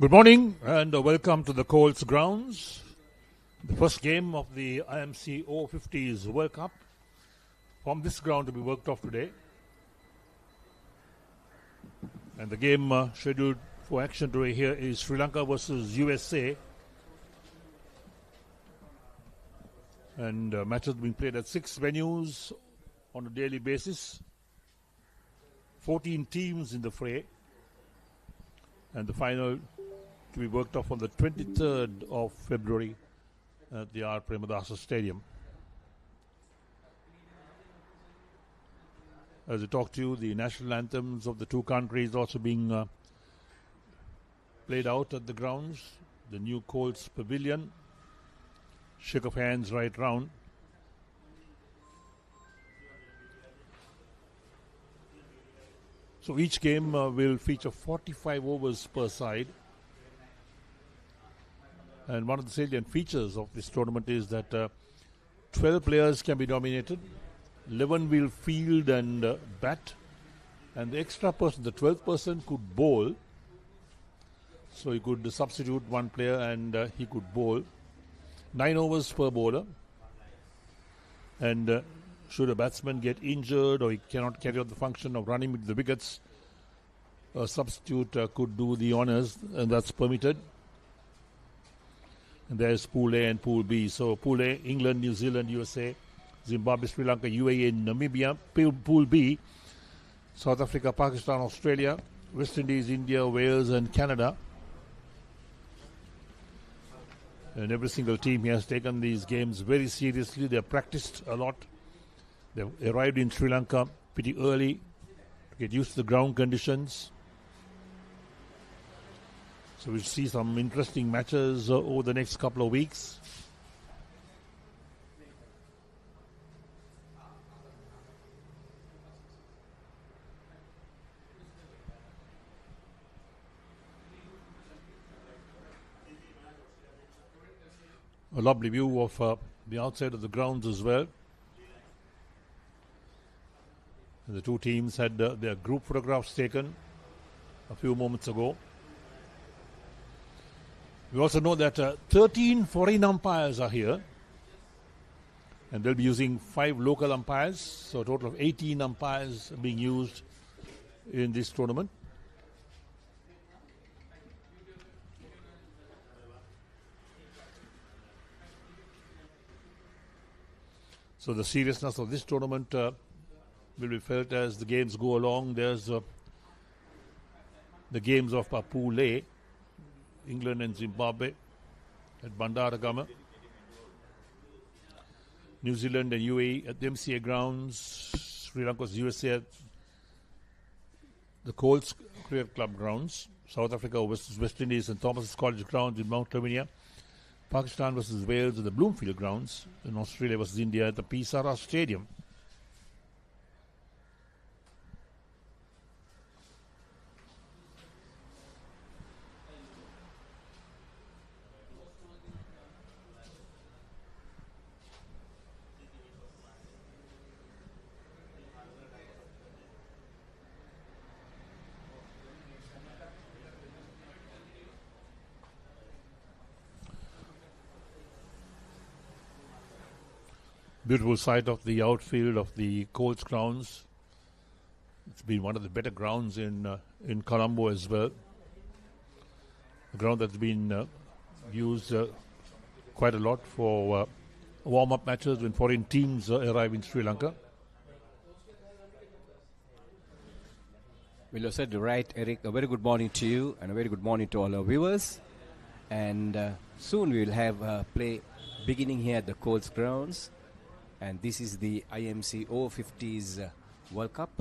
Good morning and welcome to the Colts Grounds. The first game of the IMC Over-50s World Cup from this ground to be worked off today. And the game scheduled for action today here is Sri Lanka versus USA. And matches being played at 6 venues on a daily basis. 14 teams in the fray. And the final to be worked off on the 23rd of February at the R. Premadasa Stadium. As I talk to you, the national anthems of the two countries also being played out at the grounds. The new Colts Pavilion. Shake of hands right round. So each game will feature 45 overs per side. And one of the salient features of this tournament is that 12 players can be nominated, 11 will field and bat, and the extra person, the 12th person, could bowl. So he could substitute one player and he could bowl. 9 overs per bowler. And should a batsman get injured or he cannot carry out the function of running with the wickets, a substitute could do the honours, and that's permitted. And there's Pool A and Pool B. So Pool A, England, New Zealand, USA, Zimbabwe, Sri Lanka, UAE, and Namibia. Pool B, South Africa, Pakistan, Australia, West Indies, India, Wales, and Canada. And every single team has taken these games very seriously. They've practiced a lot. They've arrived in Sri Lanka pretty early to get used to the ground conditions. So we'll see some interesting matches over the next couple of weeks. A lovely view of the outside of the grounds as well. And the two teams had their group photographs taken a few moments ago. We also know that 13 foreign umpires are here, and they'll be using 5 local umpires, so a total of 18 umpires are being used in this tournament. So the seriousness of this tournament will be felt as the games go along. There's the games of Pool A, England and Zimbabwe at Bandaragama. New Zealand and UAE at the MCA grounds. Sri Lanka's USA at the Colts Cricket Club grounds. South Africa versus West Indies and Thomas College grounds in Mount Lavinia. Pakistan versus Wales at the Bloomfield grounds. And Australia versus India at the Pisara Stadium. Beautiful sight of the outfield of the Colts Grounds. It's been one of the better grounds in Colombo as well. A ground that's been used quite a lot for warm-up matches when foreign teams arrive in Sri Lanka. Well, you said right, Eric. A very good morning to you and a very good morning to all our viewers. And soon we will have play beginning here at the Colts Grounds. And this is the IMC Over-50s World Cup.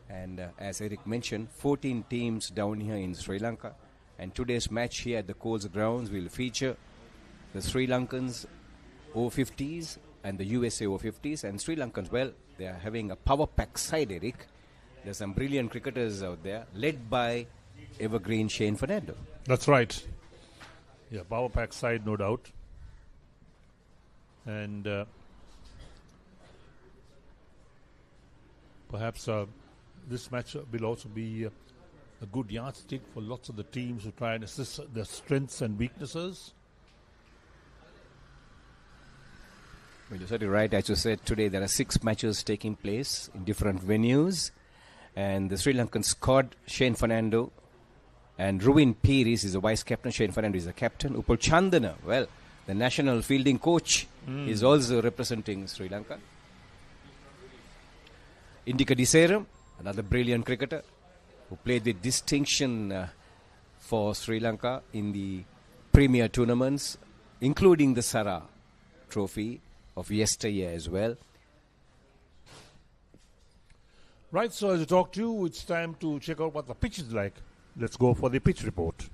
And as Eric mentioned, 14 teams down here in Sri Lanka. And today's match here at the Colts Grounds will feature the Sri Lankans Over-50s and the USA Over-50s. And Sri Lankans, well, they are having a power-pack side, Eric. There's some brilliant cricketers out there, led by evergreen Shane Fernando. That's right. Yeah, power-pack side, no doubt. And Perhaps this match will also be a good yardstick for lots of the teams to try and assess their strengths and weaknesses. Well, you're certainly right. As you said, today there are 6 matches taking place in different venues. And the Sri Lankan squad, Shane Fernando and Ruin Piris is the vice captain. Shane Fernando is the captain. Upul Chandana, well, the national fielding coach, is also representing Sri Lanka. Indika Diseram, another brilliant cricketer who played with distinction for Sri Lanka in the premier tournaments, including the Sara Trophy of yesteryear as well. Right, so as I talk to you, it's time to check out what the pitch is like. Let's go for the pitch report.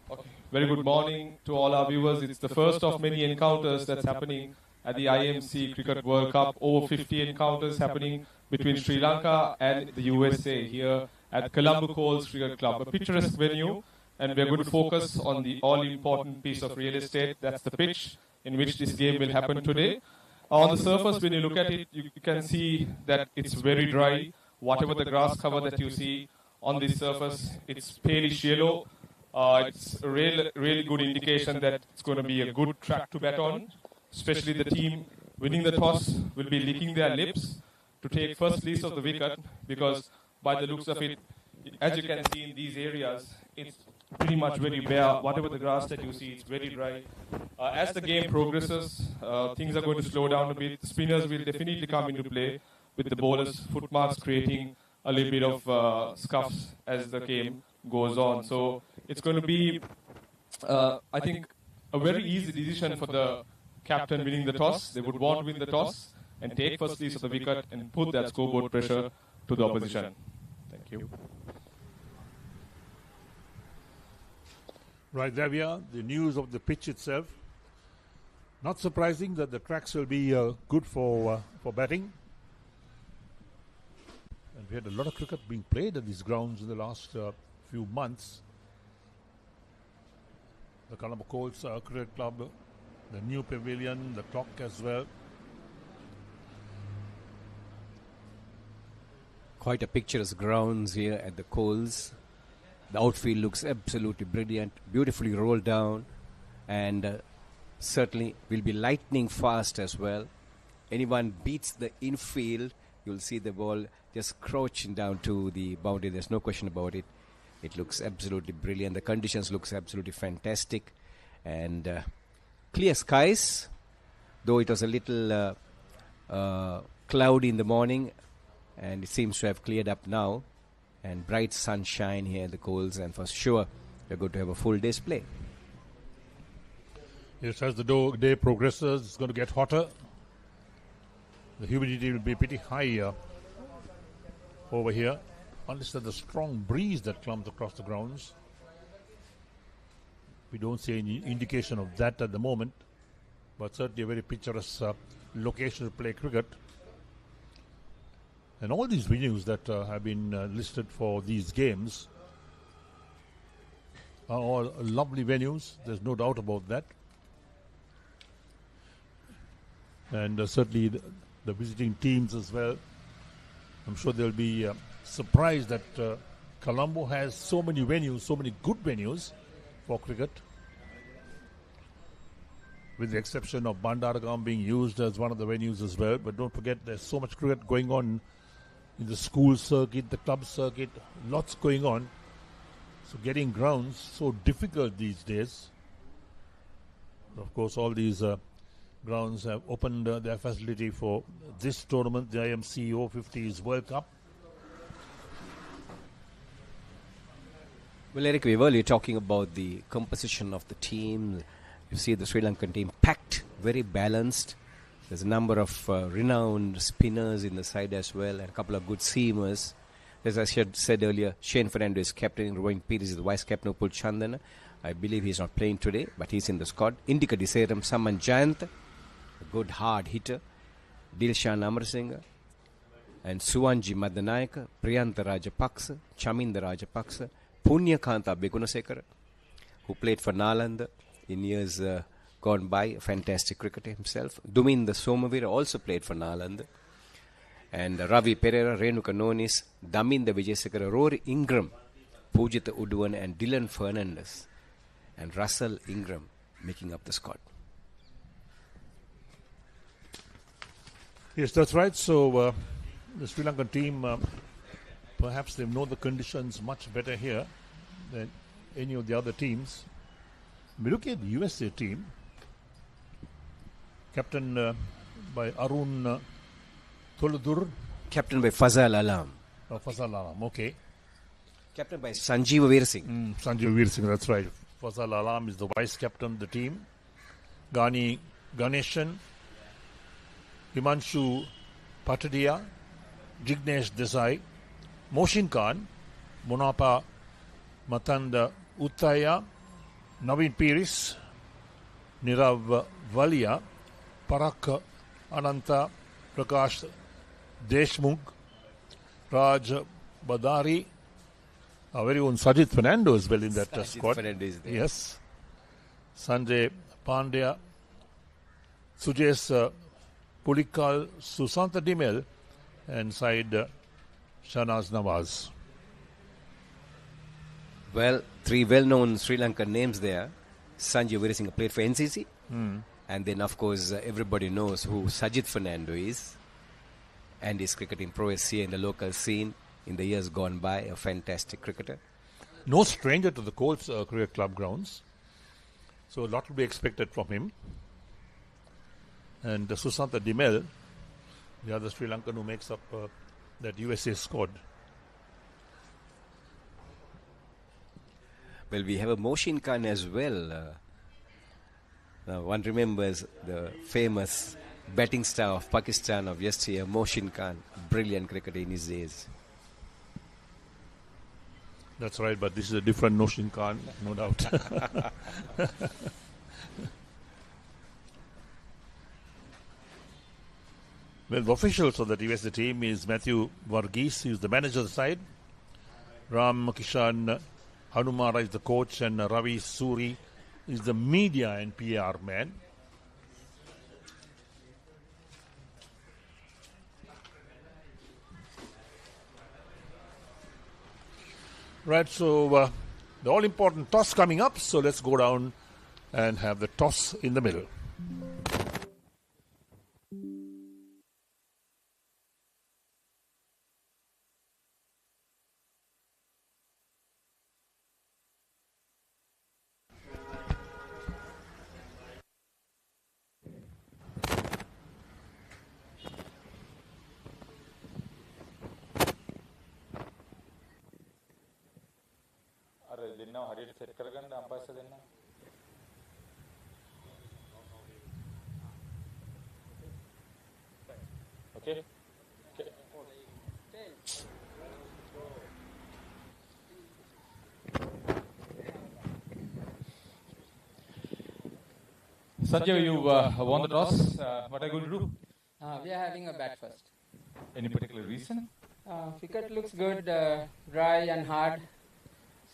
Okay. Very good morning to all our viewers. It's the first of many encounters that's happening at the IMC Cricket World Cup. Over 50 encounters happening between Sri Lanka and the USA here at Colombo Colts Cricket Club. A picturesque venue, and we're going to focus on the all-important piece of real estate. That's the pitch in which this game will happen today. On the surface, when you look at it, you can see that it's very dry. Whatever the grass cover that you see on this surface, it's palish yellow. It's a really good indication that it's going to be a good track to bat on. Especially the team winning the toss will be licking their lips to take first lease of the wicket, because by the looks of it, as you can see in these areas, it's pretty much very bare. Whatever the grass that you see, it's very dry. As the game progresses, things are going to slow down a bit. The spinners will definitely come into play, with the bowlers' foot marks creating a little bit of scuffs as the game goes on. So it's going to be, I think, a very easy decision for the captain winning the toss. They would want to win the toss and take first lease of the wicket and put that scoreboard pressure to the opposition. Thank you. Right, there we are, the news of the pitch itself. Not surprising that the tracks will be good for batting. And we had a lot of cricket being played at these grounds in the last few months. The Colombo Colts Cricket Club, the new pavilion, the clock as well. Quite a picturesque grounds here at the Coles. The outfield looks absolutely brilliant, beautifully rolled down, and certainly will be lightning fast as well. Anyone beats the infield, you'll see the ball just crouching down to the boundary. There's no question about it. It looks absolutely brilliant. The conditions looks absolutely fantastic, and clear skies, though it was a little cloudy in the morning, and it seems to have cleared up now. And bright sunshine here at the Coles, and for sure we're going to have a full day's play. Yes, as the day progresses, it's going to get hotter. The humidity will be pretty high over here, unless there's a strong breeze that comes across the grounds. We don't see any indication of that at the moment, but certainly a very picturesque location to play cricket. And all these venues that have been listed for these games are all lovely venues. There's no doubt about that. And certainly the visiting teams as well. I'm sure they'll be surprised that Colombo has so many venues, so many good venues for cricket, with the exception of Bandaragam being used as one of the venues as well. But don't forget, there's so much cricket going on in the school circuit, the club circuit, lots going on. So getting grounds so difficult these days. Of course, all these grounds have opened their facility for this tournament, the IMC Over-50s World Cup. Well, Eric, we were earlier talking about the composition of the team. You see the Sri Lankan team packed, very balanced. There's a number of renowned spinners in the side as well, and a couple of good seamers. As I said earlier, Shane Fernando is captain, Rowan Piris is the vice captain, Upul Chandana. I believe he's not playing today, but he's in the squad. Indika Diseram, Saman Jayant, a good hard hitter. Dilshan Amarasinghe, and Suwanji Madanayaka, Priyantha Rajapaksa, Chaminda Rajapaksa, Punyakanta Begunasekara, who played for Nalanda in years gone by, a fantastic cricketer himself. Duminda Somavira also played for Nalanda. And Ravi Pereira, Renuka Nonis, Daminda Vijayasekara, Rory Ingram, Pujita Uduan and Dylan Fernandez and Russell Ingram making up the squad. Yes, that's right. So the Sri Lankan team, perhaps they know the conditions much better here than any of the other teams. We look at the USA team, captained by Arun Tholadur. Captained by Fazal Alam. Fazal Alam, okay. Captained by Sanjeev Veersingh. Sanjeev Veersingh, that's right. Fazal Alam is the vice captain of the team. Gani Ganeshan, Himanshu Patadia, Jignesh Desai, Moshin Khan, Monapa Matanda Uttaya, Naveen Piris, Nirav Valia, Parak Ananta, Prakash Deshmukh, Raj Badari, our very own Sajid Fernando as well in that squad. Fernando is there. Yes. Sanjay Pandya, Sujes Pulikal, Susanta Dimel, and Said Shanaz Nawaz. Well, three well-known Sri Lankan names there. Sanjeev Veersingh played for NCC. And then, of course, everybody knows who Sajid Fernando is. And his cricketing prowess here in the local scene in the years gone by. A fantastic cricketer. No stranger to the Colts Cricket Club grounds. So a lot will be expected from him. And Susanta Dimel, the other Sri Lankan who makes up that USA squad. Well, we have a Moshin Khan as well. Now one remembers the famous batting star of Pakistan of yesteryear, Moshin Khan. Brilliant cricketer in his days. That's right, but this is a different Moshin Khan, no doubt. Well, the officials of the USA team is Matthew Varghese, who is the manager of the side. Ram Kishan Hanumara is the coach, and Ravi Suri is the media and PR man. Right, so the all-important toss coming up. So let's go down and have the toss in the middle. Okay. Sanjay, you won the toss. What are you going to do? We are having a bat first. Any particular reason? Wicket looks good, dry and hard.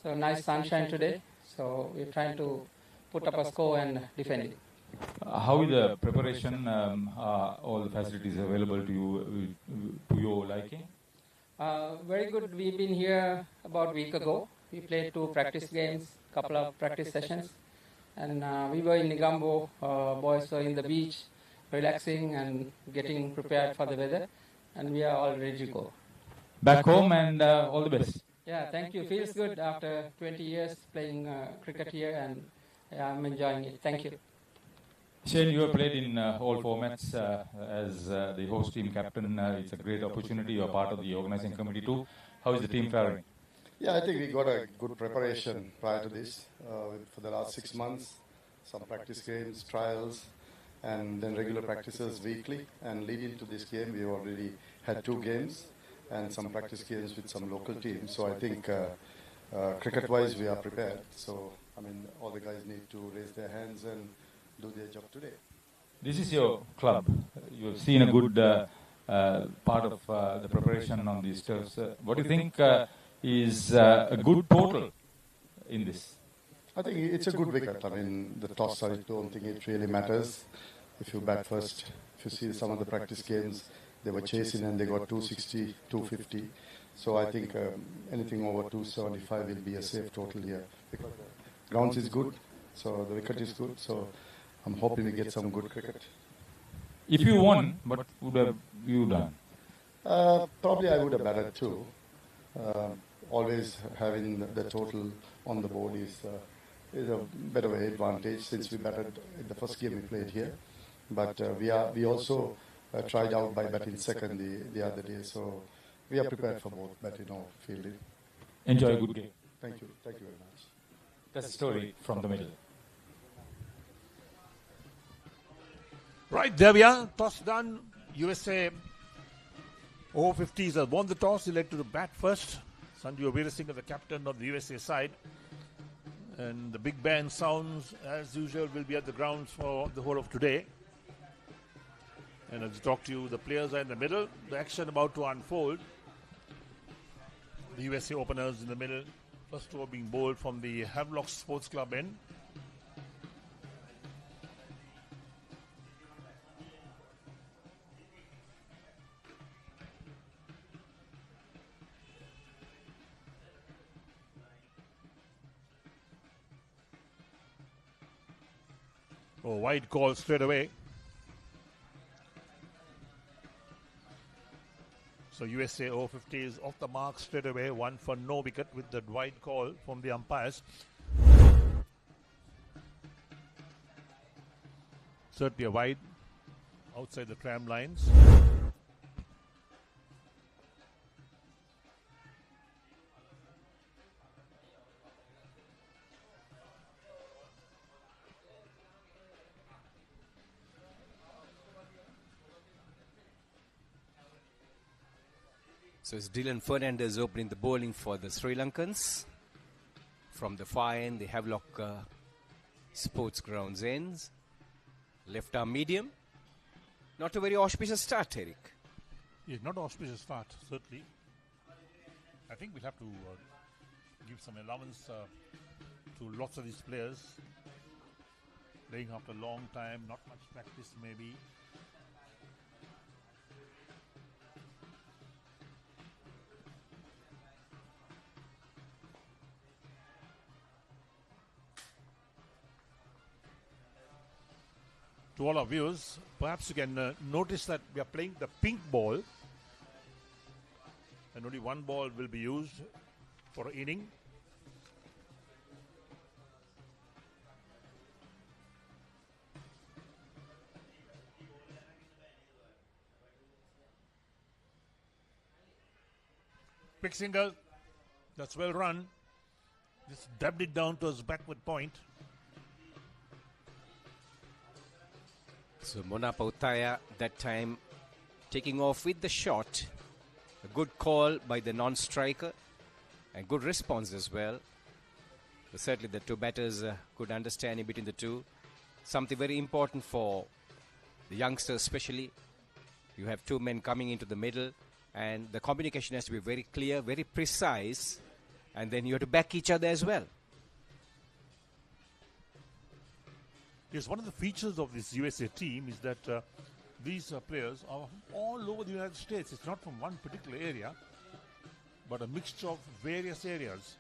So nice sunshine today. So we're trying to put up a score and defend it. How is the preparation? Are all the facilities available to you, to your liking? Very good. We've been here about a week ago. We played 2 practice games, couple of practice sessions. And we were in Negombo. Boys were in the beach, relaxing and getting prepared for the weather. And we are all ready to go. Back home and all the best. Yeah, thank you. Feels good after 20 years playing cricket here, and I'm enjoying it. Thank you. Shane, you have played in all formats as the host team captain. It's a great opportunity. You are part of the organizing committee too. How is the team faring? Yeah, I think we got a good preparation prior to this for the last 6 months. Some practice games, trials, and then regular practices weekly. And leading to this game, we already had 2 games and some practice games with some local teams. So I think cricket-wise, we are prepared. So, I mean, all the guys need to raise their hands and do their job today. This is your club. You have seen a good part of the preparation on these turfs. What do you think is a good total in this? I think it's a good wicket. I mean, the toss, I don't think it really matters. If you bat first, if you see some of the practice games, they were chasing and they got 260, 250. So I think anything over 275 will be a safe total here. Because the grounds is good, so the wicket is good. So I'm hoping we get some good cricket. If you won, what would have you done? Probably I would have batted too. Always having the total on the board is a bit of an advantage since we batted in the first game we played here. But we also tried out by batting second the other day. So we are prepared for both batting or fielding. Enjoy a good game. Thank you. Thank you very much. That's the story from the middle. Right, there we are. Toss done. USA Over-50s have won the toss. Elected to bat first. Sanju Veerasinghe, the captain of the USA side. And the big band sounds, as usual, will be at the grounds for the whole of today. And as I talk to you, the players are in the middle. The action about to unfold. The USA openers in the middle. First over being bowled from the Havelock Sports Club end. Oh, wide call straight away. So USA Over-50s off the mark straight away. One for no wicket with that wide call from the umpires. Certainly a wide outside the tram lines. So it's Dylan Fernandez opening the bowling for the Sri Lankans. From the far end, the Havelock Sports Grounds ends. Left arm medium. Not a very auspicious start, Eric. Yes, not an auspicious start, certainly. I think we'll have to give some allowance to lots of these players. Playing after a long time, not much practice maybe. To all our viewers, perhaps you can notice that we are playing the pink ball and only one ball will be used for an inning. Quick single, that's well run. Just dabbed it down to his backward point. So Mona Pautaya that time taking off with the shot. A good call by the non-striker and good response as well. So certainly the two batters could understand in between the two. Something very important for the youngsters especially. You have two men coming into the middle and the communication has to be very clear, very precise, and then you have to back each other as well. Yes, one of the features of this USA team is that these players are all over the United States. It's not from one particular area, but a mixture of various areas.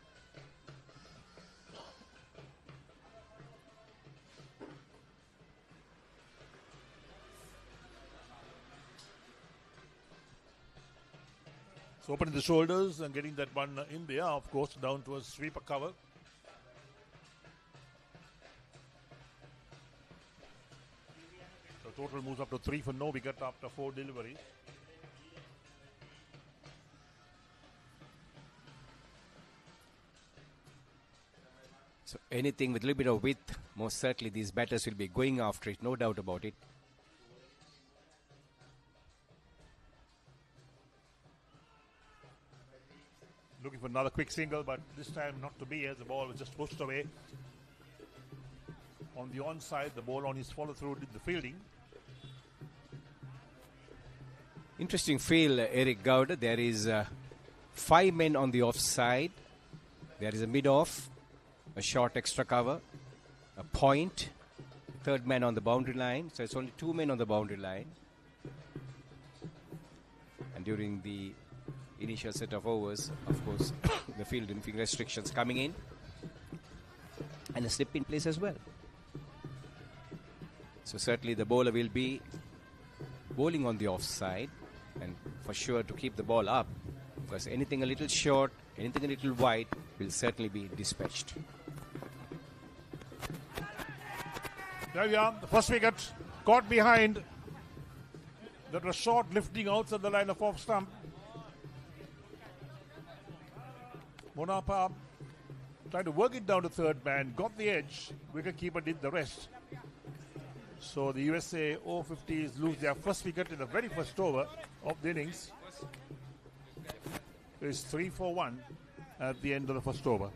So opening the shoulders and getting that one in there, of course, down to a sweeper cover. Total moves up to 3 for no wicket after 4 deliveries. So anything with a little bit of width, most certainly these batters will be going after it, no doubt about it. Looking for another quick single, but this time not to be as the ball was just pushed away. On the onside, the ball on his follow-through did the fielding. Interesting field, Eric Gowda. There is 5 men on the offside. There is a mid-off, a short extra cover, a point, third man on the boundary line. So it's only 2 men on the boundary line. during the initial set of overs, of course, the fielding restrictions coming in, and a slip in place as well. So certainly the bowler will be bowling on the offside, and for sure to keep the ball up, because anything a little short, anything a little wide will certainly be dispatched. There we are, the first wicket, caught behind. That was short, lifting outside the line of off stump. Monapa tried to work it down to third man, got the edge, wicketkeeper did the rest. So the USA Over-50s lose their first wicket in the very first over of the innings. It's 3-4-1 at the end of the first over.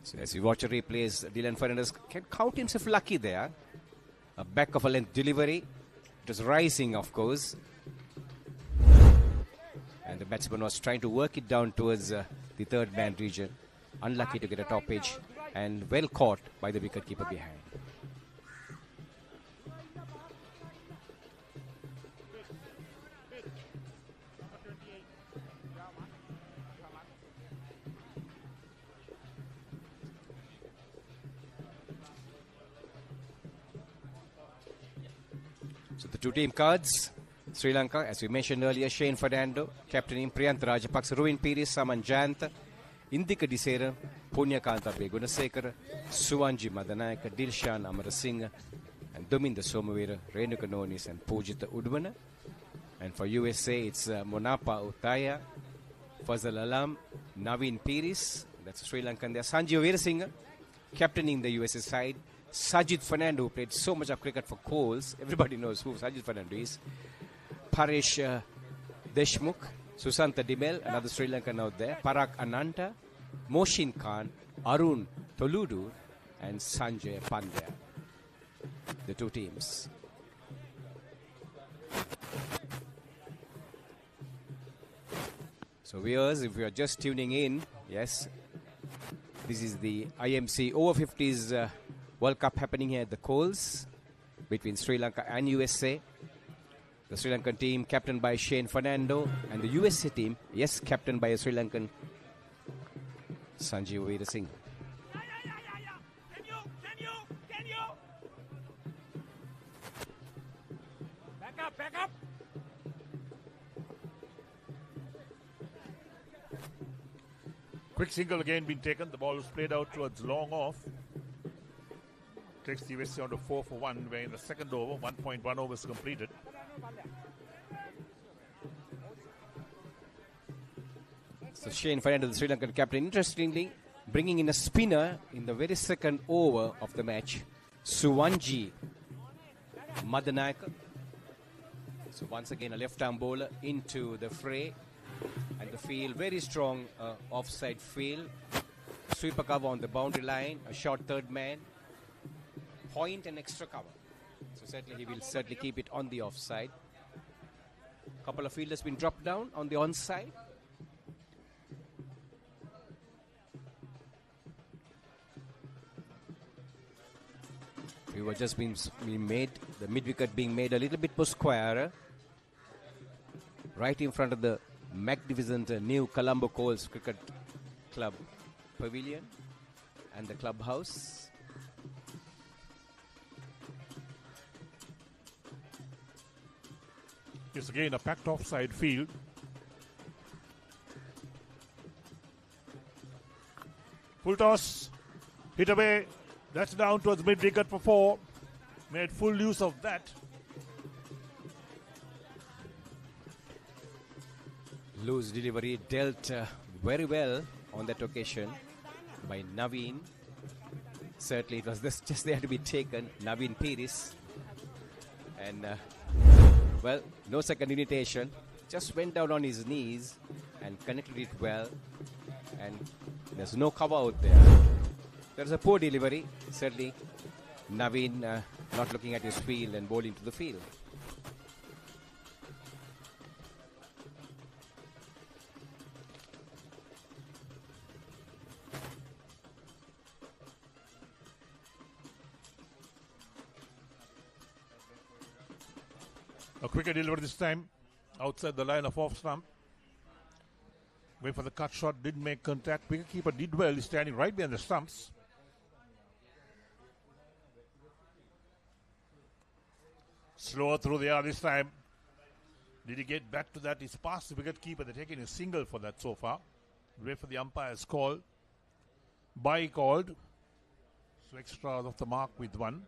So as you watch the replays, Dylan Fernandez can count himself lucky there. A back of a length delivery. It was rising, of course. And the batsman was trying to work it down towards the third man region. Unlucky to get a top edge, and well caught by the wicketkeeper behind. So the two team cards. Sri Lanka, as we mentioned earlier, Shane Fernando, captaining Priyant Rajapaksa, Ruin Piris, Saman Jayanta, Indika Disera, Punyakanta Begunasekara, Suwanji Madanayaka, Dilshan Amarasinghe, and Dominda Somavira, Renuka Nonis, and Pujita Udvana. And for USA, it's Monapa Uttaya, Fazal Alam, Naveen Piris, that's Sri Lankan there, Sanjeev Veerasinghe, captaining the USA side, Sajid Fernando, who played so much of cricket for Coles. Everybody knows who Sajid Fernando is. Paresh Deshmukh, Susanta Dimel, another Sri Lankan out there, Parag Ananta, Moshin Khan, Arun Toludu, and Sanjay Pandya. The two teams. So viewers, if you are just tuning in, yes, this is the IMC Over-50s World Cup happening here at the Coles between Sri Lanka and USA. The Sri Lankan team captained by Shane Fernando, and the USA team, yes, captained by a Sri Lankan, Sanjeev Veerasinghe. Can you? Back up. Quick single again being taken. The ball was played out towards long off. Takes the USA on to 4-for-1, where in the second over, 1.1 overs completed. So Shane Fernando, the Sri Lankan captain, interestingly bringing in a spinner in the very second over of the match, Suwanji Madanayaka. So once again a left-arm bowler into the fray, and the field very strong offside field. Sweeper cover on the boundary line, a short third man, point and extra cover. So certainly he will certainly keep it on the offside. Couple of fielders been dropped down on the onside. We were just being made, the mid wicket being made a little bit more square, right in front of the magnificent new Colombo Colts Cricket Club pavilion and the clubhouse. It's again a packed offside field. Full toss, hit away. That's down towards mid wicket for 4. Made full use of that. Loose delivery dealt very well on that occasion by Naveen. Certainly it was just there to be taken. Naveen Piris. And well, no second invitation. Just went down on his knees and connected it well. And there's no cover out there. There's a poor delivery. Certainly Naveen not looking at his field and bowling to the field. A quicker delivery this time, outside the line of off stump. Wait for the cut shot, didn't make contact. Wicketkeeper did well, he's standing right behind the stumps. Slower through the air this time. Did he get back to that? He's past the wicketkeeper. They're taking a single for that so far. Wait for the umpire's call. Bye called. So extra off the mark with one.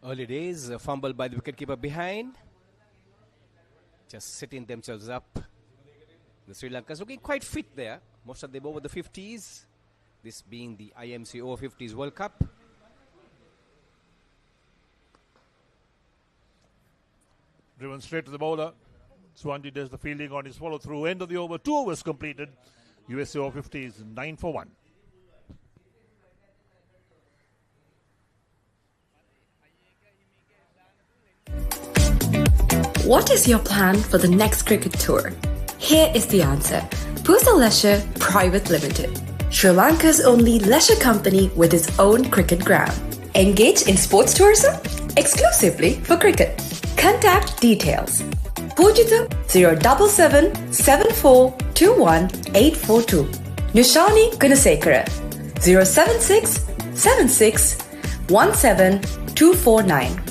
Early days, a fumble by the wicketkeeper behind. Just setting themselves up. The Sri Lankas looking quite fit there. Most of them over the 50s. This being the IMC Over-50s World Cup. Driven straight to the bowler. Swanji does the fielding on his follow-through. End of the over. 2 overs completed. USA Over-50s 9 for 1. What is your plan for the next cricket tour? Here is the answer. Pusa Leisure Private Limited, Sri Lanka's only leisure company with its own cricket ground. Engage in sports tourism exclusively for cricket. Contact details. Pujita 077 7421 842. Nushani Gunasekara 076 76 17 249.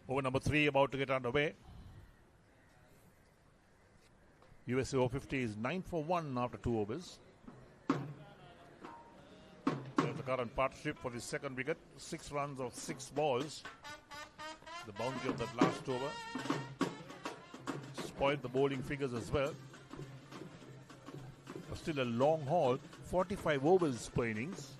Over number 3 about to get underway. USA Over-50s 9 for 1 after 2 overs. There's the current partnership for the second wicket. 6 runs of 6 balls. The boundary of that last over spoiled the bowling figures as well. But still a long haul. 45 overs per innings.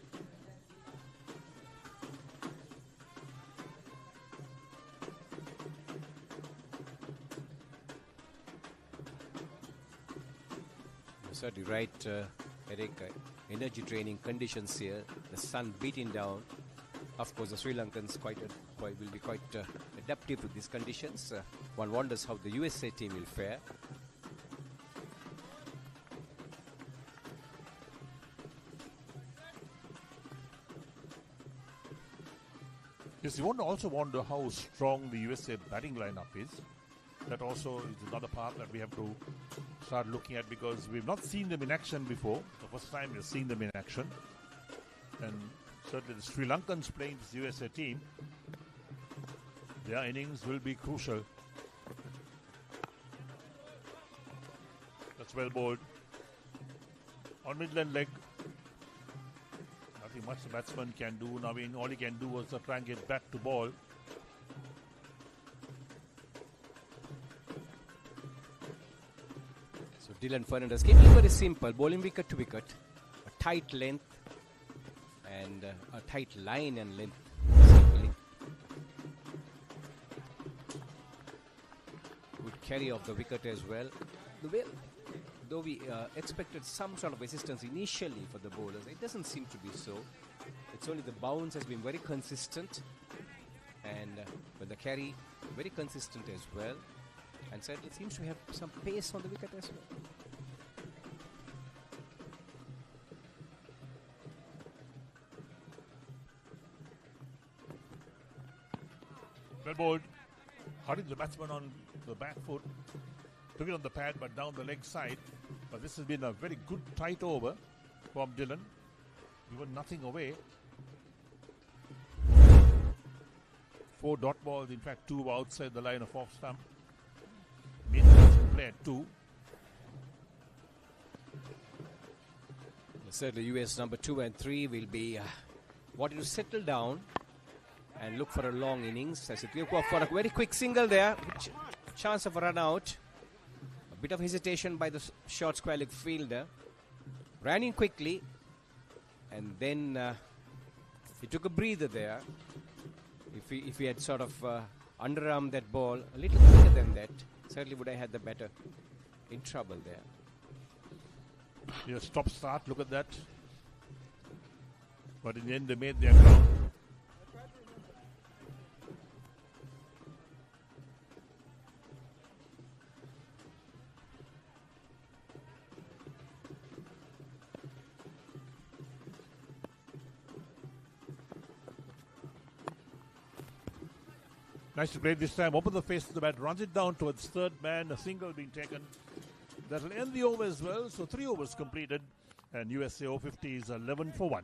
Certainly right, Eric. Energy training conditions here. The sun beating down. Of course, the Sri Lankans will be quite adaptive to these conditions. One wonders how the USA team will fare. Yes, you also wonder how strong the USA batting lineup is. That also is another part that we have to start looking at, because we've not seen them in action before. The first time we've seen them in action. And certainly the Sri Lankans playing this USA team, their innings will be crucial. That's well bowled. On midland leg. Nothing much the batsman can do. Naveen, all he can do was to try and get back to ball. Dylan Fernandez keeping very simple, bowling wicket to wicket, a tight length and a tight line and length. Simply. Good carry of the wicket as well. Though we expected some sort of assistance initially for the bowlers, it doesn't seem to be so. It's only the bounce has been very consistent, and but the carry very consistent as well. And certainly seems to have some pace on the wicket as well. Well bowled. Hurried the batsman on the back foot. Took it on the pad but down the leg side. But this has been a very good tight over from Dylan. Even nothing away. 4 dot balls, in fact 2 outside the line of off stump. Mid-innings play at 2. Certainly US number 2 and 3 will be wanting to settle down and look for a long innings. As it will go for a very quick single there. Chance of a run out. A bit of hesitation by the short square leg fielder. Ran in quickly and then he took a breather there. If he had sort of underarmed that ball a little quicker than that, certainly would have had the batter in trouble there. Yeah, stop start, look at that. But in the end they made their ground. Nice to play this time. Open the face of the bat, runs it down towards third man. A single being taken. That will end the over as well. So 3 overs completed, and USA Over-50s 11 for 1.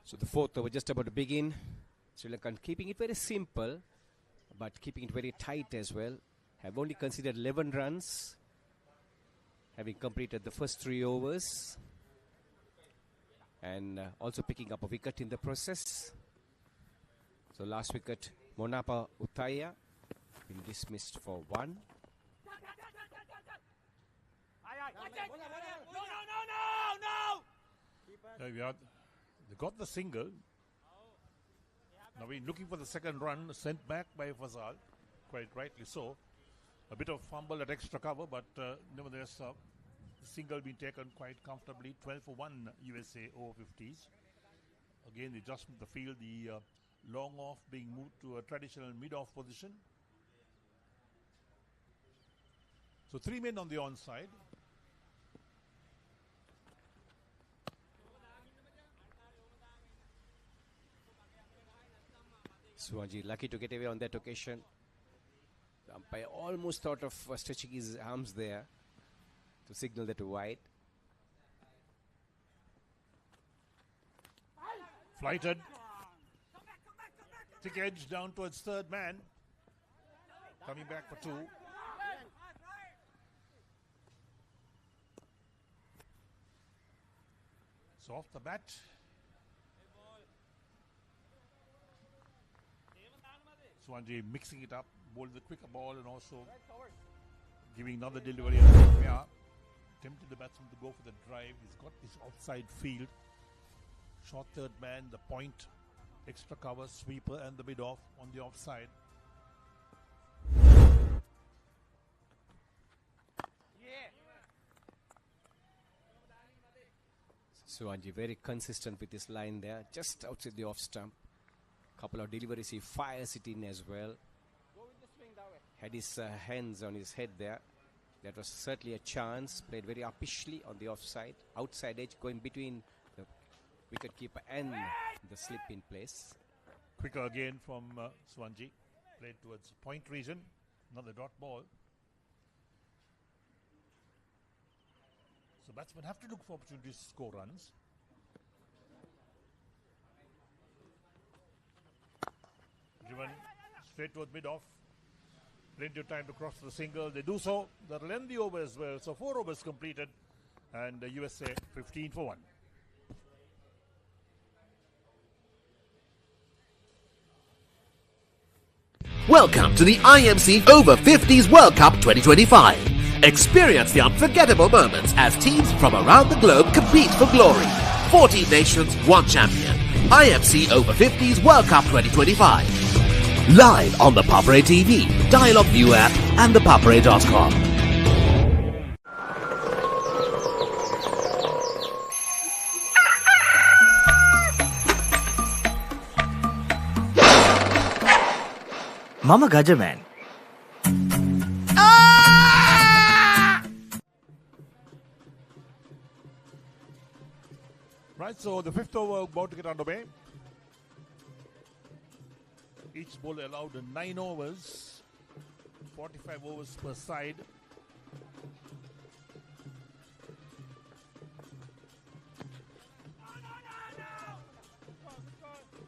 So the fourth over just about to begin. Sri Lanka keeping it very simple, but keeping it very tight as well. Have only considered 11 runs, having completed the first 3 overs. And also picking up a wicket in the process. So last wicket, Monapa Uthaya, been dismissed for 1. There we are. They got the single. Now we're looking for the second run, sent back by Fazal, quite rightly so. A bit of fumble at extra cover, but nevertheless, the single being taken quite comfortably. 12 for 1 USA Over-50s. Again, the adjustment of the field, the long off being moved to a traditional mid-off position. So 3 men on the onside. Suwanji lucky to get away on that occasion. The umpire almost thought of stretching his arms there to signal that to wide. Flighted. Thick edge down towards third man. Coming back for 2. So off the bat. Swanji mixing it up, bowling the quicker ball and also giving another delivery. Yeah, tempted the batsman to go for the drive. He's got his outside field. Short third man, the point, extra cover, sweeper and the mid-off on the offside. Suwanji very consistent with his line there, just outside the off stump. Couple of deliveries, he fires it in as well. Had his hands on his head there. That was certainly a chance. Played very uppishly on the offside. Outside edge going between the wicketkeeper and the slip in place. Quicker again from Swanji. Played towards point region. Another dot ball. So batsmen have to look for opportunities to score runs. Driven straight towards mid-off. Plenty of time to cross the single. They do so. That'll end the over as well. So 4 overs completed. And USA 15 for 1. Welcome to the IMC Over-50s World Cup 2025. Experience the unforgettable moments as teams from around the globe compete for glory. 14 nations, 1 champion. IMC Over-50s World Cup 2025. Live on the Papare TV, Dialog ViU App and ThePapare.com. Mama Gajaman. Right, so the 5th over about to get underway. Each bowler allowed 9 overs, 45 overs per side.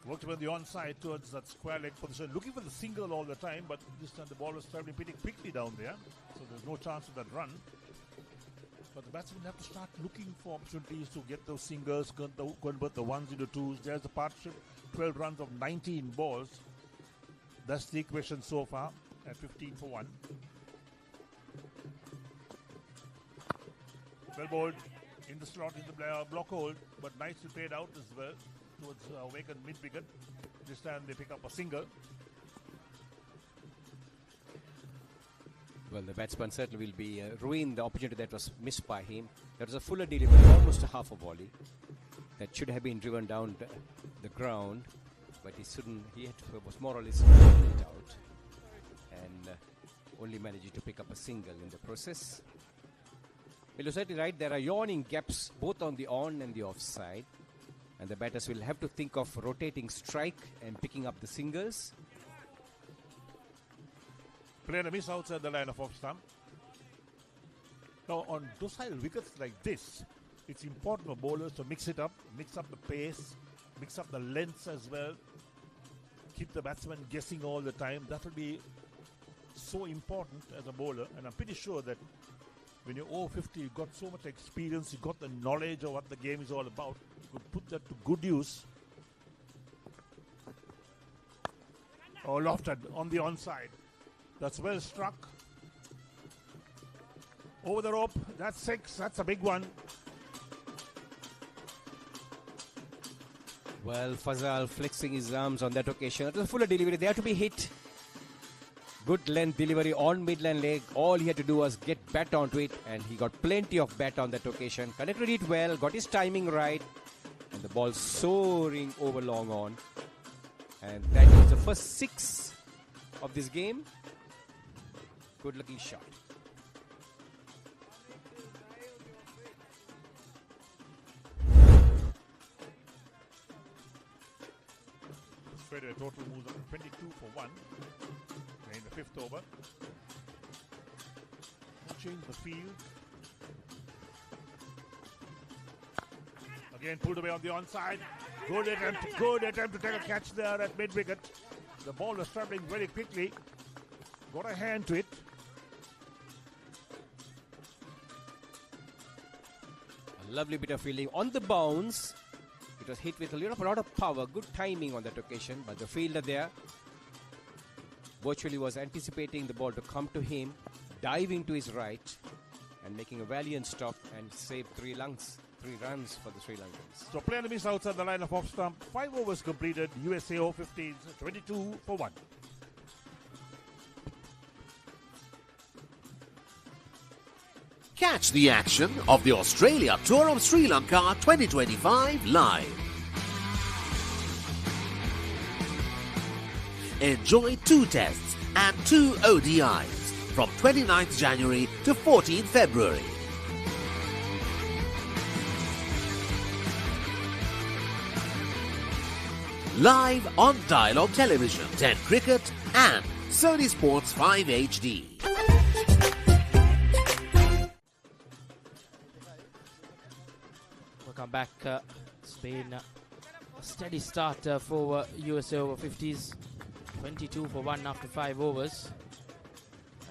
Worked on the onside towards that square leg position, looking for the single all the time, but this time the ball was traveling pretty quickly down there, so there's no chance of that run. But the batsmen have to start looking for opportunities to get those singles, convert the ones into twos. There's the partnership, 12 runs of 19 balls. That's the equation so far at 15 for 1. Well bowled in the slot in the block hold, but nicely played out as well towards Waken mid-wicket. This time they pick up a single. Well, the batsman certainly will be ruined the opportunity that was missed by him. That was a fuller delivery, almost a half a volley. That should have been driven down the ground, but he was more or less it out and only managed to pick up a single in the process. You're certainly right, there are yawning gaps both on the on and the off side, and the batters will have to think of rotating strike and picking up the singles. Player miss outside the line of off stump. Now on docile wickets like this, it's important for bowlers to mix it up, mix up the pace, mix up the lengths as well. Keep the batsman guessing all the time. That will be so important as a bowler, and I'm pretty sure that when you're over 50, you've got so much experience, you've got the knowledge of what the game is all about. You could put that to good use. Oh, lofted on the onside. That's well struck. Over the rope. That's 6. That's a big one. Well, Fazal flexing his arms on that occasion. It was a fuller delivery. They had to be hit. Good length delivery on midline leg. All he had to do was get bat onto it, and he got plenty of bat on that occasion. Connected it well, got his timing right, and the ball soaring over long on. And that is the first 6 of this game. Good looking shot. Straight away, total moves up to 22 for 1 in the 5th over. Change the field. Again pulled away on the onside. Good attempt to take a catch there at mid-wicket. The ball was travelling very quickly. Got a hand to it. A lovely bit of fielding on the bounce. It was hit with a lot of power. Good timing on that occasion, but the fielder there virtually was anticipating the ball to come to him, diving to his right and making a valiant stop and save 3 runs for the Sri Lankans. So player miss outside the line of off stump. 5 overs completed. USA Over-50s 22 for 1. Catch the action of the Australia Tour of Sri Lanka 2025 live. Enjoy 2 tests and 2 ODIs from 29th January to 14th February. Live on Dialog Television, 10 Cricket and Sony Sports 5 HD. Welcome back. It's been a steady start for USA Over-50s. 22 for 1 after 5 overs.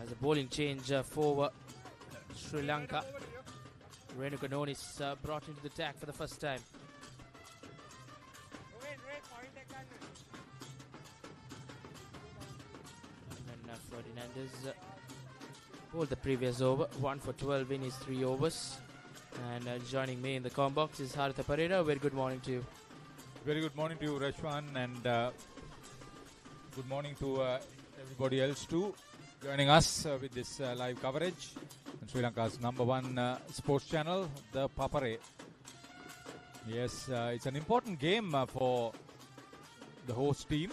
As a bowling change for Sri Lanka. Renuka Nonis brought into the attack for the first time. And then Ferdinandez bowled the previous over. 1 for 12 in his 3 overs. And joining me in the comm box is ThePapare. Very good morning to you. Very good morning to you, Rashwan, and good morning to everybody else too, joining us with this live coverage on Sri Lanka's #1 sports channel, ThePapare. Yes, it's an important game for the host team.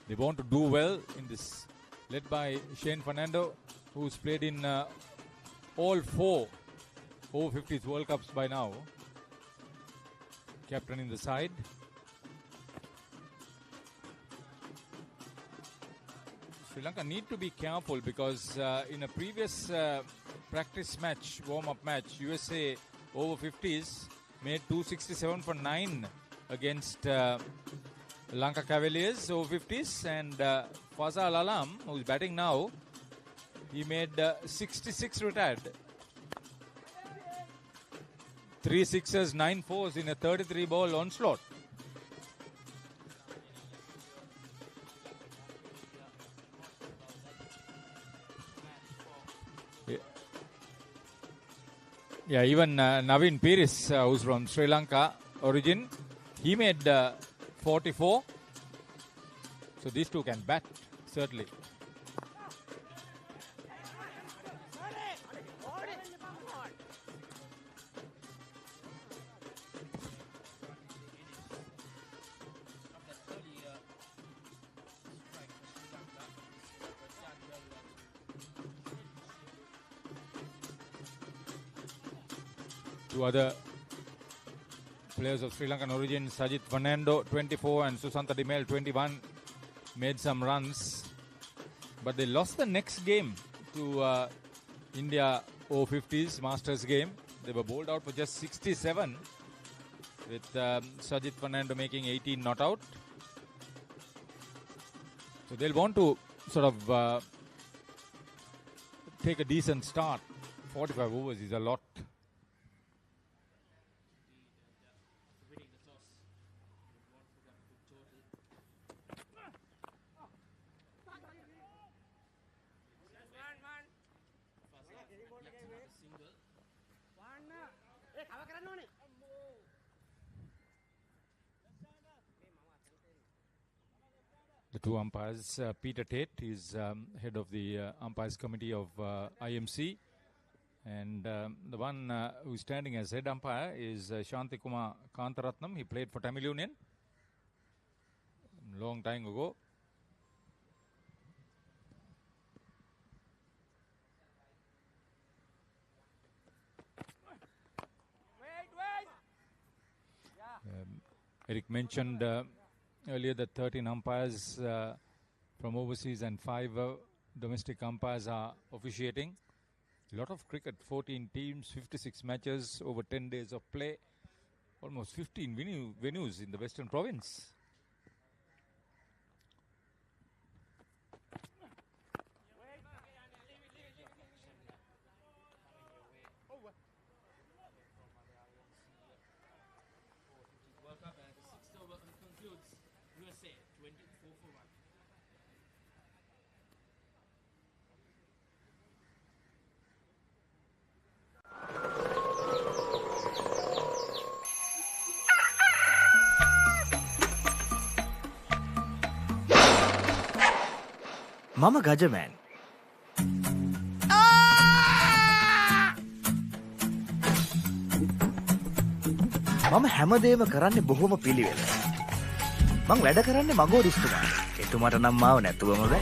They want to do well in this, led by Shane Fernando, who's played in all 4 Over-50s World Cups by now. Captain in the side. Sri Lanka need to be careful because in a previous practice match, warm-up match, USA Over-50s made 267 for 9 against Lanka Cavaliers Over-50s, and Fazal Alam, who's batting now, he made 66 retired. 3 sixes, 9 fours in a 33 ball onslaught. Yeah, even Navin Piris, who's from Sri Lanka origin, he made 44. So these two can bat, certainly. Two other players of Sri Lankan origin, Sajith Fernando, 24, and Susanta Dimel, 21, made some runs. But they lost the next game to India Over-50s Masters game. They were bowled out for just 67, with Sajith Fernando making 18 not out. So they'll want to sort of take a decent start. 45 overs is a lot. The two umpires, Peter Tate is head of the umpires committee of IMC, and the one who's standing as head umpire is Shantikumar Kantaratnam. He played for Tamil Union long time ago. Eric mentioned earlier that 13 umpires from overseas and 5 domestic umpires are officiating. A lot of cricket, 14 teams, 56 matches over 10 days of play, almost 15 venues in the Western Province. World Cup and the 6th over concludes USA 24 for 1. Mama Gajaman. මම හැමදේම කරන්නේ බොහොම පිළිවෙල. මං වැඩ කරන්නේ මගෝ රිස්තුමාට. එතුමාට නම් මාව නැතුවම බෑ.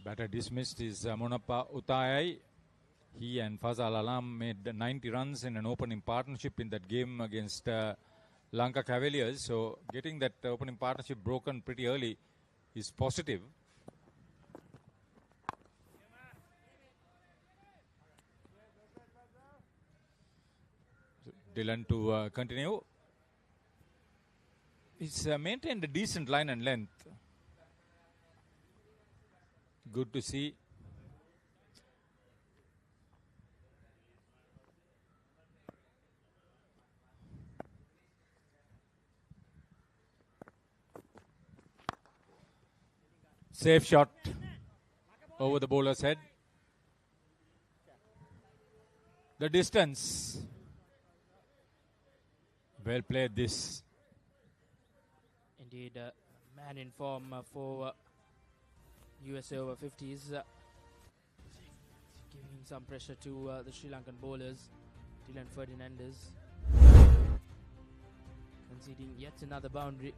Batter dismissed is Monappa Utayai. He and Fazal Alam made 90 runs in an opening partnership in that game against Lanka Cavaliers. So getting that opening partnership broken pretty early is positive. Dylan to continue. He's maintained a decent line and length. Good to see. Safe shot over the bowler's head. The distance. Well played this. Indeed, man in form for USA Over-50s. Giving some pressure to the Sri Lankan bowlers. Dylan Ferdinandez. Conceding yet another boundary.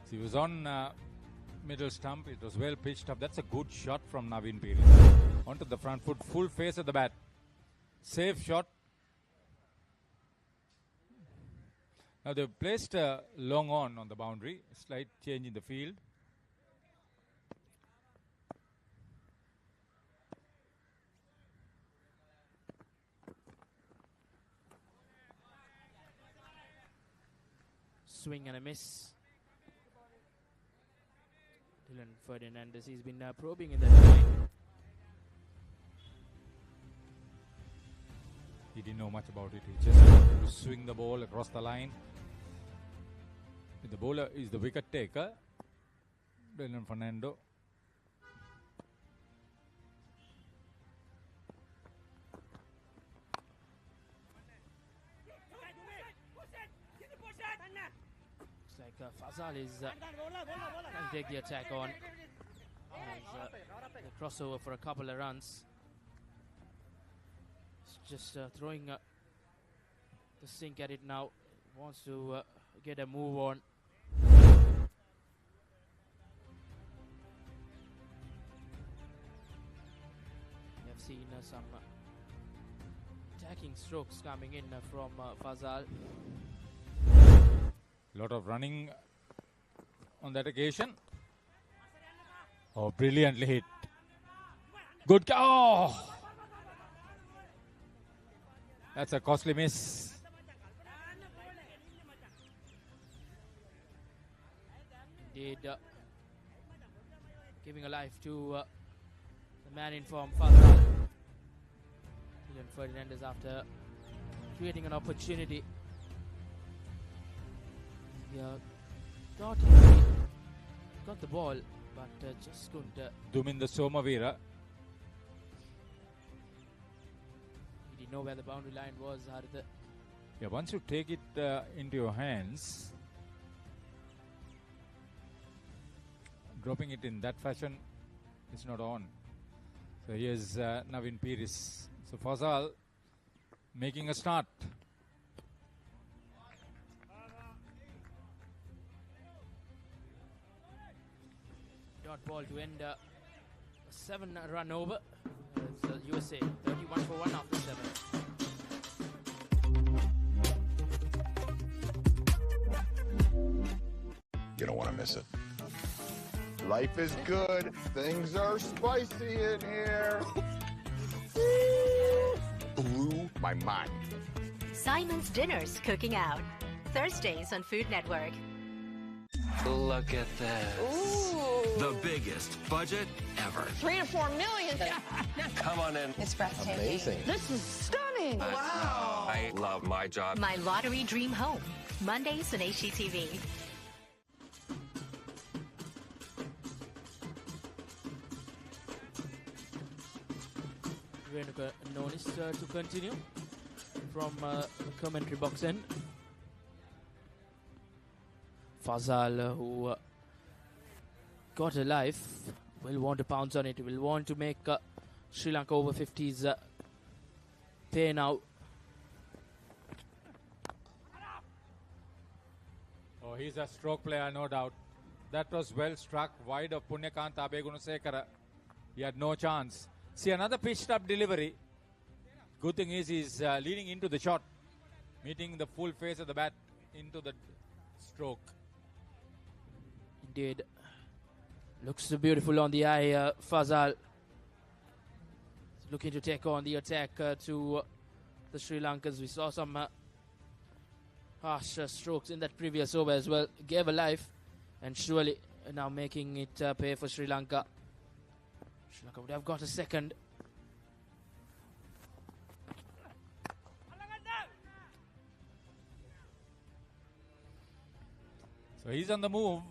He was on middle stump. It was well pitched up. That's a good shot from Navin Piri. Onto the front foot, full face of the bat. Safe shot. Now they've placed long on the boundary. Slight change in the field. Swing and a miss. Dylan Ferdinandez, he's been probing in that line. He didn't know much about it. He just wanted to swing the ball across the line. The bowler is the wicket taker. Dylan Fernando. Looks like Fazal is trying to take the attack on. As, the crossover for a couple of runs. He's just throwing the sink at it now. Wants to get a move on. We have seen some attacking strokes coming in from Fazal. Lot of running on that occasion. Oh, brilliantly hit. Good. Oh! That's a costly miss. Indeed, giving a life to the man in form, Fazal. Julian Fernandez, after creating an opportunity. Yeah, thought he got the ball, but just couldn't. Duminda Somavira. He didn't know where the boundary line was, Haritha. Yeah, once you take it into your hands, dropping it in that fashion is not on. So here's Navin Piris. So Fazal making a start. Dot ball to end a 7-run over. It's USA 31 for 1 after 7. You don't want to miss it. Life is good. Things are spicy in here. Blew my mind. Simon's Dinner's cooking out. Thursdays on Food Network. Look at this. Ooh. The biggest budget ever. 3 to 4 million. Come on in. It's breathtaking. Amazing. This is stunning. Wow. I love my job. My Lottery Dream Home. Mondays on HGTV. Renuka Nonis to continue from the commentary box end. Fazal, who got a life, will want to pounce on it. Will want to make Sri Lanka Over-50s pay now. Oh, he's a stroke player, no doubt. That was well struck wide of Punyakanta Abegunasekara. He had no chance. See, another pitched up delivery. Good thing is he's leading into the shot, meeting the full face of the bat into the stroke. Indeed. Looks beautiful on the eye, Fazal. Looking to take on the attack to the Sri Lankans. We saw some harsh strokes in that previous over as well. Gave a life, and surely now making it pay for Sri Lanka. Sri Lanka would have got a second. So he's on the move.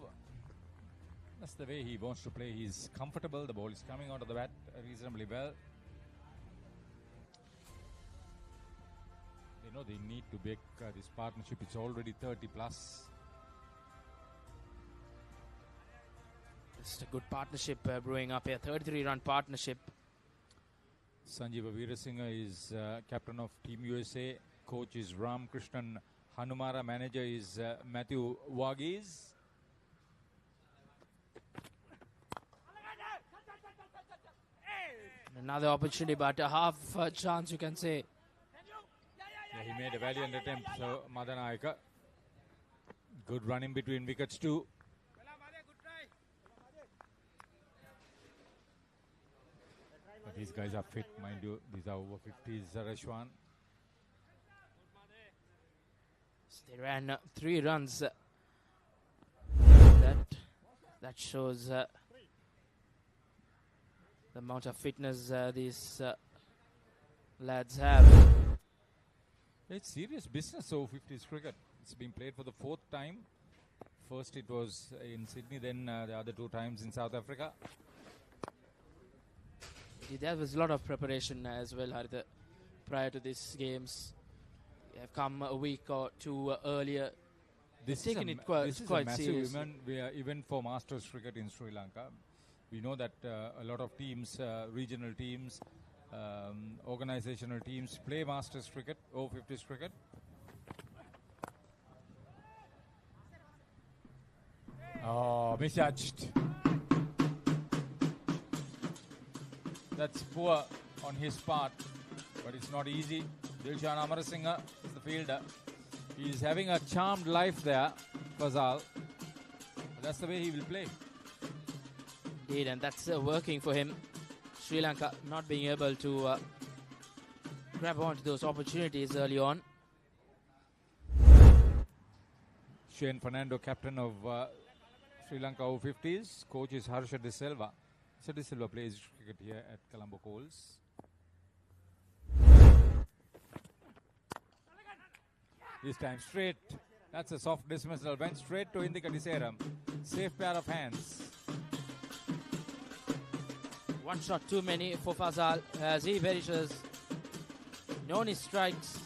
That's the way he wants to play. He's comfortable. The ball is coming out of the bat reasonably well. They know they need to break this partnership. It's already 30 plus. Just a good partnership brewing up here. 33-run partnership. Sanjeeva Veerasinghe is captain of Team USA. Coach is Ram Krishnan Hanumara. Manager is Matthew Varghese. Another opportunity, but a half chance, you can say. Yeah, he made a valiant attempt. So Madanayaka. Good run in between wickets too. But these guys are fit, mind you. These are over 50s, Rashwan. So they ran 3 runs. That shows the amount of fitness these lads have. It's serious business, over 50s cricket. It's been played for the 4th time. First it was in Sydney, then the other 2 times in South Africa. There was a lot of preparation as well, Haritha, prior to these games. They have come a week or 2 earlier. This is a massive seriously. event for Masters cricket in Sri Lanka. We know that a lot of teams, regional teams, organizational teams play Masters cricket, over-50s cricket. Oh, misjudged. That's poor on his part, but it's not easy. Dilshan Amarasinghe is the fielder. He's having a charmed life there, Fazal. That's the way he will play. Indeed, and that's working for him. Sri Lanka not being able to grab onto those opportunities early on. Shane Fernando, captain of Sri Lanka Over-50s. Coach is Harsha De Silva. So De Silva plays cricket here at Colombo Colts. This time straight. That's a soft dismissal. Went straight to Indika Diseram. Safe pair of hands. One shot too many for Fazal as he perishes. No any strikes.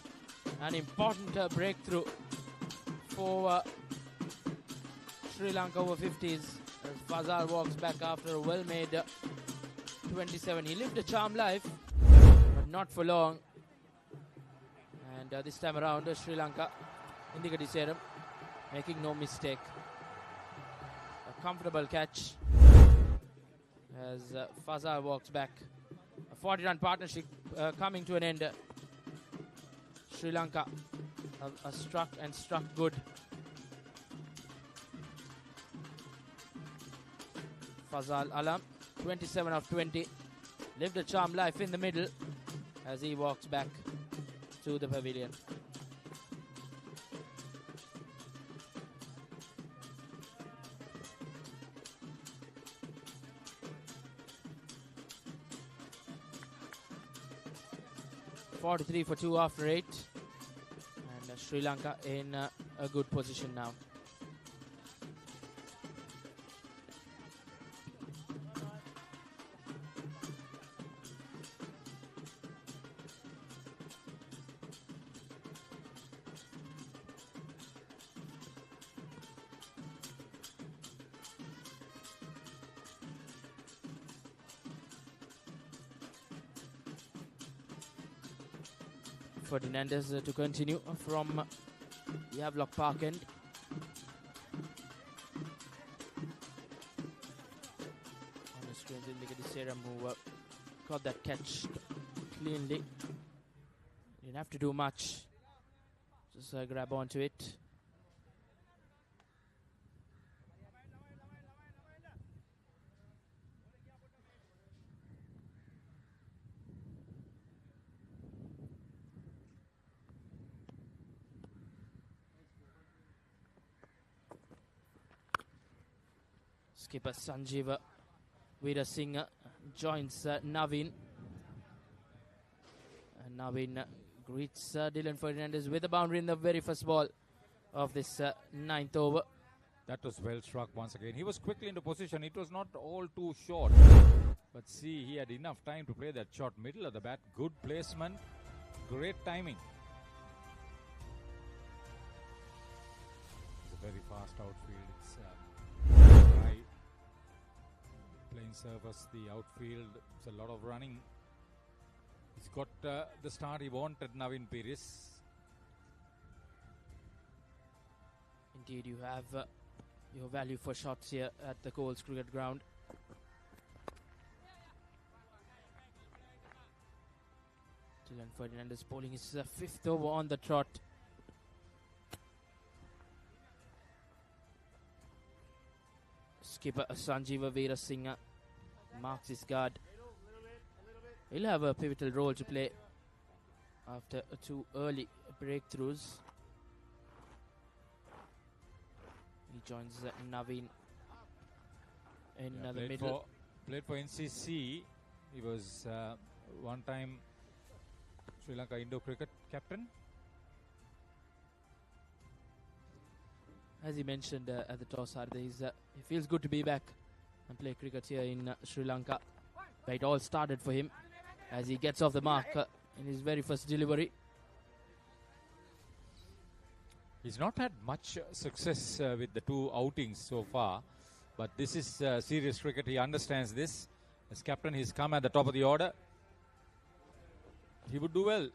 An important breakthrough for Sri Lanka Over-50s. As Fazal walks back after a well-made 27. He lived a charmed life, but not for long. And this time around, Sri Lanka, Indika Diseram, making no mistake. A comfortable catch as Fazal walks back. A 40-run partnership coming to an end. Sri Lanka struck good. Fazal Alam, 27 of 20, lived a charmed life in the middle as he walks back to the pavilion. .43 for 2 after 8, and Sri Lanka in a good position now. Fernandez to continue from the Havelock Park end. On the screen, Indika Diseram who got that catch cleanly. Didn't have to do much. Just grab onto it. Skipper Sanjeev Veerasinghe joins Naveen. And Naveen greets Dylan Fernandez with a boundary in the very first ball of this 9th over. That was well struck once again. He was quickly into position. It was not all too short. But see, he had enough time to play that shot middle of the bat. Good placement. Great timing. It's a very fast outfield. It's high. Playing surface, the outfield, it's a lot of running. He's got the start he wanted, Naveen Piris. Indeed, you have your value for shots here at the Colts Cricket Ground. Dylan Fernandez bowling his 5th over on the trot. Skipper Sanjeev Veerasinghe marks his guard. He'll have a pivotal role to play after 2 early breakthroughs. He joins Naveen in the middle. Played for NCC. He was one time Sri Lanka Indo cricket captain. As he mentioned at the toss, he feels good to be back and play cricket here in Sri Lanka. But it all started for him as he gets off the mark in his very first delivery. He's not had much success with the 2 outings so far, but this is serious cricket. He understands this. As captain, he's come at the top of the order. He would do well.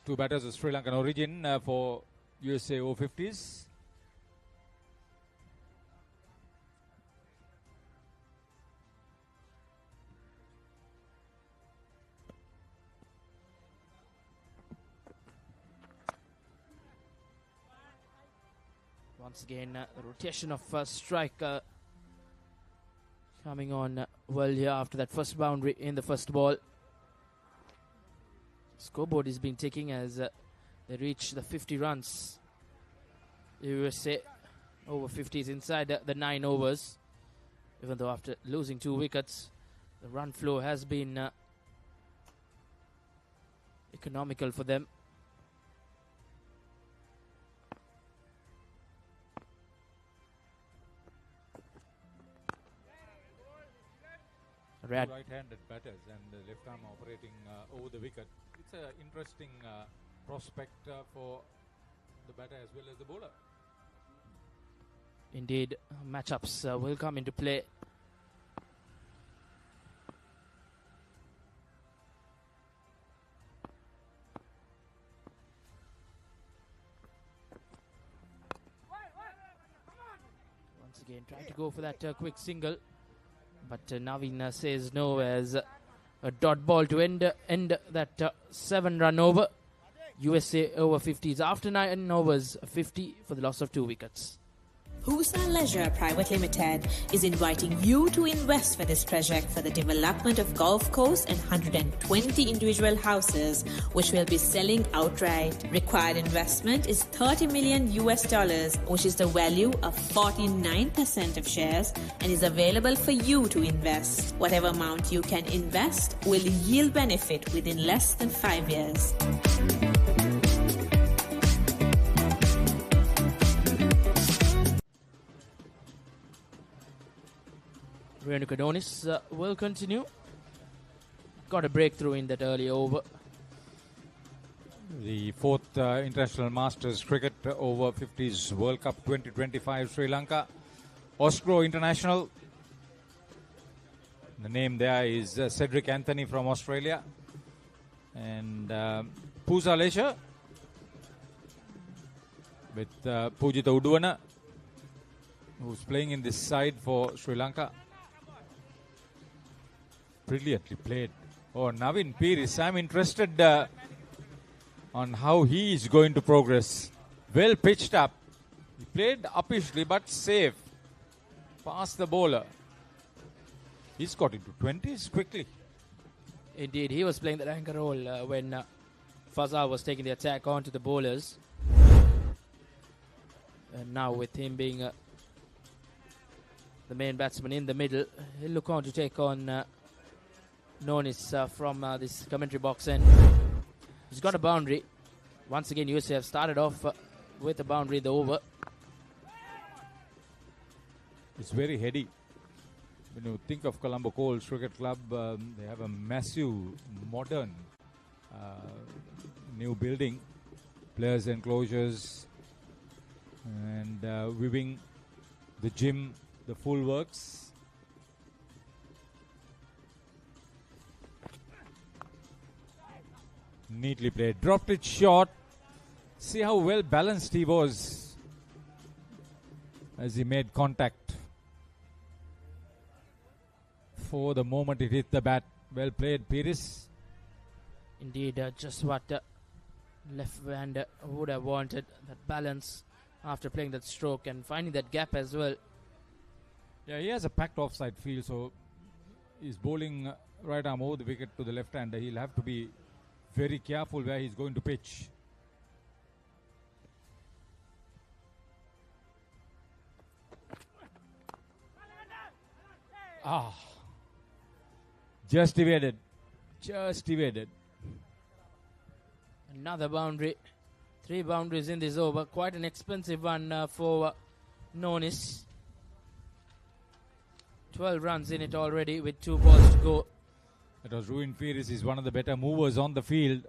2 batters of Sri Lankan origin for USA Over-50s. Once again, the rotation of striker coming on well here after that first boundary in the first ball. Scoreboard is being ticking as they reach the 50 runs. USA Over-50s inside the 9 overs. Even though after losing 2 wickets, the run flow has been economical for them. Right-handed batters and the left arm operating over the wicket. It's an interesting prospect for the batter as well as the bowler. Indeed, matchups will come into play. Once again, trying to go for that quick single. But Navin says no as a dot ball to end that 7-run over. USA Over-50s after 9 overs, 50 for the loss of 2 wickets. Pusa Leisure Private Limited is inviting you to invest for this project for the development of golf course and 120 individual houses, which will be selling outright. Required investment is $30 million, which is the value of 49% of shares, and is available for you to invest. Whatever amount you can invest will yield benefit within less than 5 years. Renuka Donis will continue. Got a breakthrough in that early over. The 4th International Masters Cricket Over-50s World Cup 2025 Sri Lanka. Oscro International. The name there is Cedric Anthony from Australia. And Pusa Leisure with Pujita Uduvana, who's playing in this side for Sri Lanka. Brilliantly played. Oh, Navin Piris, I'm interested on how he is going to progress. Well pitched up. He played uppishly but safe. Past the bowler. He's got into 20s quickly. Indeed, he was playing that anchor role when Fazal was taking the attack onto the bowlers. And now with him being the main batsman in the middle, he'll look on to take on Nonis from this commentary box end. He's got a boundary. Once again, USA have started off with a boundary in the over. It's very heady. When you think of Colombo Colts Cricket Club, they have a massive, modern, new building, players' enclosures, and weaving, the gym, the full works. Neatly played. Dropped it short. See how well balanced he was as he made contact. For the moment it hit the bat. Well played, Piris. Indeed, just what left hand would have wanted. That balance after playing that stroke and finding that gap as well. Yeah, he has a packed offside field, so he's bowling right arm over the wicket to the left hander. He'll have to be very careful where he's going to pitch. Just evaded. Just evaded. Another boundary. 3 boundaries in this over. Quite an expensive one for Nonis. 12 runs in it already with 2 balls to go. That was Ruin Pires. He's one of the better movers on the field.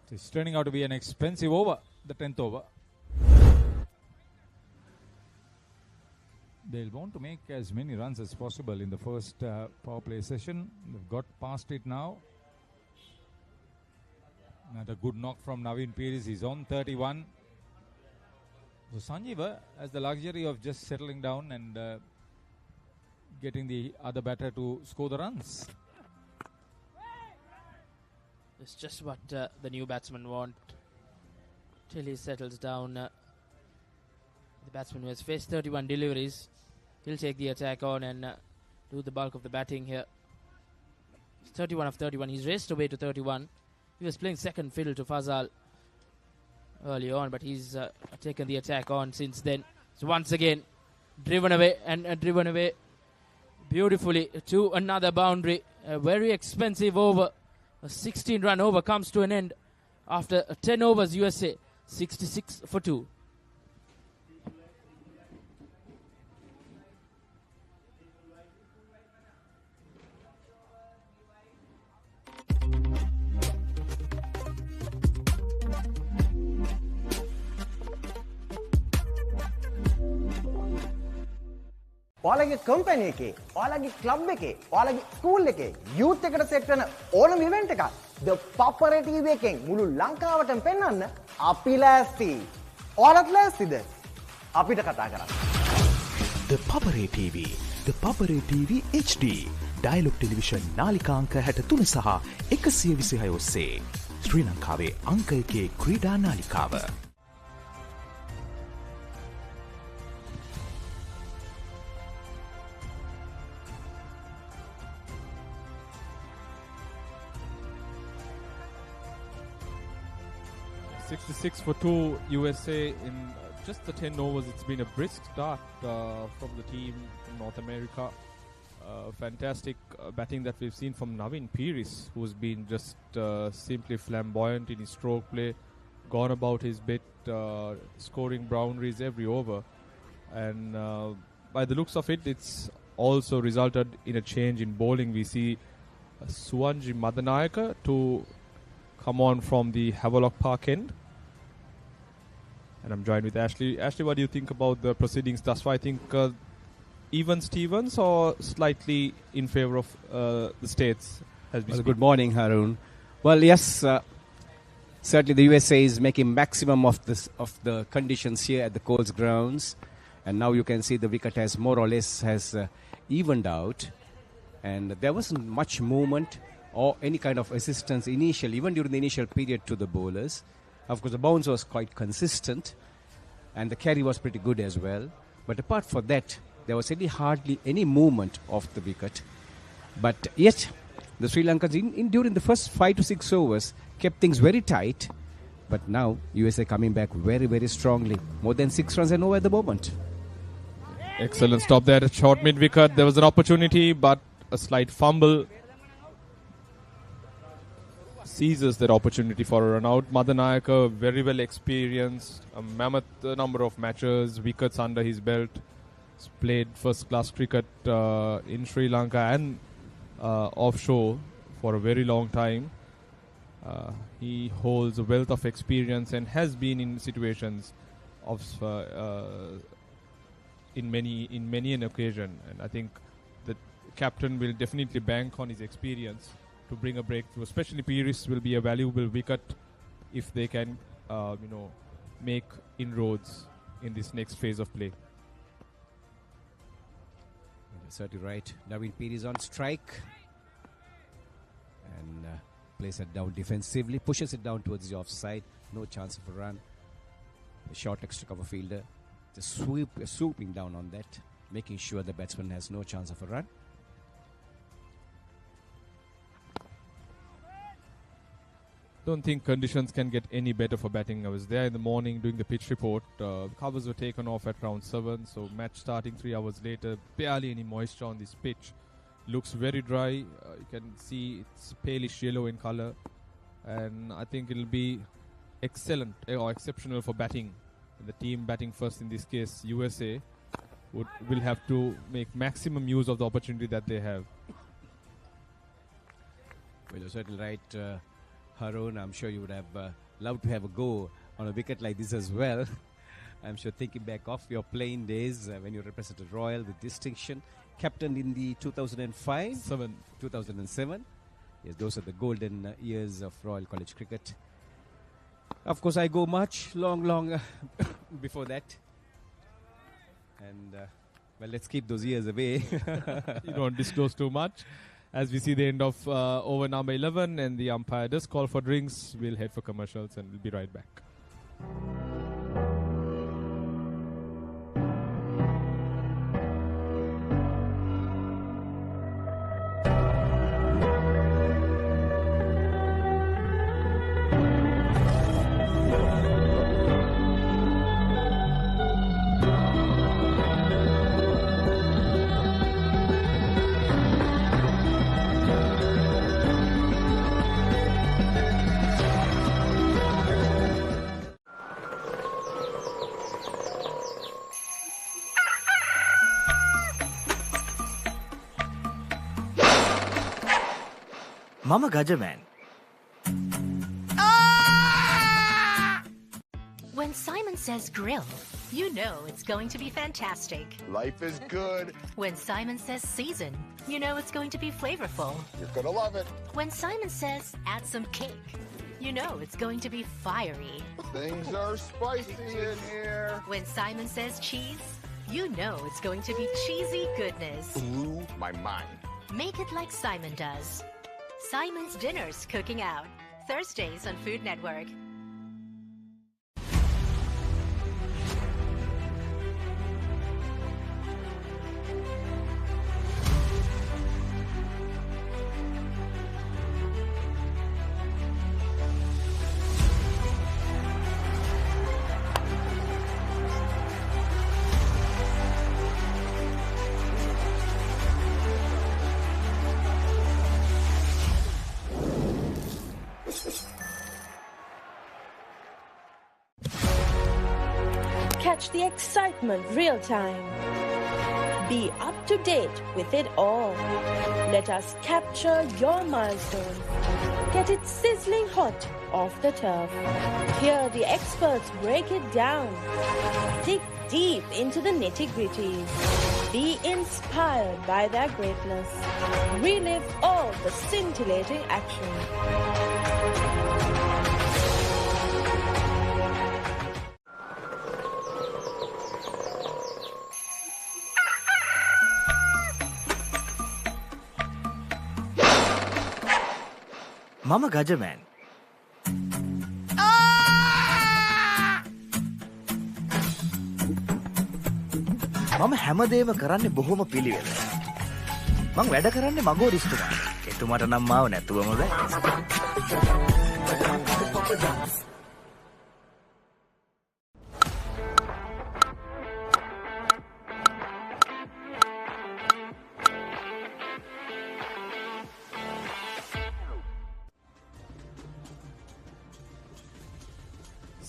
It's turning out to be an expensive over, the 10th over. They'll want to make as many runs as possible in the first power play session. They've got past it now. Another good knock from Naveen Pires. He's on 31. So Sanjeeva has the luxury of just settling down and getting the other batter to score the runs. It's just what the new batsman want till he settles down. The batsman who has faced 31 deliveries, he'll take the attack on and do the bulk of the batting here. It's 31 of 31. He's raced away to 31. He was playing second fiddle to Fazal early on, but he's taken the attack on since then. So once again, driven away and driven away beautifully to another boundary. A very expensive over. A 16-run over comes to an end after 10 overs. USA 66 for 2. ඔයාලගේ company එකේ, ඔයාලගේ club එකේ, ඔයාලගේ school එකේ youth එකට set වෙන ඕනම event එකක් The Papare TV එකෙන් මුළු ලංකාවටම පෙන්වන්න අපි ලෑස්ති. ඔයාලත් ලෑස්තිද? අපිට කතා කරන්න. The Papare TV, The Papare TV HD, Dialog Television නාලිකාංක 63 සහ 126 ඔස්සේ ශ්‍රී ලංකාවේ අංක 1 ක්‍රීඩා නාලිකාව. $66 for 2 USA in just the 10 overs. It's been a brisk start from the team from North America. Fantastic batting that we've seen from Naveen Pires, who's been just simply flamboyant in his stroke play, gone about his bit, scoring boundaries every over. And by the looks of it, it's also resulted in a change in bowling. We see Suwanji Madanayaka to come on from the Havelock Park end. And I'm joined with Ashley. Ashley, what do you think about the proceedings thus far? I think even Stevens or slightly in favor of the States? As we Well, speak? good morning, Harun. Well, yes, certainly the USA is making maximum of the conditions here at the Colts Grounds. And now you can see the wicket has more or less evened out. And there wasn't much movement or any kind of assistance initially, even during the initial period to the bowlers. Of course, the bounce was quite consistent and the carry was pretty good as well. But apart from that, there was hardly any movement of the wicket. But yet, the Sri Lankans during the first 5 to 6 overs kept things very tight. But now, USA coming back very, very strongly. More than 6 runs and over at the moment. Excellent stop there at short mid-wicket. There was an opportunity, but a slight fumble seizes that opportunity for a run out. Madanayaka, very well experienced, a mammoth number of matches, wickets under his belt. He's played first-class cricket in Sri Lanka and offshore for a very long time. He holds a wealth of experience and has been in situations of in many an occasion. And I think the captain will definitely bank on his experience to bring a breakthrough. Especially Pires will be a valuable wicket if they can, make inroads in this next phase of play. You're certainly right. Naveen Pires on strike. And plays it down defensively, pushes it down towards the offside. No chance of a run. The short extra cover fielder just swooping down on that, making sure the batsman has no chance of a run. Don't think conditions can get any better for batting. I was there in the morning doing the pitch report. Covers were taken off at round 7, so match starting 3 hours later. Barely any moisture on this pitch. looks very dry. You can see it's palish yellow in color, and I think it'll be excellent or exceptional for batting. The team batting first, in this case USA, will have to make maximum use of the opportunity that they have. Well, you're certainly right, Harun. I'm sure you would have loved to have a go on a wicket like this as well. I'm sure, thinking back of your playing days when you represented Royal with distinction, captain in the 2007. Yes, those are the golden years of Royal College cricket. Of course, I go much long before that. And, well, let's keep those years away. You don't disclose too much. As we see the end of over number 11 and the umpire does call for drinks, we'll head for commercials and we'll be right back. Mama Gajaman. When Simon says grill, you know it's going to be fantastic. Life is good. When Simon says season, you know it's going to be flavorful. You're gonna love it. When Simon says add some cake, you know it's going to be fiery. Things are spicy in here. When Simon says cheese, you know it's going to be cheesy goodness. Blew my mind. Make it like Simon does. Simon's Dinners Cooking Out, Thursdays on Food Network. Catch the excitement real time. Be up to date with it all. Let us capture your milestones. Get it sizzling hot off the turf. Hear the experts break it down. Dig deep into the nitty-gritties. Be inspired by their greatness. Relive all the scintillating action. Mama Gajaman. මම හැමදේම කරන්නේ බොහොම පිළිවෙල. මං වැඩ කරන්නේ මගෝ රිස්තුමා. එතුමාට නම් මාව නැතුවම බෑ.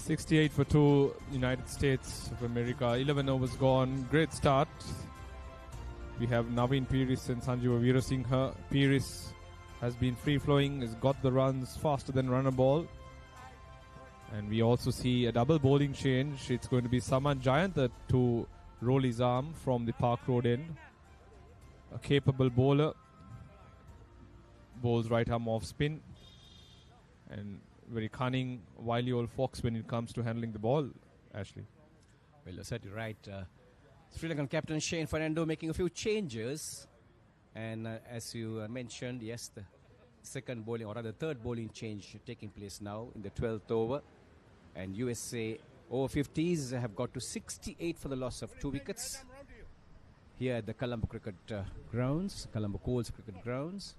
68 for 2, United States of America. 11 overs gone. Great start. We have Naveen Peris and Sanjeev Veerasinghe. Peris has been free-flowing, has got the runs faster than runner ball. And we also see a double bowling change. It's going to be Saman Jayantha to roll his arm from the Park Road end. A capable bowler. Bowls right arm off spin. And very cunning, wily old fox when it comes to handling the ball, Ashley. Well, you said it right. Sri Lankan captain Shane Fernando making a few changes. And as you mentioned, yes, the second bowling, or rather third bowling change taking place now in the 12th over. And USA Over-50s have got to 68 for the loss of 2 wickets here at the Colombo Cricket Grounds, Colombo Colts Cricket Grounds.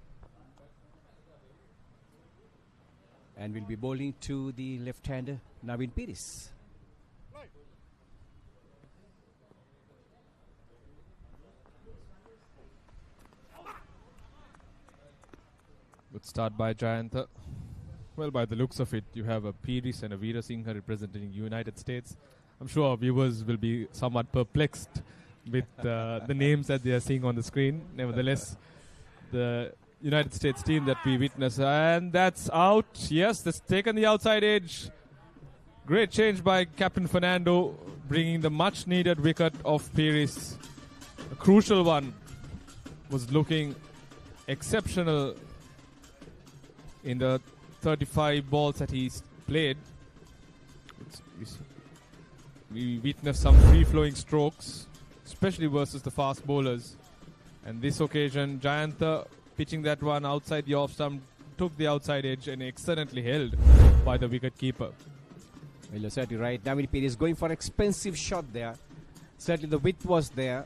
And we'll be bowling to the left-hander Naveen Peris. Good start by Jayantha. Well, by the looks of it, you have a Piris and a Veera Singha representing United States. I'm sure our viewers will be somewhat perplexed with the names that they are seeing on the screen. Nevertheless, the United States team that we witness, and that's out. Yes, that's taken the outside edge. Great change by Captain Fernando, bringing the much-needed wicket of Piris. A crucial one. Was looking exceptional in the 35 balls that he's played. We witnessed some free-flowing strokes, especially versus the fast bowlers. And this occasion, Jayantha pitching that one outside the off-stump, took the outside edge and excellently held by the wicket-keeper. Well, you're certainly right. David Piris going for an expensive shot there. Certainly the width was there,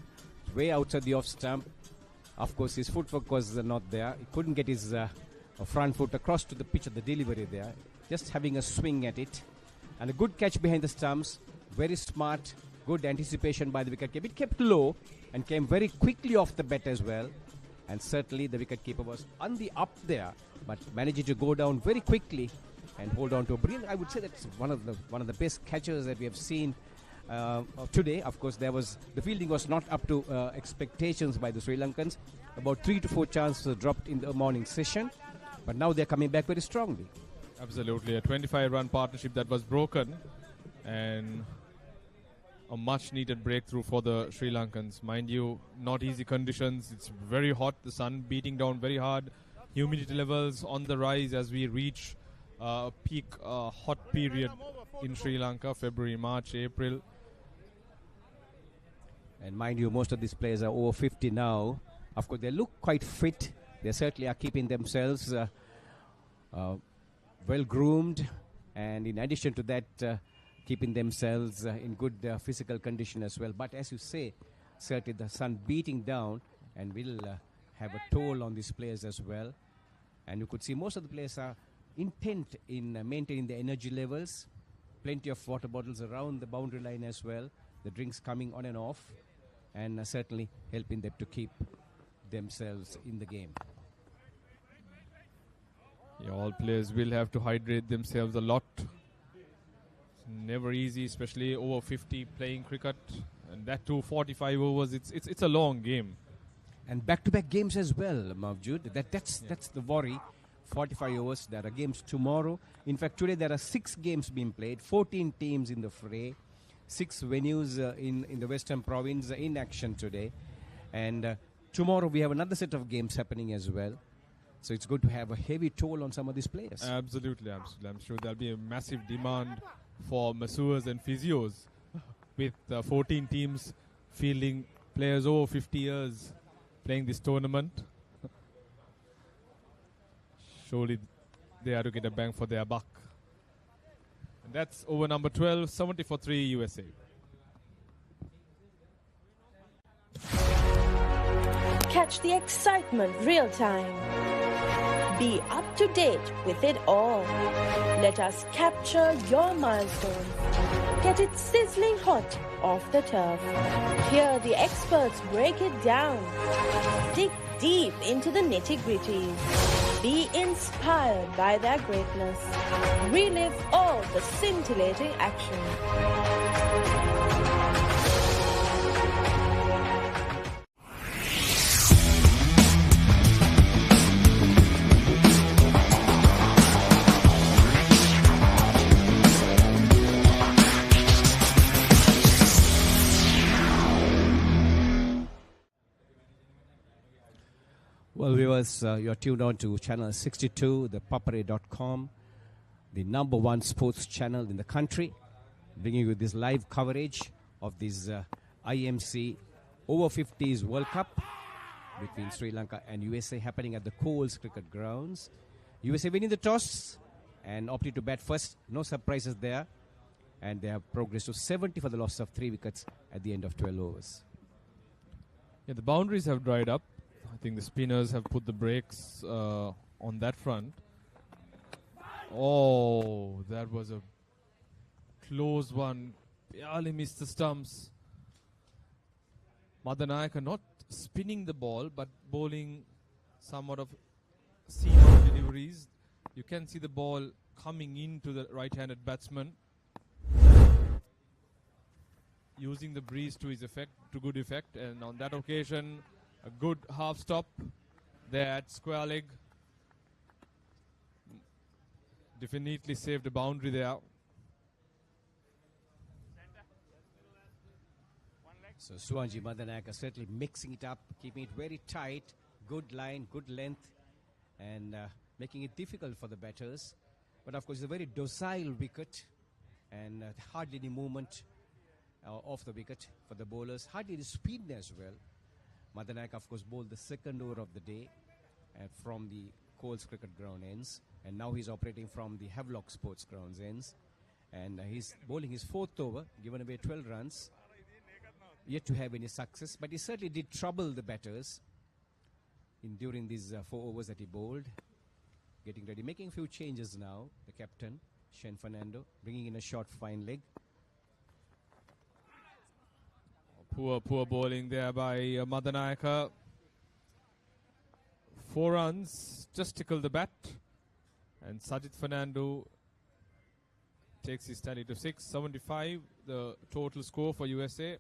way outside the off-stump. Of course, his footwork was not there. He couldn't get his front foot across to the pitch at the delivery there. Just having a swing at it. And a good catch behind the stumps. Very smart, good anticipation by the wicketkeeper. It kept low and came very quickly off the bat as well. And certainly the wicketkeeper was on the up there, but managed to go down very quickly and hold on to a brilliant. I would say that's one of the best catches that we have seen today. Of course, the fielding was not up to expectations by the Sri Lankans. About 3 to 4 chances dropped in the morning session, but now they're coming back very strongly. Absolutely, a 25-run partnership that was broken, and a much-needed breakthrough for the Sri Lankans. Mind you, not easy conditions. It's very hot. The sun beating down very hard. Humidity levels on the rise as we reach peak hot period in Sri Lanka, February, March, April. And mind you, most of these players are over 50 now. Of course, they look quite fit. They certainly are keeping themselves well-groomed. And in addition to that, keeping themselves in good physical condition as well. But as you say, certainly the sun beating down and will have a toll on these players as well. And you could see most of the players are intent in maintaining the energy levels. Plenty of water bottles around the boundary line as well. The drinks coming on and off, and certainly helping them to keep themselves in the game. Yeah, all players will have to hydrate themselves a lot. Never easy, especially over 50 playing cricket, and that too 45 overs. It's a long game, and back-to-back games as well, Mavjood. That's the worry. 45 overs. There are games tomorrow. In fact, today there are 6 games being played. 14 teams in the fray. 6 venues in the Western Province in action today, and tomorrow we have another set of games happening as well. So it's going to have a heavy toll on some of these players. Absolutely. I'm sure there'll be a massive demand for masseurs and physios with 14 teams fielding players over 50 years playing this tournament. Surely they are to get a bang for their buck. And that's over number 12, 70 for 3 USA. Catch the excitement real time. Be up to date with it all. Let us capture your milestone. Get it sizzling hot off the turf. Hear the experts break it down. Dig deep into the nitty-gritties. Be inspired by their greatness. Relive all the scintillating action. Well, viewers, you're tuned on to channel 62, ThePapare.com, the #1 sports channel in the country, bringing you this live coverage of this IMC Over-50s World Cup between Sri Lanka and USA happening at the Colts Cricket Grounds. USA winning the toss and opted to bat first. No surprises there. And they have progressed to 70 for the loss of 3 wickets at the end of 12 overs. Yeah, the boundaries have dried up. I think the spinners have put the brakes on that front. Oh, that was a close one. Barely missed the stumps. Madanayaka not spinning the ball, but bowling somewhat of seam delivery breeze. You can see the ball coming into the right-handed batsman, using the breeze to good effect. And on that occasion, a good half stop there at square leg. Definitely saved a boundary there. So Suwanji Madanaka certainly mixing it up, keeping it very tight, good line, good length, and making it difficult for the batters. But of course, it's a very docile wicket, and hardly any movement off the wicket for the bowlers, hardly any speed as well. Madanaka, of course, bowled the second over of the day from the Colts Cricket Ground ends, and now he's operating from the Havelock Sports Grounds ends, and he's bowling his fourth over, given away 12 runs. Yet to have any success, but he certainly did trouble the batters during these 4 overs that he bowled. Getting ready, making a few changes now. The captain, Shen Fernando, bringing in a short fine leg. Poor bowling there by Madanayaka. 4 runs, just tickled the bat, and Sajid Fernando takes his tally to 675. The total score for USA.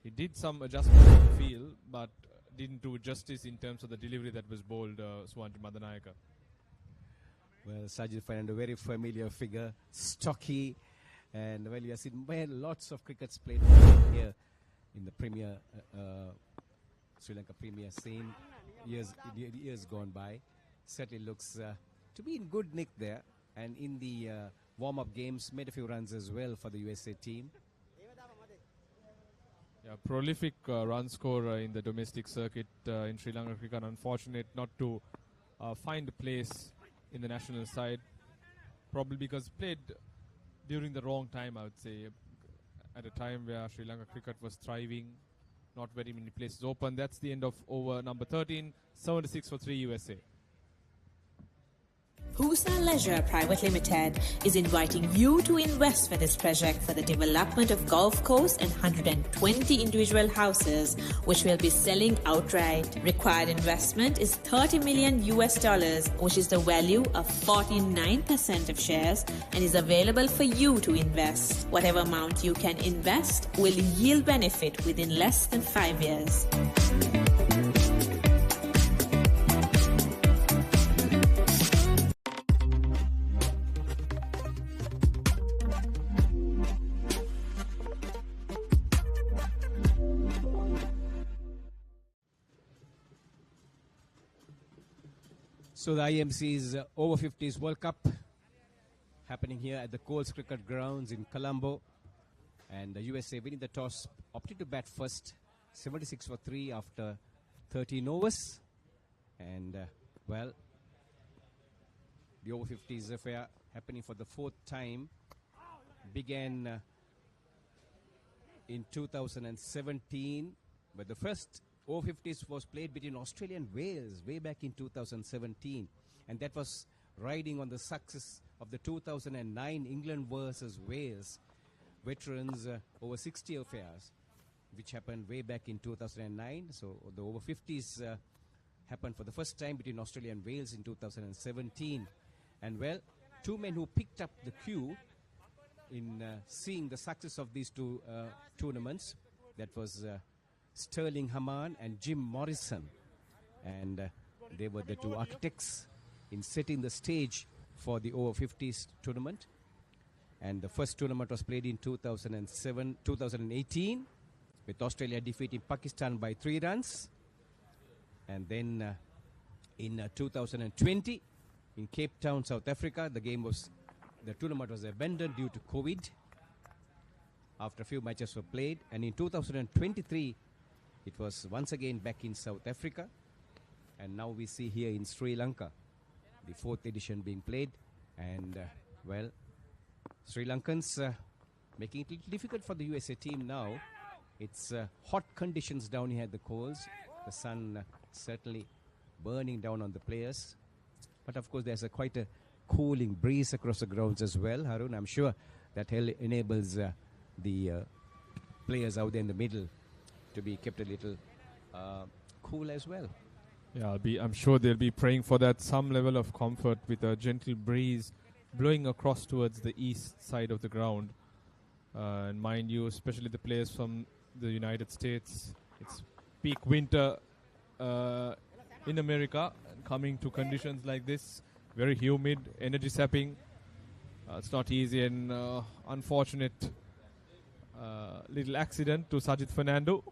He did some adjustments in the field, but didn't do justice in terms of the delivery that was bowled Suwanji Madanayaka. Well, Sajid Fernando, very familiar figure, stocky, and well, you have seen lots of crickets played here in the Premier, Sri Lanka Premier scene years gone by. Certainly looks to be in good nick there, and in the warm-up games made a few runs as well for the USA team. Yeah, prolific run scorer in the domestic circuit in Sri Lanka cricket. Unfortunate not to find a place in the national side, probably because played during the wrong time, I would say, at a time where Sri Lanka cricket was thriving, not very many places open. That's the end of over number 13, 76 for 3 USA. Husa Leisure Private Limited is inviting you to invest for this project for the development of Gulf Coast and 120 individual houses, which will be selling outright. Required investment is $30 million, which is the value of 49% of shares, and is available for you to invest. Whatever amount you can invest will yield benefit within less than 5 years. So the IMC's Over-50s World Cup happening here at the Colts Cricket Grounds in Colombo, and the USA winning the toss, opted to bat first, 76 for 3 after 13 overs, and well, the Over-50s affair happening for the 4th time began in 2017, but the first Over-50s was played between Australia and Wales way back in 2017, and that was riding on the success of the 2009 England versus Wales veterans over 60 affairs, which happened way back in 2009. So the Over-50s happened for the first time between Australia and Wales in 2017, and well, 2 men who picked up the cue in seeing the success of these 2 tournaments, that was Sterling Hamann and Jim Morrison, and they were the 2 architects in setting the stage for the Over-50s tournament. And the first tournament was played in 2018, with Australia defeating Pakistan by 3 runs. And then in 2020, in Cape Town, South Africa, the tournament was abandoned due to COVID after a few matches were played. And in 2023, it was once again back in South Africa, and now we see here in Sri Lanka the 4th edition being played, and well, Sri Lankans making it difficult for the USA team now. It's hot conditions down here at the Coals, the sun certainly burning down on the players, but of course there's quite a cooling breeze across the grounds as well, Harun. I'm sure that enables the players out there in the middle to be kept a little cool as well. Yeah, I'm sure they'll be praying for that some level of comfort with a gentle breeze blowing across towards the east side of the ground. And mind you, especially the players from the United States, it's peak winter in America, and coming to conditions like this, very humid, energy sapping. It's not easy, and unfortunate little accident to Sajid Fernando.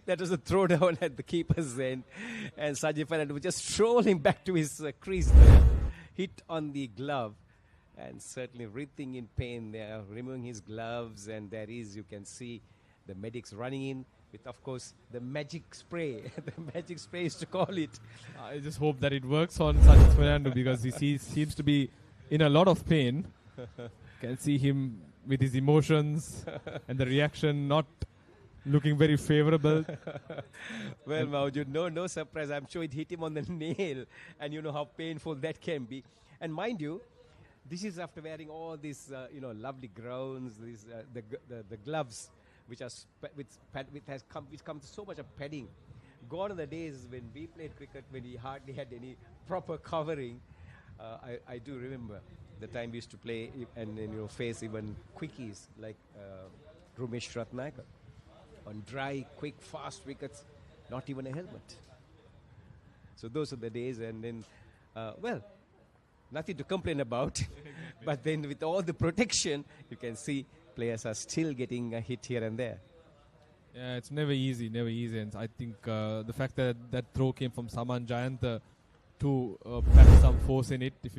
That was a throwdown at the keeper's end, and Sajid Fernando was just strolling back to his crease there. Hit on the glove, and certainly writhing in pain there, removing his gloves, and there is, you can see the medics running in with, of course, the magic spray. The magic spray is to call it. I just hope that it works on Sajid Fernando, because he seems to be in a lot of pain. Can see him with his emotions and the reaction not looking very favorable. Well, Maujud, no surprise. I'm sure it hit him on the nail, and you know how painful that can be. And mind you, this is after wearing all these, lovely gowns, these the gloves, which come to so much of padding. Gone are the days when we played cricket when we hardly had any proper covering. I do remember the time we used to play and face even quickies like Rumesh Ratnakar on dry, quick, fast wickets, not even a helmet. So those are the days, and then, nothing to complain about. But then with all the protection, you can see players are still getting a hit here and there. Yeah, it's never easy. And I think the fact that that throw came from Saman Jayanta to pack some force in it. If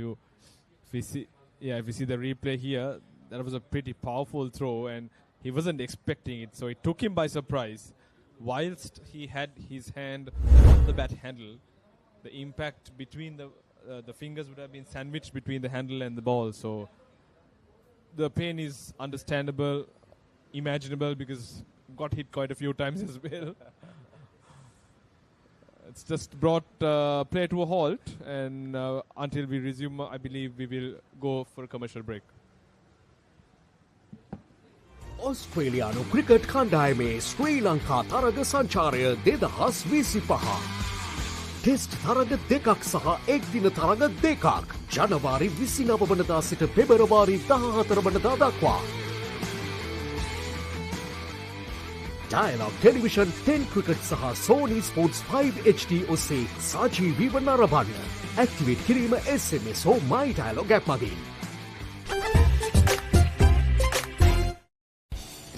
we see the replay here, that was a pretty powerful throw, and he wasn't expecting it, so it took him by surprise. Whilst he had his hand on the bat handle, the impact between the fingers would have been sandwiched between the handle and the ball. So the pain is understandable, imaginable, because got hit quite a few times as well. It's just brought play to a halt, and until we resume, I believe we will go for a commercial break. ඔස්ට්‍රේලියානු cricket කණ්ඩායමේ ශ්‍රී ලංකා තරග සංචාරය 2025. Test තරග දෙකක් සහ එක්දින තරග දෙකක් ජනවාරි 29 වනදා සිට පෙබරවාරි 14 වනදා දක්වා. Dialog Television 10 Cricket සහ Sony Sports 5 HD ඔස්සේ සජීවීව නරඹන්න. ඇක්ටිවේට් කිරීම SMS හෝ My Dialog app මගින්.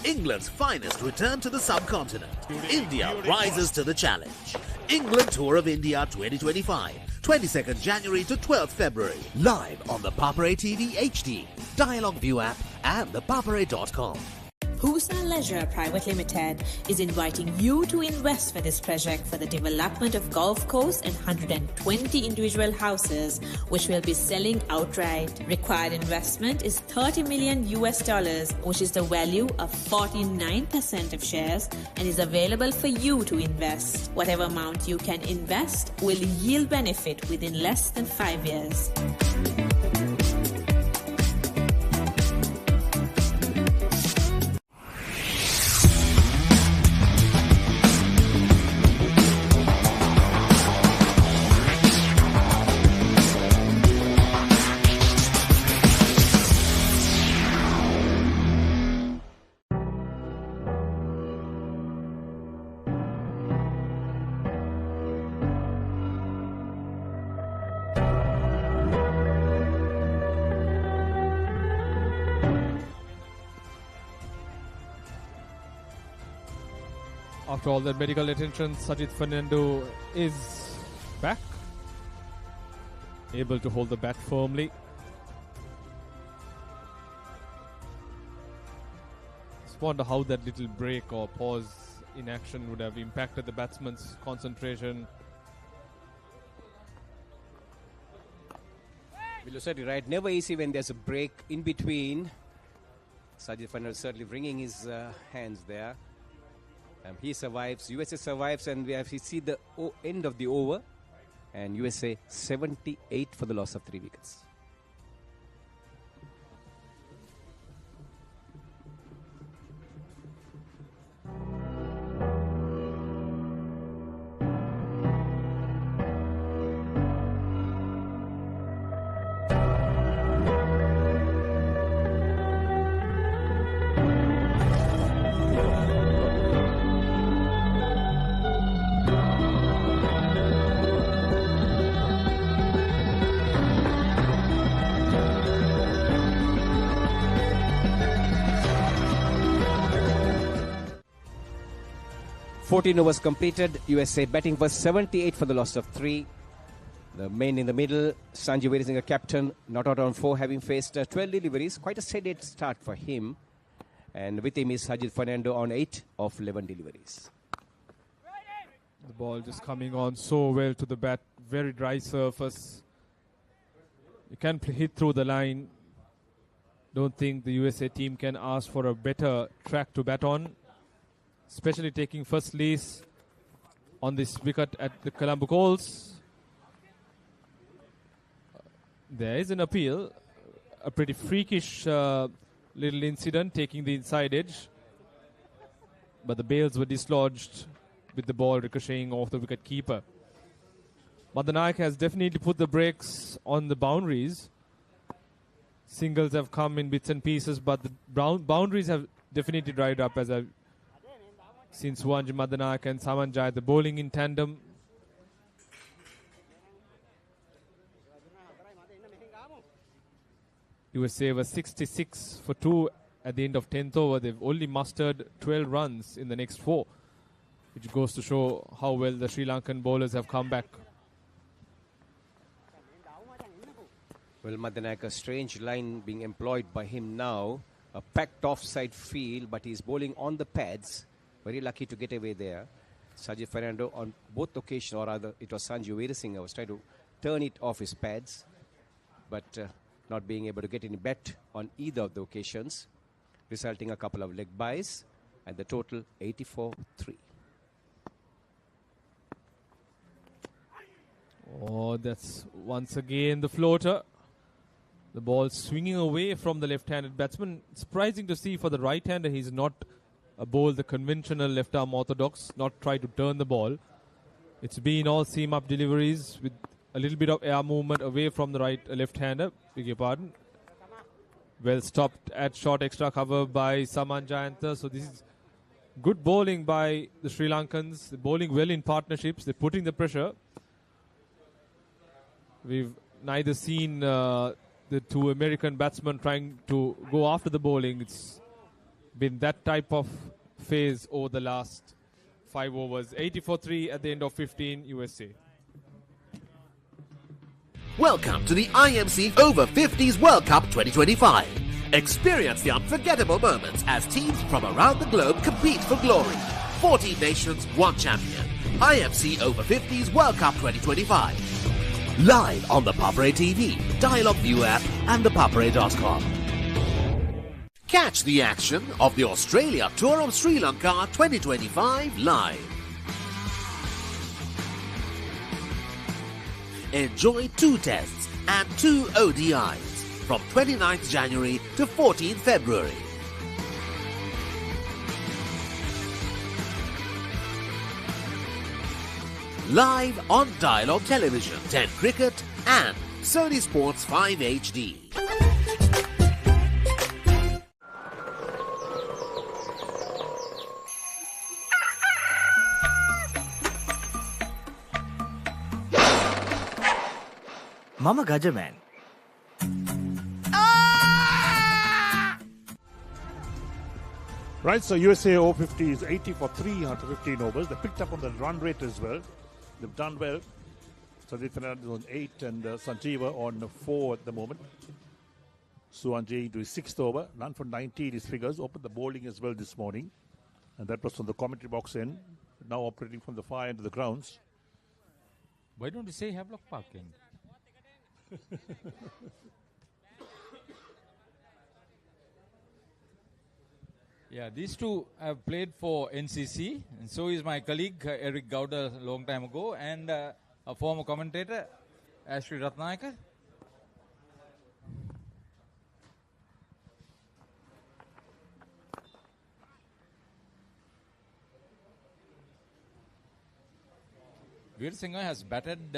England's finest return to the subcontinent. India rises to the challenge. England Tour of India 2025, 22nd January to 12th February. Live on the Papare TV HD, Dialog ViU App and ThePapare.com. Pusa Leisure Private Limited is inviting you to invest for this project for the development of Gulf Coast and 120 individual houses, which will be selling outright. Required investment is $30 million, which is the value of 49% of shares, and is available for you to invest. Whatever amount you can invest will yield benefit within less than 5 years. After all that medical attention, Sajid Fernando is back, able to hold the bat firmly. Just wonder how that little break or pause in action would have impacted the batsman's concentration. Well, you said it right. Never easy when there's a break in between. Sajid Fernando certainly wringing his hands there. He survives, USA survives, and we see the end of the over, and USA 78 for the loss of 3 wickets. 14 overs completed. USA batting for 78 for the loss of 3. The man in the middle, Sanju Veerasinghe, captain, not out on 4, having faced 12 deliveries. Quite a steady start for him. And with him is Sajid Fernando on 8 of 11 deliveries. The ball just coming on so well to the bat. Very dry surface. You can hit through the line. Don't think the USA team can ask for a better track to bat on. Especially taking first lease on this wicket at the Colombo Colts. There is an appeal. A pretty freakish little incident, taking the inside edge. But the bails were dislodged with the ball ricocheting off the wicket keeper. Madanayak has definitely put the brakes on the boundaries. Singles have come in bits and pieces, but the boundaries have definitely dried up, as I've seen Suwanji Madanayak and Saman Jai, the bowling in tandem. USA was 66 for 2 at the end of 10th over. They've only mustered 12 runs in the next 4, which goes to show how well the Sri Lankan bowlers have come back. Well, Madanayak, a strange line being employed by him now. A packed offside field, but he's bowling on the pads. Very lucky to get away there. Sajid Fernando on both occasions, or rather it was Sanju Veerasinghe, was trying to turn it off his pads, but not being able to get any bet on either of the occasions, resulting a couple of leg byes, and the total 84-3. Oh, that's once again the floater. The ball swinging away from the left-handed batsman. Surprising to see for the right-hander, he's not bowled the conventional left-arm orthodox, not tried to turn the ball. It's been all seam-up deliveries with a little bit of air movement away from the left-hander. Beg your pardon. Well stopped at short extra cover by Saman Jayantha. So this is good bowling by the Sri Lankans. They're bowling well in partnerships. They're putting the pressure. We've neither seen the two American batsmen trying to go after the bowling. It's been that type of phase over the last 5 overs. 84-3 at the end of 15, USA. Welcome to the IMC Over-50s World Cup 2025. Experience the unforgettable moments as teams from around the globe compete for glory. 14 nations, 1 champion. IMC Over-50s World Cup 2025. Live on the Papare TV, Dialog ViU App and ThePapare.com. Catch the action of the Australia Tour of Sri Lanka 2025 live. Enjoy 2 tests and 2 ODIs from 29th January to 14th February. Live on Dialog Television, 10 Cricket and Sony Sports 5 HD. Mama Gajaman. Right, so USA Over-50s 80 for 3 after 15 overs. They picked up on the run rate as well. They've done well. Sajid Fernando on 8 and Sanjeeva on 4 at the moment. Suwanji into his 6th over. None for 19 his figures. Opened the bowling as well this morning. And that was from the commentary box end. Now operating from the far end of the grounds. Why don't you say Havelock Park end? Yeah, these two have played for NCC, and so is my colleague Eric Gowda a long time ago, and a former commentator, Ashri Ratnayaka. Veerasinghe has batted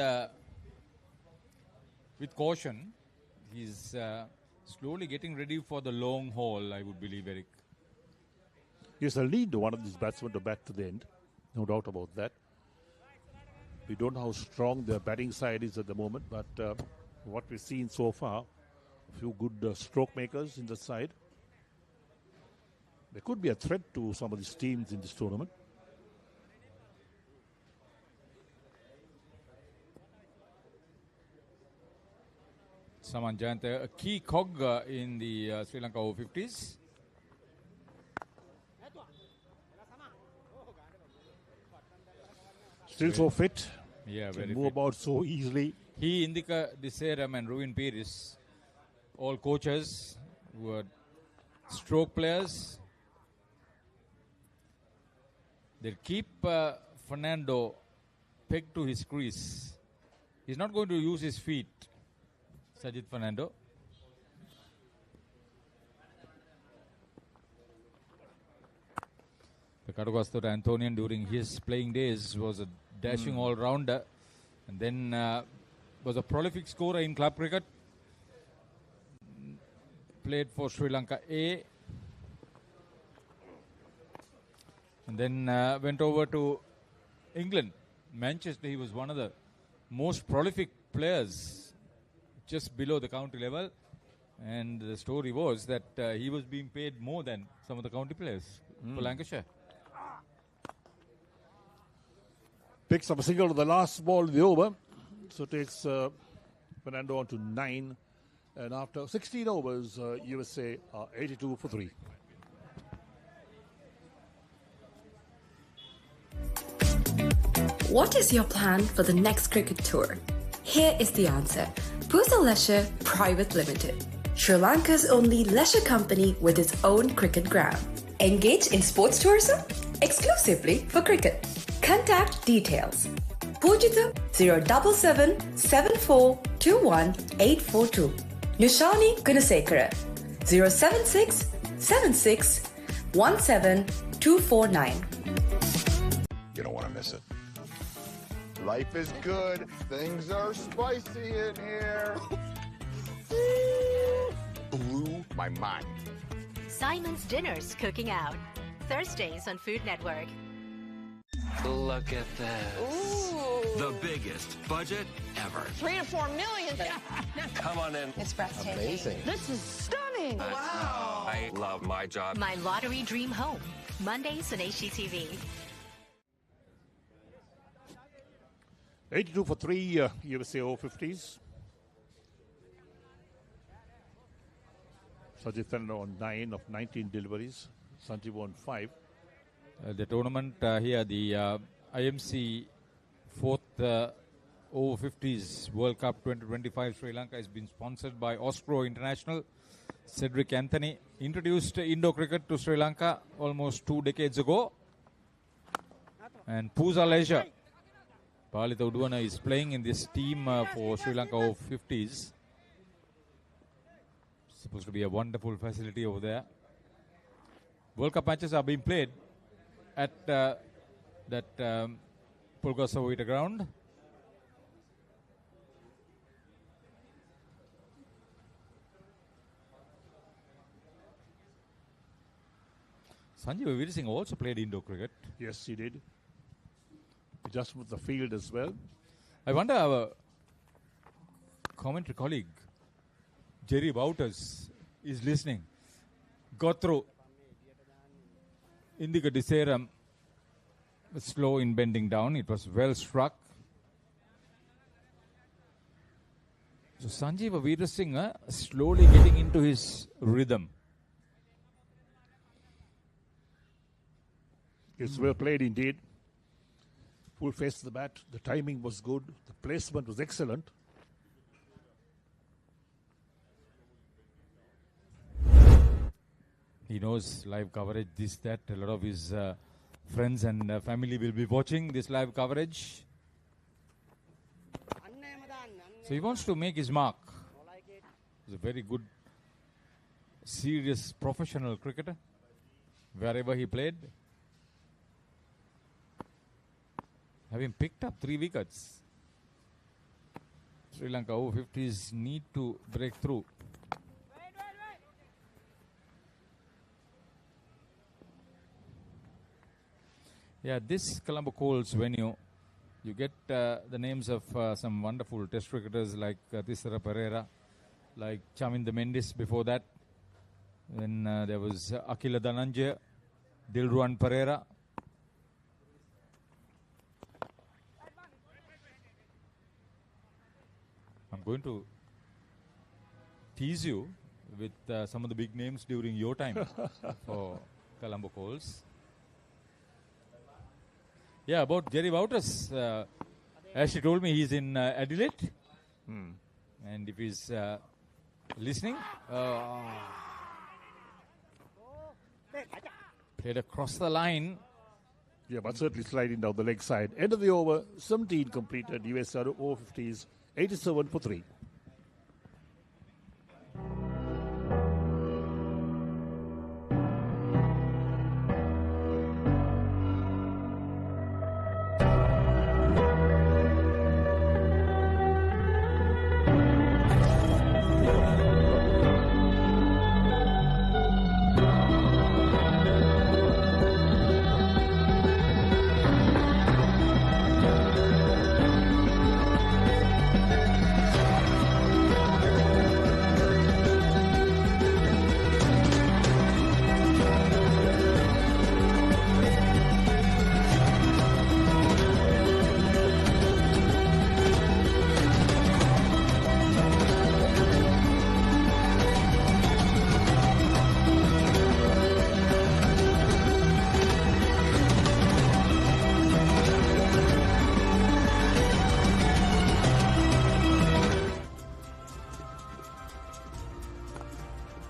with caution. He's slowly getting ready for the long haul, I would believe, Eric. Yes, I'll need one of these batsmen to bat to the end. No doubt about that. We don't know how strong the batting side is at the moment, but what we've seen so far, a few good stroke makers in the side. There could be a threat to some of these teams in this tournament. Saman Jayanta, a key cog in the Sri Lanka Over-50s. Still so fit. Yeah, can very move fit. about so easily. He, Indika Diseram and Ruin Piris, all coaches who are stroke players. They'll keep Fernando pegged to his crease. He's not going to use his feet, Sajid Fernando. Ricardo Castor Antonian during his playing days was a dashing all-rounder and then was a prolific scorer in club cricket. Played for Sri Lanka A and then went over to England, Manchester. He was one of the most prolific players just below the county level, and the story was that he was being paid more than some of the county players for Lancashire. Picks up a single to the last ball of the over, so takes Fernando on to 9, and after 16 overs, USA are 82 for 3. What is your plan for the next cricket tour? Here is the answer. Pusa Leisure Private Limited, Sri Lanka's only leisure company with its own cricket ground. Engage in sports tourism exclusively for cricket. Contact details. Pujita 077 7421 842. Nishani Gunasekara 076 76 17 249. You don't want to miss it. Life is good. Things are spicy in here. Blew my mind. Simon's Dinner's Cooking Out. Thursdays on Food Network. Look at this. Ooh. The biggest budget ever. 3 to 4 million. Come on in. It's breathtaking. Amazing. This is stunning. Wow. I love my job. My Lottery Dream Home. Mondays on HGTV. 82 for 3, USA Over-50s. Sajid Fernando on 9 of 19 deliveries. Sanjeev on 5. The tournament here, the IMC 4th Over-50s World Cup 2025 Sri Lanka has been sponsored by Oscro International. Cedric Anthony introduced Indo cricket to Sri Lanka almost 2 decades ago. And Pusa Leisure, Palita Udwana is playing in this team for Sri Lanka Over-50s. Supposed to be a wonderful facility over there. World Cup matches are being played at that Pulgasavita ground. Sanjeev Veer Singh also played Indo cricket. Yes, he did. Just with the field as well. I wonder our commentary colleague Jerry Wouters is listening. Got through. Indika Diseram was slow in bending down. It was well struck. So Sanjeev Veer Singh slowly getting into his rhythm. It's well played indeed. Full face to the bat. The timing was good. The placement was excellent. He knows live coverage, this, that. A lot of his friends and family will be watching this live coverage. So he wants to make his mark. He's a very good, serious, professional cricketer. Wherever he played. Having picked up 3 wickets. Sri Lanka Over-50s need to break through. Yeah, this Colombo Colts venue, you get the names of some wonderful test cricketers like Tisara Pereira, like Chaminda Mendis before that. Then there was Akila Dhananjaya, Dilruwan Pereira. I'm going to tease you with some of the big names during your time for Colombo Colts. Yeah, about Jerry Wouters. As she told me, he's in Adelaide. And if he's listening, played across the line. Yeah, but certainly sliding down the leg side. End of the over, 17 completed. USA Over-50s, 87 for 3.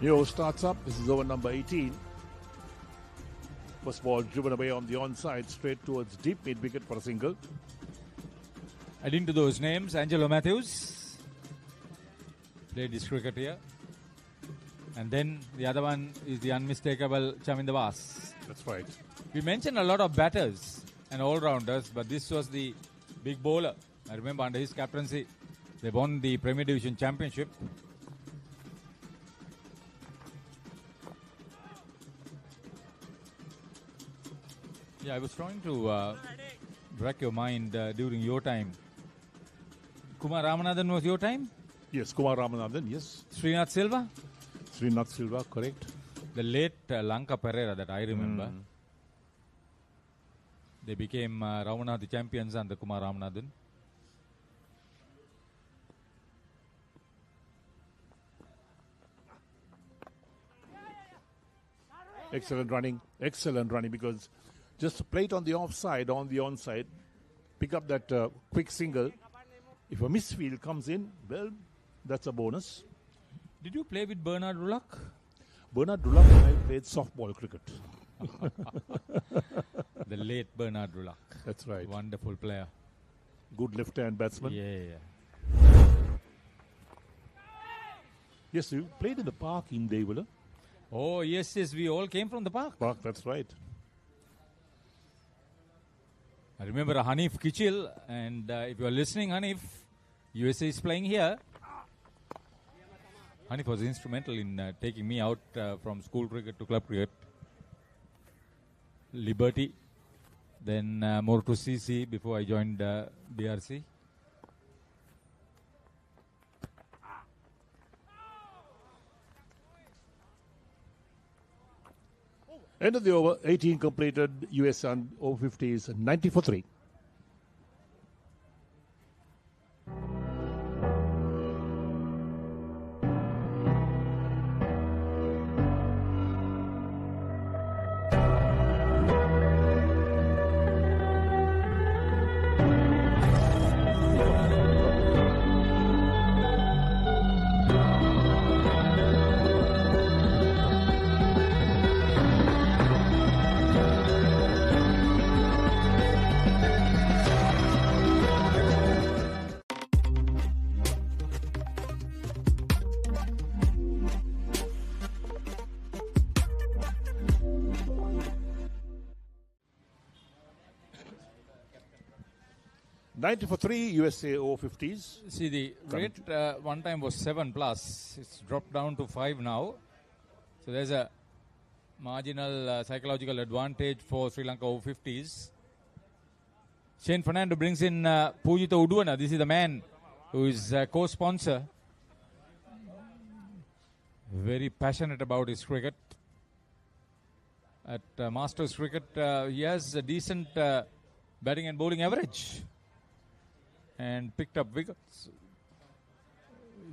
Yo starts up. This is over number 18. First ball driven away on the onside, straight towards deep mid wicket for a single. Adding to those names, Angelo Matthews played his cricket here. And then the other one is the unmistakable Chaminda Vas. That's right. We mentioned a lot of batters and all-rounders, but this was the big bowler. I remember under his captaincy, they won the Premier Division Championship. Yeah, I was trying to rack your mind during your time. Kumar Ramanathan was your time? Yes, Kumar Ramanathan, yes. Srinath Silva? Srinath Silva, correct. The late Lanka Pereira that I remember. They became Ramanathan champions under Kumar Ramanathan. Excellent running because just to play it on the offside, on the onside, pick up that quick single. If a misfield comes in, well, that's a bonus. Did you play with Bernard Rulak? Bernard Rulak and I played softball cricket. The late Bernard Rulak. That's right. Wonderful player. Good left-hand batsman. Yeah. Yes, you played in the park in Devula. Oh, yes, we all came from the park. Park, that's right. I remember Hanif Kichil, and if you are listening, Hanif, USA is playing here. Hanif was instrumental in taking me out from school cricket to club cricket. Liberty, then more to CC before I joined BRC. End of the over, 18 completed, US Over-50s, 90 for 3. $90 for 3, USA Over-50s. See, the rate one time was 7+. It's dropped down to 5 now. So there's a marginal psychological advantage for Sri Lanka Over-50s. Shane Fernando brings in Pujita Uduana. This is the man who is co-sponsor. Very passionate about his cricket. At Masters Cricket, he has a decent batting and bowling average. And picked up wickets.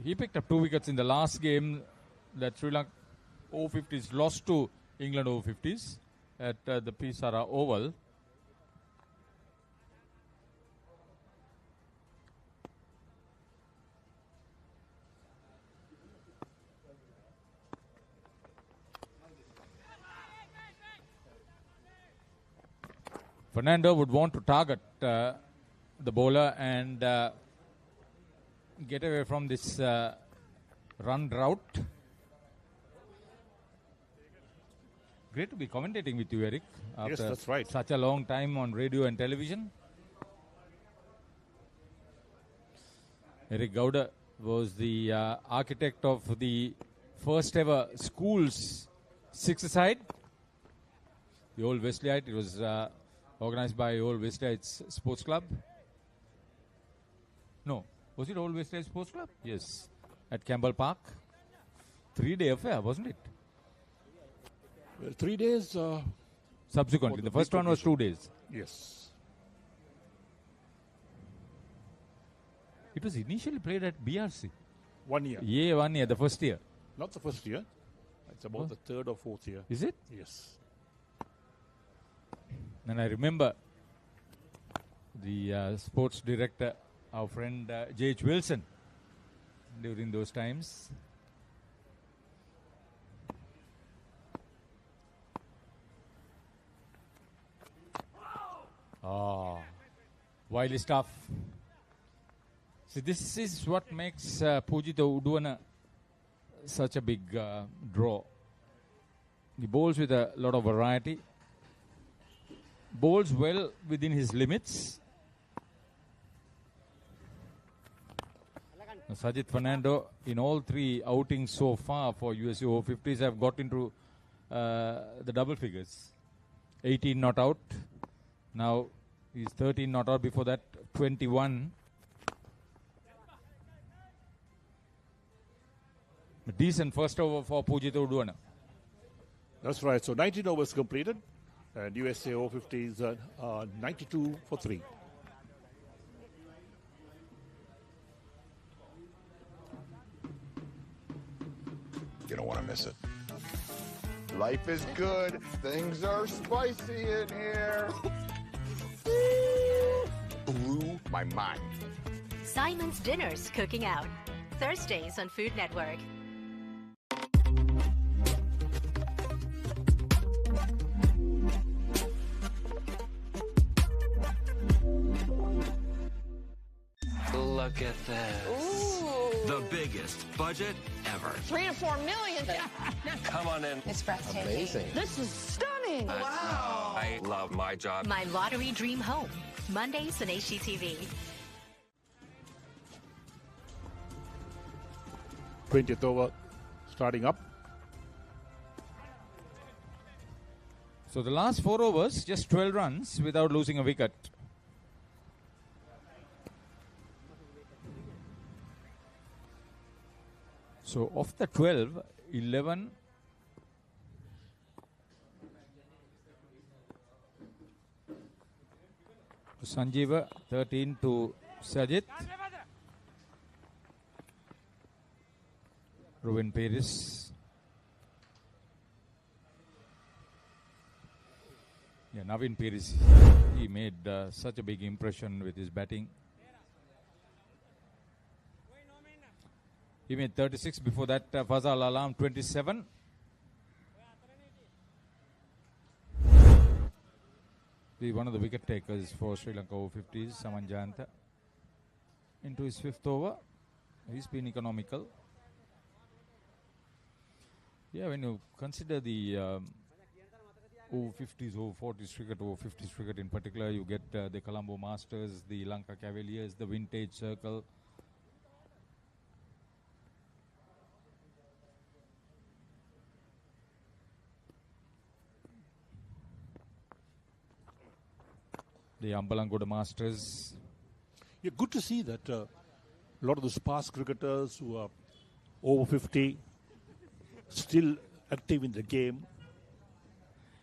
he picked up 2 wickets in the last game that Sri Lanka Over-50s lost to England Over-50s at the Pisara Oval. Fernando would want to target the bowler and get away from this run drought. Great to be commentating with you, Eric. Yes, that's right. Such a long time on radio and television. Eric Gowda was the architect of the first ever schools six-a-side. The Old Wesleyite. It was organized by Old Wesleyite Sports Club. No, was it Old Wesleyite Sports Club? Yes, at Campbell Park. 3-day affair, wasn't it? Well, 3 days. Subsequently, the first one was 2 days. Yes. It was initially played at BRC. 1 year. Yeah, 1 year, the first year. Not the first year. It's about the third or fourth year. Is it? Yes. And I remember the sports director, our friend J.H. Wilson, during those times. Wily stuff. See, this is what makes Pujita Uduvana such a big draw. He bowls with a lot of variety. Bowls well within his limits. Now, Sajid Fernando, in all 3 outings so far for USA Over-50s, have got into the double figures. 18 not out. Now he's 13 not out. Before that, 21. A decent first over for Pujita Uduvana. That's right. So 19 overs completed. And USA Over-50s 92 for 3. You don't want to miss it. Life is good. Things are spicy in here. Blew my mind. Simon's Dinner's Cooking Out. Thursdays on Food Network. Look at this. Ooh. The biggest budget ever. 3 to 4 million. Come on in. It's breathtaking. Amazing. This is stunning. Wow. I love my job. My Lottery Dream Home. Mondays on HGTV. 20th over starting up. So the last 4 overs, just 12 runs without losing a wicket. So of the 12, 11 to Sanjeeva, 13 to Sajid. Ruben Paris. Yeah, Navin Paris, he made such a big impression with his batting. He made 36. Before that, Fazal Alam 27. One of the wicket takers for Sri Lanka Over-50s, Saman Jayanta. Into his 5th over. He's been economical. Yeah, when you consider the Over-50s, Over-40s cricket, Over-50s cricket in particular, you get the Colombo Masters, the Lanka Cavaliers, the Vintage Circle. The Ambalangoda Masters. Yeah, good to see that a lot of those past cricketers who are over 50 still active in the game.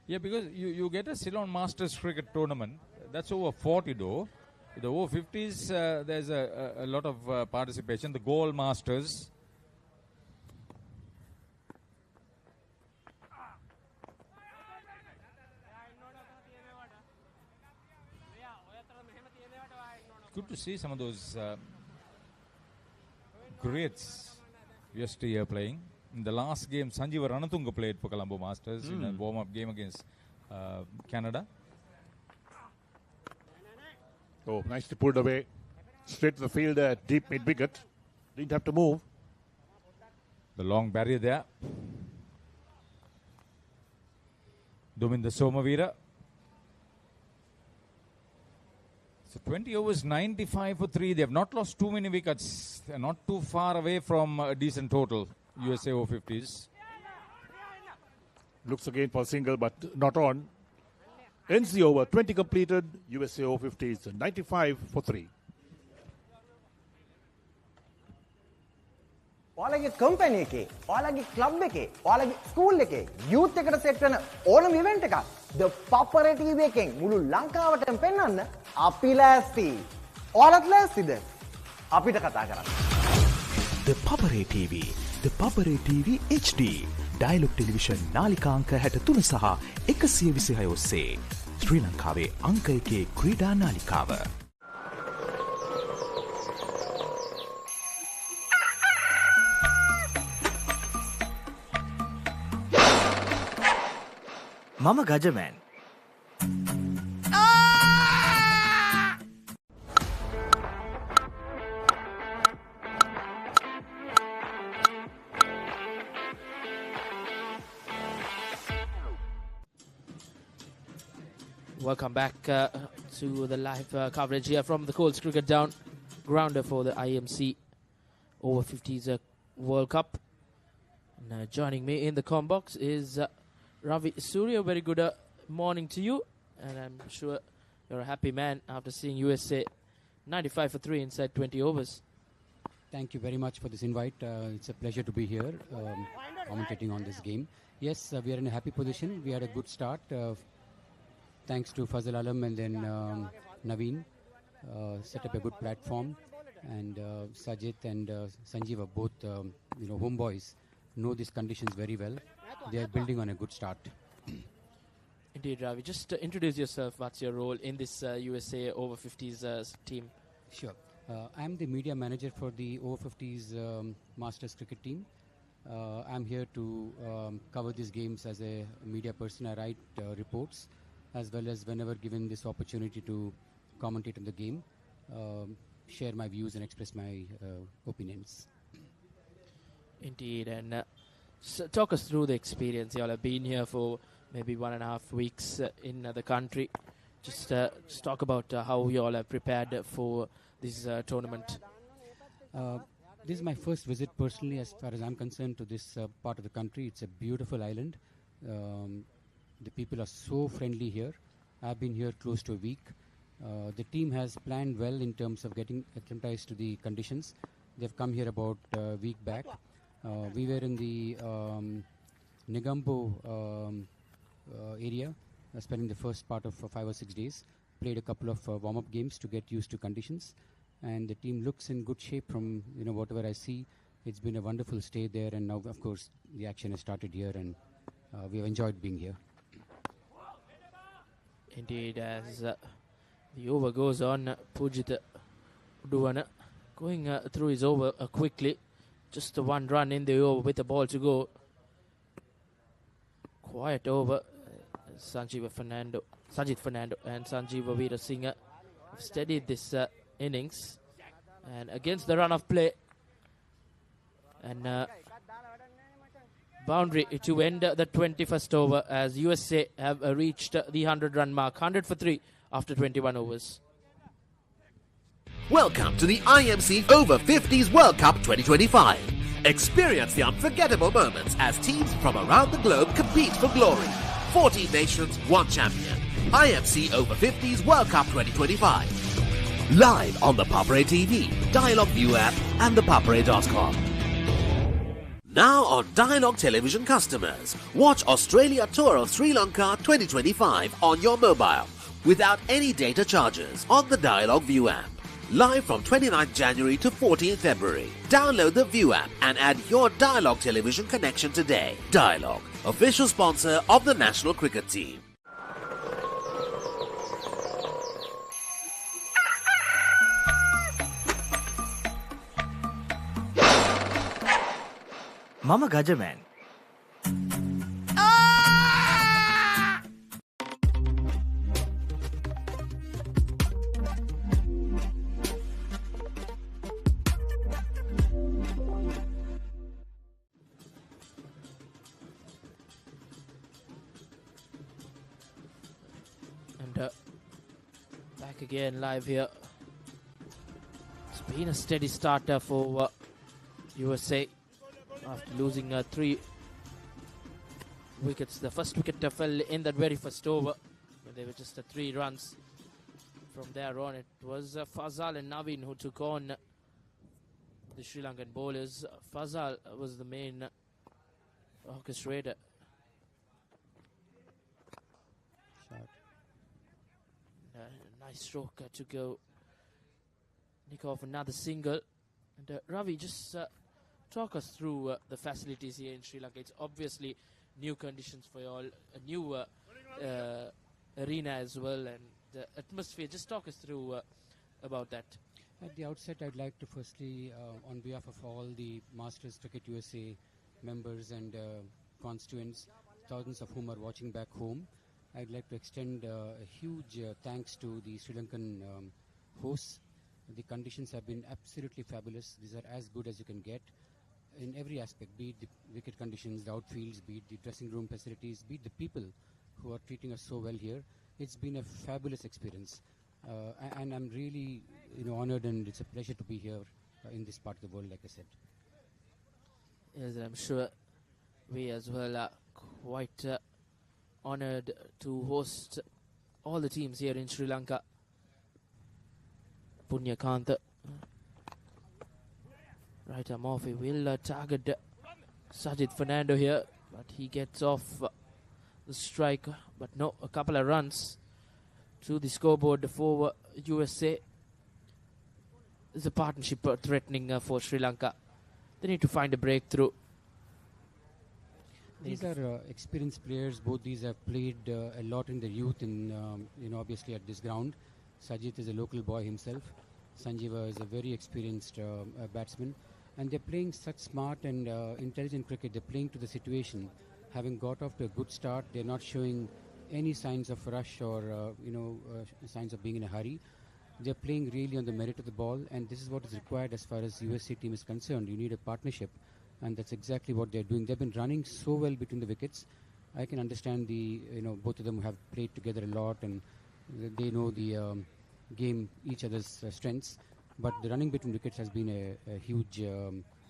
Yeah, because you get a Ceylon Masters cricket tournament. That's over 40 though. The over-50s, there's a lot of participation. The goal masters. Good to see some of those greats yesteryear playing. In the last game, Sanjeeva Ranatunga played for Colombo Masters in a warm-up game against Canada. Oh, nicely pulled away. Straight to the field at deep mid-wicket. Didn't have to move. The long barrier there. Dominda Somavira. So 20 overs, 95 for 3. They have not lost too many wickets. They're not too far away from a decent total. USA Over-50s. Looks again for a single, but not on. Ends the over. 20 completed. USA Over-50s, 95 for 3. ඔයාලගේ company එකේ, ඔයාලගේ club එකේ, ඔයාලගේ school එකේ youth එකට set වෙන ඕනම event එකක් The Papare TV එකෙන් මුළු ලංකාවටම පෙන්වන්න අපි ලෑස්ති. ඔයාලත් ලෑස්තිද? අපිට කතා කරන්න. The Papare TV, The Papare TV HD, Dialog Television නාලිකාංක 63 සහ 126 ඔස්සේ ශ්‍රී ලංකාවේ අංක 1 ක්‍රීඩා නාලිකාව. මම Gajaman. Welcome back to the live coverage here from the Colts Cricket Grounder for the IMC Over-50s World Cup. And, joining me in the comm box is Ravi Surya. Very good morning to you, and I'm sure you're a happy man after seeing USA 95 for 3 inside 20 overs. Thank you very much for this invite. It's a pleasure to be here commentating on this game. Yes, we are in a happy position. We had a good start. Thanks to Fazal Alam and then Naveen, set up a good platform, and Sajid and Sanjeev are both homeboys, know these conditions very well. They are building on a good start. Indeed, Ravi. Just introduce yourself. What's your role in this USA Over-50s team? Sure. I'm the media manager for the Over-50s Masters cricket team. I'm here to cover these games as a media person. I write reports, as well as whenever given this opportunity to commentate on the game, share my views and express my opinions. Indeed, and talk us through the experience. You all have been here for maybe 1.5 weeks in the country. Just talk about how you all have prepared for this tournament. This is my first visit personally, as far as I'm concerned, to this part of the country. It's a beautiful island. The people are so friendly here. I've been here close to a week. The team has planned well in terms of getting acclimatized to the conditions. They've come here about a week back. We were in the Negombo area, spending the first part of 5 or 6 days. Played a couple of warm-up games to get used to conditions, and the team looks in good shape from whatever I see. It's been a wonderful stay there, and now of course the action has started here, and we have enjoyed being here. Indeed, as the over goes on, Pujit Uduwana going through his over quickly. Just 1 run in the over with the ball to go. Quiet over. Sanjeev Fernando and Sanjeev Veerasinghe have steadied this innings. And against the run of play. And boundary to end the 21st over as USA have reached the 100-run mark. 100 for 3 after 21 overs. Welcome to the IMC Over-50s World Cup 2025. Experience the unforgettable moments as teams from around the globe compete for glory. 14 nations, 1 champion. IMC Over-50s World Cup 2025. Live on the Papare TV, Dialog ViU App and ThePapare.com. Now on Dialog Television customers, watch Australia Tour of Sri Lanka 2025 on your mobile. without any data charges on the Dialog ViU App. Live from 29th January to 14th February. Download the ViU App and add your Dialog television connection today. Dialog, official sponsor of the national cricket team. Mama Gajaman. And back again live here. It's been a steady starter for USA. After losing 3 wickets, the first wicket fell in that very first over. But they were just 3 runs. From there on, it was Fazal and Naveen who took on the Sri Lankan bowlers. Fazal was the main orchestrator. Nice stroke to go nick off another single. And Ravi, just talk us through the facilities here in Sri Lanka. It's obviously new conditions for you all, a new arena as well, and the atmosphere. Just talk us through about that. At the outset, I'd like to firstly, on behalf of all the Masters Cricket USA members and constituents, thousands of whom are watching back home, I'd like to extend a huge thanks to the Sri Lankan hosts. The conditions have been absolutely fabulous. These are as good as you can get in every aspect, be it the wicket conditions, the outfields, be it the dressing room facilities, be it the people who are treating us so well here. It's been a fabulous experience. And I'm really honored, and it's a pleasure to be here in this part of the world, like I said. Yes, I'm sure we as well are quite honored to host all the teams here in Sri Lanka. Punyakanta. Right arm off, he will target Sajid Fernando here, but he gets off the strike, but no, a couple of runs to the scoreboard for USA. There's a partnership threatening for Sri Lanka. They need to find a breakthrough. These are experienced players. Both these have played a lot in their youth, obviously at this ground. Sajid is a local boy himself. Sanjeeva is a very experienced batsman. And they're playing such smart and intelligent cricket. They're playing to the situation. Having got off to a good start, they're not showing any signs of rush or signs of being in a hurry. They're playing really on the merit of the ball, and this is what is required as far as USA team is concerned. You need a partnership, and that's exactly what they're doing. They've been running so well between the wickets. I can understand both of them have played together a lot, and they know the game, each other's strengths. But the running between wickets has been a huge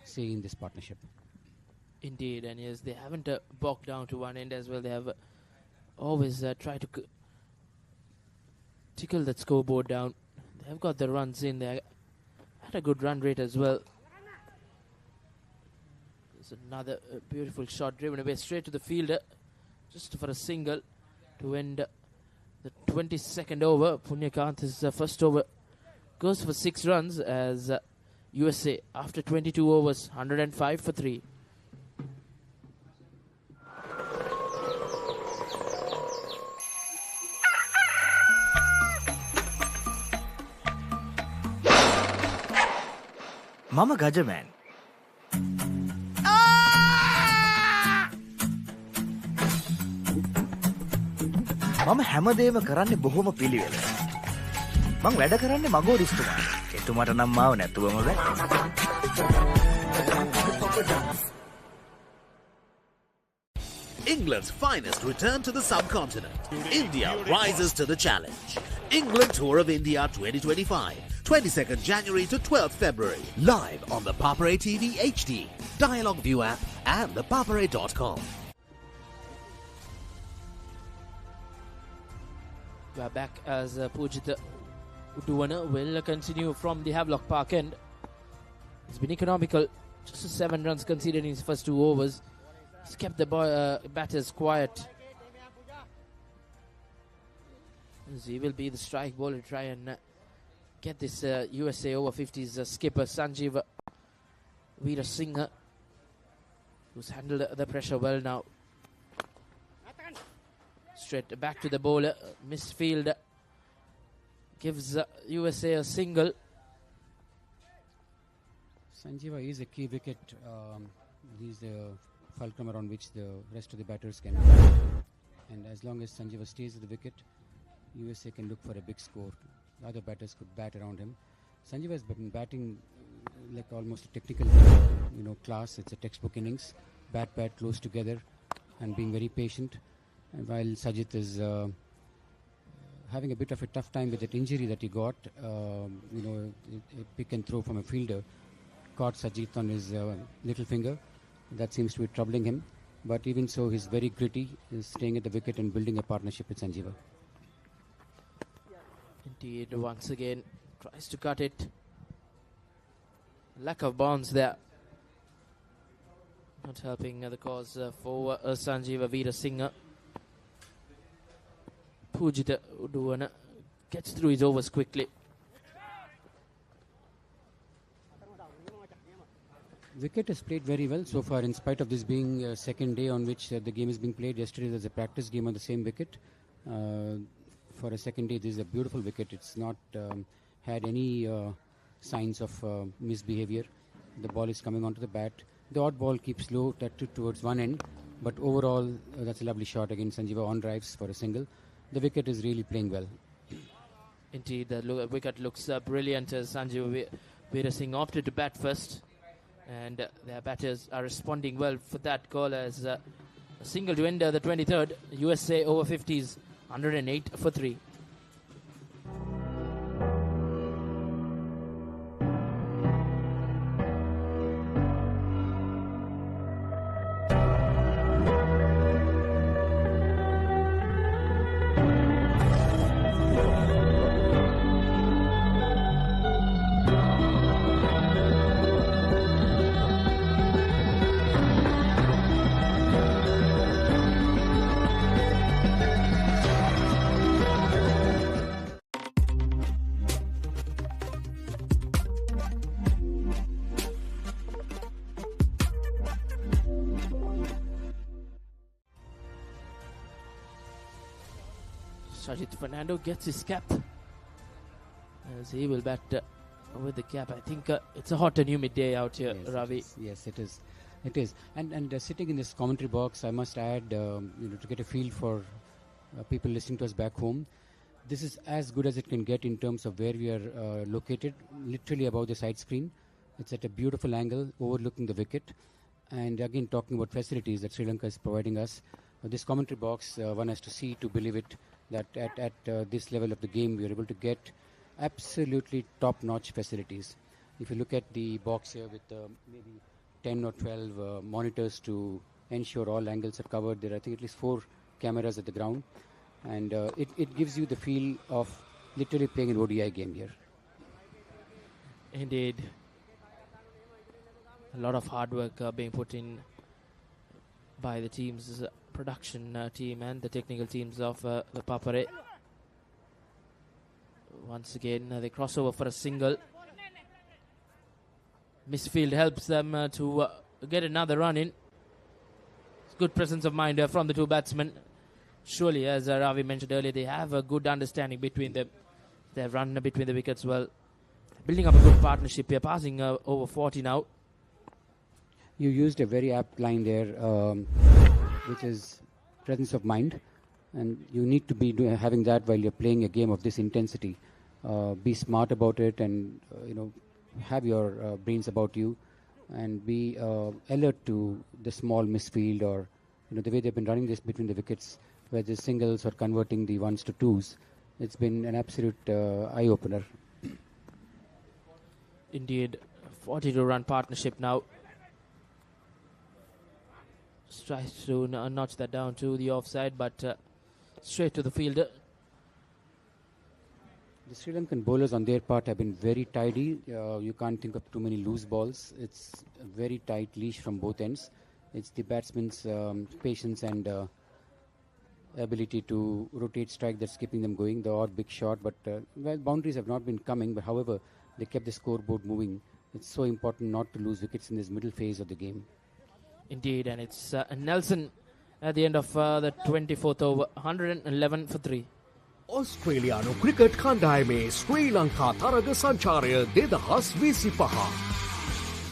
say in this partnership. Indeed, and yes, they haven't bogged down to one end as well. They have always tried to tickle that scoreboard down. They have got the runs in. They had a good run rate as well. There's another beautiful shot driven away straight to the fielder, just for a single to end the 22nd over. Punyakant's first over goes for 6 runs as USA, after 22 overs, 105 for 3. Mama Gajaman. මම හැමදේම කරන්නේ බොහොම පිළිවෙල. මං වැඩ කරන්නේ මගෝ රිස්තුමා. එතුමාට නම් මාව නැතුවම බෑ. England's finest return to the subcontinent. India rises to the challenge. England Tour of India 2025, 22nd January to 12th February. Live on the Papare TV HD, Dialog ViU App and ThePapare.com. We are back as Pujita Uduwana will continue from the Havelock Park end. It's been economical, just 7 runs conceded in his first 2 overs. He's kept the batters quiet. As he will be the strike ball to try and get this USA Over-50s skipper Sanjeev Veerasinghe, who's handled the pressure well now. Straight back to the bowler, misfield, gives USA a single. Sanjeeva is a key wicket. He's the fulcrum around which the rest of the batters can. And as long as Sanjeeva stays at the wicket, USA can look for a big score. The other batters could bat around him. Sanjeeva has been batting like almost a technical, class. It's a textbook innings. Bat close together, and being very patient. And while Sajith is having a bit of a tough time with that injury that he got, a pick and throw from a fielder caught Sajith on his little finger. That seems to be troubling him. But even so, he's very gritty. He's staying at the wicket and building a partnership with Sanjeeva. Indeed, once again, tries to cut it. Lack of bounce there. Not helping the cause for Sanjeeva Veerasinghe. Pujita Uduana gets through his overs quickly. Wicket has played very well so far, in spite of this being a second day on which the game is being played. Yesterday there was a practice game on the same wicket. For a second day, this is a beautiful wicket. It's not had any signs of misbehavior. The ball is coming onto the bat. The odd ball keeps low towards one end, but overall that's a lovely shot against Sanjeeva on drives for a single. The wicket is really playing well. Indeed, the wicket looks brilliant as Sanjeeva Veerasinghe opted to bat first. And their batters are responding well for that call as a single to end the 23rd. USA Over-50s 108 for 3. Sajith Fernando gets his cap as he will bat with the cap. I think it's a hot and humid day out here, yes, Ravi. Yes, it is. It is. And sitting in this commentary box, I must add, to get a feel for people listening to us back home, this is as good as it can get in terms of where we are located, literally above the side screen. It's at a beautiful angle overlooking the wicket. And again, talking about facilities that Sri Lanka is providing us, this commentary box, one has to see to believe it, that at this level of the game, we are able to get absolutely top-notch facilities. If you look at the box here with maybe 10 or 12 monitors to ensure all angles are covered, there are I think at least 4 cameras at the ground. And it gives you the feel of literally playing an ODI game here. Indeed. A lot of hard work being put in by the team's production team and the technical teams of the Papare. Once again, they cross over for a single. Misfield helps them to get another run in. Good presence of mind from the two batsmen. Surely, as Ravi mentioned earlier, they have a good understanding between them. They have run between the wickets well. Building up a good partnership here, passing over 40 now. You used a very apt line there, which is presence of mind. And you need to be having that while you're playing a game of this intensity. Be smart about it and, have your brains about you. And be alert to the small misfield or, the way they've been running this between the wickets, where the singles are converting the ones to twos. It's been an absolute eye-opener. Indeed, 42-run partnership now. Tries to notch that down to the offside, but straight to the fielder. The Sri Lankan bowlers on their part have been very tidy. You can't think of too many loose balls. It's a very tight leash from both ends. It's the batsman's patience and ability to rotate strike that's keeping them going. The odd big shot, but well, boundaries have not been coming. But however, they kept the scoreboard moving. It's so important not to lose wickets in this middle phase of the game. Indeed, and it's Nelson at the end of the 24th over, 111 for 3. ඔස්ට්‍රේලියානු cricket කණ්ඩායමේ ශ්‍රී ලංකා තරග සංචාරය 2025.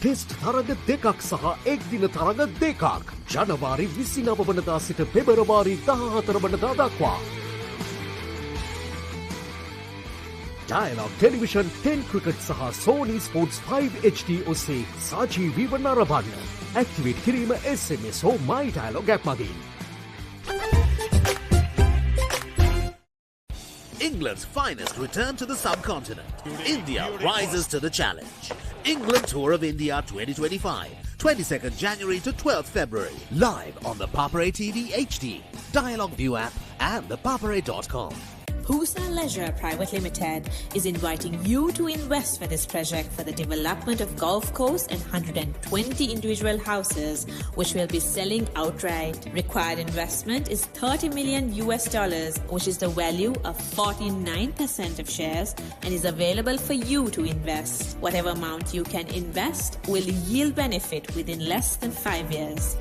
Test තරග දෙකක් සහ එක්දින තරග දෙකක් ජනවාරි 29 වනදා සිට පෙබරවාරි 14 වනදා දක්වා. Dialog Television 10 Cricket සහ Sony Sports 5 HD ඔස්සේ සජීවීව නරඹන්න. ඇක්ටිවේට් කිරීම SMS හෝ My Dialog app මගින්. England's finest return to the subcontinent. India rises to the challenge. England Tour of India 2025, 22nd January to 12th February. Live on the Papare TV HD, Dialog ViU App and ThePapare.com. USA Leisure Private Limited is inviting you to invest for this project for the development of golf course and 120 individual houses, which will be selling outright. Required investment is $30 million, which is the value of 49% of shares, and is available for you to invest. Whatever amount you can invest will yield benefit within less than 5 years.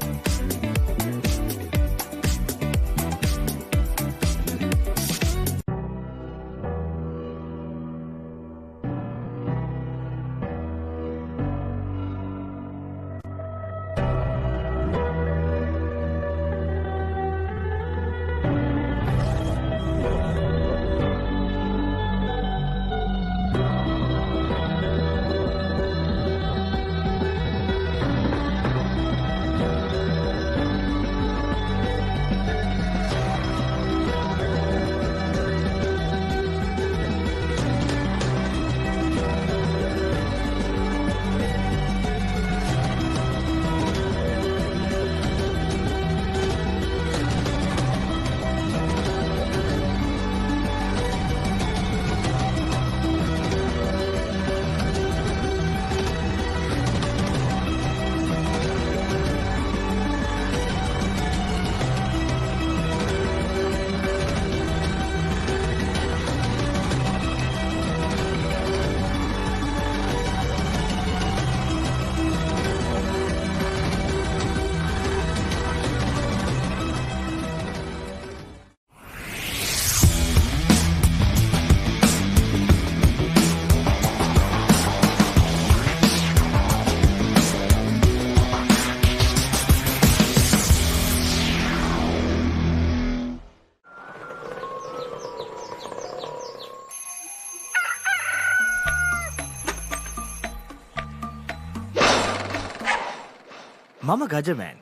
මම ගජමෑන්.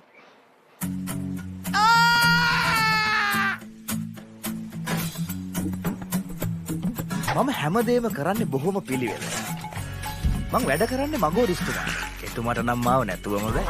මම හැමදේම කරන්නේ බොහොම පිළිවෙල. මං වැඩ කරන්නේ මගෝරිස්තුමා. එතුමාට නම් මාව නැතුවම බෑ.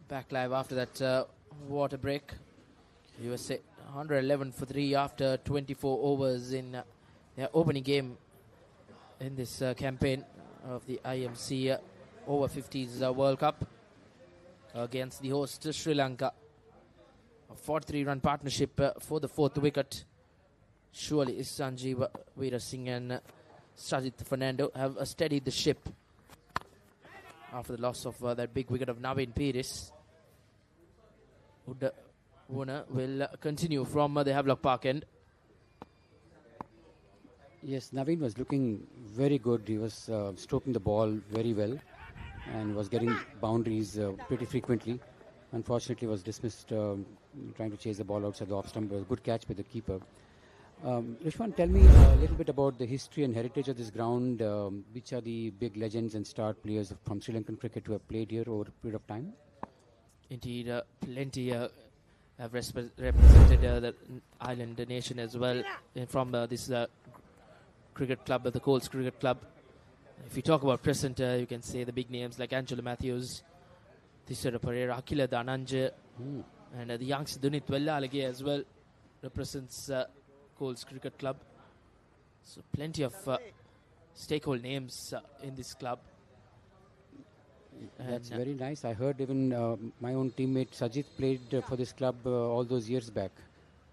Back live after that water break. USA 111 for 3 after 24 overs in their opening game in this campaign of the IMC Over-50s World Cup against the host Sri Lanka. A 43-run partnership for the fourth wicket. Surely Sanjeev Veerasinghe and Sajid Fernando have steadied the ship after the loss of that big wicket of Navin Peiris. Warner will continue from the Havelock Park end. Yes, Navin was looking very good. He was stroking the ball very well and was getting boundaries pretty frequently. Unfortunately, was dismissed trying to chase the ball outside the off stump. A good catch by the keeper. Rishwan, tell me a little bit about the history and heritage of this ground. Which are the big legends and star players from Sri Lankan cricket who have played here over a period of time? Indeed, plenty have represented the island nation as well from this cricket club, the Colts Cricket Club. If you talk about present, you can say the big names like Angelo Matthews, ThePapare, Akila Dananje, and the youngster Dunit Wellalage as well represents Colts Cricket Club. So plenty of stakeholder names in this club. That's very nice. I heard even my own teammate Sajid played for this club all those years back.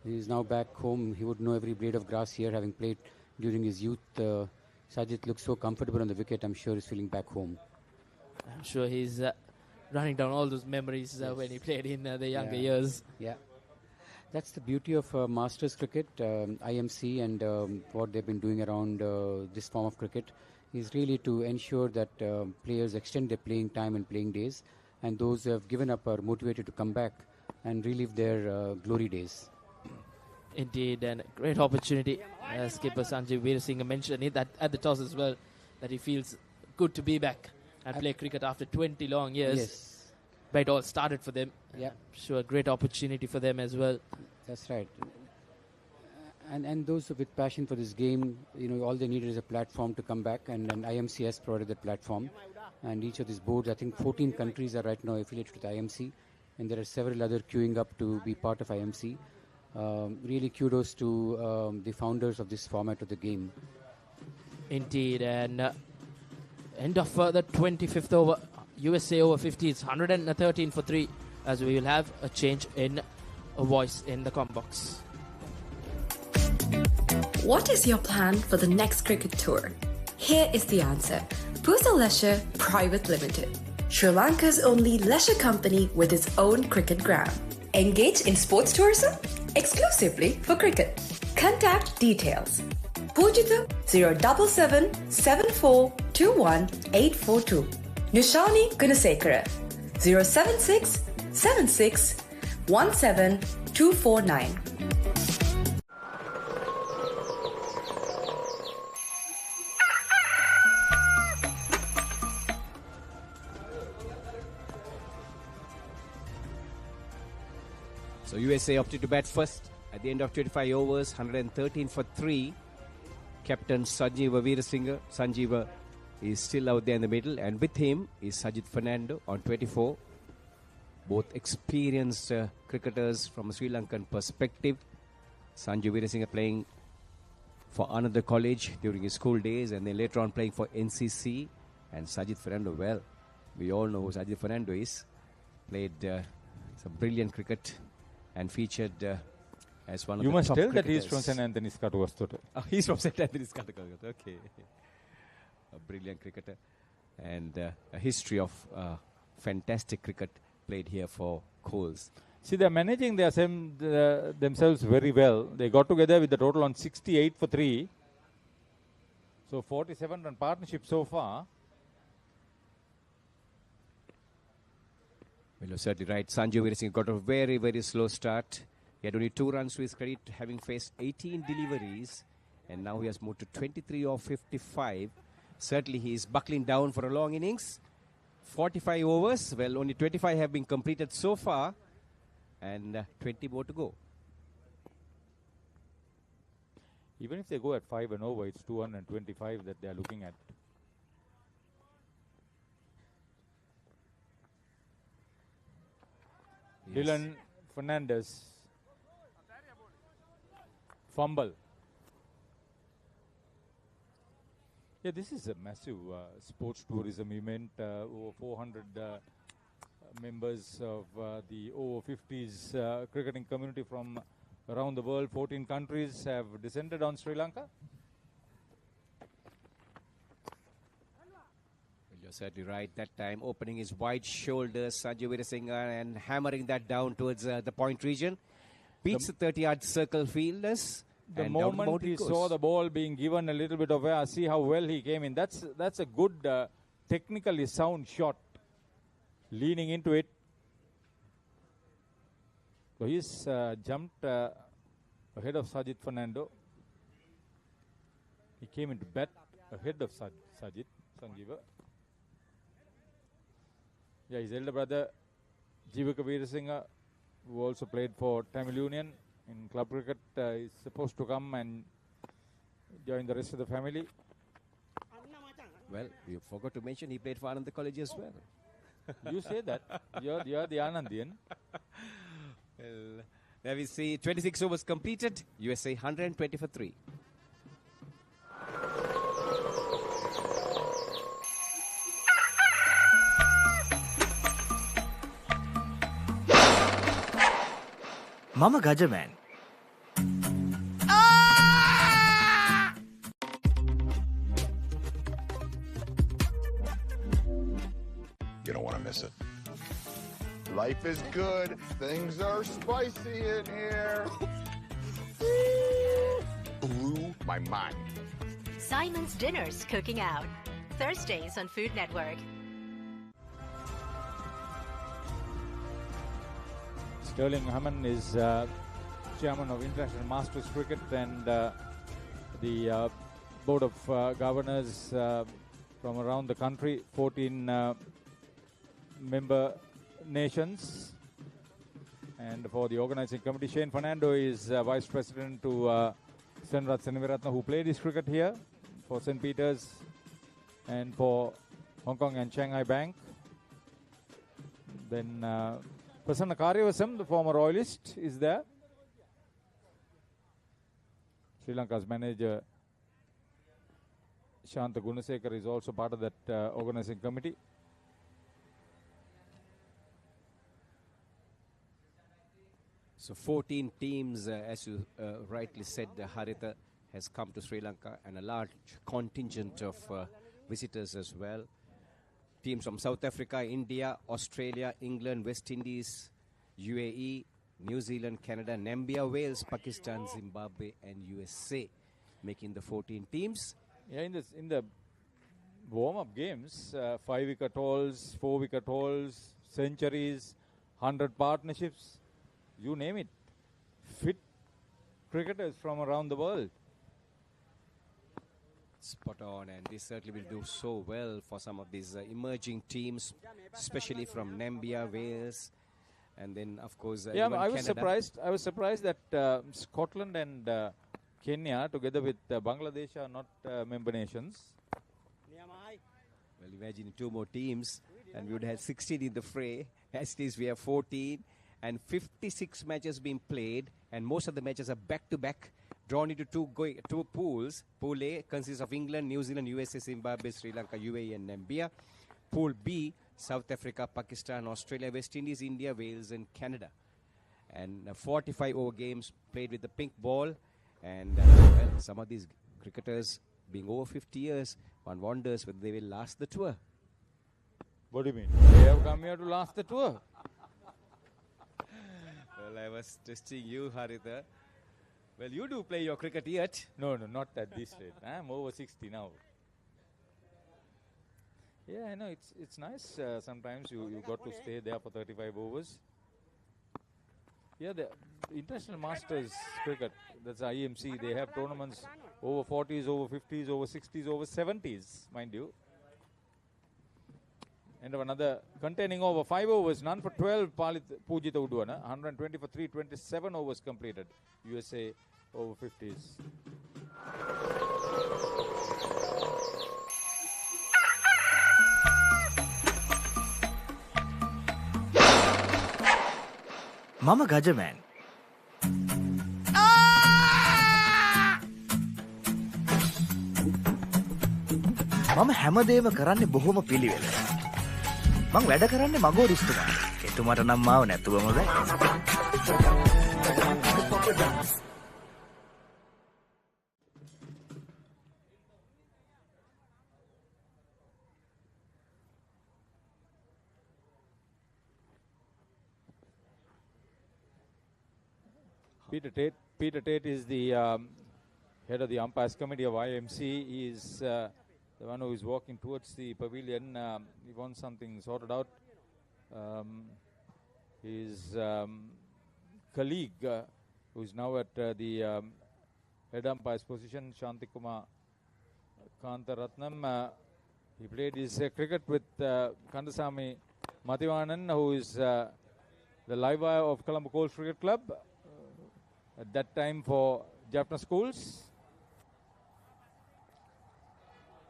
He is now back home. He would know every blade of grass here, having played during his youth. Sajid looks so comfortable on the wicket. I'm sure he's feeling back home. I'm sure he's running down all those memories when he played in the younger years. Yeah. That's the beauty of Masters cricket, IMC, and what they've been doing around this form of cricket is really to ensure that players extend their playing time and playing days, and those who have given up are motivated to come back and relive their glory days. Indeed, and a great opportunity. Skipper Sanjeev Veerasinghe mentioned it at the toss as well, that he feels good to be back and play cricket after 20 long years. Yes. But it all started for them. Yeah. Sure, a great opportunity for them as well. That's right. And those with passion for this game, all they needed is a platform to come back, and IMC has provided that platform. And each of these boards, I think 14 countries are right now affiliated with IMC, and there are several other queuing up to be part of IMC. Really kudos to the founders of this format of the game. Indeed, and end of the 25th over, USA Over-50s, 113 for 3, as we will have a change in a voice in the comm box. What is your plan for the next cricket tour? Here is the answer. Pusa Leisure Private Limited, Sri Lanka's only leisure company with its own cricket ground. Engage in sports tourism exclusively for cricket. Contact details. Pujita 077 7421 842. Nishani Gunasekara 076 76 17 249. So USA opted to bat first at the end of 25 overs, 113 for 3. Captain Sanjeev Veerasinghe. Sanjeev is still out there in the middle, and with him is Sajid Fernando on 24. Both experienced cricketers from a Sri Lankan perspective. Sanjeev Veerasinghe playing for another college during his school days, and then later on playing for NCC. And Sajid Fernando, well, we all know who Sajid Fernando is. Played some brilliant cricket and featured as one of the top cricketers. You must tell that he is from St. Anthony's Kattuwastota. Oh, he's from St. Anthony's Kattuwastota. Okay. A brilliant cricketer, and a history of fantastic cricket played here for Coles. See, they're managing themselves very well. They got together with the total on 68 for 3. So 47 run partnership so far. Well, you're certainly right. Sanjeev Veerasinghe got a very, very slow start. He had only 2 runs to his credit, having faced 18 deliveries, and now he has moved to 23 of 55. Certainly he is buckling down for a long innings. 45 overs, well, only 25 have been completed so far, and 20 more to go. Even if they go at 5 and over, it's 225 that they are looking at. Yes. Dylan Fernandez. Fumble. Yeah, this is a massive sports tourism event. Over 400 members of the over-50s cricketing community from around the world. 14 countries have descended on Sri Lanka. You're certainly right. That time opening his wide shoulders, Sanjeev Veerasinghe, and hammering that down towards the point region. Beats the 30-yard circle fielders. The moment he saw the ball being given a little bit of air, see how well he came in. That's a good, technically sound shot. Leaning into it. So he's jumped ahead of Sajid Fernando. He came into bat ahead of Sajid Sanjeeva. Yeah, his elder brother Jeevaka Veerasinghe, who also played for Tamil Union in club cricket, is supposed to come and join the rest of the family. Well, you forgot to mention he played for Ananda College as well. You say that. You're the Anandian. Well, there we see 26 overs completed. USA 120 for 3. Mama Gajaman. You don't want to miss it. Life is good. Things are spicy in here. Blew my mind. Simon's Dinner's Cooking Out. Thursdays on Food Network. Sterling Hammond is chairman of International Masters Cricket and the board of governors from around the country, 14 member nations. And for the organizing committee, Shane Fernando is vice president to Senrat Seneviratna, who played his cricket here for St. Peter's and for Hong Kong and Shanghai Bank. Then Prasanna Karyavasam, the former royalist, is there. Sri Lanka's manager Shanta Gunasekar is also part of that organizing committee. So 14 teams, as you rightly said, Haritha, has come to Sri Lanka, and a large contingent of visitors as well. Teams from South Africa, India, Australia, England, West Indies, UAE, New Zealand, Canada, Namibia, Wales, Pakistan, Zimbabwe, and USA, making the 14 teams. Yeah, in the warm-up games, 5-wicket hauls, 4-wicket hauls, centuries, 100 partnerships, you name it. Fit cricketers from around the world. Spot on, and they certainly will do so well for some of these emerging teams, especially from Namibia, Wales, and then of course yeah, even I was Canada. surprised that Scotland and Kenya, together with Bangladesh, are not member nations. Well, imagine 2 more teams, and we would have 16 in the fray. As it is, we have 14, and 56 matches being played, and most of the matches are back-to-back, drawn into two pools. Pool A consists of England, New Zealand, USA, Zimbabwe, Sri Lanka, UAE, and Namibia. Pool B, South Africa, Pakistan, Australia, West Indies, India, Wales, and Canada. And 45 over games played with the pink ball. And well, some of these cricketers, being over 50 years, one wonders whether they will last the tour. What do you mean? They have come here to last the tour. Well, I was testing you, Haritha. Well, you do play your cricket yet. No, not at this rate. I'm over 60 now. Yeah, I know, it's nice. Sometimes you got to stay there for 35 overs. Yeah, the International Masters Cricket, that's IMC, they have tournaments over 40s, over 50s, over 60s, over 70s, mind you. End of another containing over 5 overs, none for 12, Pujita Udwana, 120 for 3, 27 overs completed, USA Over-50s. Mama Gajaman. මම හැමදේම කරන්නේ බොහොම පිළිවෙල. මං වැඩ කරන්නේ මගෝ රිස්තුමා. එතුමාට නම් මාව නැතුවම බෑ. Peter Tate is the head of the umpires committee of IMC. He is the one who is walking towards the pavilion. He wants something sorted out. He's colleague who is now at the head umpire's position, Shantikumar Kantaratnam. He played his cricket with Kandasamy Mathivanan, who is the live wire of Colombo Colts Cricket Club at that time for Jaffna Schools.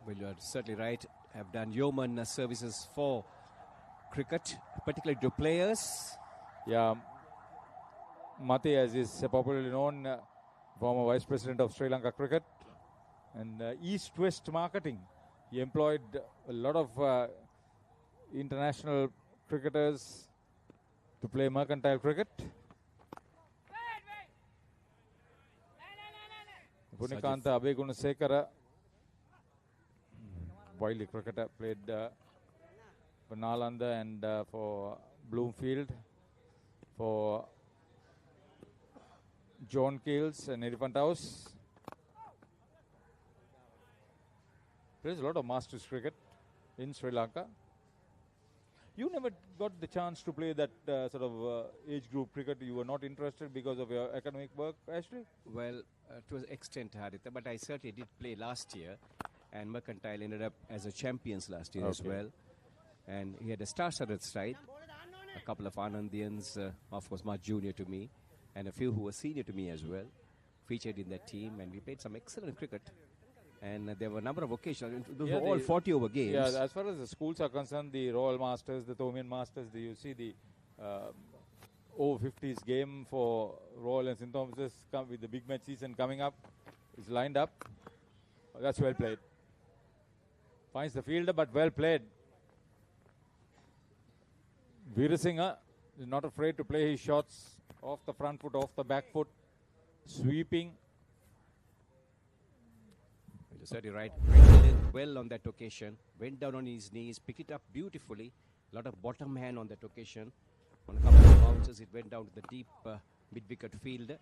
Well, you are certainly right. Have done yeoman services for cricket, particularly to players. Yeah, Mati, as is popularly known, former Vice President of Sri Lanka Cricket, and East-West marketing. He employed a lot of international cricketers to play mercantile cricket. Punikanta Abegunasekara, wily cricketer, played for Nalanda and for Bloomfield, for John Keels and Elephant House. There's a lot of Masters cricket in Sri Lanka. You never got the chance to play that sort of age group cricket. You were not interested because of your academic work, Ashley? Well, to an extent, Haritha, but I certainly did play last year, and Mercantile ended up as a champions last year as well. And he had a star-studded side, a couple of Anandians, of course, much junior to me, and a few who were senior to me as well, featured in that team, and we played some excellent cricket. And there were a number of occasions. Those were all 40-over games. Yeah, as far as the schools are concerned, the Royal Masters, the Thomian Masters, you see the Over-50s game for Royal and St. Thomas's with the big match season coming up is lined up. That's well played. Finds the fielder, but well played. Veerasinghe is not afraid to play his shots off the front foot, off the back foot, sweeping. You're certainly right. Well on that occasion. Went down on his knees, picked it up beautifully. A lot of bottom hand on that occasion. On a couple of bounces, it went down to the deep mid-wicket field.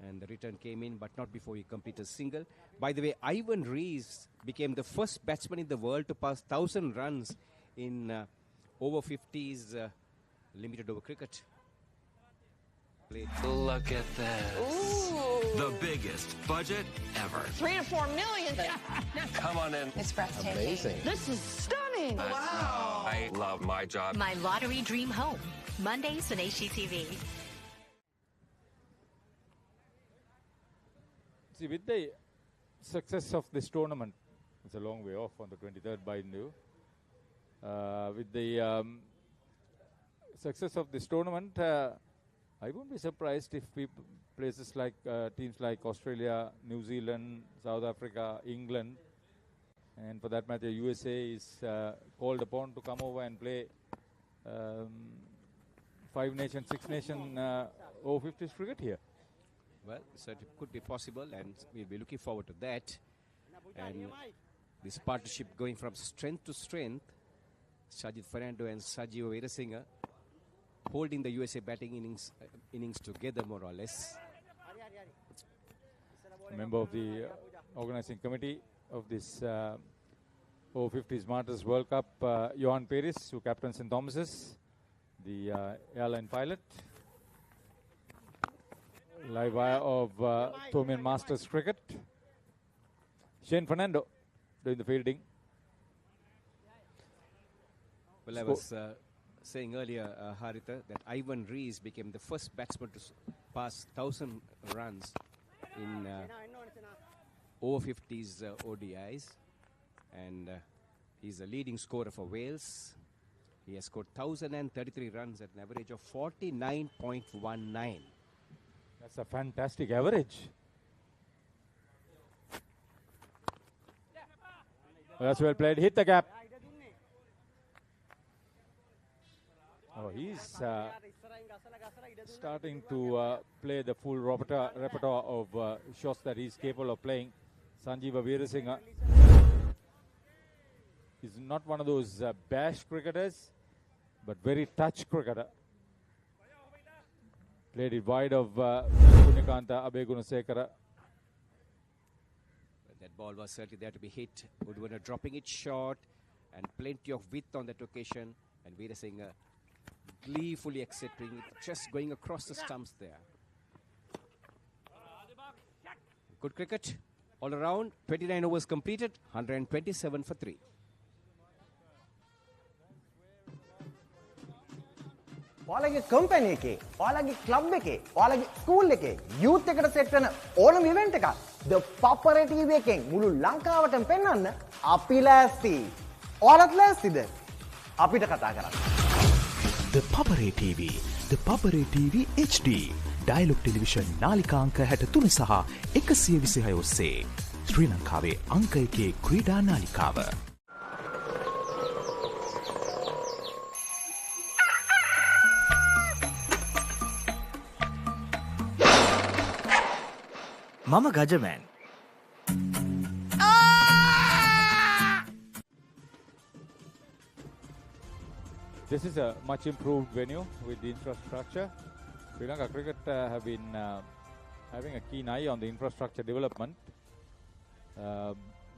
And the return came in, but not before he completed a single. By the way, Ivan Rees became the first batsman in the world to pass 1,000 runs in over-50s limited over cricket. Look at this. Ooh. The biggest budget ever. 3 to 4 million. Come on in. It's breathtaking. Amazing. This is stunning. Wow. I love my job. My lottery dream home. Mondays on HGTV. See, with the success of this tournament, it's a long way off on the 23rd by new. With the success of this tournament, I won't be surprised if places like teams like Australia, New Zealand, South Africa, England, and for that matter, USA is called upon to come over and play 5-nation, 6-nation over-50s cricket here. Well, so it could be possible, and we'll be looking forward to that. And this partnership going from strength to strength, Sajid Fernando and Sajiv Veerasinghe holding the USA batting innings together more or less. A member of the organizing committee of this Over-50s Masters World Cup, Johan Peris, who captains St. Thomas's, the airline pilot. Live wire of Thomian Masters Cricket. Shane Fernando doing the fielding. Well, I was saying earlier, Haritha, that Ivan Rees became the first batsman to pass 1,000 runs in over-50s ODIs. And he's a leading scorer for Wales. He has scored 1,033 runs at an average of 49.19. That's a fantastic average. That's well played. Hit the gap. Oh, he's starting to play the full repertoire of shots that he's capable of playing. Sanjeeva Veerasinghe is not one of those bash cricketers, but very touch cricketer. Played it wide of Punikanta Abegunasekara. That ball was certainly there to be hit. Udwana dropping it short and plenty of width on that occasion. And Veerasinghe gleefully accepting it, just going across the stumps there. Good cricket all around. 29 overs completed, 127 for 3. ඔයාලගේ company එකේ, ඔයාලගේ club එකේ, ඔයාලගේ school එකේ youth එකට set වෙන ඕනම event එකක් The Papare TV එකෙන් මුළු ලංකාවටම පෙන්වන්න අපි ලෑස්ති. ඔයාලත් ලෑස්තිද? අපිට කතා කරන්න. The Papare TV, The Papare TV HD, Dialog Television නාලිකා අංක 63 සහ 126 ඔස්සේ ශ්‍රී ලංකාවේ අංක 1 ක්‍රීඩා නාලිකාව. මම Gajaman. This is a much improved venue with the infrastructure. Sri Lanka Cricket have been having a keen eye on the infrastructure development.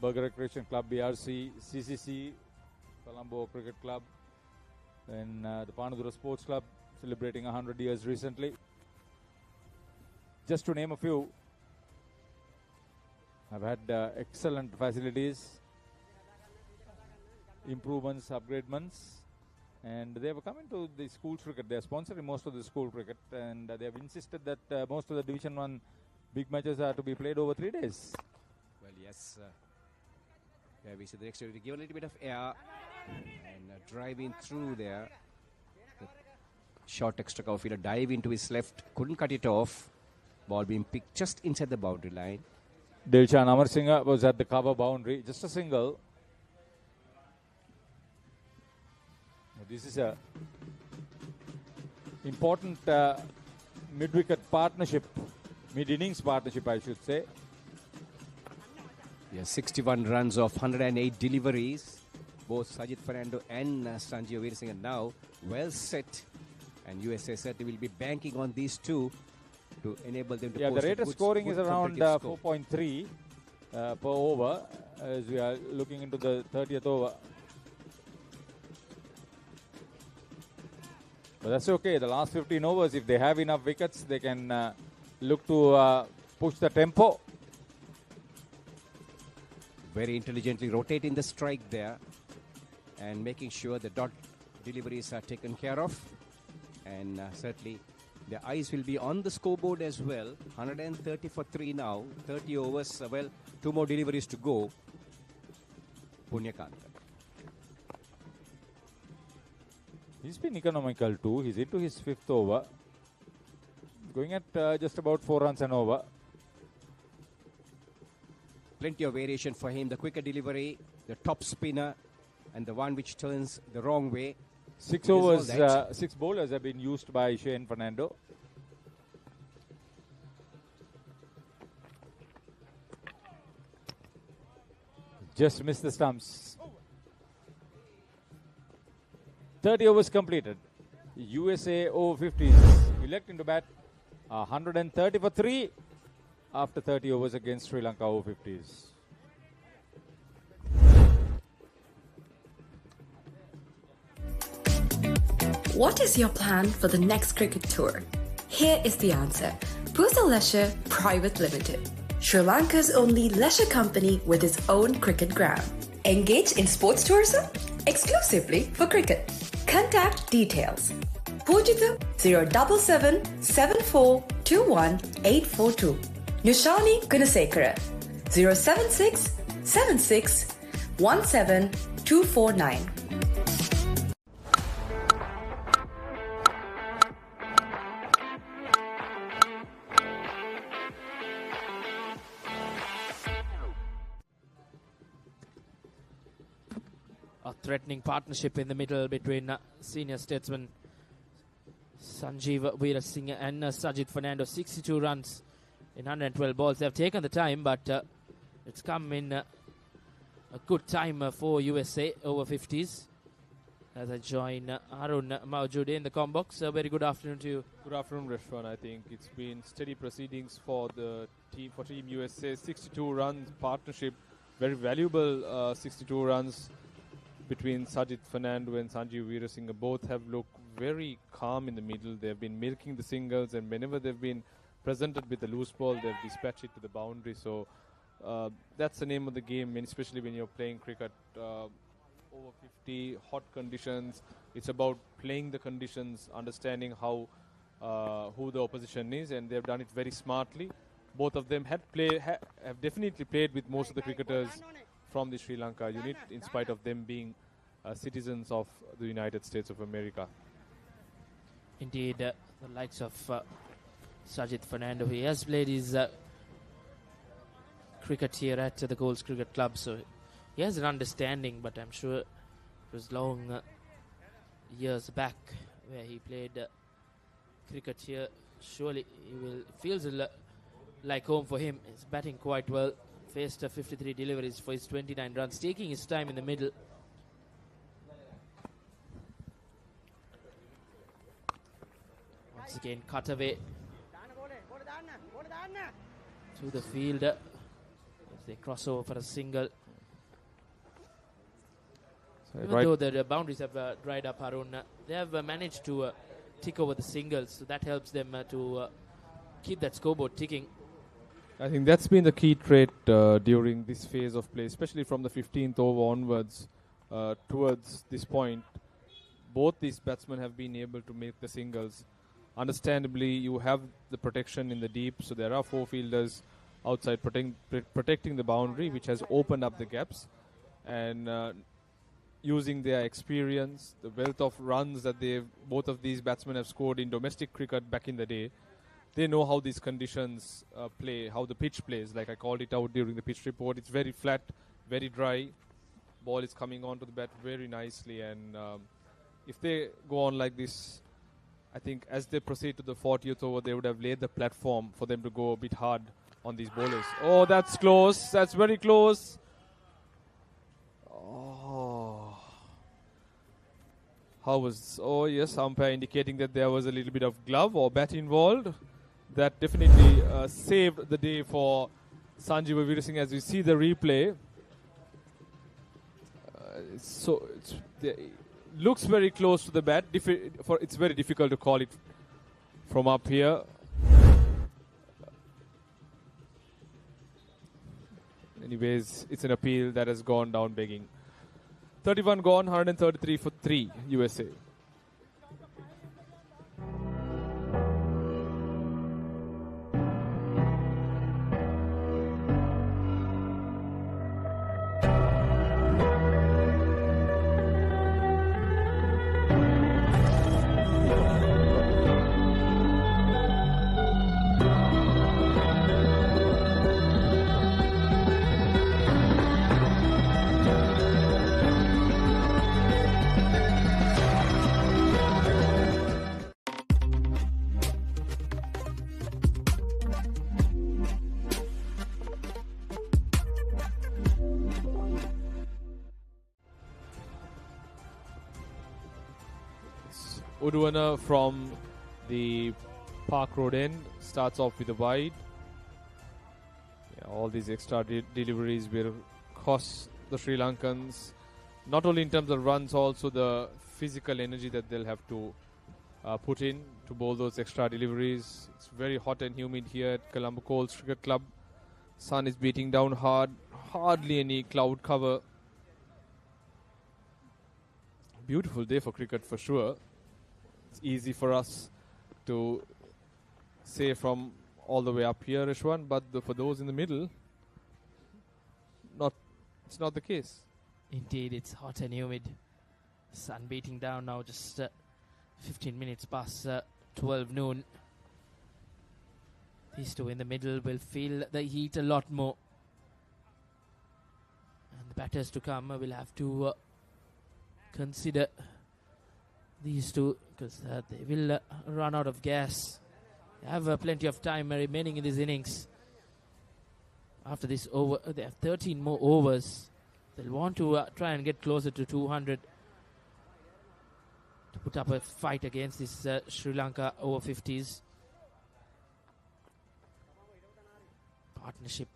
Burger Recreation Club, BRC, CCC, Colombo Cricket Club, and the Panadura Sports Club celebrating 100 years recently. Just to name a few, have had excellent facilities, improvements, upgradements, and they have come into the school cricket. They are sponsoring most of the school cricket, and they have insisted that most of the Division 1 big matches are to be played over 3 days. Well, yes. Yeah, we see the exterior to give a little bit of air and driving through there. The short extra cover fielder dive into his left, couldn't cut it off. Ball being picked just inside the boundary line. Dilshan Amarsinga was at the cover boundary, just a single. This is a important mid-wicket partnership, mid-innings partnership, I should say. Yeah, 61 runs off 108 deliveries. Both Sajid Fernando and Sanjeev Veerasinha now well set, and USA certainly will be banking on these two to enable them to post the rate of scoring is around 4.3 per over as we are looking into the 30th over. But that's okay. The last 15 overs, if they have enough wickets, they can look to push the tempo. Very intelligently rotating the strike there and making sure the dot deliveries are taken care of. And certainly the eyes will be on the scoreboard as well. 130 for 3 now. 30 overs. Well, 2 more deliveries to go. Punyakanta. He's been economical too. He's into his 5th over. Going at just about 4 runs an over. Plenty of variation for him. The quicker delivery, the top spinner, and the one which turns the wrong way. 6 overs, 6 bowlers have been used by Shane Fernando. Just missed the stumps. 30 overs completed. USA Over-50s electing to bat 130 for 3 after 30 overs against Sri Lanka Over-50s. What is your plan for the next cricket tour? Here is the answer. Pusa Leisure Private Limited, Sri Lanka's only leisure company with its own cricket ground. Engage in sports tourism exclusively for cricket. Contact details. Pujita 077 7421 842. Nushani Gunasekara 076 76 17 249. A threatening partnership in the middle between senior statesman Sanjeev Veerasinha and Sajid Fernando. 62 runs in 112 balls. They have taken the time, but it's come in a good time for USA Over-50s. As I join Arun Maujude in the combox. Very good afternoon to you. Good afternoon, Reshwan. I think it's been steady proceedings for the team, for Team USA. 62 runs partnership, very valuable 62 runs between Sajid Fernando and Sanjeev Veerasinha. Both have looked very calm in the middle. They've been milking the singles, and whenever they've been presented with a loose ball, they've dispatched it to the boundary. So that's the name of the game, and especially when you're playing cricket over 50, hot conditions. It's about playing the conditions, understanding how who the opposition is, and they've done it very smartly. Both of them have definitely played with most of the cricketers from the Sri Lanka unit, in spite of them being citizens of the United States of America. Indeed, the likes of Sajid Fernando, he has played his cricket here at the Colts Cricket Club, so he has an understanding, but I'm sure it was long years back where he played cricket here. Surely feels like home for him. He's batting quite well. Faced 53 deliveries for his 29 runs, taking his time in the middle. Once again, cut away through the field as they cross over for a single. Even though the boundaries have dried up, Arun, they have managed to tick over the singles, so that helps them to keep that scoreboard ticking. I think that's been the key trait during this phase of play, especially from the 15th over onwards towards this point. Both these batsmen have been able to make the singles. Understandably, you have the protection in the deep, so there are four fielders outside protecting the boundary, which has opened up the gaps. And using their experience, the wealth of runs that both of these batsmen have scored in domestic cricket back in the day, they know how these conditions play, how the pitch plays. Like I called it out during the pitch report, it's very flat, very dry. Ball is coming onto the bat very nicely, and if they go on like this, I think as they proceed to the 40th over, they would have laid the platform for them to go a bit hard on these bowlers. Oh, that's close. That's very close. Oh. Oh, yes, umpire indicating that there was a little bit of glove or bat involved. That definitely saved the day for Sanjeev Veerasinghe as we see the replay. It looks very close to the bat. It's very difficult to call it from up here. Anyways, it's an appeal that has gone down begging. 31 gone, 133 for 3 USA. Udwana from the Park Road end starts off with a wide. All these extra deliveries will cost the Sri Lankans, not only in terms of runs, also the physical energy that they'll have to put in to bowl those extra deliveries. It's very hot and humid here at Colombo Colts Cricket Club. Sun is beating down hard, hardly any cloud cover. Beautiful day for cricket for sure. It's easy for us to say from all the way up here, Ishwan, but for those in the middle, it's not the case. Indeed, it's hot and humid. Sun beating down now, just 15 minutes past 12 noon. These two in the middle will feel the heat a lot more. And the batters to come will have to consider these two, because they will run out of gas. They have plenty of time remaining in this innings. After this over, they have 13 more overs. They'll want to try and get closer to 200 to put up a fight against this Sri Lanka Over-50s. Partnership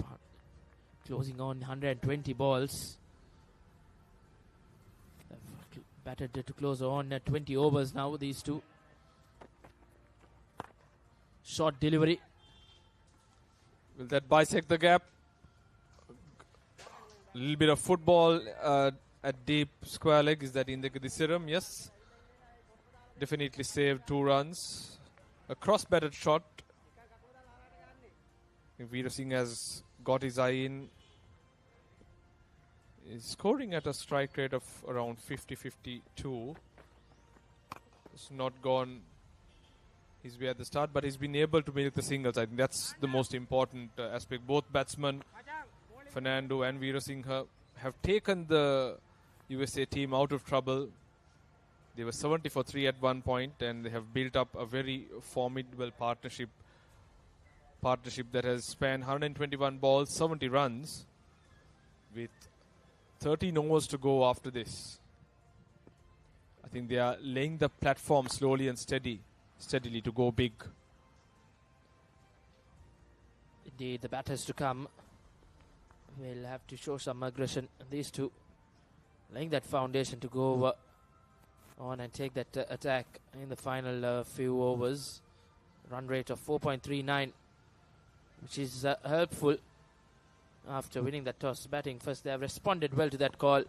closing on 120 balls. Batted to close on 20 overs now, these two. Short delivery. Will that bisect the gap? A little bit of football at deep square leg. Is that in the serum? Yes. Definitely saved 2 runs. A cross-batted shot. Veer Singh has got his eye in. He's scoring at a strike rate of around 50-52. It's not gone his way at the start, but he's been able to make the singles. I think that's the most important aspect. Both batsmen, Fernando and Veer Singh, have taken the USA team out of trouble. They were 70 for 3 at one point, and they have built up a very formidable partnership that has spanned 121 balls, 70 runs, with 13 overs to go after this. I think they are laying the platform slowly and steadily to go big. Indeed, the batters to come will have to show some aggression. These two laying that foundation to go over on and take that attack in the final few overs. Run rate of 4.39, which is helpful after winning that toss. Batting first, they have responded well to that call.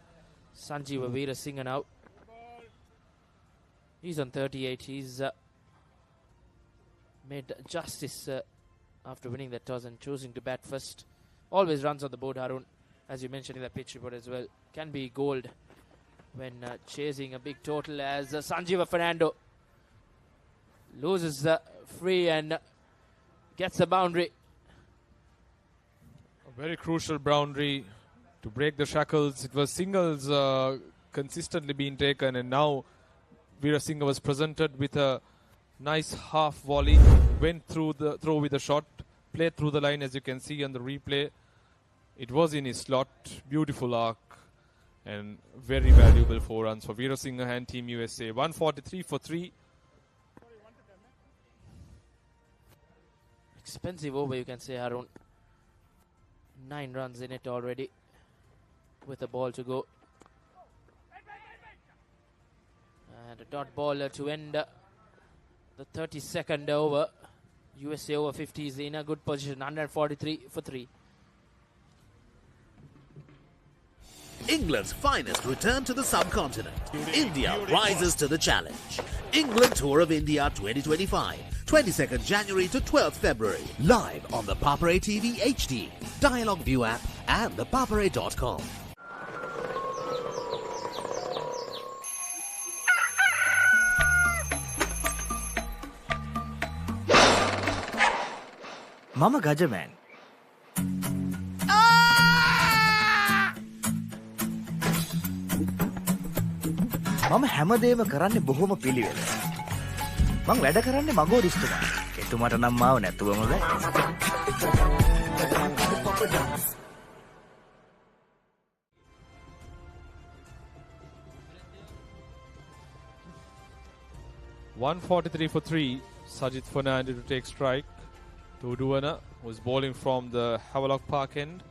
Sanjeev Veer Singh now. He's on 38. He's made justice after winning that toss and choosing to bat first. Always runs on the board, Harun, as you mentioned in the pitch report as well. Can be gold when chasing a big total, as Sanjeev Fernando loses free and gets a boundary. A very crucial boundary to break the shackles. It was singles consistently being taken, and now Veer Singh was presented with a nice half volley, went through the throw with a shot, played through the line, as you can see on the replay. It was in his slot. Beautiful arc and very valuable 4 runs for Veer Singh and Team USA. 143 for 3. Expensive over, you can say, Harun. 9 runs in it already with a ball to go. And a dot ball to end the 32nd over. USA Over-50s in a good position, 143 for 3. England's finest return to the subcontinent. India rises to the challenge. England Tour of India 2025, 22nd January to 12th February. Live on the Papare TV HD, Dialog ViU App and ThePapare.com. Mama Gajaman. මම හැමදේම කරන්නේ බොහොම පිළිවෙල. මං වැඩ කරන්නේ මගෝරිස්තුමා. එතුමාට නම් මාව නැතුවම බෑ. .143 for 3. Sajid Fernando to take strike. Tuduana was bowling from the Havelock Park end.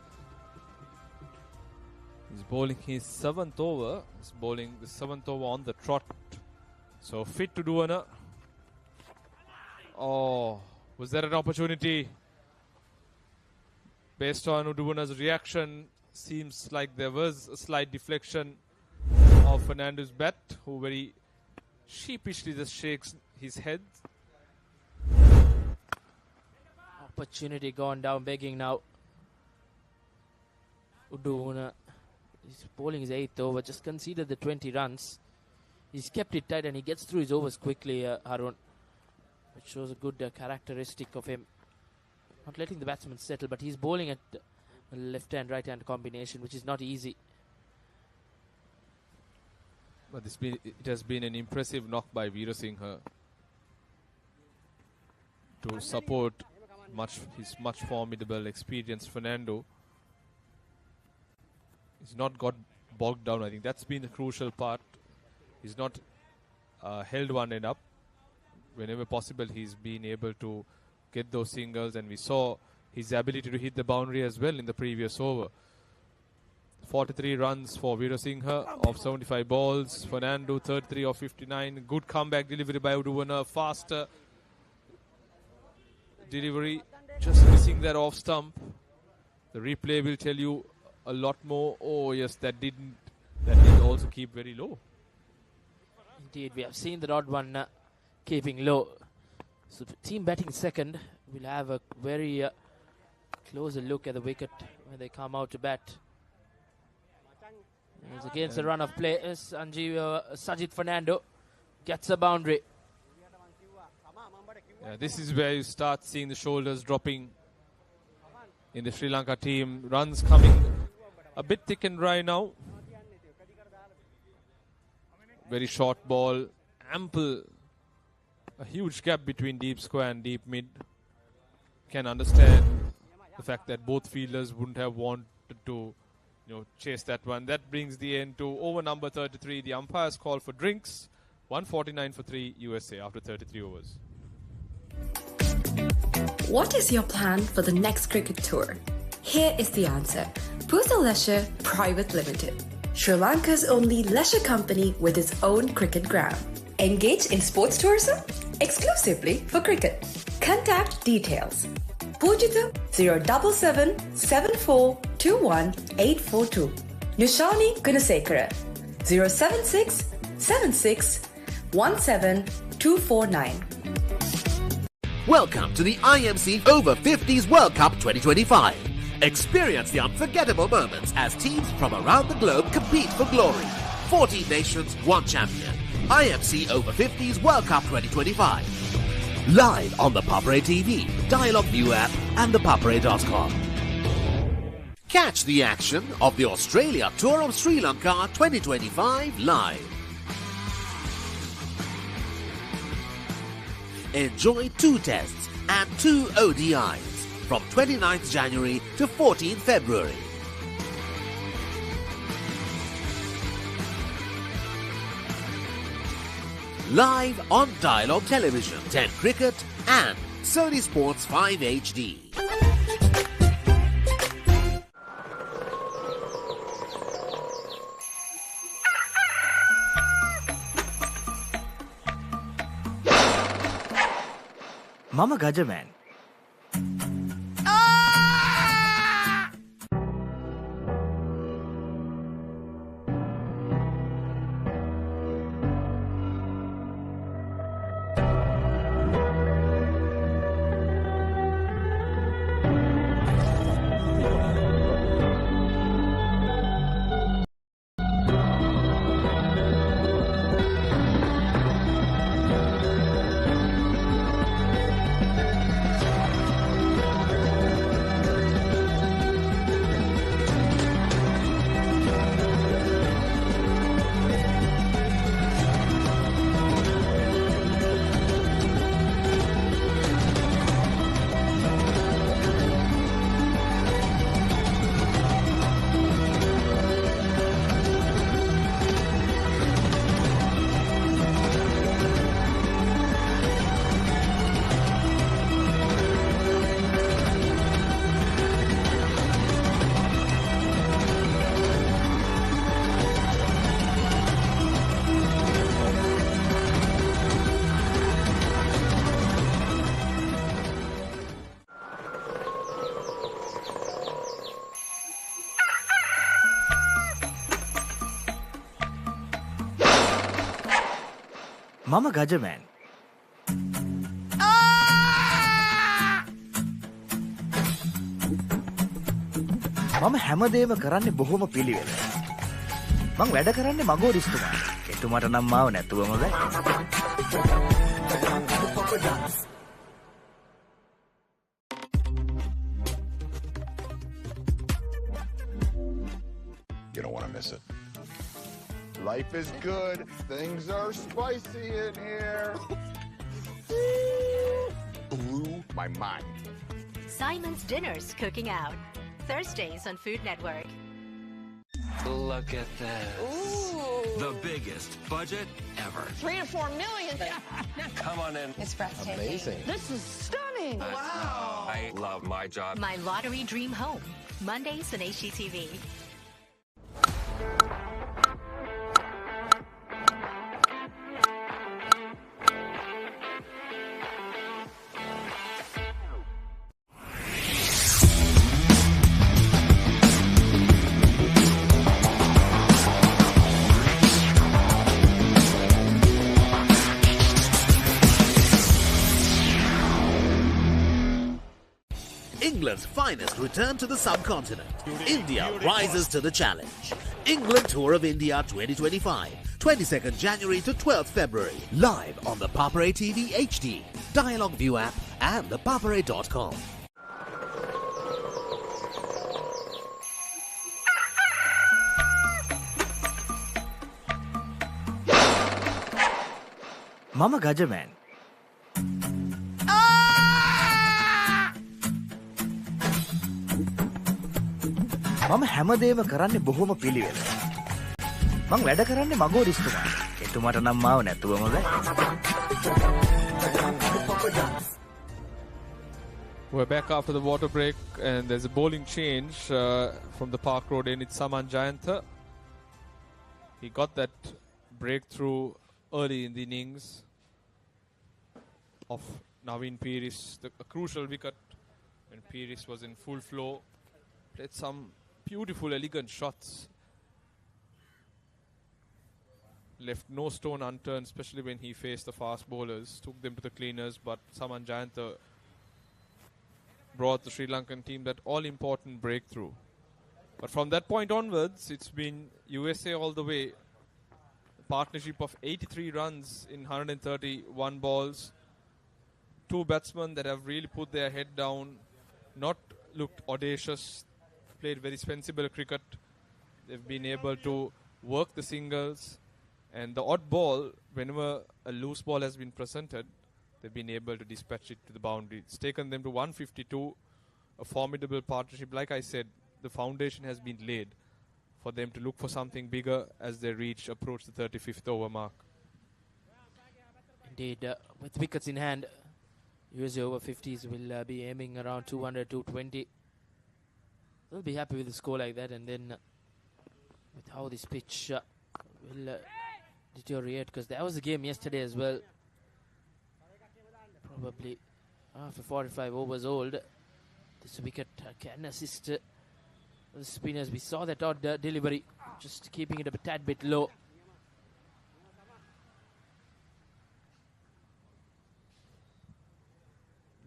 He's bowling his 7th over. He's bowling the 7th over on the trot. So fit to Duana. Oh, was there an opportunity? Based on Uduana's reaction, seems like there was a slight deflection of Fernando's bat, who very sheepishly just shakes his head. Opportunity gone down, begging now. Uduana. He's bowling his 8th over, just conceded the 20 runs. He's kept it tight and he gets through his overs quickly, Harun. Which shows a good characteristic of him. Not letting the batsman settle, but he's bowling at a left-hand, right-hand combination, which is not easy. But it has been an impressive knock by Veer Singh to support his much formidable, experienced Fernando. He's not got bogged down. I think that's been the crucial part. He's not held one end up. Whenever possible, he's been able to get those singles, and we saw his ability to hit the boundary as well in the previous over. 43 runs for Veerasinghe of 75 balls. Fernando 33 of 59. Good comeback delivery by Uduwana. Faster delivery. Just missing that off stump. The replay will tell you a lot more. Oh yes, that did also keep very low. Indeed, we have seen the odd one keeping low. So the team batting second will have a very closer look at the wicket when they come out to bat. It's against the run of play. Sajid Fernando gets a boundary. Yeah, this is where you start seeing the shoulders dropping in the Sri Lanka team. Runs coming a bit thick and dry now. Very short ball, ample, a huge gap between deep square and deep mid. Can understand the fact that both fielders wouldn't have wanted to, chase that one. That brings the end to over number 33. The umpires call for drinks. 149 for 3 USA after 33 overs. What is your plan for the next cricket tour? Here is the answer. Pusa Leisure Private Limited, Sri Lanka's only leisure company with its own cricket ground. Engage in sports tourism exclusively for cricket. Contact details. Pujita 077 7421 842. Nushani Gunasekara 076 76 17 249. Welcome to the IMC Over-50s World Cup 2025. Experience the unforgettable moments as teams from around the globe compete for glory. 14 nations, 1 champion. IMC Over-50s World Cup 2025. Live on the Papare TV, Dialog ViU App and ThePapare.com. Catch the action of the Australia Tour of Sri Lanka 2025 live. Enjoy 2 tests and 2 ODIs from 29th January to 14th February. Live on Dialog Television, 10 Cricket and Sony Sports 5 HD. Mama Gajaman. Mama Gajaman. මම හැමදේම කරන්නේ බොහොම පිළිවෙල. මං වැඩ කරන්නේ මගෝරිස්තුමා. එතුමාට නම් මාව නැතුවම බෑ. You don't want to miss it. Life is good. Things are spicy in here. Blew my mind. Simon's Dinner's cooking out. Thursdays on Food Network. Look at this. Ooh. The biggest budget ever. 3 to 4 million. Come on in. It's breathtaking. Amazing. This is stunning. Wow. I love my job. My Lottery Dream Home. Mondays on HGTV. England's finest return to the subcontinent. India rises to the challenge. England Tour of India 2025, 22nd January to 12th February. Live on the Papare TV HD, Dialog ViU App and thepapare.com. Mama Gajaman. මම හැමදේම කරන්නේ බොහොම පිළිවෙල. මං වැඩ කරන්නේ මගෝරිස්තුමාට. එතුමාට නම් මාව නැතුවම බෑ. We're back after the water break and there's a bowling change from the Park Road end. It's Saman Jayantha. He got that breakthrough early in the innings of Naveen Piris, a crucial wicket when Piris was in full flow. Played some beautiful, elegant shots. Left no stone unturned, especially when he faced the fast bowlers. Took them to the cleaners, but Saman Jayantha brought the Sri Lankan team that all-important breakthrough. But from that point onwards, it's been USA all the way. A partnership of 83 runs in 131 balls. Two batsmen that have really put their head down, not looked audacious, played very sensible cricket. They've been able to work the singles, and the odd ball, whenever a loose ball has been presented, they've been able to dispatch it to the boundary. It's taken them to 152, a formidable partnership. Like I said, the foundation has been laid for them to look for something bigger as they approach the 35th over mark. Indeed, with wickets in hand, USA Over-50s will be aiming around 200, 220. They'll be happy with a score like that, and then with how this pitch will deteriorate, because that was a game yesterday as well. Probably after 45 overs old, this wicket can assist the spinners. We saw that odd delivery, just keeping it a tad bit low.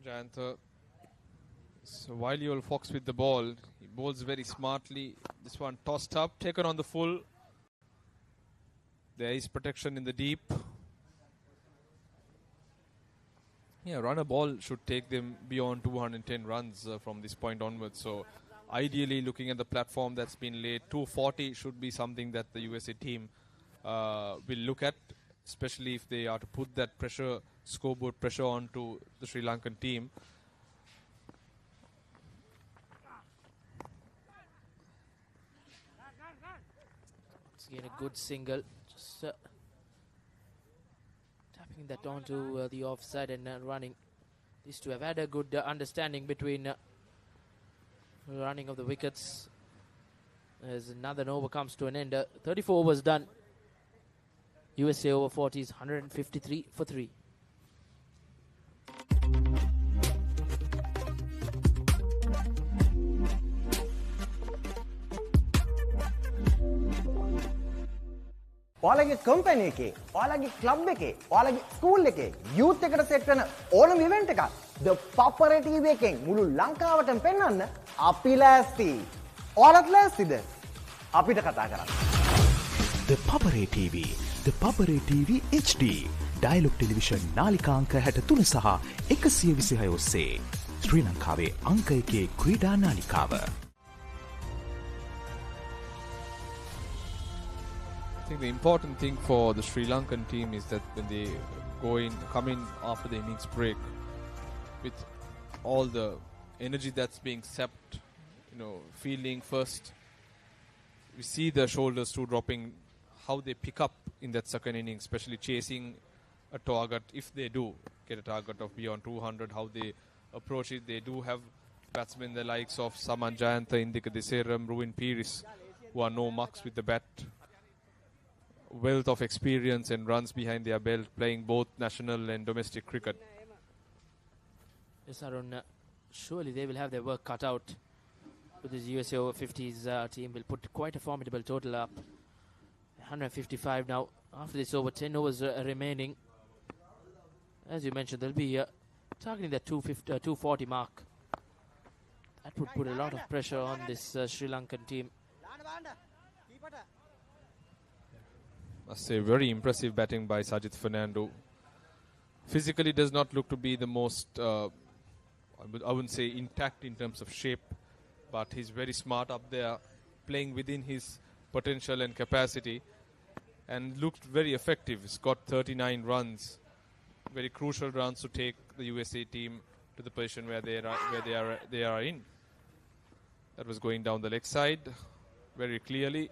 Jayantha, so while you'll Fox with the ball, he bowls very smartly. This one tossed up, taken on the full. There is protection in the deep. Yeah, runner ball should take them beyond 210 runs from this point onwards. So ideally, looking at the platform that's been laid, 240 should be something that the USA team will look at, especially if they are to put that pressure, scoreboard pressure onto the Sri Lankan team. Again, a good single, just tapping that onto the offside and running. These two have had a good understanding between running of the wickets. As another over comes to an end, 34 overs done. USA Over-50s 153 for 3. ඔයාලගේ company එකේ, ඔයාලගේ club එකේ, ඔයාලගේ school එකේ youth එකට set වෙන ඕනම event එකක් The Papare TV එකෙන් මුළු ලංකාවටම පෙන්වන්න අපි ලෑස්ති. ඔයාලත් ලෑස්තිද? අපිට කතා කරන්න. The Papare TV, The Papare TV HD, Dialog Television නාලිකාංක 63 සහ 126 ඔස්සේ ශ්‍රී ලංකාවේ අංක 1 ක්‍රීඩා නාලිකාව. I think the important thing for the Sri Lankan team is that when they come in after the innings break with all the energy that's being sapped, fielding first, we see the shoulders too dropping, how they pick up in that second inning, especially chasing a target. If they do get a target of beyond 200, how they approach it. They do have batsmen the likes of Saman Jayantha, Indika Deseram, Ruin Piris, who are no mucks with the bat. Wealth of experience and runs behind their belt, playing both national and domestic cricket. Yes, Arun, surely they will have their work cut out. With this USA Over-50s team will put quite a formidable total up. 155 now. After this over 10 overs remaining. As you mentioned, they'll be targeting that 240 mark. That would put a lot of pressure on this Sri Lankan team. Must say, very impressive batting by Sajith Fernando. Physically does not look to be the most, I wouldn't say intact in terms of shape, but he's very smart up there, playing within his potential and capacity, and looked very effective. He's got 39 runs, very crucial runs to take the USA team to the position where they are in. That was going down the leg side very clearly.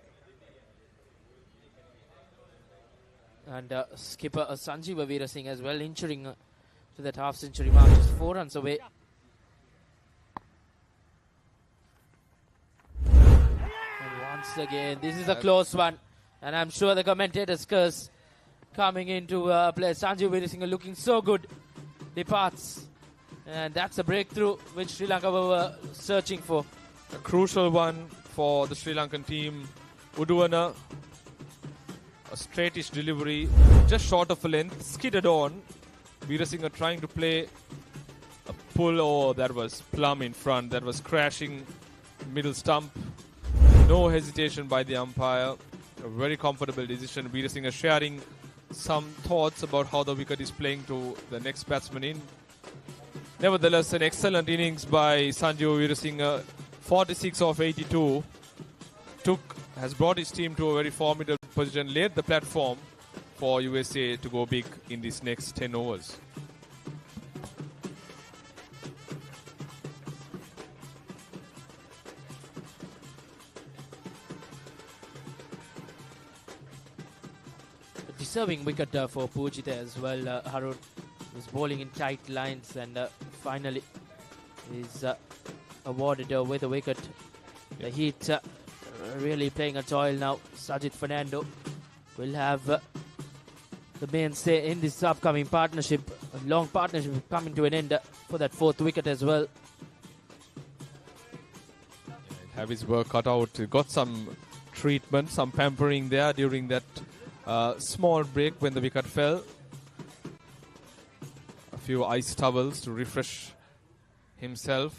And skipper Sanjeev Veerasinghe as well, inchuring to that half-century mark, just 4 runs away. And once again, this is a close one. And I'm sure the commentator's curse coming into play. Sanjeev Veerasinghe looking so good. Departs. And that's a breakthrough which Sri Lanka were searching for. A crucial one for the Sri Lankan team. Uduana, a straightish delivery, just short of a length, skidded on. Veerasinghe trying to play a pull. Oh, that was plumb in front. That was crashing middle stump. No hesitation by the umpire. A very comfortable decision. Veerasinghe sharing some thoughts about how the wicket is playing to the next batsman in. Nevertheless, an excellent innings by Sanjeev Veerasinghe. 46 of 82. Has brought his team to a very formidable position, laid the platform for USA to go big in these next 10 overs. Deserving wicket for Pujita as well. Harun was bowling in tight lines and finally is awarded with a wicket. The Heat really playing a toil now. Sajith Fernando will have the mainstay in this upcoming partnership. A long partnership coming to an end for that 4th wicket as well. Have his work cut out. Got some treatment, some pampering there during that small break when the wicket fell. A few ice towels to refresh himself,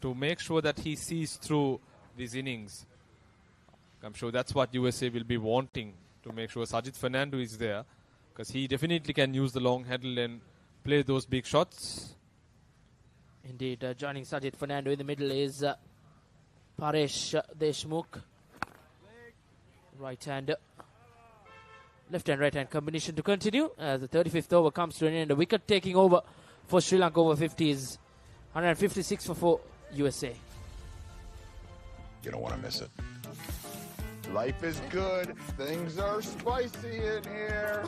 to make sure that he sees through these innings. I'm sure that's what USA will be wanting, to make sure Sajith Fernando is there, because he definitely can use the long handle and play those big shots. Indeed, joining Sajith Fernando in the middle is Paresh Deshmukh. Right hand, left hand, right hand combination to continue as the 35th over comes to an end. A wicket taking over for Sri Lanka Over-50s. 156 for 4 USA. You don't want to miss it. Life is good. Things are spicy in here.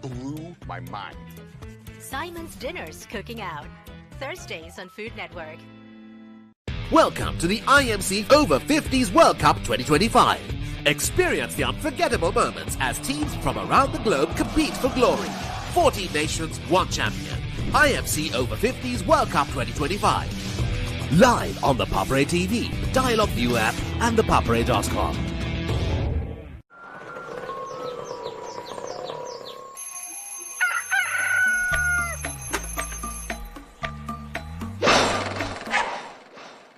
Blew my mind. Simon's Dinner's Cooking Out. Thursdays on Food Network. Welcome to the IMC Over-50s World Cup 2025. Experience the unforgettable moments as teams from around the globe compete for glory. 14 nations, 1 champion. IMC Over-50s World Cup 2025. Live on the Papare TV, Dialog ViU App and ThePapare.com.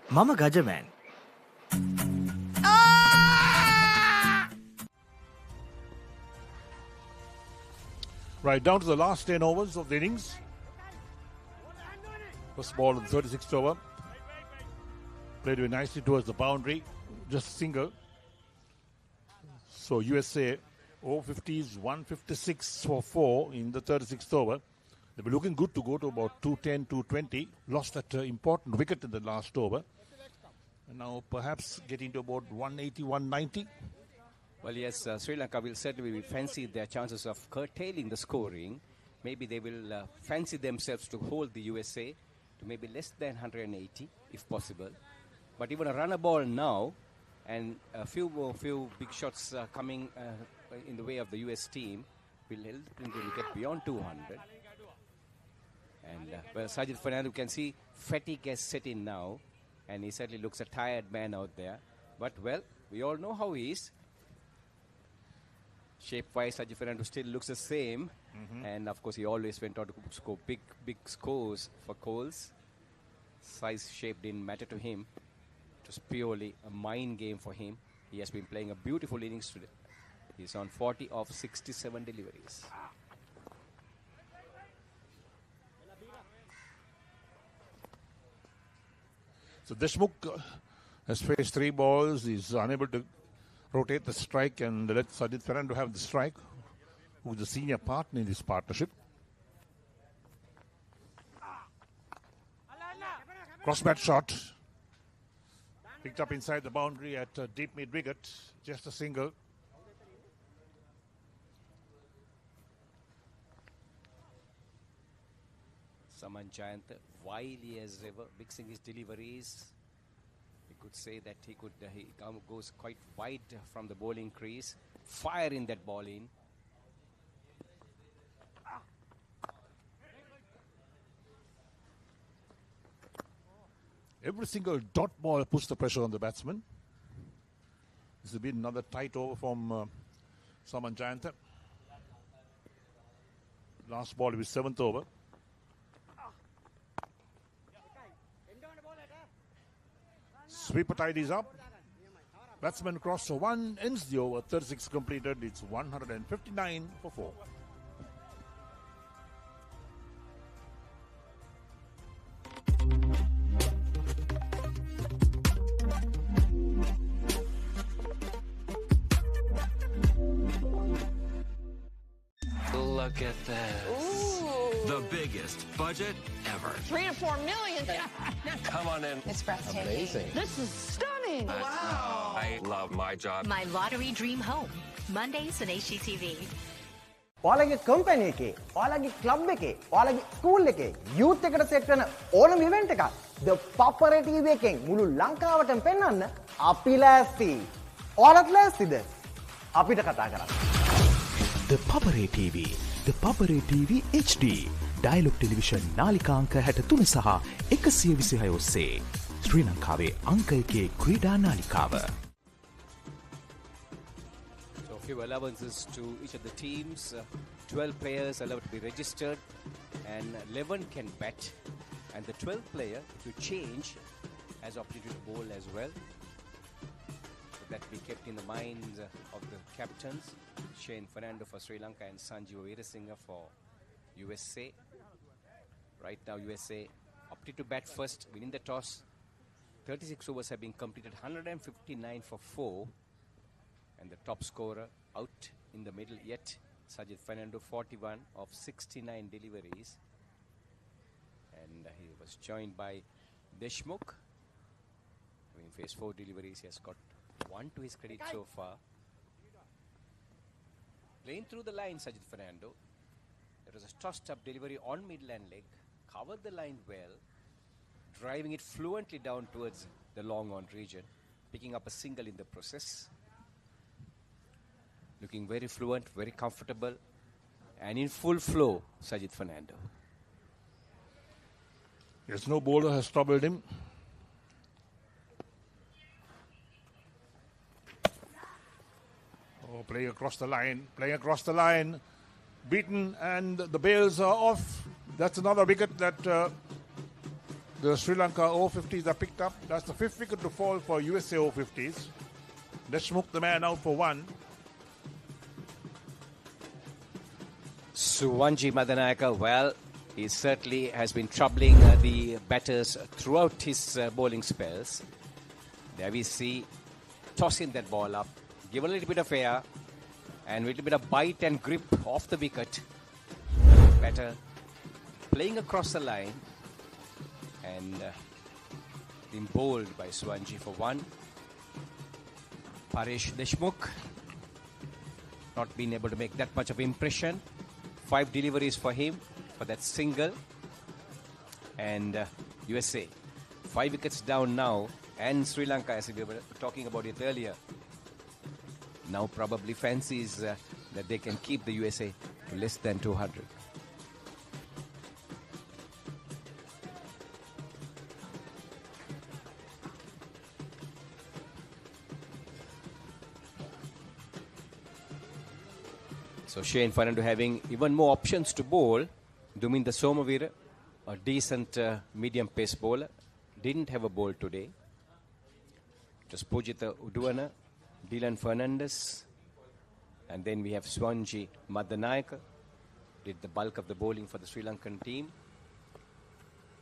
Mama Gajaman. Right, down to the last 10 overs of the innings. First ball in the 36th over. Played very nicely towards the boundary. Just a single. So USA Over-50s 156 for 4 in the 36th over. They were looking good to go to about 210, 220. Lost that important wicket in the last over. And now perhaps getting to about 180, 190. Well, yes, Sri Lanka will certainly fancy their chances of curtailing the scoring. Maybe they will fancy themselves to hold the USA to maybe less than 180, if possible. But even a runner ball now, and a few big shots coming in the way of the US team, will help them to get beyond 200. And well, Sajith Fernando, can see fatigue has set in now, and he certainly looks a tired man out there. But well, we all know how he is. Shape-wise, Sajith Fernando still looks the same, and of course he always went on to score big scores for Coles. size shape didn't matter to him. It was purely a mind game for him. He has been playing a beautiful innings today. He's on 40 of 67 deliveries. So Deshmukh has faced 3 balls. He's unable to rotate the strike and let Sajid Fernando have the strike, who is the senior partner in this partnership. Crossbat shot. Picked up inside the boundary at deep mid-wicket. Just a single. Saman Jayant, wily as ever, mixing his deliveries. We could say that he goes quite wide from the bowling crease. Fire in that ball in. Every single dot ball puts the pressure on the batsman. This has been another tight over from Saman Jayant. Last ball was 7th over. Sweeper tidies up. Batsman cross for 1, ends the over. 36 completed. It's 159 for 4. Look at this. Ooh. The biggest budget ever. 3 to 4 million. Come on in. It's breathtaking. Amazing. This is stunning. Wow. I love my job. My lottery dream home. Mondays on HGTV. ඔයාලගේ company එකේ, ඔයාලගේ club එකේ, ඔයාලගේ school එකේ youth එකට set වෙන ඕනම event එකක් The Papare TV එකෙන් මුළු ලංකාවටම පෙන්වන්න අපි ලෑස්ති. ඔයාලත් ලෑස්තිද? අපිට කතා කරන්න. The Papare TV, The Papare TV HD, Dialog Television නාලිකාංක 63 සහ 126 ඔස්සේ ශ්‍රී ලංකාවේ අංක 1 ක්‍රීඩා නාලිකාව. So a few allowances to each of the teams. 12 players allowed to be registered and 11 can bat. And the 12th player, if you change, has opportunity to bowl as well. So that be kept in the minds of the captains. Shane Fernando for Sri Lanka and Sanjeev Veerasinghe for USA. Right now USA opted to bat first, winning the toss. 36 overs have been completed, 159 for 4. And the top scorer out in the middle yet, Sajid Fernando, 41 of 69 deliveries. And he was joined by Deshmukh. Having faced 4 deliveries, he has got 1 to his credit so far. Playing through the line, Sajid Fernando. There was a tossed up delivery on midland leg. Covered the line well. Driving it fluently down towards the long on region. Picking up a single in the process. Looking very fluent, very comfortable. And in full flow, Sajid Fernando. Yes, no bowler has troubled him. Oh, playing across the line, beaten, and the bails are off. That's another wicket that the Sri Lanka Over-50s are picked up. That's the 5th wicket to fall for USA Over-50s. Deshmukh, the man, out for 1. Suwanji Madanayaka, well, he certainly has been troubling the batters throughout his bowling spells. There we see, tossing that ball up, give a little bit of air, and a little bit of bite and grip off the wicket. Batter playing across the line, and being bowled by Suwanji for 1. Paresh Deshmukh not being able to make that much of impression. 5 deliveries for him for that single. And USA 5 wickets down now, and Sri Lanka, as we were talking about it earlier, now probably fancies that they can keep the USA to less than 200. So Shane Fernando having even more options to bowl. Duminda Somavira, a decent medium pace bowler. didn't have a ball today. It was Pujitha Uduana, Dylan Fernandez, and then we have Swanji Madanayaka, did the bulk of the bowling for the Sri Lankan team,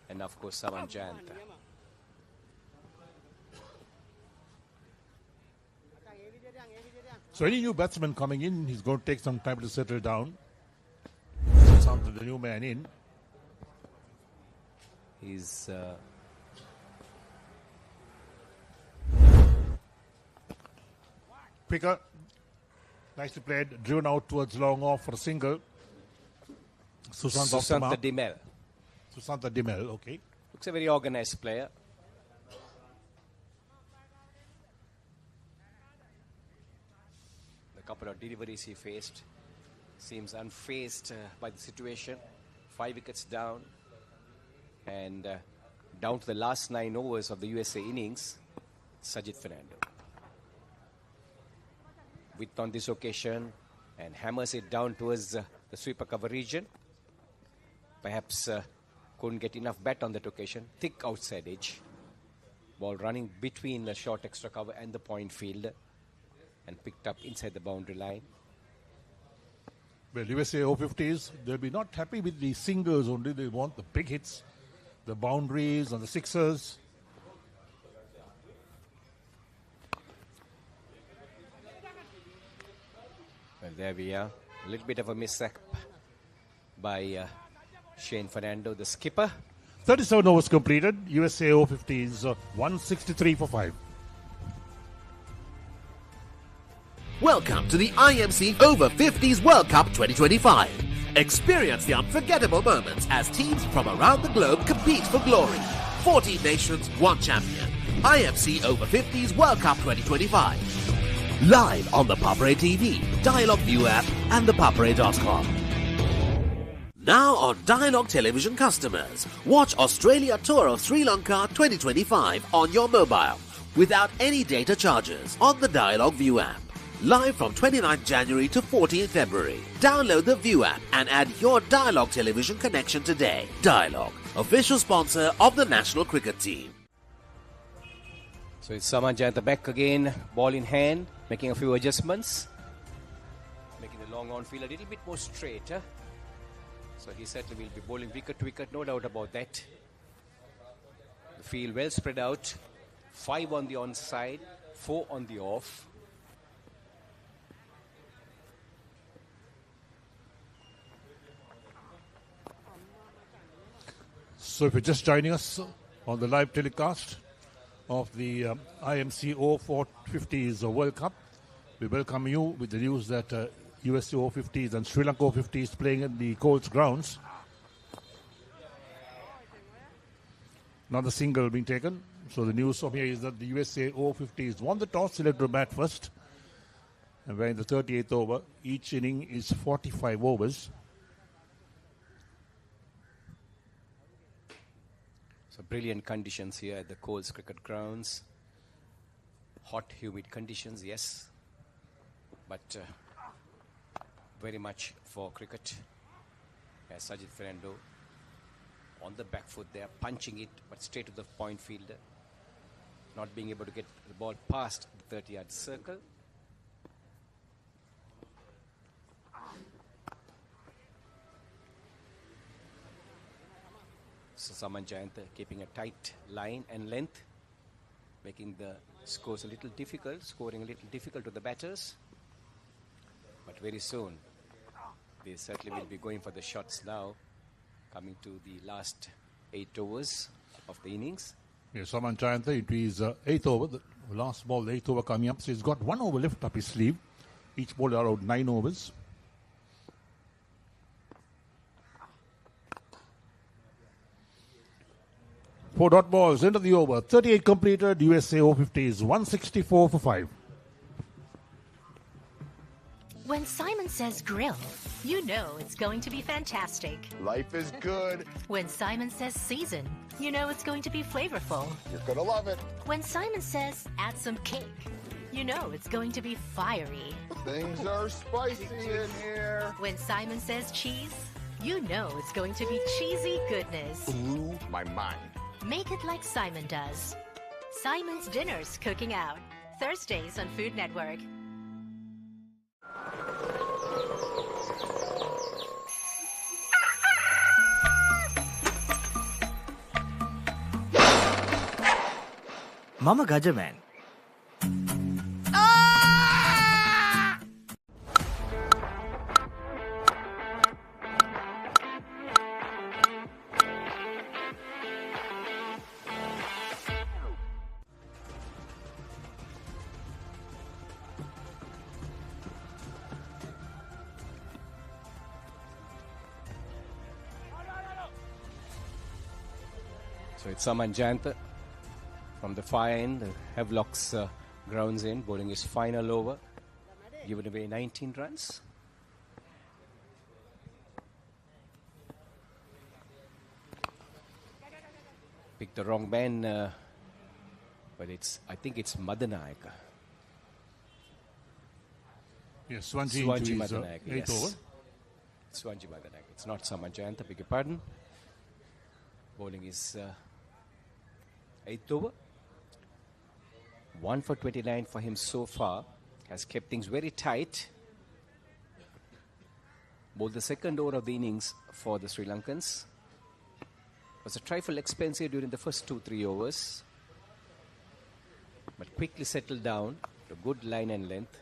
and of course Saman Jayanta. So any new batsman coming in, he's going to take some time to settle down. Susanta, the new man in. He's Picker, nicely played, driven out towards long off for a single. Susanta Dimel. Susanta Dimel, okay. Looks a very organized player. The couple of deliveries he faced seems unfazed by the situation. 5 wickets down. And down to the last 9 overs of the USA innings, Sajid Fernando. Width on this occasion and hammers it down towards the sweeper cover region. Perhaps couldn't get enough bat on that occasion. Thick outside edge. Ball running between the short extra cover and the point field and picked up inside the boundary line. Well, USA Over-50s, they'll be not happy with the singles only. They want the big hits, the boundaries and the sixers. Well, there we are. A little bit of a mishap by Shane Fernando, the skipper. 37 overs completed. USA Over-50s 163 for 5. Welcome to the IMC Over-50s World Cup 2025. Experience the unforgettable moments as teams from around the globe compete for glory. 14 nations, 1 champion. IMC Over-50s World Cup 2025. Live on the Papare TV, Dialog ViU App and ThePapare.com. Now on Dialog Television customers, watch Australia Tour of Sri Lanka 2025 on your mobile without any data charges on the Dialog ViU App. Live from 29th January to 14th February. Download the ViU App and add your Dialog Television connection today. Dialog, official sponsor of the national cricket team. So it's Saman Jayanta back again, ball in hand, making a few adjustments. Making the long on field a little bit more straight. So he certainly will be bowling wicket to wicket, no doubt about that. The field well spread out. 5 on the onside, 4 on the off. So if you're just joining us on the live telecast of the IMC Over-50s World Cup, we welcome you with the news that USA Over-50s and Sri Lanka Over-50s playing at the Colts Grounds. Another single being taken. So the news from here is that the USA Over-50s won the toss, selected to bat first. And we're in the 38th over. Each inning is 45 overs. So brilliant conditions here at the Colts Cricket Grounds. Hot, humid conditions, yes. But very much for cricket. As Sajid Fernando on the back foot there, punching it, but straight to the point fielder. Not being able to get the ball past the 30-yard circle. So Saman Jayanta keeping a tight line and length, making the scores a little difficult, scoring a little difficult to the batters. But very soon, they certainly will be going for the shots now, coming to the last 8 overs of the innings. Yes, Saman Jayanta into his 8th over, the last ball, the 8th over coming up. So he's got 1 over left up his sleeve. Each ball around 9 overs. Four dot balls, end of the over. 38 completed, USA Over-50s 164 for 5. When Simon says grill, you know it's going to be fantastic. Life is good. When Simon says season, you know it's going to be flavorful. You're gonna love it. When Simon says add some cake, you know it's going to be fiery. Things are spicy in here. When Simon says cheese, you know it's going to be cheesy goodness. Blew my mind. Make it like Simon does. Simon's Dinners Cooking Out. Thursdays on Food Network. Mama Gajaman. So it's Saman Jayanta from the far end, the Havelock's grounds end, bowling his final over, given away 19 runs. Picked the wrong man, but I think it's Madanayaka. Yes, Swanji Madanayaka, eighth yes. over. Swanji Madanayaka. It's not Saman Jayanta, beg your pardon. Bowling is 8th over. 1 for 29 for him so far. Has kept things very tight. Bowled the second over of the innings for the Sri Lankans. Was a trifle expensive during the first 2-3 overs. But quickly settled down to good line and length.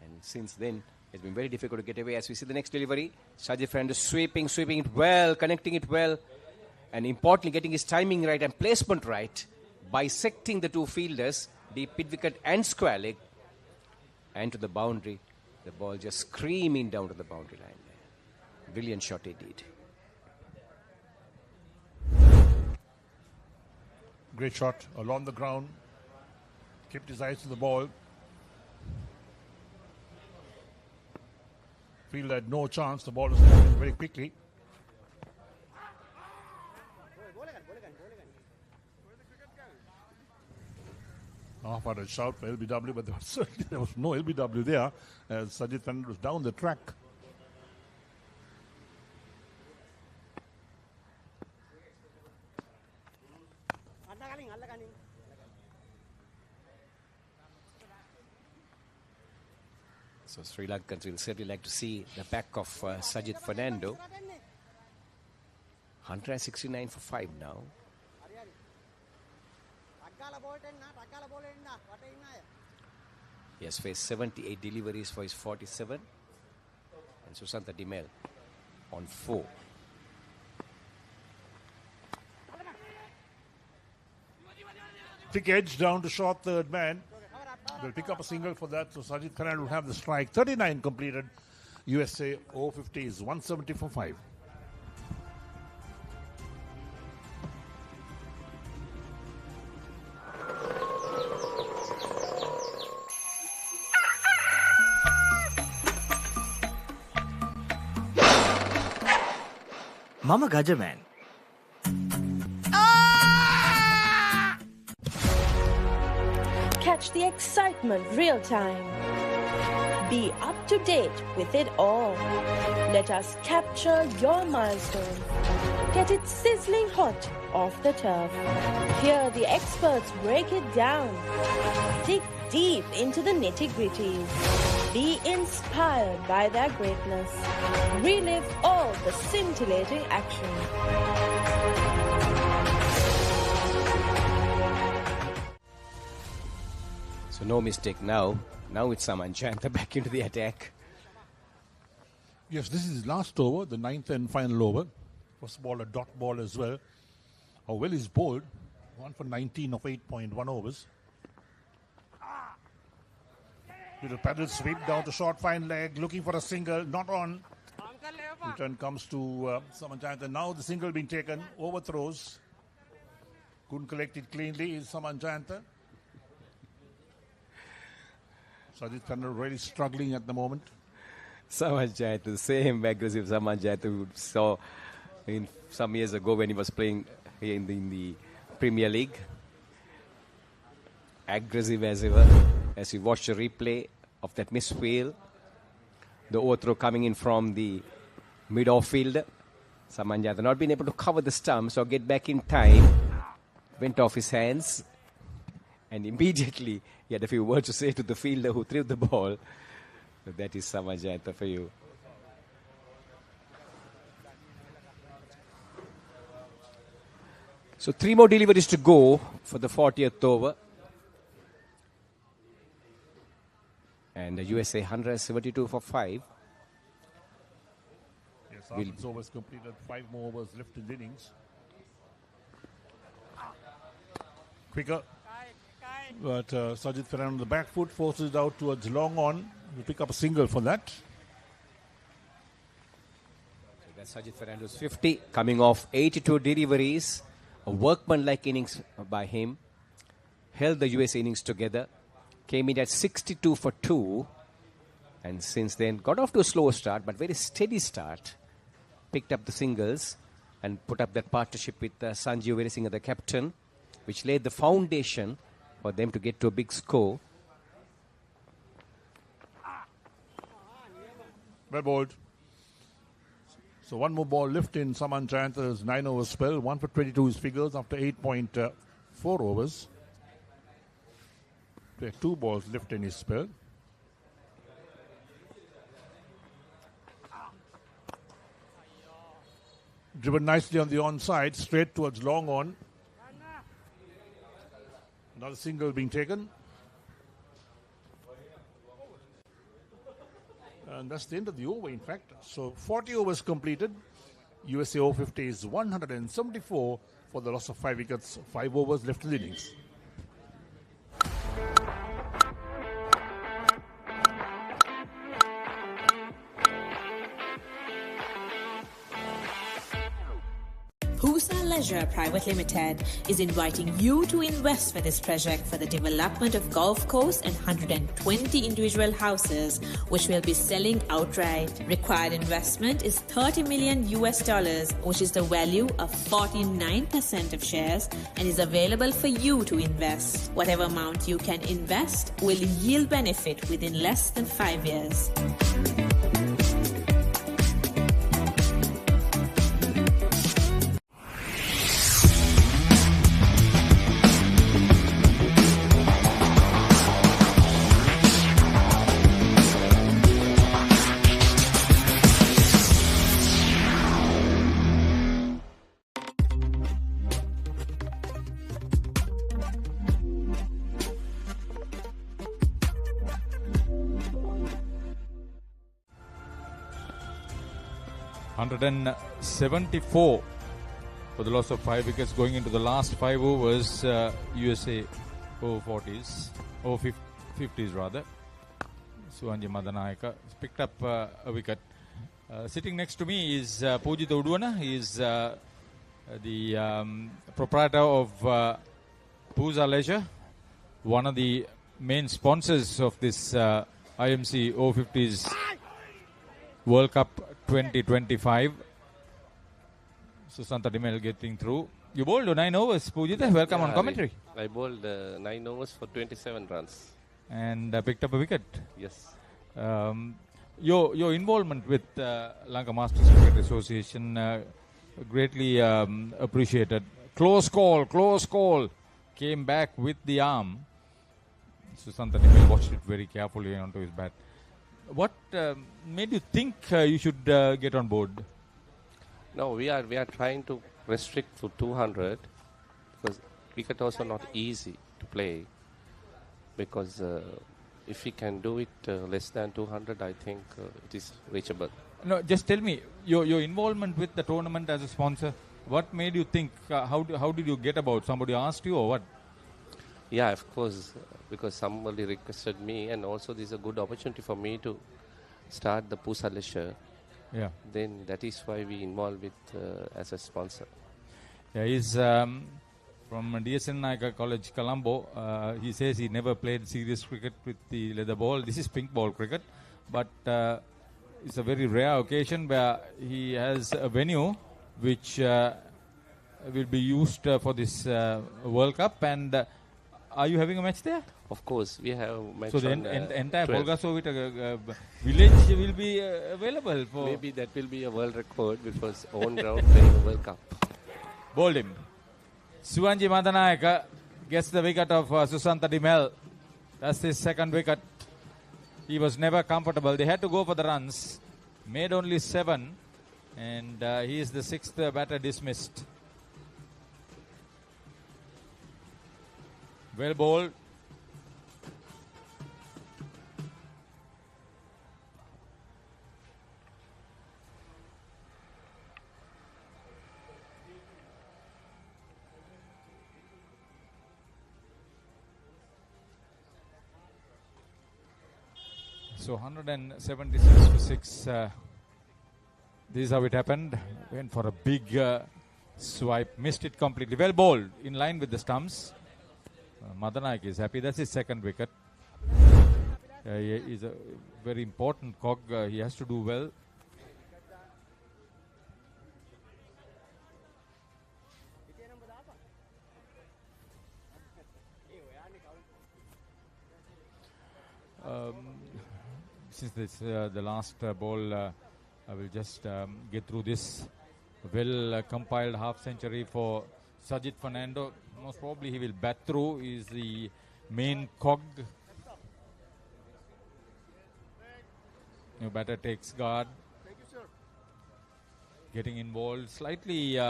And since then, it's been very difficult to get away. As we see the next delivery, Sajid Fernandez sweeping it well, connecting it well. And importantly, getting his timing right and placement right, bisecting the two fielders, deep mid wicket and square leg, and to the boundary. The ball just screaming down to the boundary line. Brilliant shot indeed. Great shot along the ground. Kept his eyes to the ball. Field had no chance. The ball was coming very quickly. Half a shout for LBW, but there was no LBW there as Sajid Fernandez was down the track. So Sri Lankans will certainly like to see the back of Sajid Fernando. 169 for 5 now. He has faced 78 deliveries for his 47. And Susantha Dimel on 4. Thick edge down to short third man. They'll pick up a single for that. So Sajid Fernandez will have the strike. 39 completed. USA Over-50s 170 for 5. Mama Gajaman. Catch the excitement real time. Be up to date with it all. Let us capture your milestone. Get it sizzling hot off the turf. Hear the experts break it down. Dig deep into the nitty-gritties. Be inspired by their greatness. Relive all the scintillating action. So no mistake now. Now it's Saman Jayanta back into the attack. Yes, this is his last over, the 9th and final over. First ball, a dot ball as well. How well he's bowled. 1 for 19 of 8.1 overs. Little paddle sweep down to short fine leg, looking for a single, not on. Return comes to Saman Jayanta. Now the single being taken, overthrows. Couldn't collect it cleanly is Saman Jayanta. Sajid Fernandez really struggling at the moment. Saman Jayanta, the same aggressive Saman Jayanta we saw in some years ago when he was playing here in the Premier League. Aggressive as ever. As we watch the replay of that misfield, the overthrow coming in from the mid-off fielder. Saman Jayanta not being able to cover the stumps or get back in time. went off his hands, and immediately he had a few words to say to the fielder who threw the ball. So that is Samajanta for you. So 3 more deliveries to go for the 40th over. And the USA 172 for 5. Yes, Arvin's overs completed, 5 more overs left in the innings. Quicker. But Sajid Fernando on the back foot forces it out towards long on. We pick up a single for that. So that's Sajid Fernando's 50, coming off 82 deliveries. A workman-like innings by him. Held the USA innings together. Came in at 62 for 2. And since then, got off to a slow start, but very steady start. Picked up the singles and put up that partnership with Sanjeev Veerasinghe, the captain, which laid the foundation for them to get to a big score. Well bowled. So 1 more ball left in Saman Jayantha's 9 over spell. 1 for 22 his figures after 8.4 overs. There are 2 balls left in his spell. Driven nicely on the onside, straight towards long on. Another single being taken. And that's the end of the over, in fact. So 40 overs completed. USA Over-50s 174 for the loss of 5 wickets. 5 overs left in the innings. Pusa Leisure Private Limited is inviting you to invest for this project for the development of golf course and 120 individual houses, which will be selling outright. Required investment is $30 million, which is the value of 49% of shares, and is available for you to invest. Whatever amount you can invest will yield benefit within less than 5 years. $174 for the loss of 5 wickets going into the last 5 overs. USA Over-50s, Over-50s rather. Suhanji Madanayaka picked up a wicket. Sitting next to me is Pujita Udwana. He is the proprietor of Pusa Leisure, one of the main sponsors of this IMC Over-50s World Cup 2025. Susanta Dimel getting through. You bowled 9 overs, Pujita. Welcome on commentary. I bowled 9 overs for 27 runs. And picked up a wicket. Yes. Your involvement with Lanka Masters Cricket Association greatly appreciated. Close call. Came back with the arm. Susanta Dimel watched it very carefully onto his bat. What made you think you should get on board? No, we are trying to restrict to 200 because cricket also not easy to play. Because if we can do it less than 200, I think it is reachable. No, just tell me your involvement with the tournament as a sponsor. What made you think? How did you get about? Somebody asked you or what? Yeah, of course, because somebody requested me, and also this is a good opportunity for me to start the Pusa Leisure. Yeah. Then that is why we involved with as a sponsor. Yeah, he's from DSN Naika College, Colombo. He says he never played serious cricket with the leather ball. This is pink ball cricket, but it's a very rare occasion where he has a venue which will be used for this World Cup. And are you having a match there? Of course, we have a match. So the on, entire Polgasovit village will be available for. Maybe that will be a world record because own ground playing a World Cup. Bowled him. Suwanji Madanayaka gets the wicket of Susanta Dimel. That's his second wicket. He was never comfortable. They had to go for the runs. Made only 7. And he is the 6th batter dismissed. Well bowled. So 176 for 6. This is how it happened. Went for a big swipe. Missed it completely. Well bowled. In line with the stumps. Madanayak is happy. That's his second wicket. He is a very important cog. He has to do well. Since this the last ball, I will just get through this. Well compiled half century for Sajid Fernando. Most probably he will bat through. He is the main cog. New batter takes guard. Getting involved. Slightly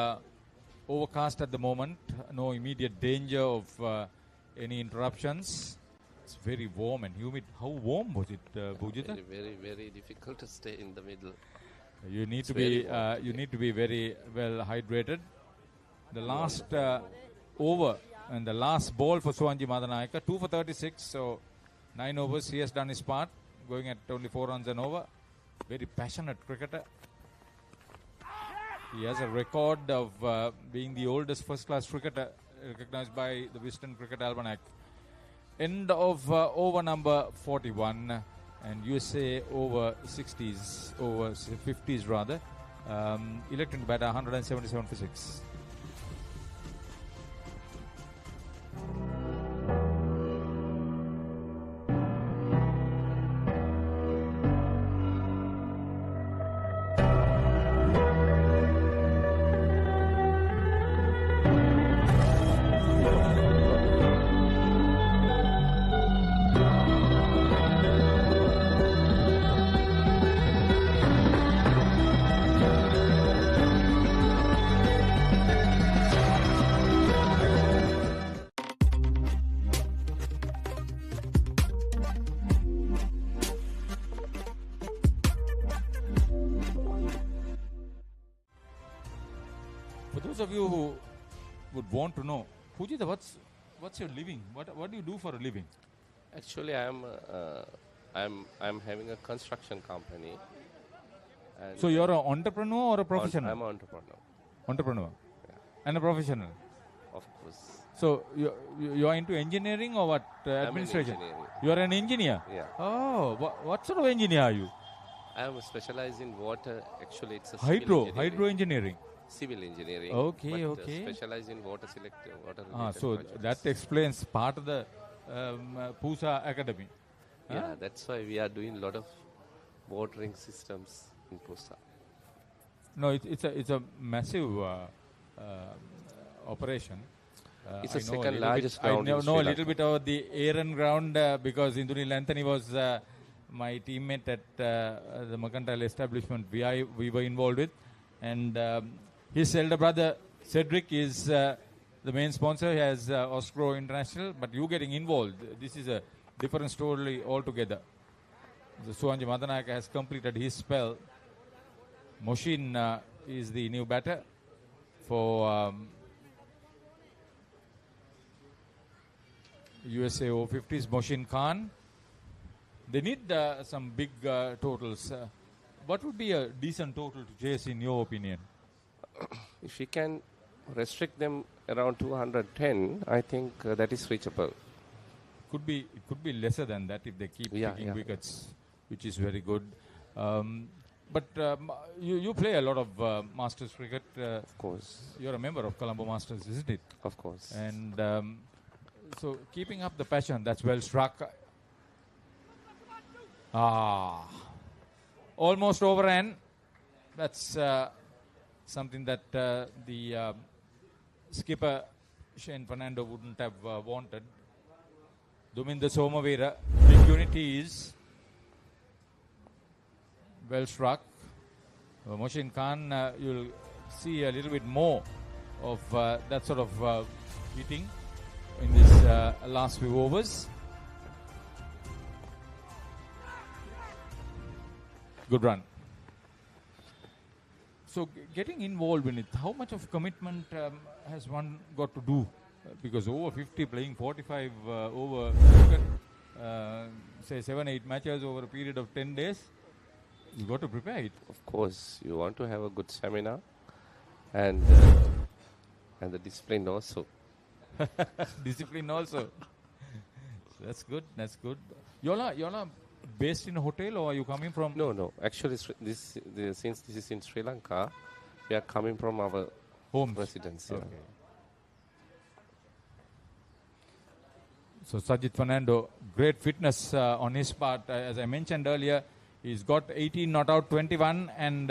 overcast at the moment. No immediate danger of any interruptions. It's very warm and humid. How warm was it, Bhujita? Very, very, very difficult to stay in the middle. You need It's to be very you need to be very well hydrated. The last over and the last ball for Suwanji Madanayaka, 2 for 36. So 9 overs. He has done his part, going at only 4 runs and over. Very passionate cricketer. He has a record of being the oldest first-class cricketer recognized by the Wisden Cricket Almanac. End of over number 41 and USA Over-50s, over-50s rather, electing to bat 177 for 6. For those of you who would want to know, Pujita, what's your living? What do you do for a living? Actually, I'm having a construction company. And So you're an entrepreneur or a professional? I'm an entrepreneur. Entrepreneur. And a professional. Of course. So you are into engineering or what? Administration? engineering. You are an engineer? Yeah. Oh, what sort of engineer are you? I am specialized in water. Actually, it's a Hydro engineering. Civil engineering. Okay, but, okay. Specialized in water water So projects. that explains part of the Pusa Academy. Yeah, that's why we are doing a lot of watering systems in Pusa. No, it's a massive operation. It's the I know second a largest bit, ground I in know a Sri little bit about the Aaron ground because Indunil Anthony was my teammate at the Mercantile establishment we were involved with. And his elder brother Cedric is the main sponsor. He has Oscro International, but you getting involved, this is a different story altogether. The Suwanji Madanayaka has completed his spell. Moshin is the new batter for USA Over-50s, Moshin Khan. They need some big totals. What would be a decent total to chase in your opinion? If we can restrict them around 210, I think that is reachable. It could be lesser than that if they keep taking wickets, which is very good. But you play a lot of Masters cricket. Of course. You're a member of Colombo Masters, isn't it? Of course. And so keeping up the passion, that's well struck. Almost overran. That's something that the skipper Shane Fernando wouldn't have wanted. Duminda Somavira, big unity is well struck. Mohsin Khan, you'll see a little bit more of that sort of hitting in this last few overs. Good run. So getting involved in it, how much of commitment has one got to do? Because over 50, playing 45 over cricket, say 7-8 matches over a period of 10 days, you got to prepare it. Of course, you want to have a good stamina and the discipline also. Discipline also. That's good. That's good. You're not based in a hotel, or are you coming from? No. Actually, since this is in Sri Lanka, we are coming from our home residence. Okay. So Sajid Fernando, great fitness on his part. As I mentioned earlier, he's got 18 not out, 21, and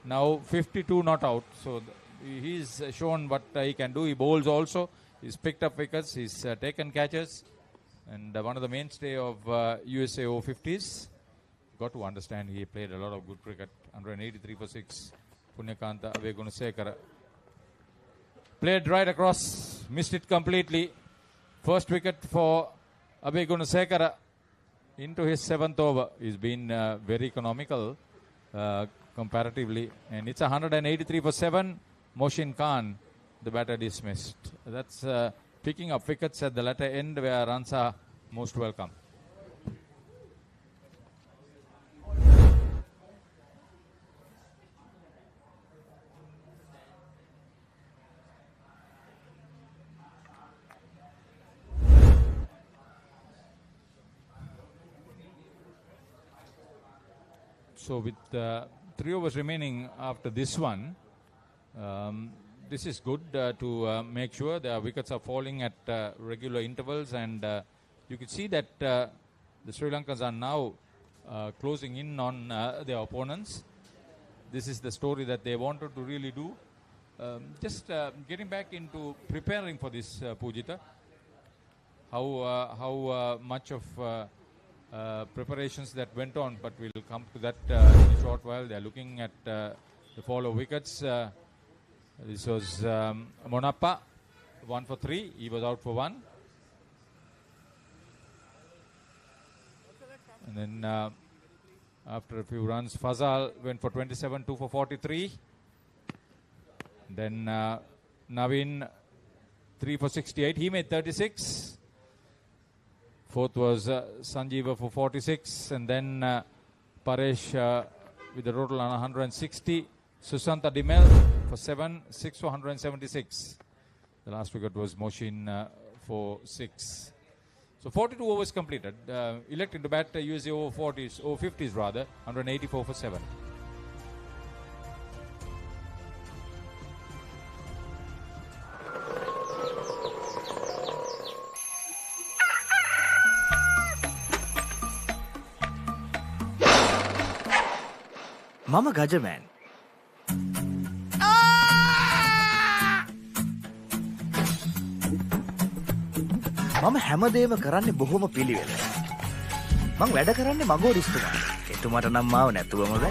now 52 not out. So he's shown what he can do. He bowls also. He's picked up wickets. He's taken catches. And one of the mainstay of USA Over-50s. Got to understand he played a lot of good cricket. 183 for 6. Punyakanta Avegunasekara. Played right across. Missed it completely. First wicket for Avegunasekara into his 7th over. He's been very economical comparatively. And it's 183 for 7. Mohsin Khan, the batter, dismissed. That's picking up wickets at the latter end where runs are most welcome. So with 3 overs remaining after this one, this is good to make sure the wickets are falling at regular intervals, and you can see that the Sri Lankans are now closing in on their opponents. This is the story that they wanted to really do. Just getting back into preparing for this, Pujita. How much of preparations that went on, but we'll come to that in a short while. They're looking at the fall of wickets. This was Monappa, 1 for 3. He was out for 1. And then after a few runs, Fazal went for 27, 2 for 43. Then Naveen, 3 for 68. He made 36. Fourth was Sanjeeva for 46. And then Paresh with a total on 160. Susanta Dimel for 7, 6 for 176. The last wicket was Mohsin for 6. So 42 overs completed. Elected to bat USA Over-50s, Over-50s rather, 184 for 7. Mama Gajaman. මම හැමදේම කරන්නේ බොහොම පිළිවෙල. මං වැඩ කරන්නේ මගෝ රිස්තුමා. එතුමාට නම් මාව නැතුවම බෑ.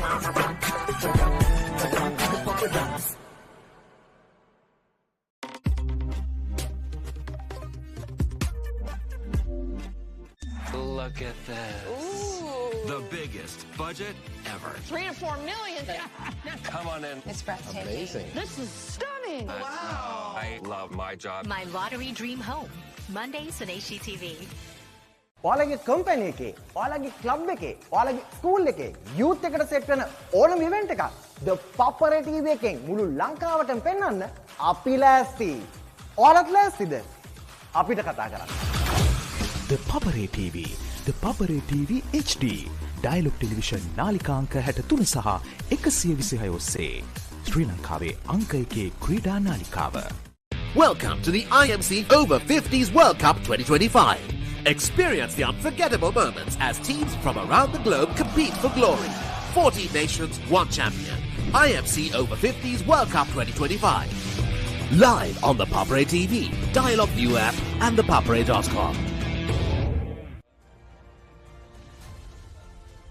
Look at this. Ooh. The biggest budget ever. 3 to 4 million. Come on in. It's breathtaking. Amazing. This is stunning. Wow. I love my job. My lottery dream home. Mondays on HGTV. ඔයාලගේ company එකේ, ඔයාලගේ club එකේ, ඔයාලගේ school එකේ youth එකට set වෙන ඕනම event එකක් The Papare TV එකෙන් මුළු ලංකාවටම පෙන්වන්න අපි ලෑස්ති. ඔයාලත් ලෑස්තිද? අපිට කතා කරන්න. The Papare TV, The Papare TV HD. Dialog television නාලිකාංක 63 සහ 126 ඔස්සේ ශ්‍රී ලංකාවේ අංක 1 ක්‍රීඩා නාලිකාව. Welcome to the IMC Over-50s World Cup 2025. Experience the unforgettable moments as teams from around the globe compete for glory. 14 nations, 1 champion. IMC Over-50s World Cup 2025. live on the Papare TV, Dialog ViU App and ThePapare.com.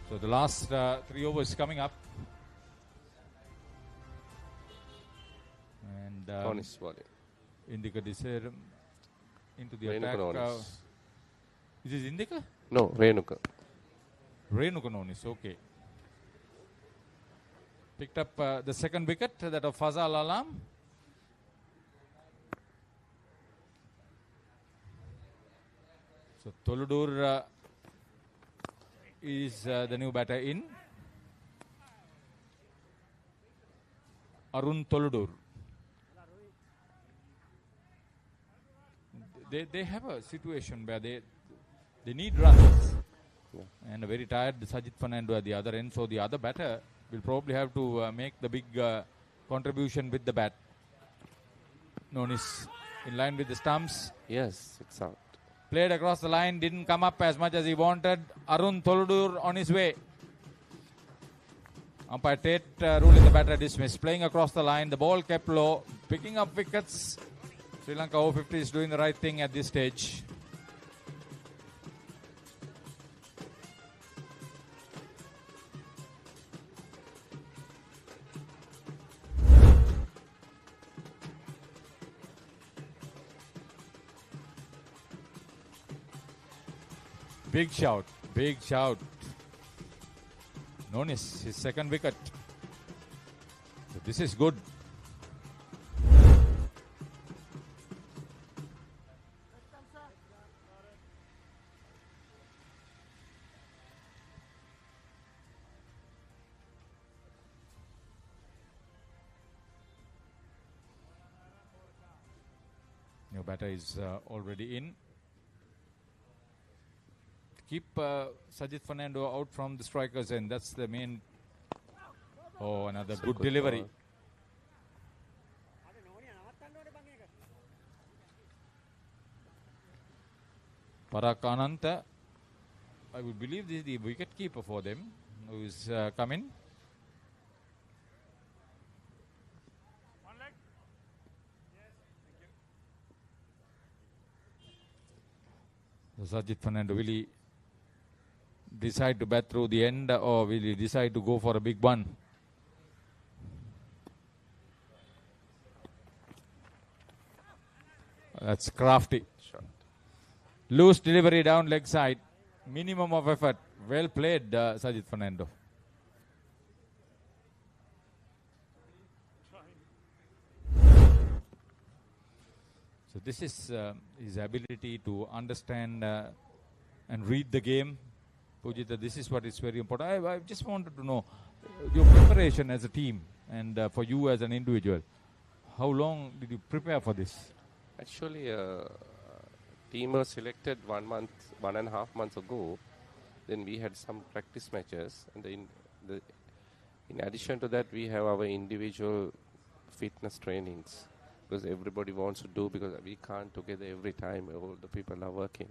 So the last 3 overs coming up. And Indica Disser into the attack. Is this Indica? No, Renuka. Renuka Nonis, okay. Picked up the second wicket, that of Fazal Alam. So Toludur is the new batter in. Arun Toludur. They have a situation where they need runs. And a very tired Sajid Fernando at the other end. So the other batter will probably have to make the big contribution with the bat. Nonis in line with the stumps. Yes, it's out. Played across the line, didn't come up as much as he wanted. Arun Toludur on his way. Umpire Tate ruling the batter dismissed. Playing across the line, the ball kept low, picking up wickets. Sri Lanka Over-50 is doing the right thing at this stage. Big shout, big shout. Nonis, his second wicket. So this is good. New batter is already in. Keep Sajid Fernando out from the strikers end. That's the main. Oh, another good delivery. Parak Ananta, I would believe this is the wicket keeper for them, who is coming. So Sajid Fernando, will he decide to bat through the end, or will he decide to go for a big one? That's crafty. Loose delivery down leg side. Minimum of effort. Well played, Sajid Fernando. So this is his ability to understand and read the game. Pujita, this is what is very important. I just wanted to know your preparation as a team and for you as an individual. How long did you prepare for this? Actually, team was selected 1.5 months ago. Then we had some practice matches, and in addition to that, we have our individual fitness trainings, because everybody wants to do, because we can't together every time. All the people are working,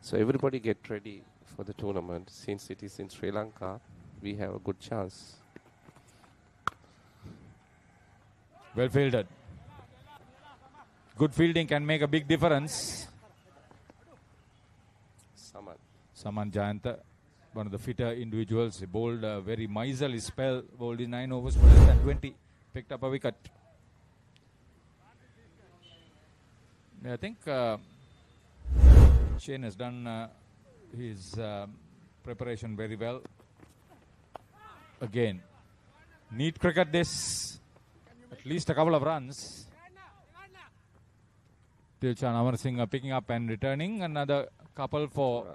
so everybody get ready for the tournament. Since it is in Sri Lanka, we have a good chance. Well fielded. Good fielding can make a big difference. Saman Jayanta, one of the fitter individuals, he bowled a very miserly spell, bowled in 9 overs for less than 20, picked up a wicket. I think Shane has done his preparation very well. Again, neat cricket this, at least a couple of runs. Dilchan Amar Singh picking up and returning, another couple for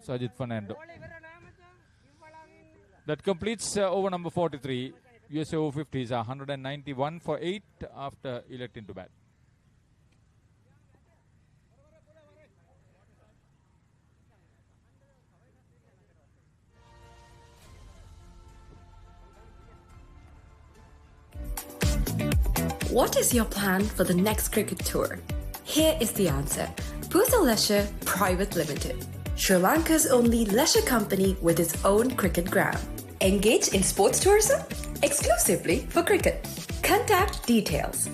Sajid Fernando. That completes over number 43. USA Over-50s are 191 for 8 after electing to bat. What is your plan for the next cricket tour? Here is the answer. Pusa Leisure Private Limited, Sri Lanka's only leisure company with its own cricket ground. Engage in sports tourism exclusively for cricket. Connect Contact details.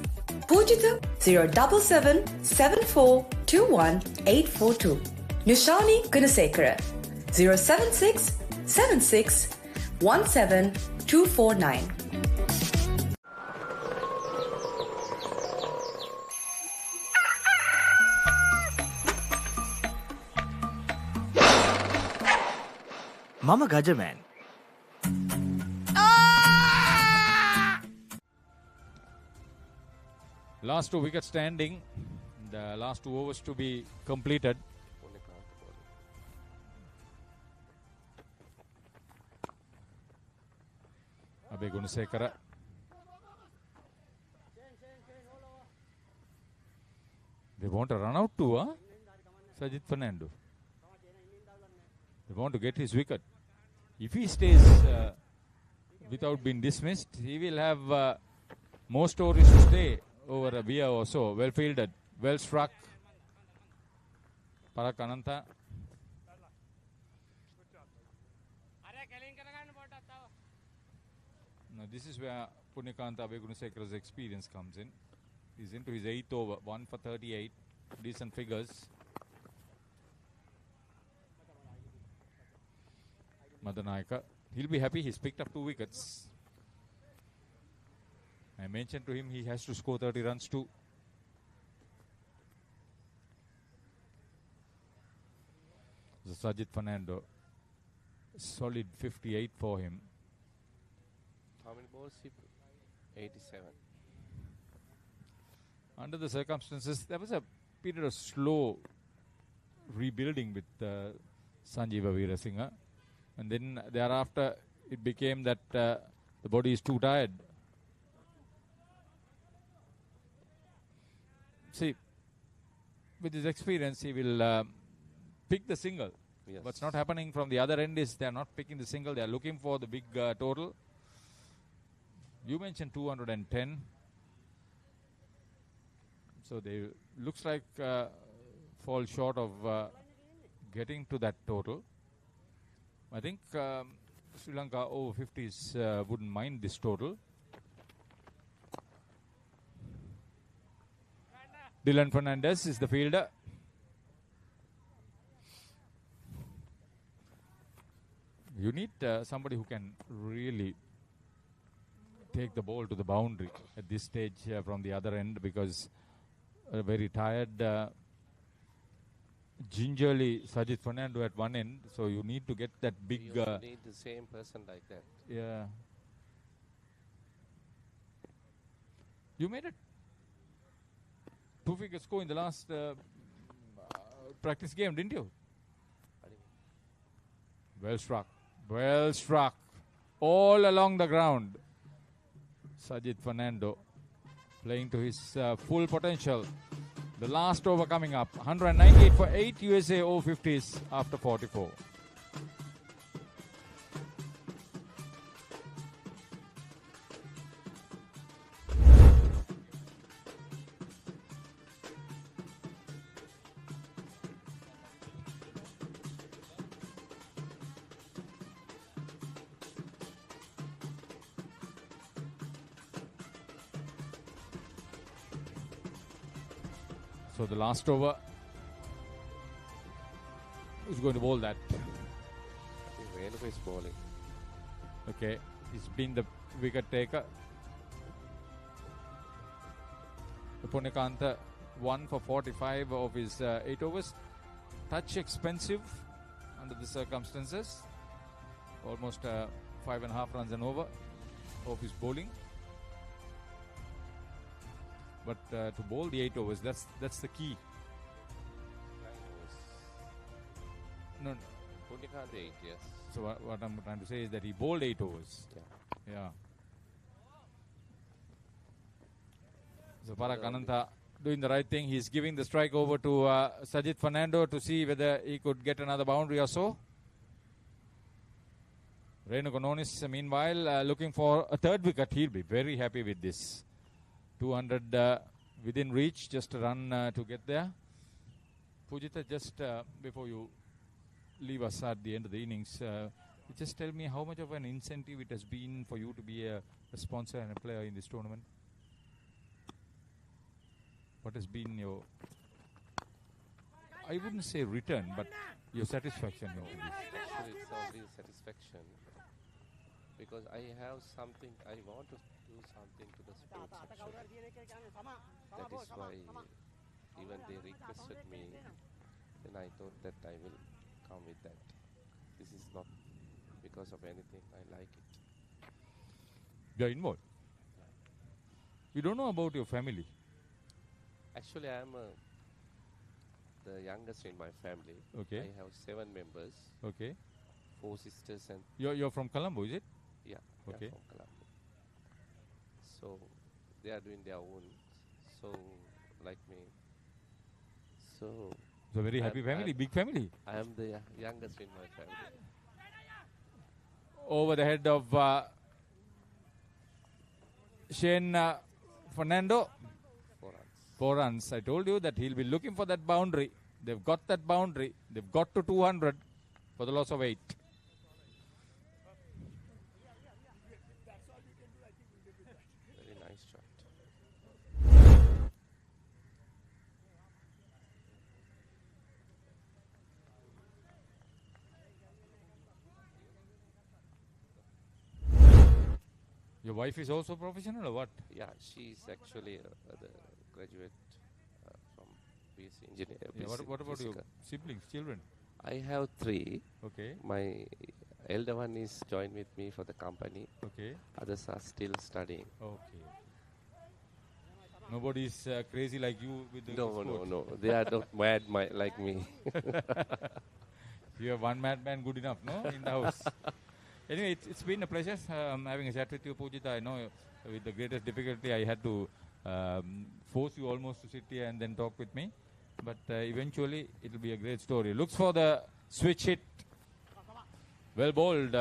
Pujita 077 7421 842. Nishani Gunasekara 076 76 17 249. Mama Gajaman. Last 2 wickets standing. The last 2 overs to be completed. Abe Gunasekara. They want a run out too, huh? Sajid Fernando. They want to get his wicket. If he stays without being dismissed, he will have more stories to stay over a beer or so. Well fielded, well struck. Parak Ananta. Now this is where Punyakanta Abegunasekara's experience comes in. He's into his 8th over, 1 for 38. Decent figures. Madanayaka. He'll be happy he's picked up 2 wickets. I mentioned to him he has to score 30 runs too. The Sajid Fernando. Solid 58 for him. How many balls he put? 87. Under the circumstances, there was a period of slow rebuilding with Sanjeeva Veerasinghe. And then thereafter, it became that the body is too tired. See, with his experience, he will pick the single. Yes. What's not happening from the other end is they are not picking the single. They are looking for the big total. You mentioned 210. So they looks like fall short of getting to that total. I think Sri Lanka Over-50s wouldn't mind this total. Dylan Fernandez is the fielder. You need somebody who can really take the ball to the boundary at this stage from the other end, because a very tired, gingerly Sajid Fernando at one end, so you need to get that big... You need the same person like that. Yeah. You made it 2-figure score in the last practice game, didn't you? Well struck. Well struck. All along the ground. Sajid Fernando playing to his full potential. The last over coming up. 198 for 8 USA Over-50s after 44. So the last over, who's going to bowl that? Renuka is bowling. Okay, he's been the wicket taker. Punyakanta 1 for 45 of his 8 overs. Touch expensive under the circumstances. Almost 5.5 runs and over of his bowling. But to bowl the 8 overs, that's the key. 9 overs. No. Punyakanta 8, yes. So what I'm trying to say is that he bowled 8 overs. Yeah. So Parak Ananta doing the right thing. He's giving the strike over to Sajid Fernando to see whether he could get another boundary or so. Renu Kononis, meanwhile, looking for a 3rd wicket. He'll be very happy with this. 200 within reach, just a run to get there. Pujita, just before you leave us at the end of the innings, just tell me how much of an incentive it has been for you to be a sponsor and a player in this tournament? what has been your, I wouldn't say return, but your satisfaction into this? Actually, it's only satisfaction because I have something, I want to do something to the sports actually. That is why even they requested me, then I thought that I will come with that. This is not because of anything, I like it. You are involved. We don't know about your family. Actually, I am the youngest in my family. Okay. I have 7 members. Okay. 4 sisters and... You're from Colombo, is it? Yeah. Okay. From Colombo. So, they are doing their own. So, like me. So... It's a very happy family, big family. I am the youngest in my family. Over the head of Shane Fernando. 4 runs. 4 runs. I told you that he'll be looking for that boundary. They've got that boundary. They've got to 200 for the loss of 8. Very nice shot. Your wife is also professional or what? Yeah, she's actually the graduate from BSc Engineer. Yeah, what about your siblings, children? I have 3. Okay. My elder one is joined with me for the company. Okay. Others are still studying. Okay. Nobody's crazy like you with the No, sport. no. They are not mad like me. You have one madman good enough, no? In the house. Anyway, it's been a pleasure having a chat with you, Pujita. I know with the greatest difficulty I had to force you almost to sit here and then talk with me. But eventually it will be a great story. Looks for the switch hit. Well bowled.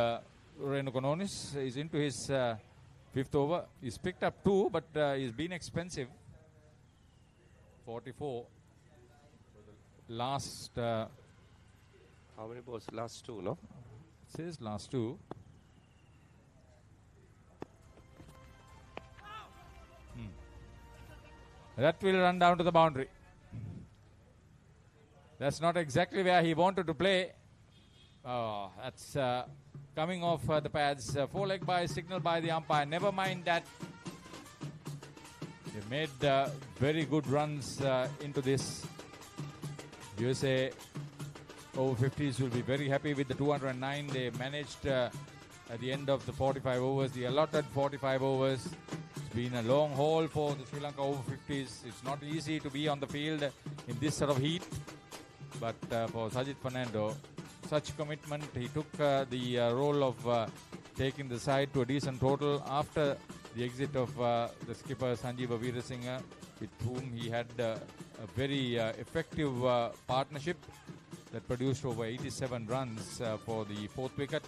Reno Kononis is into his 5th over. He's picked up 2, but he's been expensive. 44. Last... How many balls? Last 2, no? It says last 2. That will run down to the boundary. That's not exactly where he wanted to play. Oh, that's coming off the pads. 4-leg by signal by the umpire. Never mind that. They made very good runs into this. USA Over-50s will be very happy with the 209. They managed at the end of the 45 overs, the allotted 45 overs. It's been a long haul for the Sri Lanka Over-50s. It's not easy to be on the field in this sort of heat. But for Sajid Fernando, such commitment. He took the role of taking the side to a decent total after the exit of the skipper Sanjeeva Veerasinghe, with whom he had a very effective partnership that produced over 87 runs for the 4th wicket.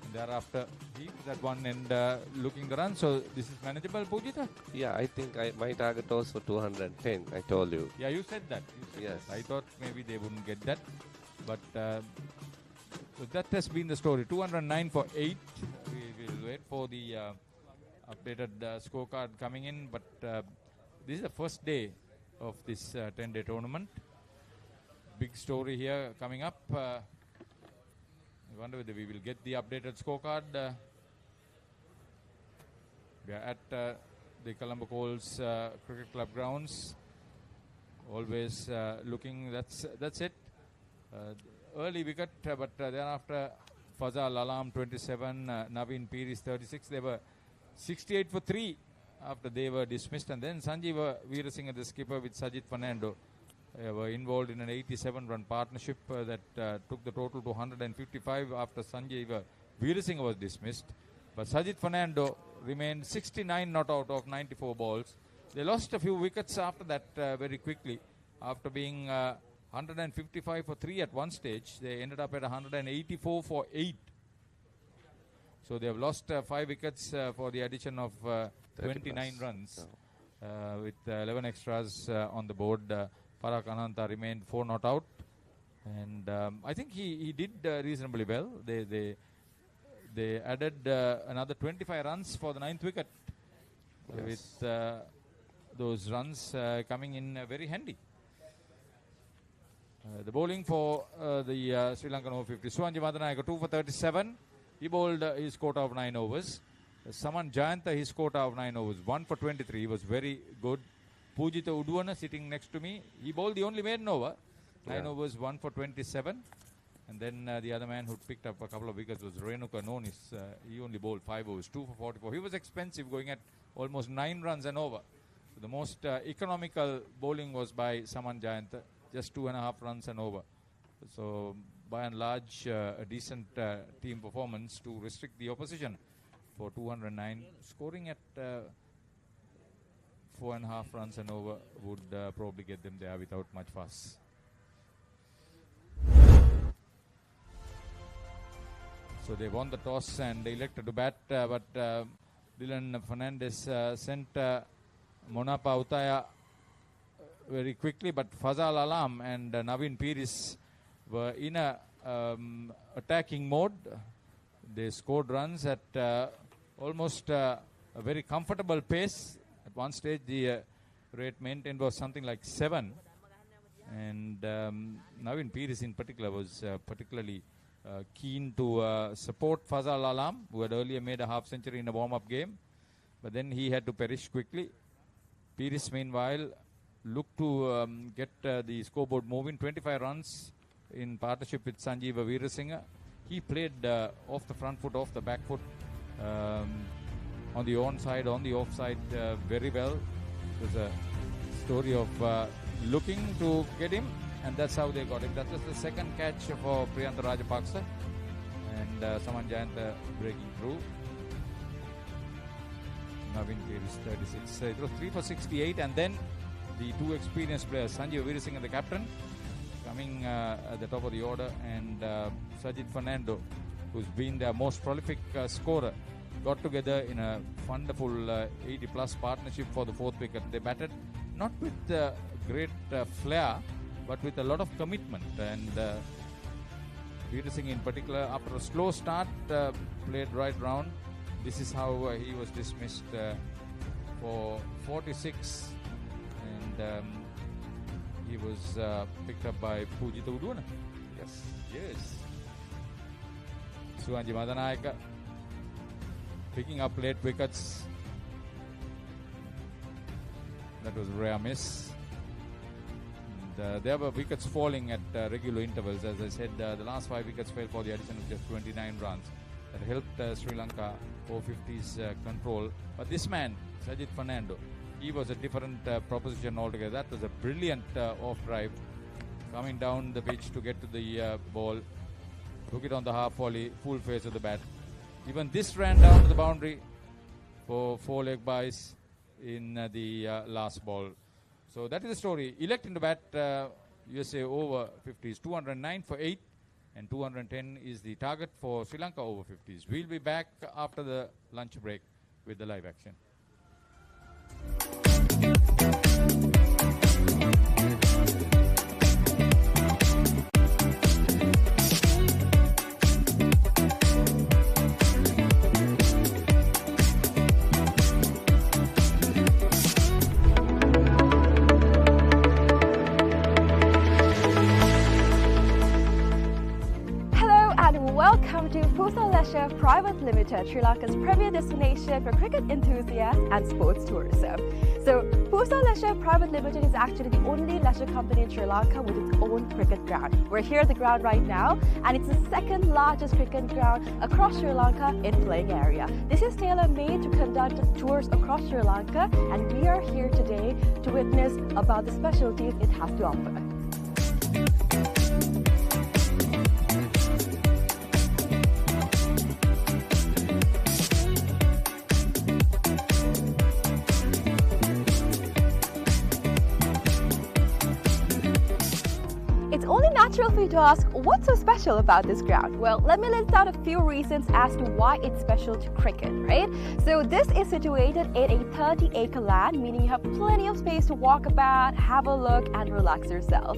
And thereafter, he was at one end looking the run. So this is manageable, Pujita? Yeah, I think my target was for 210, I told you. Yeah, you said that. Yes. That. I thought maybe they wouldn't get that. But so that has been the story. 209 for 8. We will wait for the updated scorecard coming in. But this is the first day of this 10-day tournament. Big story here coming up. I wonder whether we will get the updated scorecard. We are at the Colombo Colts Cricket Club grounds. Always looking. That's it. Early wicket, but thereafter Fazal Alam 27, Naveen Piris 36. They were 68 for 3 after they were dismissed, and then Sanjeeva Veerasinghe, the skipper, with Sajid Fernando were involved in an 87-run partnership that took the total to 155 after Sanjeeva Veerasinghe was dismissed. But Sajid Fernando remained 69 not out of 94 balls. They lost a few wickets after that very quickly. After being 155 for 3 at one stage, they ended up at 184 for 8. So they have lost 5 wickets for the addition of 29 runs with 11 extras on the board. Parak Ananta remained 4 not out, and I think he did reasonably well. They added another 25 runs for the 9th wicket with those runs coming in very handy. The bowling for the Sri Lankan over-50s. Suwanji Madanayaka 2 for 37. He bowled his quota of 9 overs. Saman Jayantha, his quota of 9 overs, 1 for 23. He was very good. Pujitha Uduwana sitting next to me. He bowled the only maiden over. 9 overs, 1 for 27. And then the other man who picked up a couple of wickets was Renuka Nonis. He only bowled 5 overs, 2 for 44. He was expensive, going at almost 9 runs and over. So the most economical bowling was by Saman Jayantha, just 2.5 runs and over. So by and large, a decent team performance to restrict the opposition for 209. Scoring at 4.5 runs and over would probably get them there without much fuss. So they won the toss and they elected to bat, but Dylan Fernandez sent Monapa Utaya very quickly, but Fazal Alam and Naveen Piris were in a attacking mode. They scored runs at almost a very comfortable pace. At one stage, the rate maintained was something like 7. And Naveen Piris in particular was particularly keen to support Fazal Alam, who had earlier made a half century in a warm-up game. But then he had to perish quickly. Piris, meanwhile, looked to get the scoreboard moving. 25 runs in partnership with Sanjeeva Veerasinghe. He played off the front foot, off the back foot, on the on-side, on the off-side very well. It was a story of looking to get him, and that's how they got him. That was the second catch for Priyantha Rajapaksa, and Saman Jayantha breaking through. Naveen Piris 36. It was 3 for 68, and then the two experienced players, Sanjeev Veerasinghe, the captain, coming at the top of the order, and Sajid Fernando, who's been their most prolific scorer, got together in a wonderful 80-plus partnership for the 4th wicket. They batted not with great flair, but with a lot of commitment. And Veerasinghe in particular, after a slow start, played right round. This is how he was dismissed for 46. And he was picked up by Pujitha Uduwana. Yes. Suwanji Madanayaka picking up late wickets. That was a rare miss. And, there were wickets falling at regular intervals. As I said, the last 5 wickets fell for the addition of just 29 runs. That helped Sri Lanka over-50s control. But this man, Sajid Fernando, he was a different proposition altogether. That was a brilliant off drive, coming down the pitch to get to the ball. Took it on the half volley, full face of the bat. Even this ran down to the boundary for 4-leg buys in the last ball. So that is the story. Electing to bat USA over-50s, 209 for 8, and 210 is the target for Sri Lanka over-50s. We'll be back after the lunch break with the live action. Welcome to Pusal Leisure Private Limited, Sri Lanka's premier destination for cricket enthusiasts and sports tourism. So, Pusal Leisure Private Limited is actually the only leisure company in Sri Lanka with its own cricket ground. We're here at the ground right now, and it's the second largest cricket ground across Sri Lanka in playing area. This is tailor-made to conduct tours across Sri Lanka, and we are here today to witness about the specialties it has to offer. it's only natural for you to ask, what's so special about this ground? Well, let me list out a few reasons as to why it's special to cricket, right? So this is situated in a 30-acre land, meaning you have plenty of space to walk about, have a look, and relax yourself.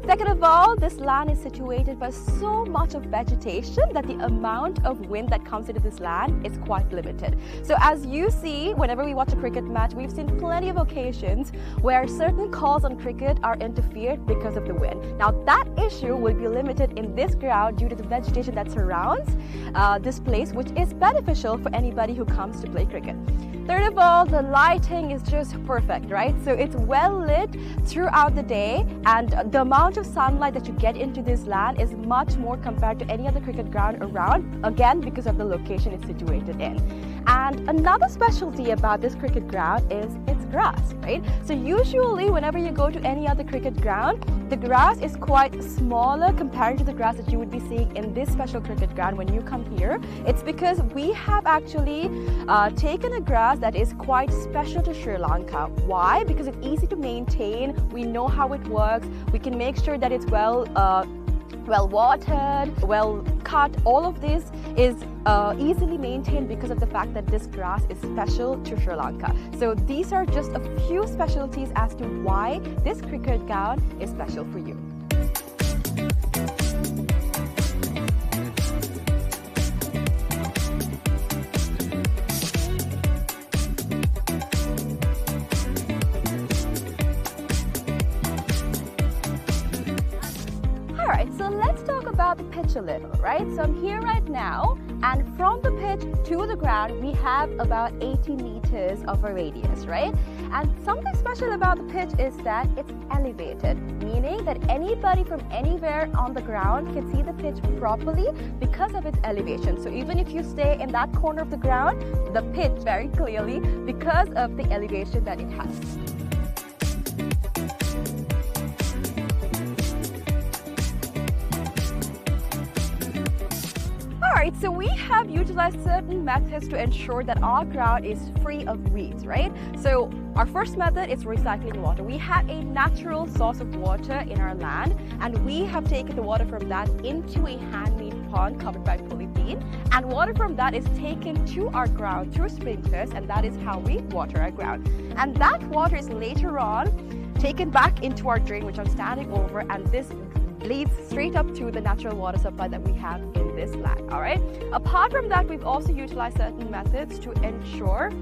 Second of all, this land is situated by so much of vegetation that the amount of wind that comes into this land is quite limited. So as you see, whenever we watch a cricket match, we've seen plenty of occasions where certain calls on cricket are interfered because of the wind. Now that issue will be limited in this ground due to the vegetation that surrounds this place, which is beneficial for anybody who comes to play cricket. Third of all, the lighting is just perfect, right? So it's well lit throughout the day, and the amount of sunlight that you get into this land is much more compared to any other cricket ground around, again because of the location it's situated in. And another specialty about this cricket ground is its grass, right? So usually whenever you go to any other cricket ground, the grass is quite smaller compared to the grass that you would be seeing in this special cricket ground when you come here. It's because we have actually taken a grass that is quite special to Sri Lanka. Why? Because it's easy to maintain, we know how it works, we can make sure that it's well watered, well cut. All of this is easily maintained because of the fact that this grass is special to Sri Lanka. So these are just a few specialties as to why this cricket ground is special for you. So let's talk about the pitch a little, right? So I'm here right now, and from the pitch to the ground, we have about 80 meters of a radius, right? And something special about the pitch is that it's elevated, meaning that anybody from anywhere on the ground can see the pitch properly because of its elevation. So even if you stay in that corner of the ground, the pitch very clearly because of the elevation that it has. Alright, so we have utilized certain methods to ensure that our ground is free of weeds, right? So our first method is recycling water. We have a natural source of water in our land, and we have taken the water from that into a handmade pond covered by polythene, and water from that is taken to our ground through sprinklers, and that is how we water our ground. And that water is later on taken back into our drain, which I'm standing over, and this leads straight up to the natural water supply that we have in this land. All right. Apart from that, we've also utilized certain methods to ensure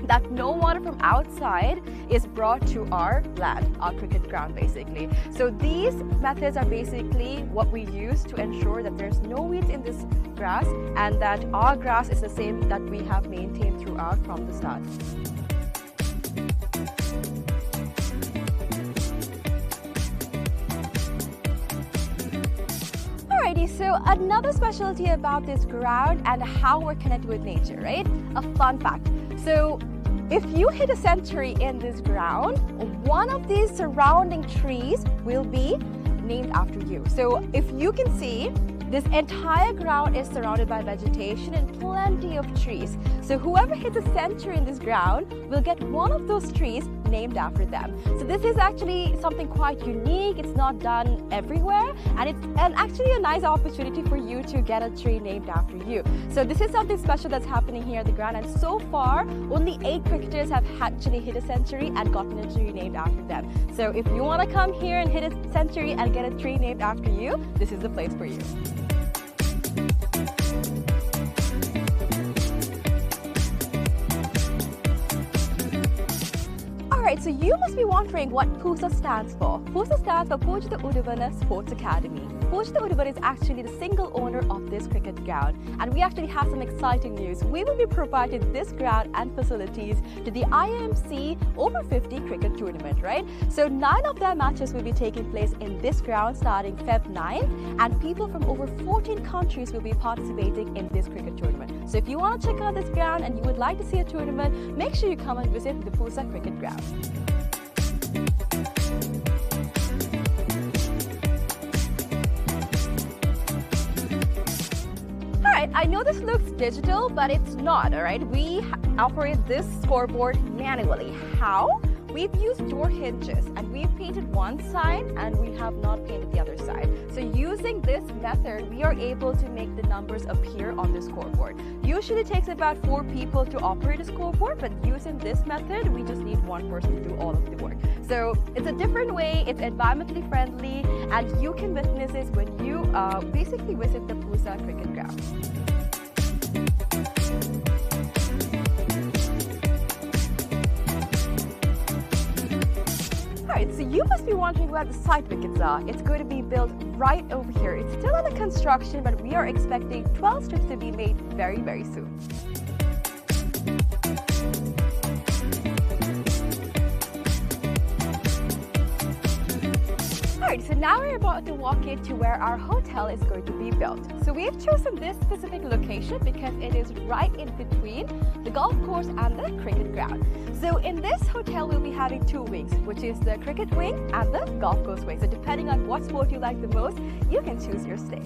that no water from outside is brought to our land, our cricket ground basically. So these methods are basically what we use to ensure that there's no weeds in this grass and that our grass is the same that we have maintained throughout from the start. Alrighty, so another specialty about this ground and how we're connected with nature, right? A fun fact. So if you hit a century in this ground, one of these surrounding trees will be named after you. So if you can see, this entire ground is surrounded by vegetation and plenty of trees. So whoever hits a century in this ground will get one of those trees named after them. So this is actually something quite unique. It's not done everywhere, and it's actually a nice opportunity for you to get a tree named after you. So this is something special that's happening here at the ground, and so far only 8 cricketers have actually hit a century and gotten a tree named after them. So if you want to come here and hit a century and get a tree named after you, this is the place for you. Alright, so you must be wondering what PUSA stands for. PUSA stands for Pujita Udavana Sports Academy. Pujita Udavana is actually the single owner of this cricket ground, and we actually have some exciting news. We will be providing this ground and facilities to the IMC Over-50 cricket tournament, right? So 9 of their matches will be taking place in this ground starting Feb 9, and people from over 14 countries will be participating in this cricket tournament. So if you want to check out this ground and you would like to see a tournament, make sure you come and visit the PUSA cricket ground. Alright, I know this looks digital, but it's not, alright? We operate this scoreboard manually. How? We've used door hinges and we've painted one side and we have not painted the other side. So using this method, we are able to make the numbers appear on the scoreboard. Usually it takes about 4 people to operate a scoreboard, but using this method, we just need one person to do all of the work. So it's a different way, it's environmentally friendly, and you can witness this when you basically visit the Pusa Cricket Grounds. Alright, so you must be wondering where the side wickets are. It's going to be built right over here. It's still under construction, but we are expecting 12 strips to be made very, very soon. Alright, so now we're about to walk into where our hotel is going to be built. So we've chosen this specific location because it is right in between the golf course and the cricket ground. So in this hotel, we'll be having 2 wings, which is the cricket wing and the golf course wing. So depending on what sport you like the most, you can choose your stay.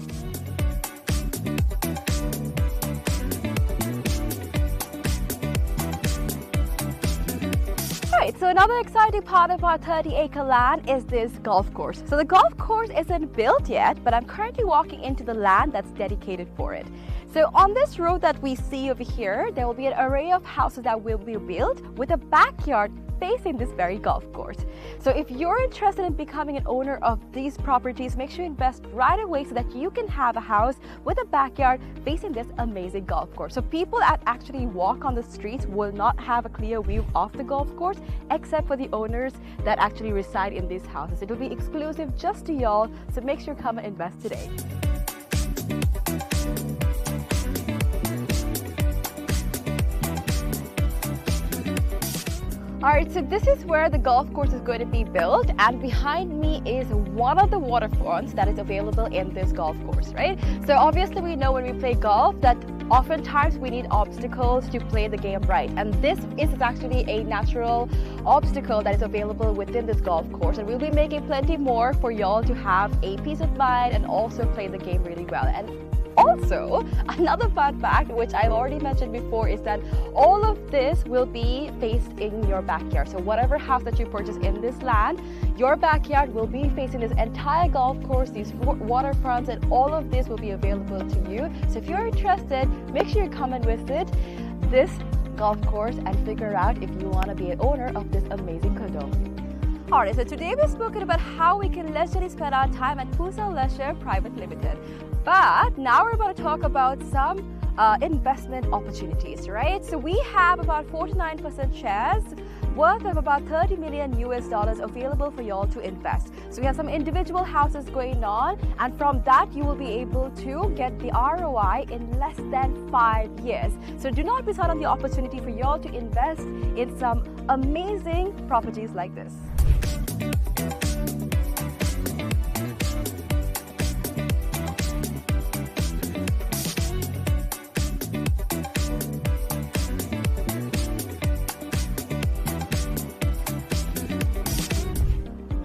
Alright, so another exciting part of our 30-acre land is this golf course. So the golf course isn't built yet, but I'm currently walking into the land that's dedicated for it. So on this road that we see over here, there will be an array of houses that will be built with a backyard facing this very golf course. So if you're interested in becoming an owner of these properties, make sure you invest right away so that you can have a house with a backyard facing this amazing golf course. So people that actually walk on the streets will not have a clear view of the golf course except for the owners that actually reside in these houses. It will be exclusive just to y'all, so make sure you come and invest today. Alright, so this is where the golf course is going to be built, and behind me is one of the waterfronts that is available in this golf course, right? So obviously we know when we play golf that oftentimes we need obstacles to play the game right, and this is actually a natural obstacle that is available within this golf course, and we'll be making plenty more for y'all to have a peace of mind and also play the game really well. And also, another fun fact, which I've already mentioned before, is that all of this will be faced in your backyard. So whatever house that you purchase in this land, your backyard will be facing this entire golf course, these waterfronts, and all of this will be available to you. So if you're interested, make sure you come and visit this golf course and figure out if you want to be an owner of this amazing condo. Alright, so today we've spoken about how we can leisurely spend our time at Pusa Leisure Private Limited. But now we're about to talk about some investment opportunities, right? So we have about 49% shares worth of about $30 million available for y'all to invest. So we have some individual houses going on, and from that you will be able to get the ROI in less than 5 years. So do not miss out on the opportunity for y'all to invest in some amazing properties like this.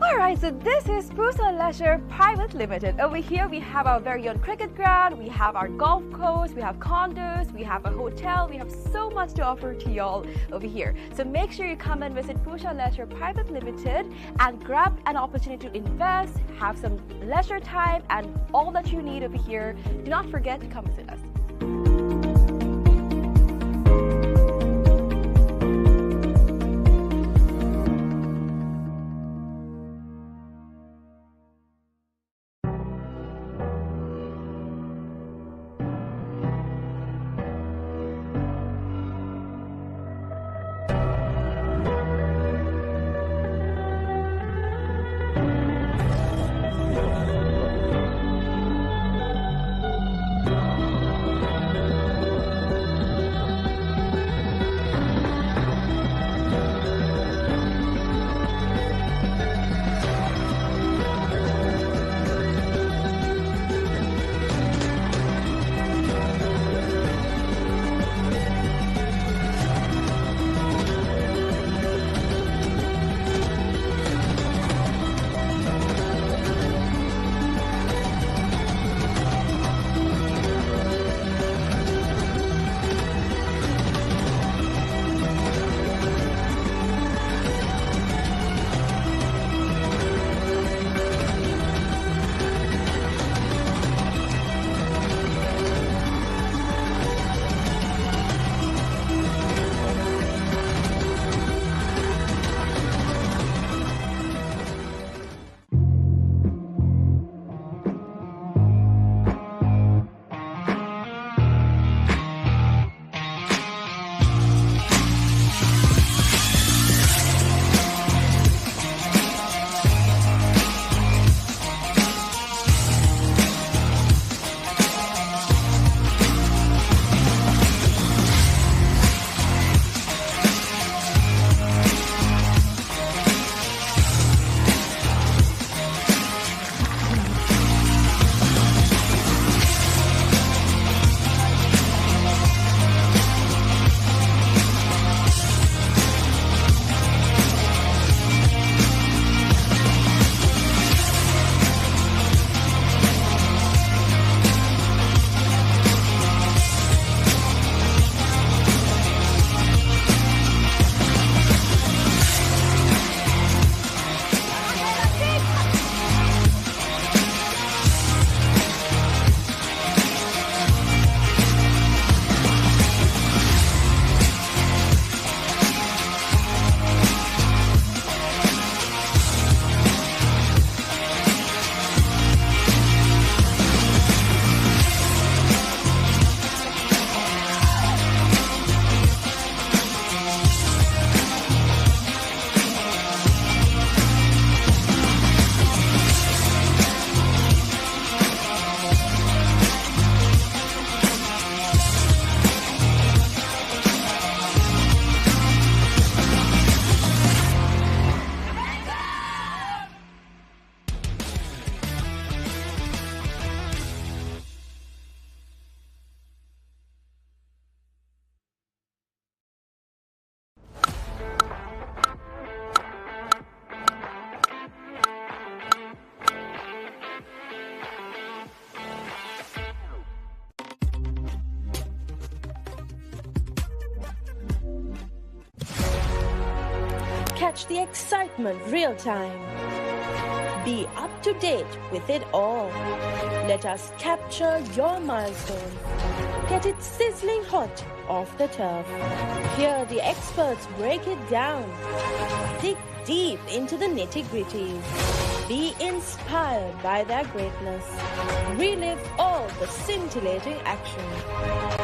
Alright, so this is Pusa Leisure Private Limited. Over here we have our very own cricket ground, we have our golf course, we have condos, we have a hotel, we have so much to offer to y'all over here. So make sure you come and visit Pusa Leisure Private Limited and grab an opportunity to invest, have some leisure time, and all that you need over here. Do not forget to come visit us. Catch the excitement real time. Be up to date with it all. Let us capture your milestone. Get it sizzling hot off the turf. Hear the experts break it down. Dig deep into the nitty-gritties. Be inspired by their greatness. Relive all the scintillating action.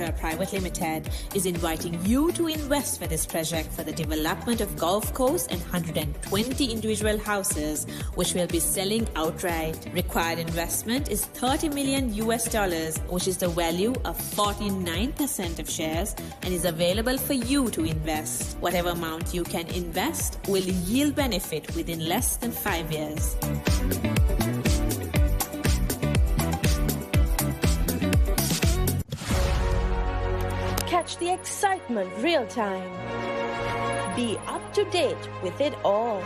Leisure Private Limited is inviting you to invest for this project for the development of golf course and 120 individual houses, which will be selling outright. Required investment is $30 million, which is the value of 49% of shares, and is available for you to invest. Whatever amount you can invest will yield benefit within less than 5 years. Catch the excitement real time. Be up to date with it all.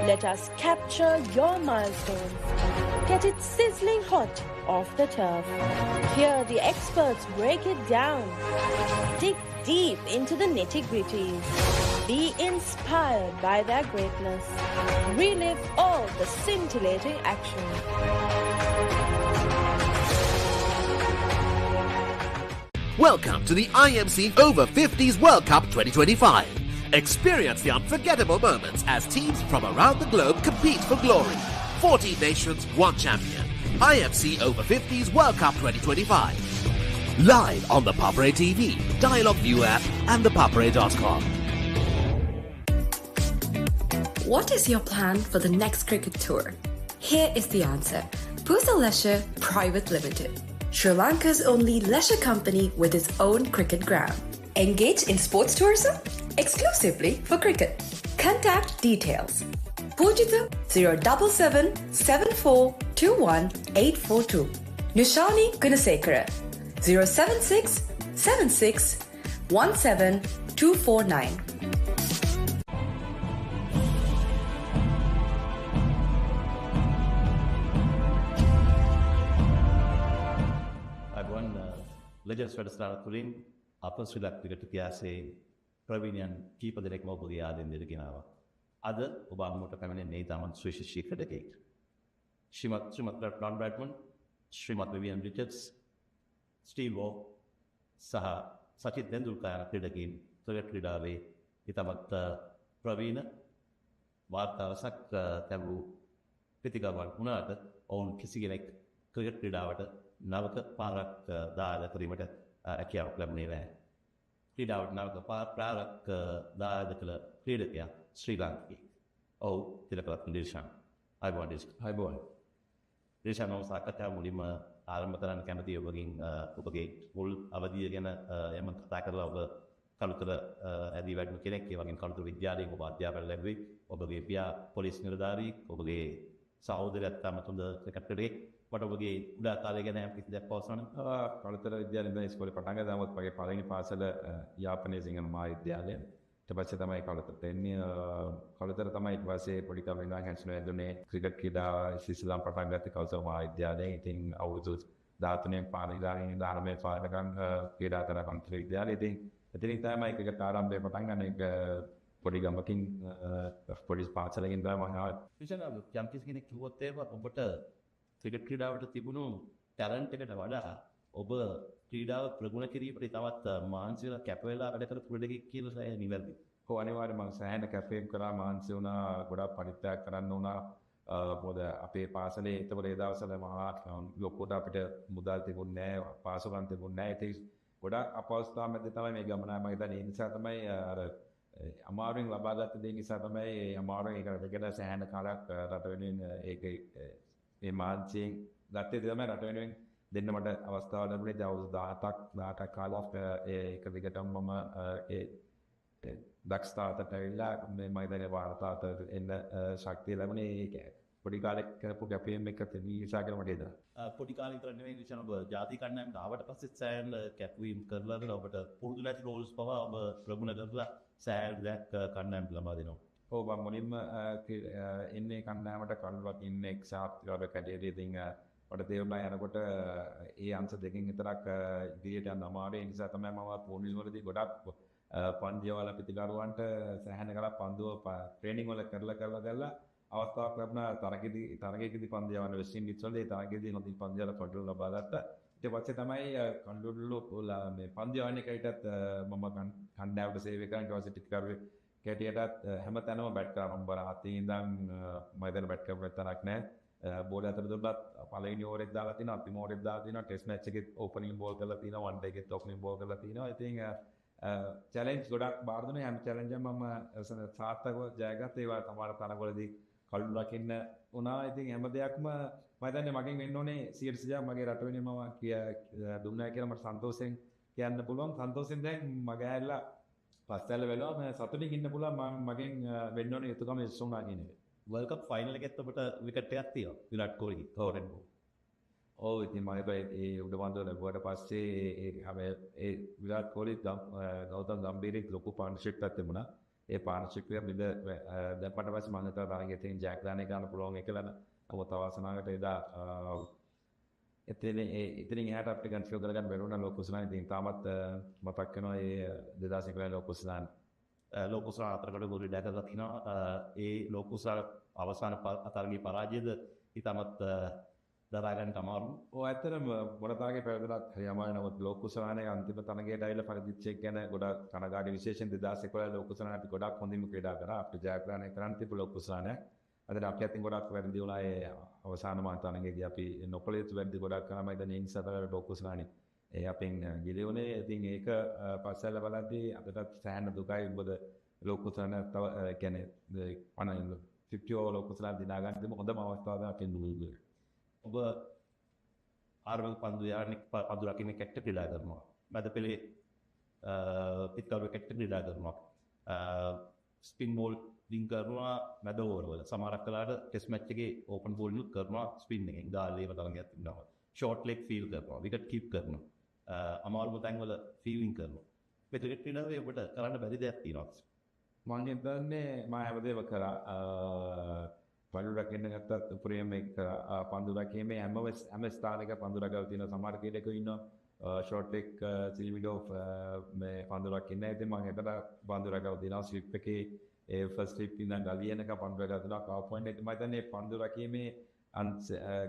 Let us capture your milestones. Get it sizzling hot off the turf. Hear the experts break it down. Dig deep into the nitty-gritties. Be inspired by their greatness. Relive all the scintillating action. Welcome to the IMC Over-50s World Cup 2025. Experience the unforgettable moments as teams from around the globe compete for glory. 14 nations, 1 champion. IMC Over-50s World Cup 2025. Live on the Papare TV, Dialog ViU App and ThePapare.com. What is your plan for the next cricket tour? Here is the answer. Pusa Leisure Private Limited, Sri Lanka's only leisure company with its own cricket ground. Engage in sports tourism exclusively for cricket. Contact details. Pujita 077 7421 842. Nishani Gunasekara 076 76 17 249. Legends වැඩසටහන තුළින් අප ශ්‍රී Lanka cricket ඉතිහාසයේ ප්‍රවීණයන් කීප දෙනෙක්ම ඔබ යාදෙන් දෙගෙනාවා. අද ඔබ අමුමට පැමිණෙන්නේ තාමත් ශ්‍රේෂ්ඨ ක්‍රිකටරයෙක්. ශ්‍රීමත් රොන් බ්‍රැඩ්මන්, ශ්‍රීමත් විවියන් රිචඩ්ස්, ස්ටීව් වෝ සහ සචිත් තෙන්ඩුල්කර් යන ක්‍රීඩකයන් ක්‍රිකට් ක්‍රීඩාවේ ඉතාමත් ප්‍රවීණ වාර්තාවසක් තැබූ ප්‍රතිගමන් වුණාට ඔවුන් කිසි කෙනෙක් ක්‍රිකට් ක්‍රීඩාවට නවක පාරක් දායද කිරීමට හැකියාවක් ලැබුණේ නැහැ. ක්‍රීඩාවට නවක පාරක් දායද කළ ක්‍රීඩකයා ශ්‍රී ලාංකිකයෙක්. ඔව් තිලකරත්න දිල්ෂාන්. අයබෝන් දිල්ෂාන්. අයබෝන්. දිල්ෂාන් මම සාකච්ඡාව මුලින්ම ආරම්භ කරන්න කැමතියි ඔබගෙන් ඔබගේ මුල් අවධිය ගැන යම කතා කරලා ඔබ කළුතර ඇදී වැඩිම කෙනෙක්. ඒ වගේම කළුතර විද්‍යාලයෙන් ඔබ අධ්‍යාපනය ලැබුවේ. ඔබගේ පියා පොලිස් නිලධාරියෙක්. ඔබගේ සහෝදරයාත් තමයි හොඳ ක්‍රිකටරයෙක්. මට ඔබගේ කුඩා කාලය ගැන යම් කිසි දෙයක් පවසන්න. කළුතර විද්‍යාලයෙන් ඉඳන් ඉස්කෝලේ පටන් ගත්තා. නමුත් මගේ පළවෙනි පාසල යාපනයේ සිංහල මහාවිද්‍යාලය. ඊට පස්සේ තමයි කළුතරට එන්නේ. කළුතර තමයි ඊට පස්සේ පොඩි කාලේ ඉඳන් හැන්සන් වැදුනේ ක්‍රිකට් ක්‍රීඩාව ඉස්ලාම් පටන් ගත්තේ කළුතර මහාවිද්‍යාලයෙන්. ඉතින් අවුරුදු 13න් පාරේ ඉඳන් 19 පාරකම් ක්‍රීඩා කරන කළුතර විද්‍යාලයේ. ඉතින් එතනින් තමයි ක්‍රිකට් ආරම්භය පටන් ගන්න. ඒක පොඩි ගමකින් පොඩි පාසලකින් තමයි මම ආවේ. විශේෂයෙන් යම් කිසි කෙනෙක් කිව්වොත් ඒක ඔබට ක්‍රිකට් ක්‍රීඩාවට තිබුණු ටැලන්ට් එකට වඩා ඔබ ක්‍රීඩාව ප්‍රගුණ කිරීමට තවත් මානසික කැප වෙලා වැඩ කරපු ක්‍රීඩකෙක් කියලා සෑහෙන නිවැරදි. ඔව් අනිවාර්යයෙන්ම මම සෑහෙන කැපවීම් කරා, මානසික වුණා, ගොඩාක් පරිත්‍යාග කරන්න වුණා. මොකද අපේ පාසලේ ඒතකොට ඒ දවස්වල මහා ලොකුට අපිට මුදල් තිබුණේ නැහැ, පාසුකම් තිබුණේ නැහැ. ඉතින් ගොඩාක් අපහසුතාව මැද තමයි මේ ගමන මම හිතන්නේ. ඒ නිසා තමයි අර අමාරුවෙන් ලබාගත් දේ නිසා තමයි අමාරුවෙන් ඒකට දෙකට සෑහෙන කාලයක් රට වෙනුවෙන් ඒකේ මේ මාංශයෙන් ගත්තේ තමයි රට වෙනුවෙන් දෙන්න මට අවස්ථාව ලැබුණේ. දැන් අවුරුදු 18ක් කාලයක් ඒක දිගටම මම ඒ දක්ෂතාවට ඇවිල්ලා මේ මම දැන් වාර්තාවට එන්න ශක්තිය ලැබුණේ. ඒක පොඩි කාලෙක කරපු කැපීම් එක නිසා කියලා මට හිතෙනවා. පොඩි කාලේ විතර නෙවෙයි විශාල ඔබ ජාතික කණ්ඩායමට ආවට පස්සේ සෑහෙන කැපවීම් කරලා ඔබට පුරුදු නැති රෝල්ස් පවා ඔබ ප්‍රගුණ කරලා සෑහෙන දෙයක් කණ්ඩායමට ලබා දෙනවා. ඔව් මම මුලින්ම එන්නේ කණ්ඩායමට කල්වත් ඉන්නේ එක්සාත්කාර කැඩේදී. ඉතින් මට තේරුණා යනකොට ඒ අංශ දෙකකින් විතරක් ඉදිරියට යන්න අමාරුයි. ඒ නිසා තමයි මම පොලිස් වලදී ගොඩක් පන්දිවල පිටිකරුවන්ට සෑහෙන කරලා පන්දුව ට්‍රේනින් වල කරලා අවස්ථාවක් ලැබුණා. තරගයකදී පන්දියවන්න වෙස්ට් ඉන්ඩීස් වල ඒ තරගයේදී නොදී පන්දියවල පොඩ්ඩක් ලබා ගත්තා. ඊට පස්සේ තමයි කණ්ඩුල්ලු මේ පන්දියවන්න එකටත් මම කණ්ඩායමට සේවය කරන ඊට පස්සේ පිටිකරුවේ කැටියටත් හැමතැනම බැට් කරා. මම බර 7 ඉඳන් මම දැන් බැට් කරපු තරක් නැහැ. බෝල අතර දුන්නත් පළවෙනි ඕවරෙත් දාලා තිනවා අන්තිම ඕවරෙත් දාලා තිනවා ටෙස්ට් මැච් එකෙත් ඕපනින් බෝල් කරලා තිනවා වන් ඩේ එකෙත් ඕපනින් බෝල් කරලා තිනවා ඉතින් චැලෙන්ජ් ගොඩක් බාර දුන්නා හැම චැලෙන්ජ් එකම මම සාර්ථකව ජයගත්තා ඒවා තමයි තරගවලදී කළු රකින්න උනා ඉතින් හැම දෙයක්ම මම හිතන්නේ මගෙන් වෙන්න ඕනේ 100% මගේ රට වෙනුවෙන් මම දුන්නා කියලා මට සන්තෝෂෙන් කියන්න පුළුවන් සන්තෝෂෙන් දැන් මගේ ඇල්ලා පස්සෙල්ල වෙලුවා මම සතුටින් ඉන්න පුළුවන් මගෙන් වෙන්න ඕනේ යුතුයකම ඉස්සු වුණා කියන එක World Cup final එකෙත් ඔබට විකට් එකක් තියෙනවා විරාට් කොහ්ලි කවරෙන් ඔව් ඉතින් මම හිතුවා ඒ උඩවන්දන ලැබුවට පස්සේ ඒ විරාට් කොහ්ලි ගෞතම් ගම්බීරේ ලොකු පාර්ට්නර්ෂිප් එකක් තිබුණා ඒ පාර්ට්නර්ෂිප් එක මිල දැම්පට පස්සේ මම හිතුවා තරගෙන් ජයග්‍රහණය ගන්න පුළුවන් එකලන අවත වාසනාවකට එදා එතනින් එහාට අපිට කන්ෆියුර් කරගන්න බැරුණා ලෝක කුසලාන ඉතින් තාමත් මතක් වෙනවා ඒ 2011 ලෝක කුසලාන ලෝක කුසලාන අතරකට ගොඩ දැකලා තිනවා ඒ ලෝක කුසලාන අවසාන තරගයේ පරාජයද ඉතාමත් දරා ගන්න අමාරු. ඔව් ඇත්තටම මොනතරගේ පැවැදුනත් හරි අමාරු නමුත් ලෝක කුසලානේ අන්තිම තරගයට ඇවිල්ලා පරිදිච්ච එක ගැන ගොඩක් කනගාටු විශේෂයෙන් 2011 ලෝක කුසලාන අපි ගොඩක් හොඳින් ක්‍රීඩා කරා අපිට ජයග්‍රහණය කරන්න තිබු ලෝක කුසලානේ අද අපි අතින් ගොඩක් වැරදි වුණා ඒ අවසාන මාතනගේදී අපි නොකළ යුතු වැරදි ගොඩක් කරා මම දැන් ඒ නිසා තමයි ලෝක කුසලානේ ඒ අපෙන් ගිලියුනේ ඉතින් ඒක පස්සෙල්ල බලද්දී අපිටත් සෑහෙන දුකයි මොකද ලෝක කුසලාන තව කියන්නේ 50 ලෝක කුසලාන දිනා ගන්න දෙමු හොඳම අවස්ථාව අපි දුන්නේ ඔබ ආරවල් පන්දු යාන්නේ පන්දු රකින්න කැට්ට ක්‍රීඩා කරනවා. මැද පෙළේ පිටකරු කැට්ට ක්‍රීඩා කරනවා. ස්පින් බෝල් ලින්ක් කරනවා මැද ඕවර් වල. සමහරක් වෙලාවට ටෙස්ට් මැච් එකේ ඕපන් බෝල් නුත් කරනවා ස්පින් එකෙන්. ගාල්ලේ වතරංගයක් තිබුණා. ෂෝට් ලෙග් ෆීල් කරනවා. විකට් කීප් කරනවා. අමාරුම තැන් වල ෆීල්ඩින් කරනවා. මේ ක්‍රිකට් ක්‍රීඩාවේ ඔබට කරන්න බැරි දෙයක් තියෙනවා. මම හිතන්නේ මම හැමදේම කරා පන්දු රකින්න ගත්තත් උපරිම එක පන්දු රකීමේ හැම ස්ථානයක පන්දු රකව තියෙන සමහර ක්‍රීඩකයෝ ඉන්නවා ෂෝට් ලෙග් සිල්විඩෝ මේ පන්දු රකින්න ඉතින් මම හිතට පන්දු රකව දිනවා ස්ලිප් එකේ ඒ ෆස්ට් ස්ලිප් ඉඳන් ගලියනක පන්දු රකව දිනවා කවර් පොයින්ට් එක මම හිතන්නේ පන්දු රකීමේ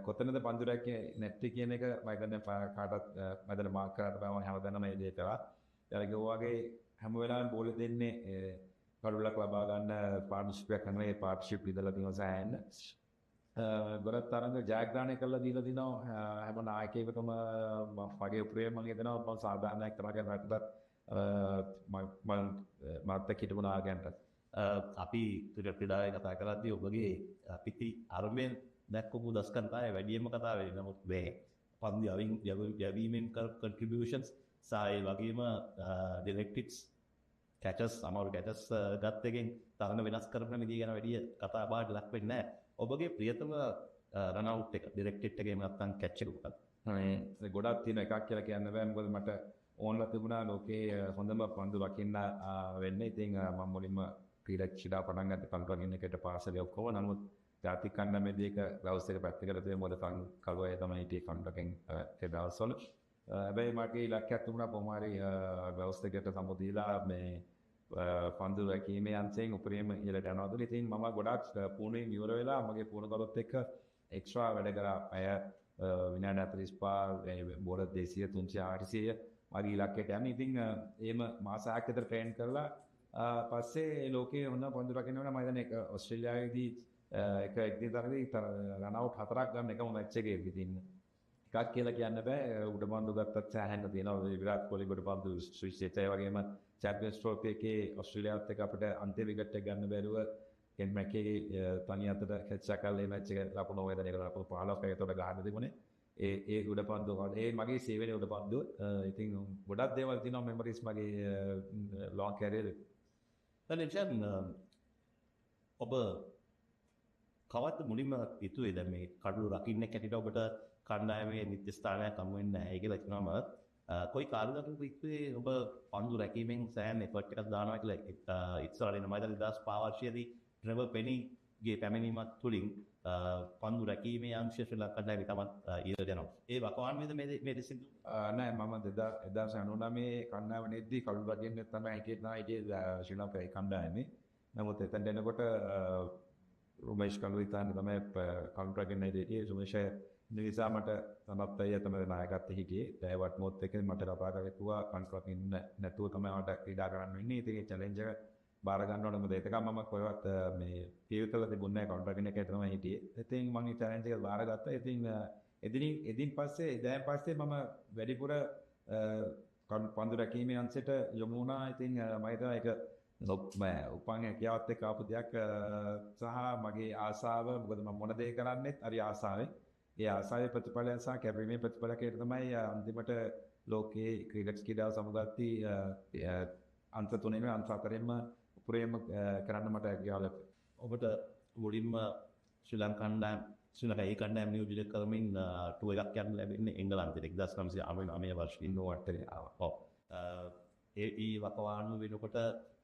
කොතනද පන්දු රකේ නැට්ටි කියන එක මම හිතන්නේ කාටත් මම මාක් කරලා බලන්න හැමදාම මේ දේ කරා ඊළඟ වගේ හැම වෙලාවෙම බෝල් දෙන්නේ කඩුලක් ලබා ගන්න පාර්ට්නර්ෂිප් එකක් කරන ඒ පාර්ට්නර්ෂිප් ඉදලා තියෙනවා සෑහෙන්න ගොඩක් තරඟ ජයග්‍රහණය කරලා දීලා තිනවා හැම නායකයෙකුටම මගේ උපරිම මම හිතනවා මම සාධාරණයක් කරගෙන රටට මත් හිටපු නායකයන්ට අපි ක්‍රීඩාවේ කතා කරද්දී ඔබගේ පිටි අරමෙන් දැක්කපු දස්කම් තමයි වැඩියෙන්ම කතා වෙන්නේ නමුත් මේ පන්දු යවීමෙන් contributions සහ ඒ වගේම direct කැචස් අමාරු කැචස් ගත් එකෙන් තරඟ වෙනස් කරන විදිය ගැන වැඩි කතා බහට ලක් වෙන්නේ නැහැ. ඔබගේ ප්‍රියතම රන් අවුට් එක ඩිරෙක්ට් එකේ එහෙම නැත්නම් කැච් එක මොකක්ද? මේ ගොඩක් තියෙන එකක් කියලා කියන්න බෑ මොකද මට ඕන්ලා තිබුණා ලෝකේ හොඳම පන්දු රකින්න වෙන්නේ. ඉතින් මම මුලින්ම ක්‍රීඩා පටන් ගත්ත පන්දු රකින්න එකට පාසලේ ඔක්කොම නමුත් ජාතික කණ්ඩායමේදී ඒක ග්ලව්ස් එක පැත්තකට තියලා මොකද කලුවේ තමයි හිටියේ කණ්ඩකෙන් ඒ දවස්වල හැබැයි මගේ ඉලක්කයක් තිබුණා කොහොම හරි ග්ලව්ස් එකට සමුදීලා මේ පන්දු රැකීමේ අංශයෙන් උපරිම ඉහළට යනවාද ඉතින් මම ගොඩක් පුණේ ඉවර වෙලා මගේ පුණ කරොත් එක්ක එක්ස්ට්‍රා වැඩ කරා අය විනාඩි 45 බෝල 200 300 800 මගේ ඉලක්කයට යන්නේ ඉතින් එහෙම මාස 6ක් විතර ට්‍රේන් කරලා පස්සේ ලෝකයේ හොඳ පන්දු රකින්න වෙන මම හිතන්නේ ඕස්ට්‍රේලියාවේදී එක තරගදී රන් අවුට් 4ක් ගන්න එකම මැච් එකේ ඉතින් එකක් කියලා කියන්න බෑ උඩ පන්දු ගත්තත් සෑහෙන්න තියෙනවා විරාට් කොහ්ලි ගොඩ පන්දු ස්විච් ඒ වගේම චැම්පියන්ස් ට්‍රෝෆි එකේ ඕස්ට්‍රේලියාවත් එක්ක අපිට අන්තිම විකට් එක ගන්න බැරුව කෙන් මැකේ තනි අතට කැච් එකක් කරලා මේ මැච් එක ලකුණු වේදනය කරලා ලකුණු 15ක් ඒකට ගහන්න තිබුණේ ඒ උඩ පන්දු ඒ මගේ 7 වෙනි උඩ පන්දු ඉතින් ගොඩක් දේවල් තියෙනවා මෙමරිස් මගේ ලොන් කැරියර් එකේ දැන් ඔබ කවද්ද මුලින්ම හිතුවේ දැන් මේ කඩුළු රකින්න කැටිට ඔබට කණ්ඩායමේ නිත්‍ය ස්ථානයක් හමු වෙන්නේ නැහැ කියලා හිතනම කොයි කාලයකට හිතුවේ ඔබ පන්දු රැකීමෙන් සෑහෙන එෆර්ට් එකක් දානවා කියලා ඉස්සරහින් මම 2005 වර්ෂයේදී ට්‍රෙවර් පෙනිගේ පැමිණීමත් තුලින් පන්දු රැකීමේ අංශය ශ්‍රී ලංකාවේ තමත් ඉහළට යනවා. ඒ වකවානුවේද මේ දෙසින්දු නෑ මම 1999 කණ්ඩායමේදී කඩුළු රැකීමෙන් තමයි හිටියේ ශ්‍රී ලංකාවේ කණ්ඩායමේ. නමුත් එතෙන් එනකොට රොමේෂ් කලුරිතානේ තමයි කඩුළු රැකීමේ හිටියේ රොමේෂ් නිසා මට තමත් අය තමයි නායකත්වයේ හිටියේ. ඩයවර්ට් මොත් එකේ මට කතා කරලා කිව්වා කන්ට්‍රැක්ට් ඉන්න නැතුව තමයි මට ක්‍රීඩා කරන්න වෙන්නේ. ඉතින් ඒ චැලෙන්ජ් එක බාර ගන්න ඕනේ මොකද ඒකම මම කොහෙවත් මේ ෆීල් කරලා තිබුණේ නැහැ කොන්ට්‍රැක්ට් එකේ තමයි හිටියේ. ඉතින් මම මේ චැලෙන්ජ් එක බාරගත්තා. ඉතින් එදින් පස්සේ දැන් පස්සේ මම වැඩිපුර පන්දු රැකීමේ අංශයට යොමු වුණා. ඉතින් මම හිතනවා ඒක උපන් හැකියාවත් එක්ක ආපු දෙයක් සහ මගේ ආසාව මොකද මම මොන දේ කරන්නේත් හරි ආසාවෙන්. ඒ ආසාවේ ප්‍රතිඵලය සහ කැපීමේ ප්‍රතිඵලකයට තමයි අන්තිමට ලෝකයේ ක්‍රිකට් ක්‍රීඩාව සමුගatti අන්ත 3ෙම අන්ත 4ෙම උපරිම කරන්න මට හැකියාව ලැබුණා. ඔබට මුලින්ම ශ්‍රී ලංකා ඒ කණ්ඩායම නියෝජනය කරමින් ටූර් එකක් යන්න ලැබෙන්නේ එංගලන්තෙට 1999 වර්ෂයේ ඉන්නෝවට්ටේ ආවා. ඔව්. ඒ වකවානුව වෙනකොට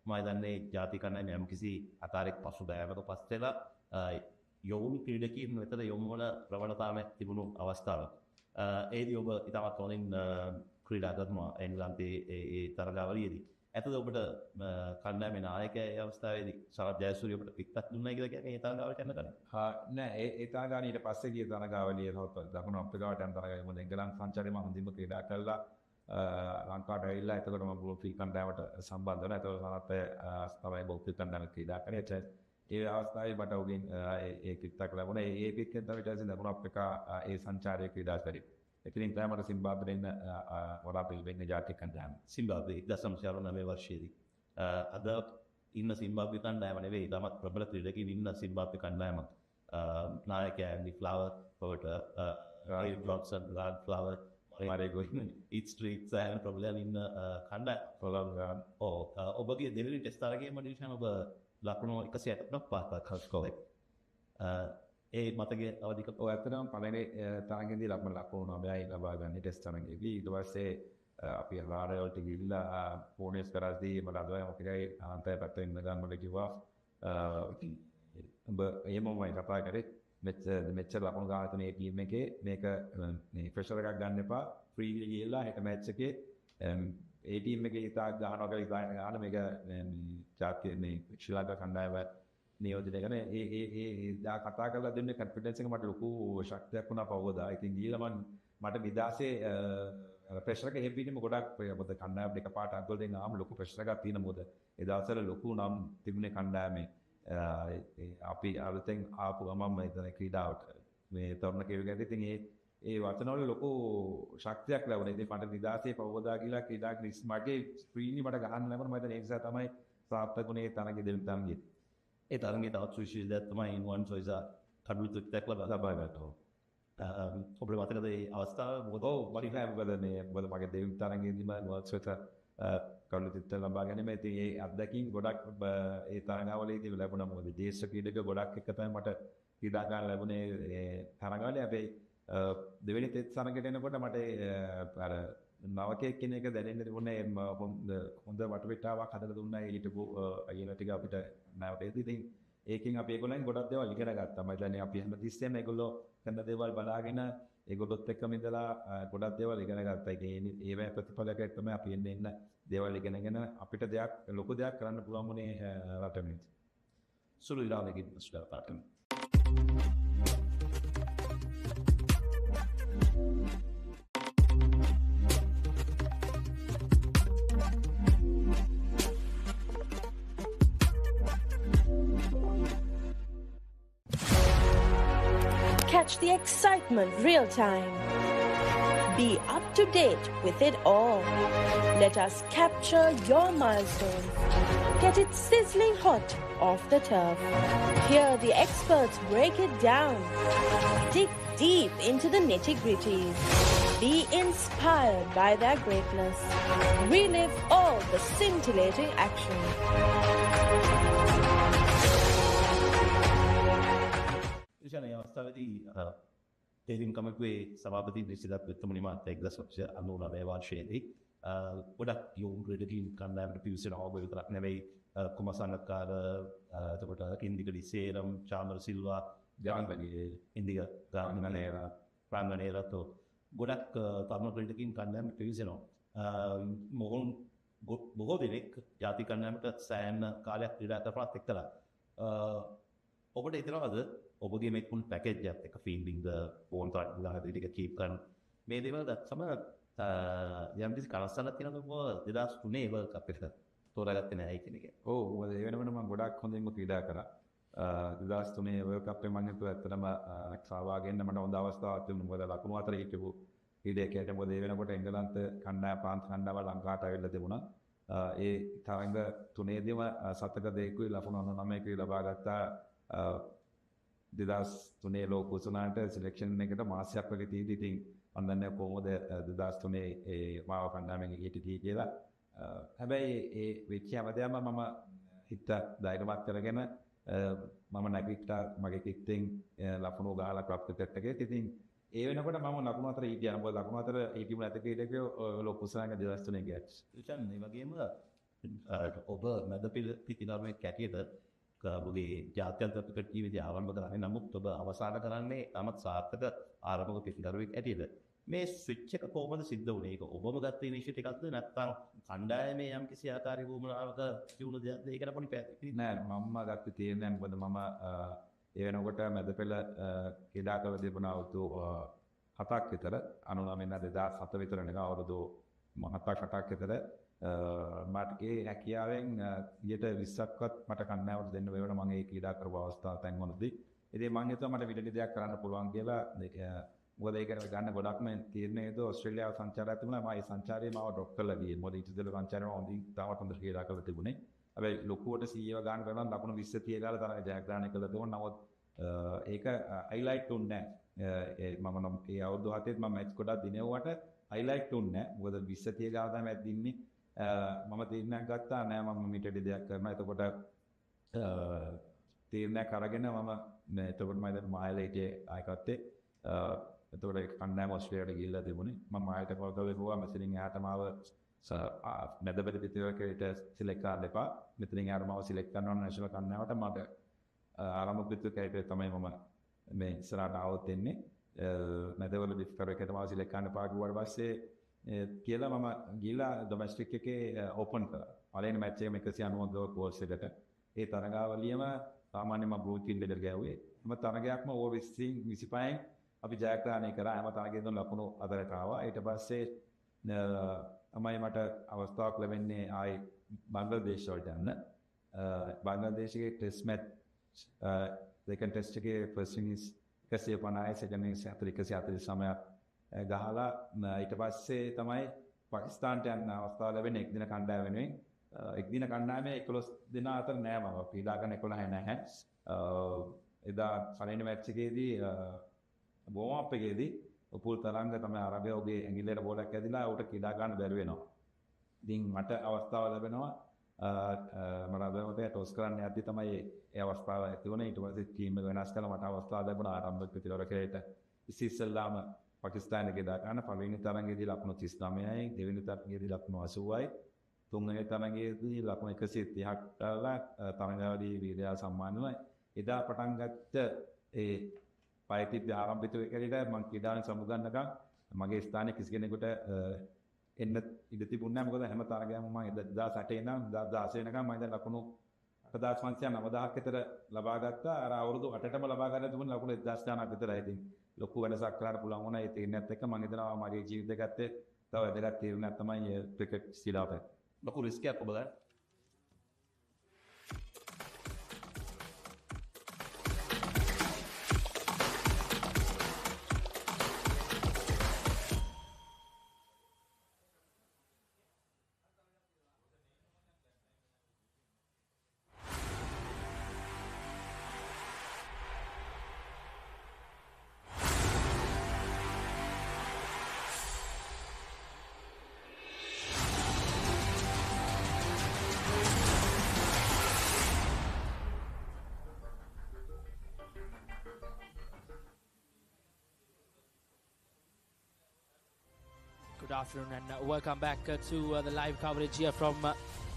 මම දන්නේ ජාතික කණ්ඩායම යම්කිසි ආකාරයක පසුබෑමක පස්සෙලා යොවුන් ක්‍රීඩකීන් වෙතට යොමු වන ප්‍රවණතාවක් තිබුණු අවස්ථාවක්. ඒදී ඔබ ඉතාමත් හොඳින් ක්‍රීඩා කරනවා එංගලන්තයේ ඒ තරගාවලියේදී. ඇත්තද ඔබට කණ්ඩායමේ නායකයා ඒ අවස්ථාවේදී සරත් ජයසූරිය ඔබට පිටක් දුන්නා කියලා කියන්නේ ඒ තරගාවලියට යන්න කලින්? නෑ ඒ තරගාවලිය ඊට පස්සේ ගිය තරගාවලිය දකුණු අප්‍රිකාවට යන තරගාවලිය මොකද එංගලන්ත සංචාරයේ මම හොඳින්ම ක්‍රීඩා කළා. ලංකාවට ඇවිල්ලා එතකොට මම බෝල් ෆ්‍රී කණ්ඩායමට සම්බන්ධ වුණා. ඒතකොට සරත් තමයි බෝල් ෆ්‍රී කණ්ඩායමට ක්‍රීඩා කරේ. ඒ අවස්ථාවේ මට ඔගෙන් ඒ පිටක් ලැබුණා. ඒ පිටකෙන් තමයි ඊට පස්සේ දකුණු අප්‍රිකා ඒ සංචාරයේ ක්‍රීඩා කරේ. එතනින් තමයි මට සිම්බාබ්වේ ඉන්න වඩාපිල් වෙන්නේ ජාතික කණ්ඩායම. සිම්බාබ්වේ 1999 වර්ෂයේදී. අද ඉන්න සිම්බාබ්වේ කණ්ඩායම නෙවෙයි තමත් ප්‍රබල ක්‍රීඩකයින් ඉන්න සිම්බාබ්වේ කණ්ඩායම. නායකයා ඇන්ඩි ෆ්ලවර්, පොවට රායි බ්‍රොක්සන්, Grant Flower, Murray Goodwin, Heath Streak සෑම ප්‍රබලයන් ඉන්න කණ්ඩායම. ඔබගේ දෙවෙනි ටෙස්ට් තරගයේම ඩිවිෂන් ඔබ ලකුණු 160ක් පාස් කළා. ඒ මතකයේ අවධික ඔය ඇත්තටම පළවෙනි තරගෙදී ලකුණු 9යි ලබා ගන්න ටෙස්ට් තරගෙදී. ඊට පස්සේ අපි රාඩර් වලට ගිහිල්ලා බෝනස් කරද්දී මට අදවයි මොකදයි අන්තය පැත්තෙන් ඉන්න ගන්නකොට කිව්වා ඔබ එහෙමමයි කතා කරේ මෙච්චර ලකුණු ගන්න තුනේ ටීම් එකේ මේක මේ ප්‍රෙෂර් එකක් ගන්න එපා ෆ්‍රීලි ගිහිල්ලා හෙට මැච් එකේ ඒ ටීම් එකේ ඉතාලි ගහනවා කියලා ගන්න මේක ජාතිය මේ ශ්‍රී ලංකා කණ්ඩායම නියෝජනය කරන ඒ කතා කරලා දෙන්නේ කොන්ෆිඩන්ස් එක මට ලොකු ශක්තියක් වුණා පවවදා. ඉතින් ගිහලා මට නිදාසේ ප්‍රෙෂර් එක හෙබ්බීනේම ගොඩක් මොකද කණ්ඩායම දෙක පාට අග්ගොල් දෙන්න ආම ලොකු ප්‍රෙෂර් එකක් තියෙන මොකද ඒ දවස්වල ලොකු නම් තිබුණේ කණ්ඩායමේ අපි අලුතෙන් ආපු ගමන් මේ ක්‍රීඩාවට මේ තරුණ කෙනෙකුට ඉතින් ඒ වචනවල ලොකු ශක්තියක් ලැබුණා. ඉතින් මට නිදාසේ පවවදා කියලා ක්‍රීඩා ක්‍රිස් මගේ ස්ක්‍රීන් මට ගහන්න ලැබුණා. මම හිතන්නේ ඒ නිසා තමයි සාර්ථකුනේ තරගෙ දෙන්න තරගෙ. ඒ තරගේ තවත් සුවිශේෂ දෙයක් තමයි ඉන්වන් සොයිසා කඩුවිතුක් ලබා ගන්නවා. ඔබේ මතකද ඒ අවස්ථාව මොකද? ඔව් මට නෑ මොකද මේ මොකද මගේ දෙවි තරගෙදිම ඉන්වන් සොයිසා කඩුවිතුක් ලබා ගැනීම. ඉතින් ඒ අත්දැකීම් ගොඩක් ඒ තරගාවලියේදී ලැබුණා. මොකද දේශ ක්‍රීඩක ගොඩක් එක තමයි මට ක්‍රීඩා ගන්න ලැබුණේ ඒ තරගාවලිය. හැබැයි දෙවෙනි තෙත් තරගෙට එනකොට මට අර නවකයෙක් කියන එක දැනෙන්න තිබුණේ හොඳ වටපිටාවක් හදලා දුන්නා ඒ හිටපු අයියලා ටික අපිට නැවතෙද්දී ඉතින් ඒකෙන් අපි ඒගොල්ලන් ගොඩක් දේවල් ඉගෙන ගත්තා. මම කියන්නේ අපි හැමතිස්සෙම ඒගොල්ලෝ කරන දේවල් බලාගෙන ඒගොල්ලොත් එක්කම ඉඳලා ගොඩක් දේවල් ඉගෙන ගත්තා. ඒවැ ප්‍රතිඵලයකට තමයි අපි එන්න දේවල් ඉගෙනගෙන අපිට දෙයක් ලොකු දෙයක් කරන්න පුළුවන් වුණේ රටෙන්. සුළු ඉරානකින් start Catch the excitement real time. Be up to date with it all. Let us capture your milestones. Get it sizzling hot off the turf. Hear the experts break it down. Dig deep into the nitty-gritties. Be inspired by their greatness. Relive all the scintillating action. විශාල අවස්ථාවේදී තේරීම් කමිටුවේ සභාපති නිසිදත් වෙත්තමුනි මහත්තයා 1999 වර්ෂයේදී ගොඩක් යොවුන් ක්‍රීඩකයින් කණ්ඩායමට පිවිසෙනවා. ඔබ විතරක් නෙවෙයි කුමසන්නකාර එතකොට කින්දිකඩි සේරම් චාමර සිල්වා ඉන්දික ගාමිනේරා ප්‍රාංගනේරතෝ ගොඩක් තරුණ ක්‍රීඩකයින් කණ්ඩායමට පිවිසෙනවා. මොහොන් බොහෝ දෙනෙක් ජාතික කණ්ඩායමට සෑහෙන කාලයක් ක්‍රීඩා කරනවත් එක්කලා ඔබට හිතනවද ඔබගේ මේ ෆුල් පැකේජ් එකත් එක ෆීල්ඩින්ග් ද බෝන් තරග ටික කීප් කරන මේ දේවල් දැක්සම යම් කිසි කනස්සනක් තියෙනවද ඔබ 2003 වර්ල්ඩ් කප් එක තෝරාගත්තේ නැහැ කියන එක. ඔව් මොකද ඒ වෙනකොට මම ගොඩක් හොඳින්ම ක්‍රීඩා කරා. 2003 World Cup එකේ මම හිතුවා ඇත්තටම සහභාගී වෙන්න මට හොඳ අවස්ථාවක් තිබුණා. මොකද ලකුණු අතර හිටපු ක්‍රීඩකයෙක් මොකද ඒ වෙනකොට එංගලන්ත කණ්ඩායම ප්‍රාන්ත කණ්ඩායම ලංකාවට ඇවිල්ලා තිබුණා. ඒ තරඟ තුනේදීම සතක දෙකකුයි ලකුණු 99කුයි ලබා ගත්තා. 2003 ලෝක කුසනාට සිලෙක්ෂන් එකට මාසයක් වගේ තීදි ඉතින් මම දන්නේ කොහොමද 2003 ඒ මාව කණ්ඩායමෙන් හිටියේ කියලා. හැබැයි ඒ වෙච්ච හැමදේම මම හිත ධෛර්යවත් කරගෙන මම නැගිට්ටා මගේ කිත්තෙන් ලකුණු ගහලා ක්ලබ් ක්‍රිකට් එකේ. ඉතින් ඒ වෙනකොට මම ලකුණු අතර හිටියා. මොකද ලකුණු අතර හිටියු නැති ක්‍රීඩකයෝ ලෝක කුසනාගේ 2003 ගියත්. විචන් මේ වගේම ඔබ මැද පිටිනරුවේ කැටියට ඔබගේ ජාත්‍යන්තර ක්‍රිකට් ජීවිතය ආරම්භ කරන්නේ. නමුත් ඔබ අවසන් කරන්නේ තමත් සාර්ථක ආරම්භක පිටිනරුවෙක් ඇටියට. මේ ස්විච් එක කොහොමද සිද්ධ වුනේ? ඒක ඔබම ගත්ත ඉනිෂියේටිව් එකක්ද නැත්නම් කණ්ඩායමේ යම් කිසි ආකාරයක වුණාවක තියුණු දෙයක්ද? ඒකට පොඩි පැහැදිලි නෑ මම ගත්ත තීරණයක් මොකද මම ඒ වෙනකොට මැද පෙළ ක්‍රීඩා කළ තිබුණා අවුරුදු 7ක් විතර 99 2007 විතර නේ අවුරුදු 7ක් විතර මට ඒ හැකියාවෙන් 20%ක්වත් මට කණ්ඩායමට දෙන්න වෙවන මම ඒ ක්‍රීඩා කරපු අවස්ථාව තැන්වලදී ඉතින් මම හිතුවා මට විලක දෙයක් කරන්න පුළුවන් කියලා මොකද ඒක ගන්න ගොඩක්ම තීරණයද ඕස්ට්‍රේලියාව සංචාරයක් තිබුණා මම ඒ සංචාරයේ මාව ඩ්‍රොප් කරලා ගියේ මොකද ඊට ඉස්සෙල්ලා සංචාරේ මම හොඳින් තාමත් හොඳ ක්‍රීඩා කරලා තිබුණේ හැබැයි ලොකුවට CEO ගන්න කරනවා ලකුණු 20 30 ගාලා තරඟ ජයග්‍රහණය කළා තිබුණා නමුත් ඒක හයිලයිට් උන්නේ නැහැ මම නම් ඒ අවුරුදු 7 මම මැච් ගොඩක් දිනෙව්වට හයිලයිට් උන්නේ නැහැ මොකද 20 30 ගාලා තමයි මැච් දින්නේ මම තීරණයක් ගත්තා නෑ මම මීට වඩා දෙයක් කරනවා එතකොට තීරණයක් අරගෙන මම එතකොට මම දැන් මායිලේටේ ආයකත්තේ එතකොට කණ්ඩායම ඔස්ට්‍රේලියාවට ගිහිල්ලා තිබුණේ මම මායිලට කෝල් කරලා ගිහුවා මෙතනින් එහාට මාව මැදපෙළ පිටිවරකට සිලෙක්ට් කරන්න එපා මෙතනින් එහාට මාව සිලෙක්ට් කරනවා නැෂනල් කණ්ඩායමට මට ආරම්භ පිටිවරකයට තමයි මම මේ ඉස්සරහට ආවොත් එන්නේ මැදපෙළ පිටිවරකට මාව සිලෙක්ට් කරන්න එපා කිව්වට පස්සේ කියලා මම ගිහලා ඩොමෙස්ටික් එකේ ඕපන් කරා. පළවෙනි මැච් එකේ 190 කෝස් එකට. ඒ තරගාවලියම සාමාන්‍යයෙන් මම බ්ලූ ටීම් ලීඩර් ගෑවුවේ. හැම තරගයක්ම ඕවර් 20 25න් අපි ජයග්‍රහණය කරා. හැම තරගයකම ලකුණු 4ක් ආවා. ඊට පස්සේ තමයි මට අවස්ථාවක් ලැබෙන්නේ ආයි බංග්ලාදේශ වලට යන්න. බංග්ලාදේශයේ ටෙස්ට් මැච් දෙකෙන් ටෙස්ට් එකේ ෆස්ට් ඉනිස් 150 සෙකන්ඩ් ඉනිස් 149 ගහලා ඊට පස්සේ තමයි පාකිස්තානට යන අවස්ථාව ලැබෙන්නේ එක් දින කණ්ඩායම වෙනුවෙන් එක් දින කණ්ඩායමේ 11 දෙනා අතර නෑ මම ක්‍රීඩා කරන 11 නැහැ එදා පළවෙනි මැච් එකේදී වෝම් අප් එකේදී උපුල් තරංග තමයි ආරම්භයේ ඔබේ ඇඟිල්ලේට බෝලයක් ඇදිලා උට ක්‍රීඩා ගන්න බැරි වෙනවා ඉතින් මට අවස්ථාව ලැබෙනවා මම අදවලට ටොස් කරන්න යද්දි තමයි ඒ අවස්ථාව ඇති වුණේ ඊට පස්සේ ටීම් එක වෙනස් කළා මට අවස්ථාව ලැබුණා ආරම්භක පිටිවරකයට ඉස්සෙල්ලාම පාකිස්තානයේ ගෙදා ගන්න පළවෙනි තරඟයේදී ලකුණු 39යි දෙවෙනි තරඟයේදී ලකුණු 80යි තුන්වෙනි තරඟයේදී ලකුණු 130ක් දාලා තරඟාවදී වීරයා සම්මානනයි එදා පටන් ගත්ත ඒ පයිතිත් ආරම්භිත වෙකේට මම ක්‍රීඩාවෙන් සමුගන්නකම් මගේ ස්ථානයේ කිසි කෙනෙකුට එන්න ඉඩ තිබුණේ නැහැ මොකද හැම තරගයක්ම මම 2008 ඉඳන් 2016 වෙනකම් මම දැන් ලකුණු 8500 9000ක් විතර ලබා ගත්තා අර අවුරුදු 8ටම ලබා ගන්න තිබුණ ලකුණු 1000 ගානක් විතරයි ඉතින් ලොකු වෙනසක් කරන්න පුළුවන් වුණා ඒ තීරණයත් එක්ක මම හිතනවා මගේ ජීවිතය ගත්තේ තව වැදගත් තීරණයක් තමයි ක්‍රිකට් ශිලාපය. ලොකු රිස්ක් එකක් ඔබ ගන්න. Good afternoon and welcome back to the live coverage here from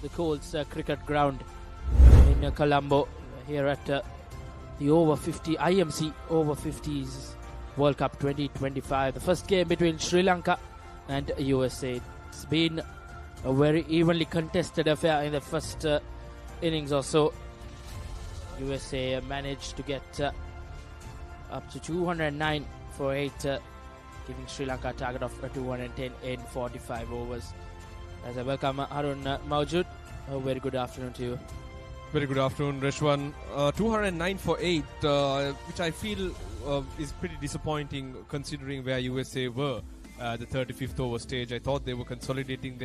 the Colts Cricket Ground in Colombo here at the IMC Over-50s World Cup 2025. The first game between Sri Lanka and USA. It's been a very evenly contested affair in the first innings or so. USA managed to get up to 209 for 8 giving Sri Lanka a target of 210 in 45 overs. As I welcome Harun Maujud, A very good afternoon to you. Very good afternoon, Reshwan. 209 for 8, which I feel is pretty disappointing considering where USA were the 35th over stage. I thought they were consolidating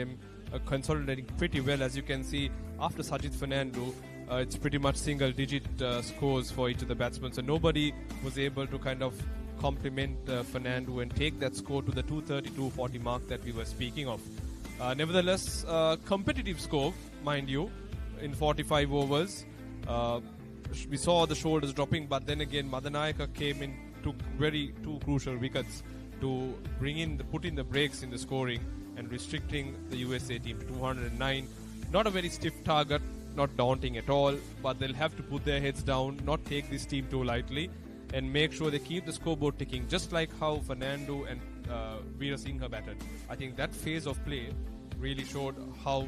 pretty well. As you can see, after Sajid Fernando, it's pretty much single-digit scores for each of the batsmen. So nobody was able to kind of complement Fernando and take that score to the 230-240 mark that we were speaking of. Nevertheless, competitive score, mind you, in 45 overs. We saw the shoulders dropping, but then again, Madanayaka came in, took two crucial wickets to put in the brakes in the scoring and restricting the USA team to 209. Not a very stiff target, not daunting at all, but they'll have to put their heads down, not take this team too lightly, and make sure they keep the scoreboard ticking, just like how Fernando and Veera Singha batted. I think that phase of play really showed how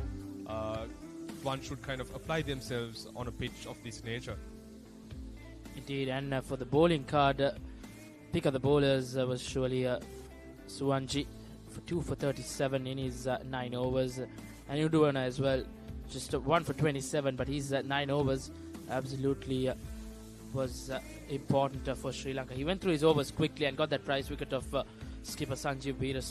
one should kind of apply themselves on a pitch of this nature. Indeed, and for the bowling card, pick of the bowlers was surely Suwanji for 2 for 37 in his 9 overs, and Uduwana as well, just 1 for 27, but his 9 overs absolutely was important for Sri Lanka. He went through his overs quickly and got that prize wicket of skipper Sanjeev Veera.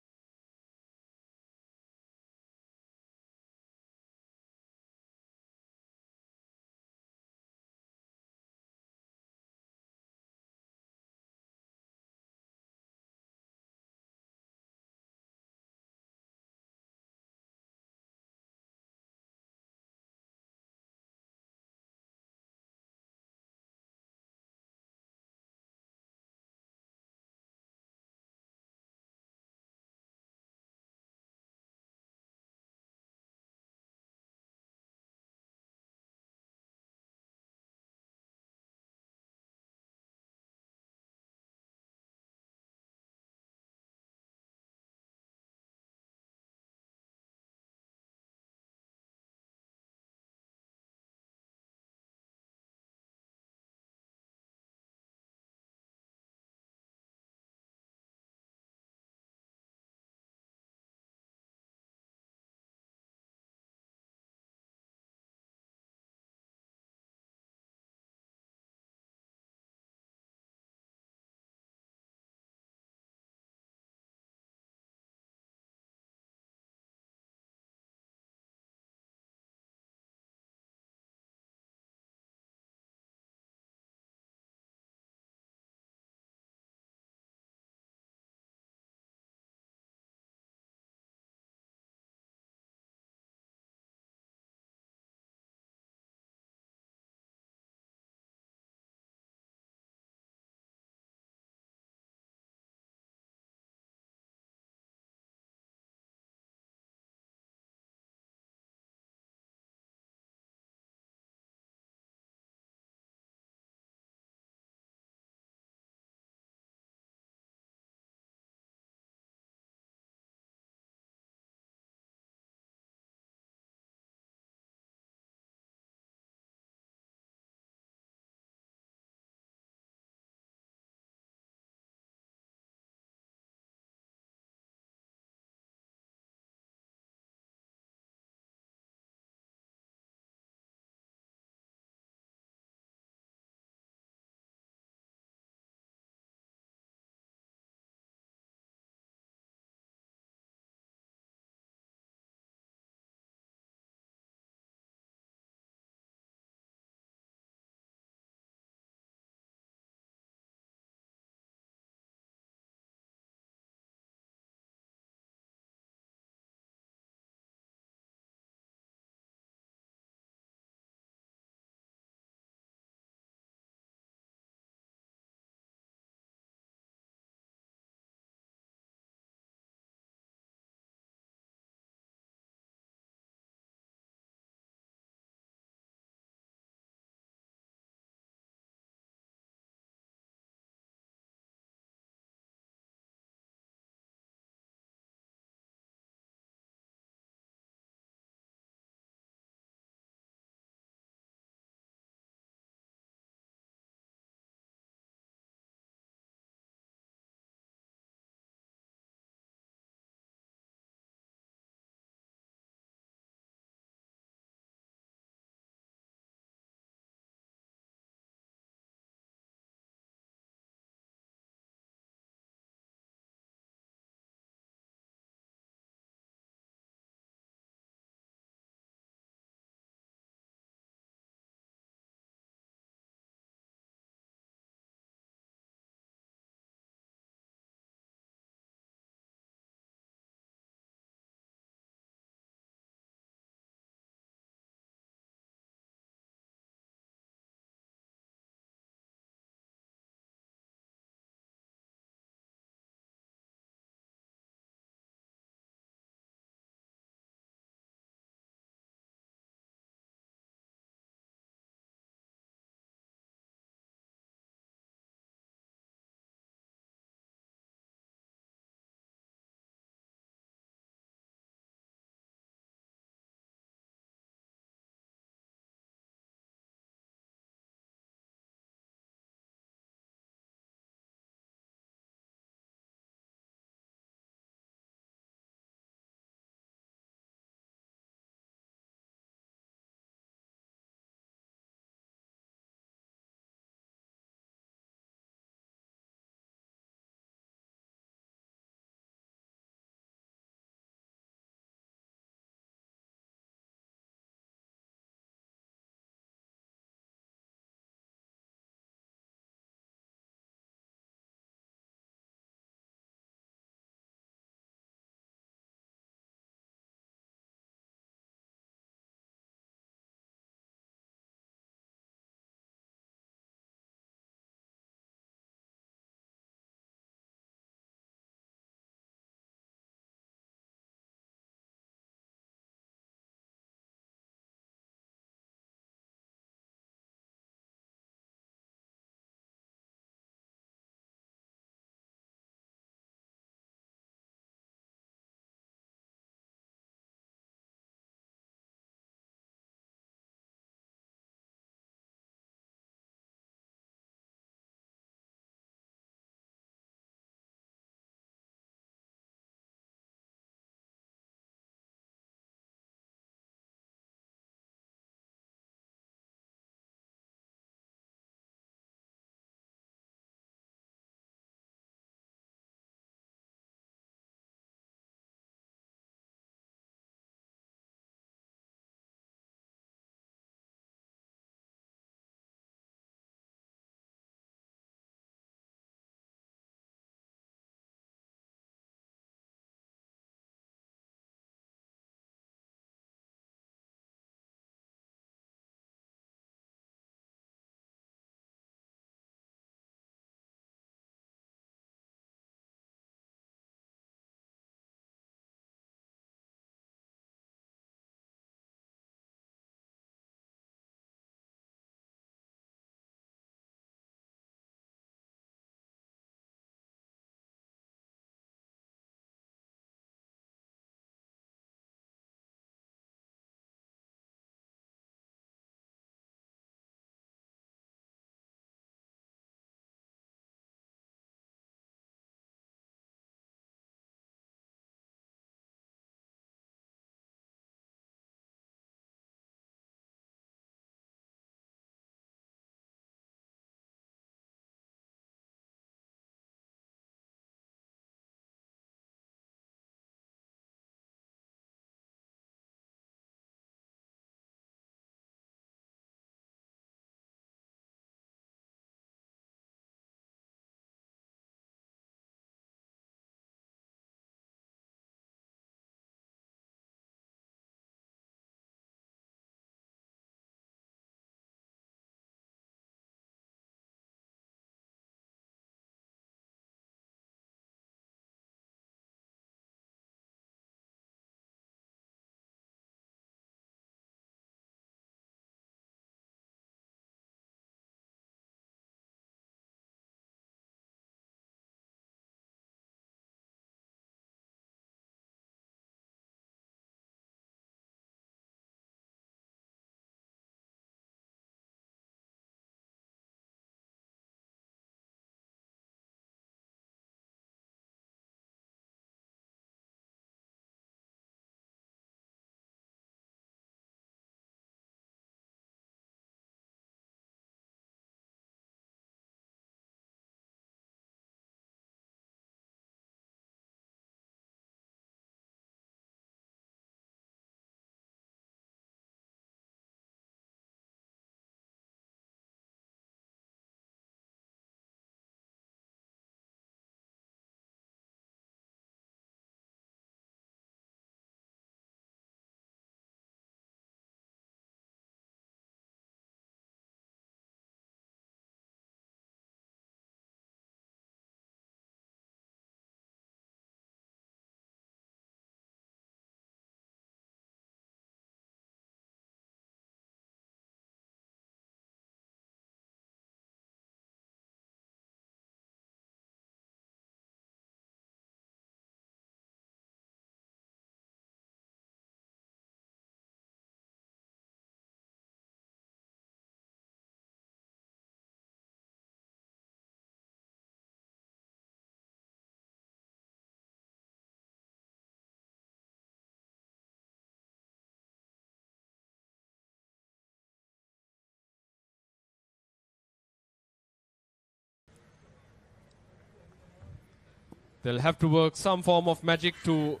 They'll have to work some form of magic to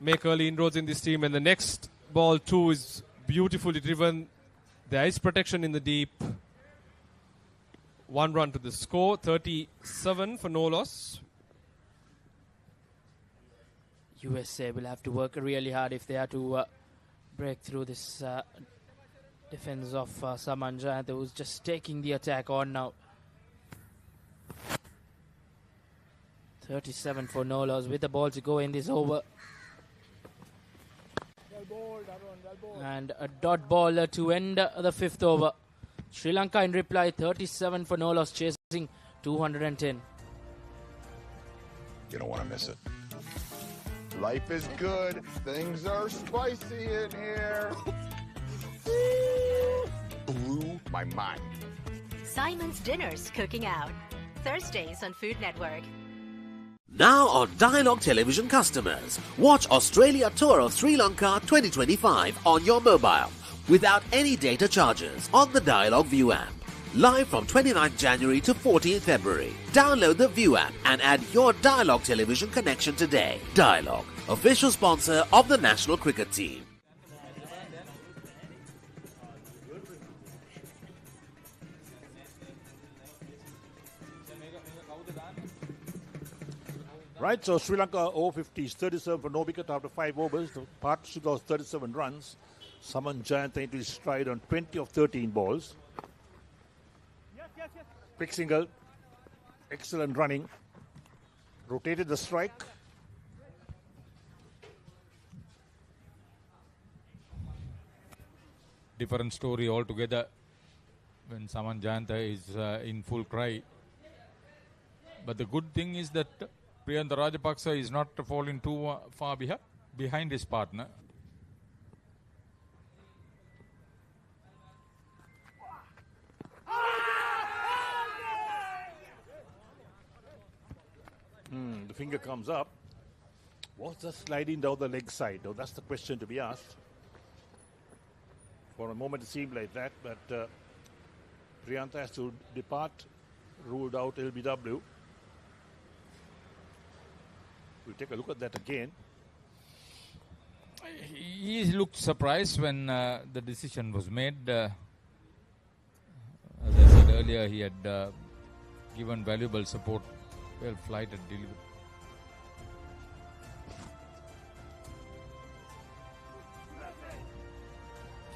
make early inroads in this team. And the next ball too is beautifully driven. There is protection in the deep. 1 run to the score. 37 for no loss. USA will have to work really hard if they are to break through this defense of Saman Jayantha, who's just taking the attack on now. 37 for no loss with the ball to go in this over. And a dot ball to end the 5th over. Sri Lanka in reply, 37 for no loss, chasing 210. You don't want to miss it. Life is good. Things are spicy in here. Blew my mind. Simon's Dinners Cooking Out. Thursdays on Food Network. Now on Dialog Television customers, watch Australia Tour of Sri Lanka 2025 on your mobile without any data charges on the Dialog ViU App. Live from 29th January to 14th February. Download the ViU App and add your Dialog Television connection today. Dialog, official sponsor of the national cricket team. Right, so Sri Lanka over-50s, 37 for no wicket after 5 overs. The partnership was 37 runs. Saman Jayantha into his stride on 20 of 13 balls. Quick single, excellent running. Rotated the strike. Different story altogether when Saman Jayantha is in full cry. But the good thing is that Priyantha Rajapaksa is not falling too far behind his partner. The finger comes up. Was that sliding down the leg side? Now, that's the question to be asked. For a moment it seemed like that, but Priyantha has to depart, ruled out LBW. We'll take a look at that again. He looked surprised when the decision was made. As I said earlier, he had given valuable support, well flighted delivery.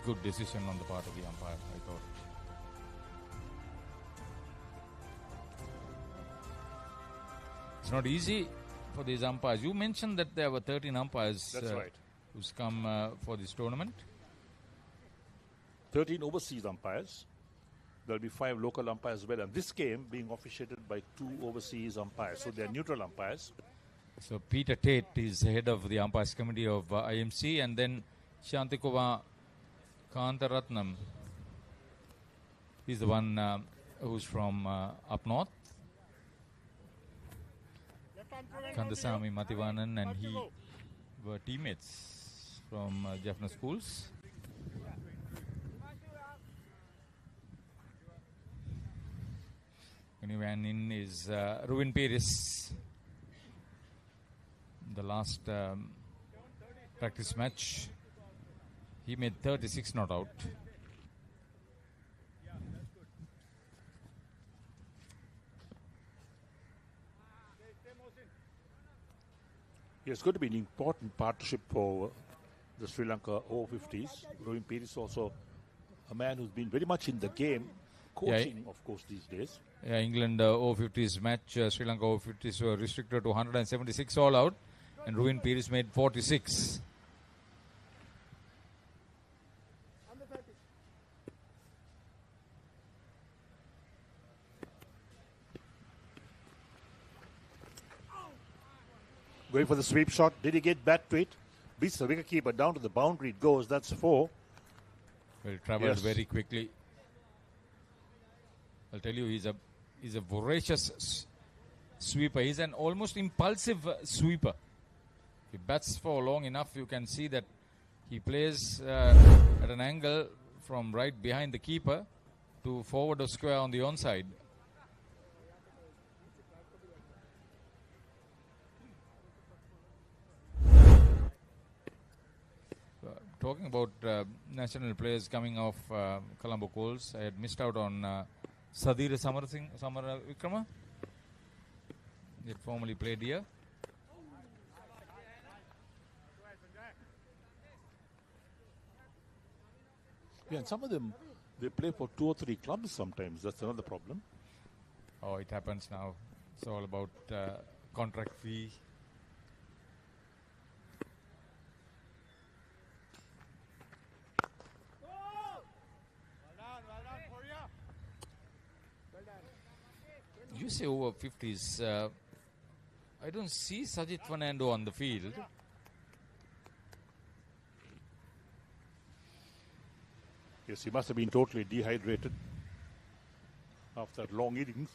Good decision on the part of the umpire, I thought. It's not easy for these umpires. You mentioned that there were 13 umpires who's come for this tournament. 13 overseas umpires. There'll be 5 local umpires as well. And this game being officiated by 2 overseas umpires. So they're neutral umpires. So Peter Tate is head of the umpires committee of IMC, and then Shantikova Kantaratnam is the one who's from up north. Kandasamy Mativanan and he were teammates from Jaffna schools. Anyone in is Ruin Peris. The last practice match, he made 36 not out. It's going to be an important partnership for the Sri Lanka Over-50s. Ruin Peris also a man who's been very much in the game, coaching, of course, these days. Yeah, England Over-50s match, Sri Lanka Over-50s were restricted to 176 all out, and Ruin Peris made 46. Going for the sweep shot. Did he get back to it? Beats the wicketkeeper down to the boundary. It goes. That's 4. Well, travelled very quickly. I'll tell you, he's a voracious sweeper. He's an almost impulsive sweeper. If he bats for long enough, you can see that he plays at an angle from right behind the keeper to forward or square on the onside. talking about national players coming off Colombo Colts, I had missed out on Sadhir Samara Vikrama. He had formerly played here. Yeah, and some of them, they play for 2 or 3 clubs sometimes. That's another problem. Oh, it happens now. It's all about contract fee. USA Over-50s. I don't see Sajid Fernando on the field. Yes, he must have been totally dehydrated after long innings.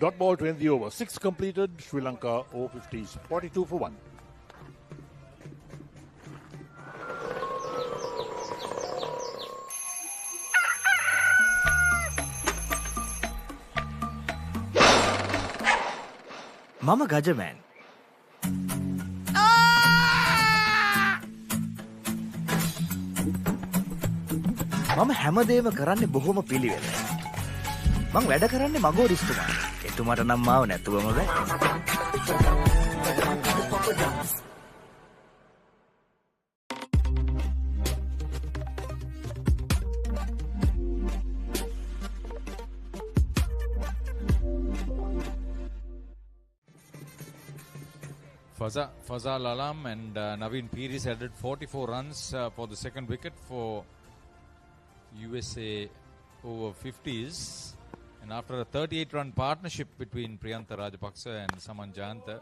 Dot ball to end the over. 6 completed. Sri Lanka Over-50s 42 for 1. Mama Gajaman. මම හැමදේම කරන්නේ බොහොම පිළිවෙලට. මං වැඩ කරන්නේ මගෝරිස්තුමා. එතුමාට නම් මාව නැතුවම බෑ. Fazal Alam and Naveen Piris added 44 runs for the second wicket for USA Over-50s, and after a 38-run partnership between Priyantha Rajapaksa and Saman Jayanta,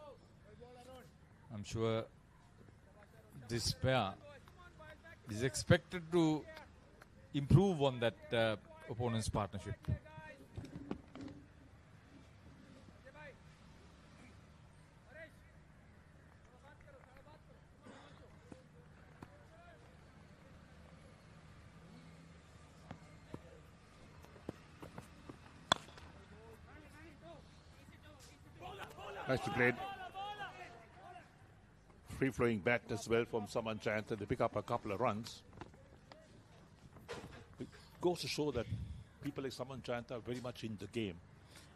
I'm sure this pair is expected to improve on that opponent's partnership. Nicely played. Free-flowing bat as well from Saman Jayanta. They pick up a couple of runs. It goes to show that people like Saman Jayanta are very much in the game.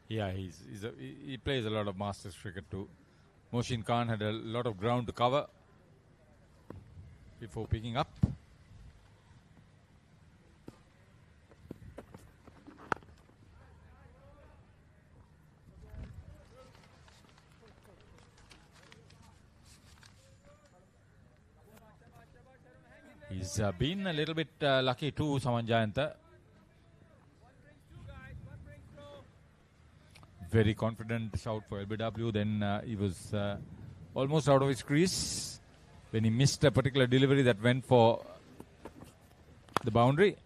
Yeah, he plays a lot of Masters cricket too. Mohsin Khan had a lot of ground to cover before picking up. He's been a little bit lucky too, Saman Jayanta. Very confident shout for LBW. Then he was almost out of his crease when he missed a particular delivery that went for the boundary.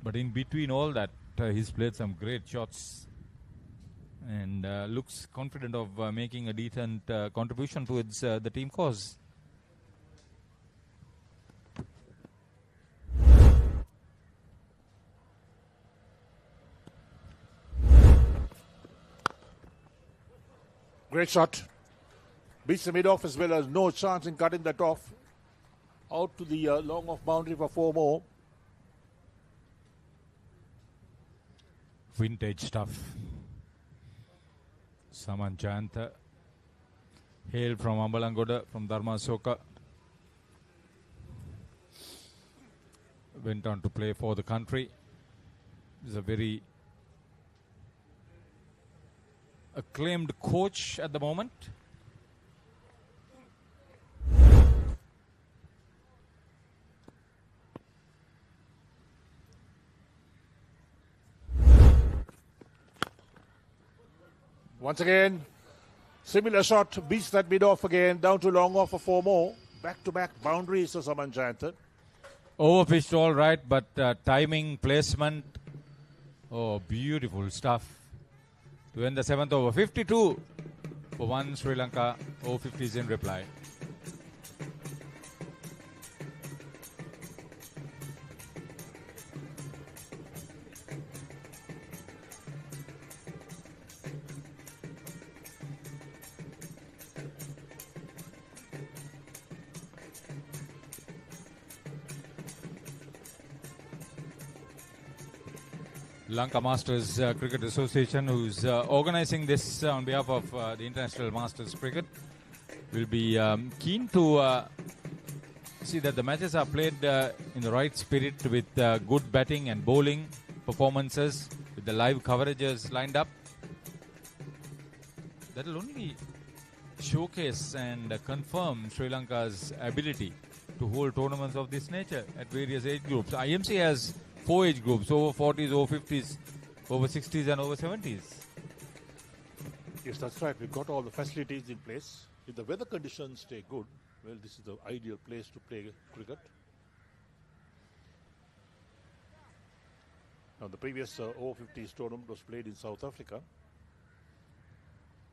But in between all that, he's played some great shots and looks confident of making a decent contribution towards the team cause. Great shot. Beats the mid-off as well as no chance in cutting that off. Out to the long-off boundary for 4 more. Vintage stuff. Saman Jayanta, hail from Ambalangoda, from Dharmasoka. Went on to play for the country. He's a very acclaimed coach at the moment. Once again, similar shot, beats that mid-off again, down to long off for 4 more. Back-to-back boundaries for Saman Jayanta. Overpitched all right, but timing, placement, oh, beautiful stuff. To end the 7th over, 52 for 1 Sri Lanka, Over-50s in reply. Lanka Masters Cricket Association, who's organizing this on behalf of the International Masters Cricket, will be keen to see that the matches are played in the right spirit with good batting and bowling performances, with the live coverages lined up. That will only showcase and confirm Sri Lanka's ability to hold tournaments of this nature at various age groups. IMC has 4 age groups: over-40s, over-50s, over-60s and over-70s. Yes, that's right. We've got all the facilities in place. If the weather conditions stay good, well, this is the ideal place to play cricket. Now, the previous over-50s tournament was played in South Africa.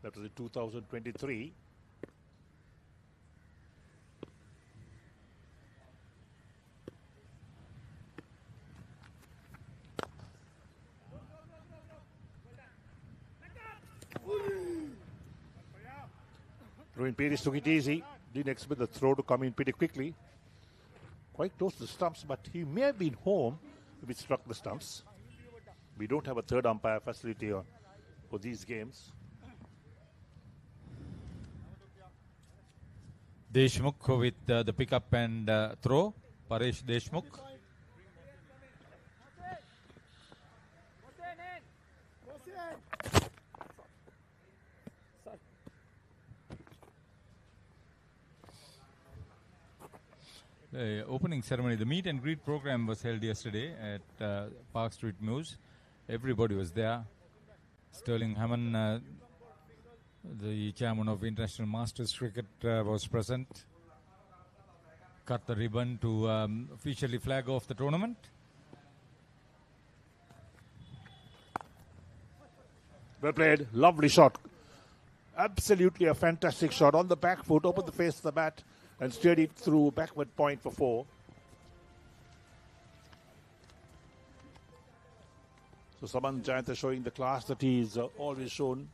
That was in 2023. Ruin Pires took it easy. Didn't expect the throw to come in pretty quickly. Quite close to the stumps, but he may have been home if it struck the stumps. We don't have a third umpire facility for these games. Deshmukh with the pickup and throw. Paresh Deshmukh. The opening ceremony, the meet and greet program was held yesterday at Park Street Mews. Everybody was there. Sterling Hammond, the chairman of International Masters Cricket, was present. Cut the ribbon to officially flag off the tournament. Well played. Lovely shot. Absolutely a fantastic shot. On the back foot, opened the face of the bat and steered it through backward point for 4. So Saman Jayantha showing the class that he's always shown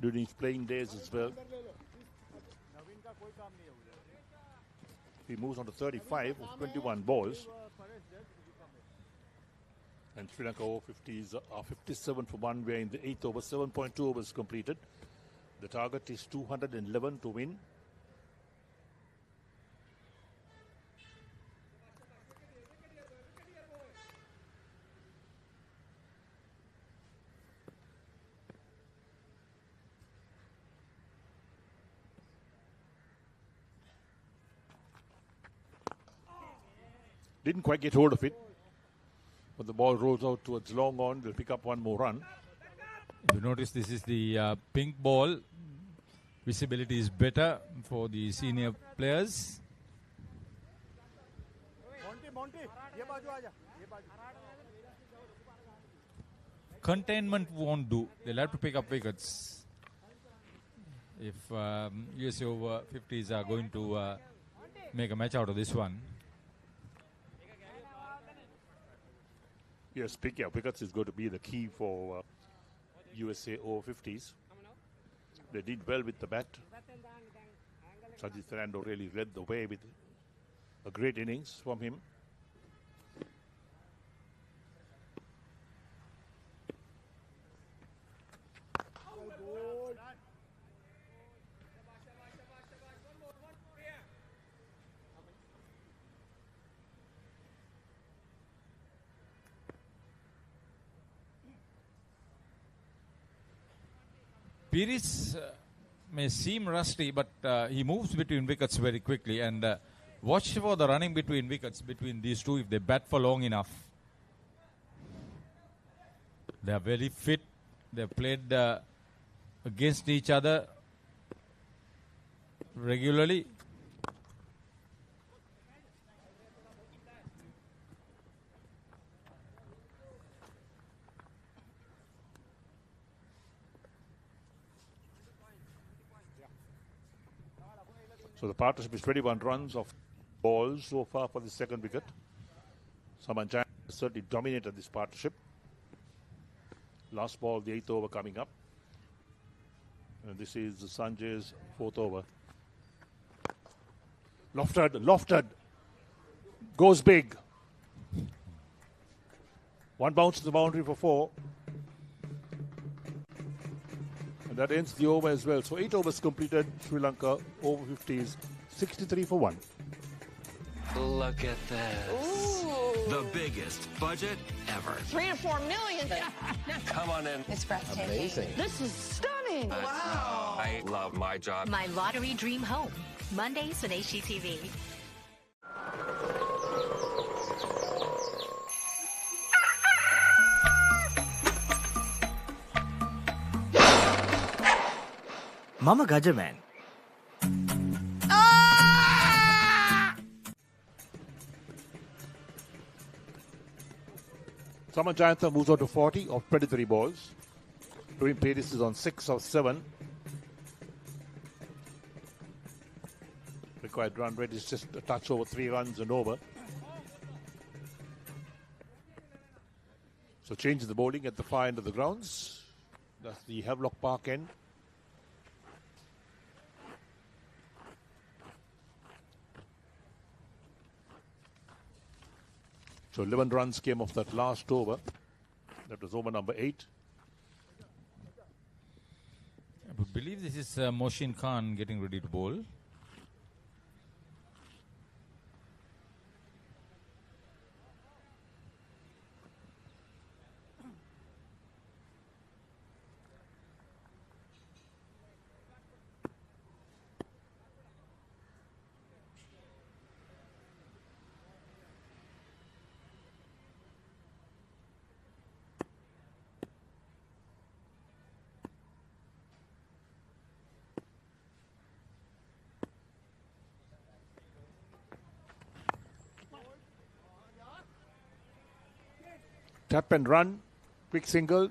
during his playing days as well. He moves on to 35 of 21 balls. And Sri Lanka Over-50s are 57 for 1. We're in the 8th over, 7.2 overs completed. The target is 211 to win. Didn't quite get hold of it, but the ball rolls out towards long on. They'll pick up one more run. You notice this is the pink ball. Visibility is better for the senior players. Containment won't do. They'll have to pick up wickets if USA Over-50s are going to make a match out of this one. Yes, picking up wickets is going to be the key for USA Over-50s. They did well with the bat. Sajid Fernando really led the way with a great innings from him. Pires may seem rusty, but he moves between wickets very quickly. And watch for the running between wickets between these two if they bat for long enough. They are very fit. They have played against each other regularly. So the partnership is 21 runs of balls so far for the second wicket. Saman Jayantha certainly dominated this partnership. Last ball, the 8th over coming up. And this is Sanjay's 4th over. Lofted, goes big. One bounce to the boundary for 4. And that ends the over as well. So 8 overs completed. Sri Lanka over-50s, 63 for 1. Look at this. Ooh. The biggest budget ever. 3 to 4 million. Come on in. It's breathtaking. Amazing. This is stunning. Wow. I love my job. My lottery dream home. Mondays on HGTV. Mama Gajaman. Saman Jayantha moves on to 40 of 23 balls. Dwayne Pettis is on 6 of 7. Required run rate is just a touch over 3 runs and over. So change in the bowling at the far end of the grounds. That's the Havelock Park end. So 11 runs came off that last over. That was over number 8. I would believe this is Moshin Khan getting ready to bowl. Tap and run, quick single.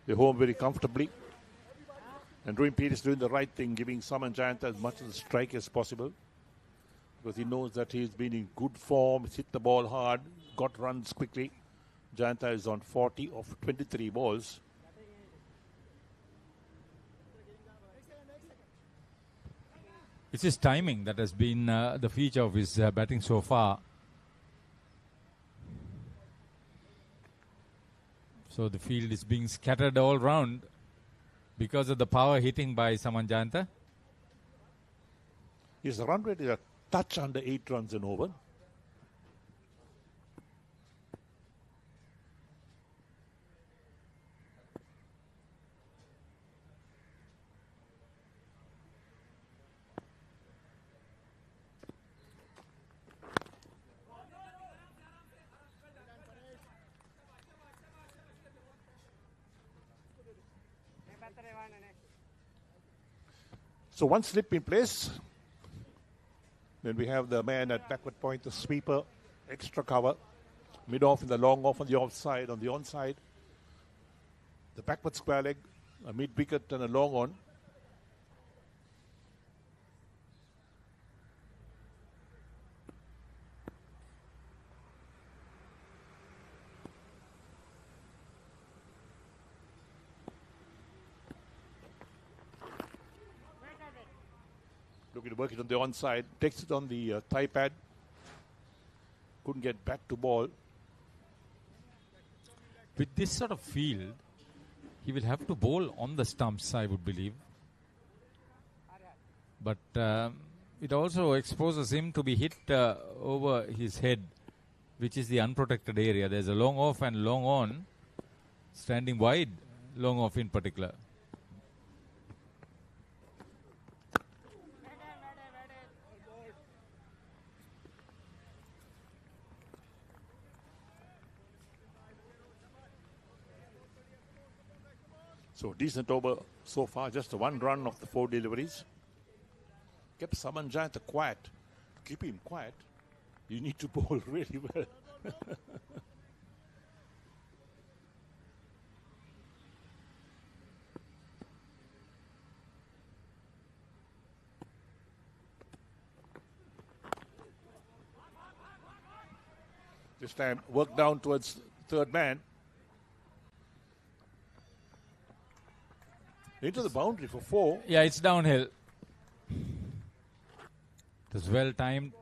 They're home very comfortably. And Dwayne Pettis doing the right thing, giving Saman Jayantha as much of the strike as possible. Because he knows that he's been in good form, he's hit the ball hard, got runs quickly. Jayantha is on 40 of 23 balls. It's his timing that has been the feature of his batting so far. So the field is being scattered all round because of the power hitting by Saman Jayantha. His run rate is a touch under 8 runs and over. So one slip in place. Then we have the man at backward point, the sweeper, extra cover. Mid-off in the long off on the offside, on the onside. The backward square leg, a mid-wicket and a long on. Looking to work it on the onside, takes it on the thigh pad. Couldn't get back to ball. With this sort of field, he will have to bowl on the stumps, I would believe. But it also exposes him to be hit over his head, which is the unprotected area. There's a long off and long on, standing wide, long off in particular. So decent over so far, just one run of the 4 deliveries. Kept Saman Jayantha quiet. To keep him quiet, you need to bowl really well. This time, work down towards third man. Into the boundary for 4. Yeah, it's downhill. It was well timed.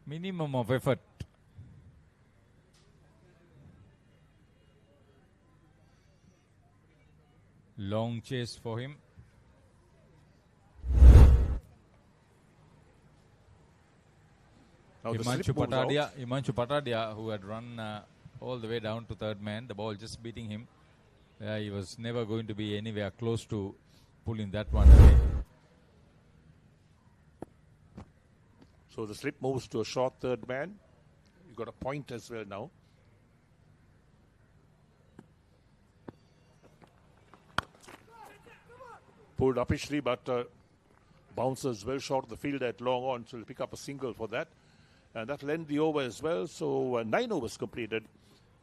Minimum of effort. long chase for him. Himanshu Patadia, who had run all the way down to third man, the ball just beating him. He was never going to be anywhere close to pulling that one away. So the slip moves to a short third man. You got a point as well now. Pulled uppishly, but bounces well short of the field at long on, so he'll pick up a single for that. And that'll end the over as well. So 9 overs completed,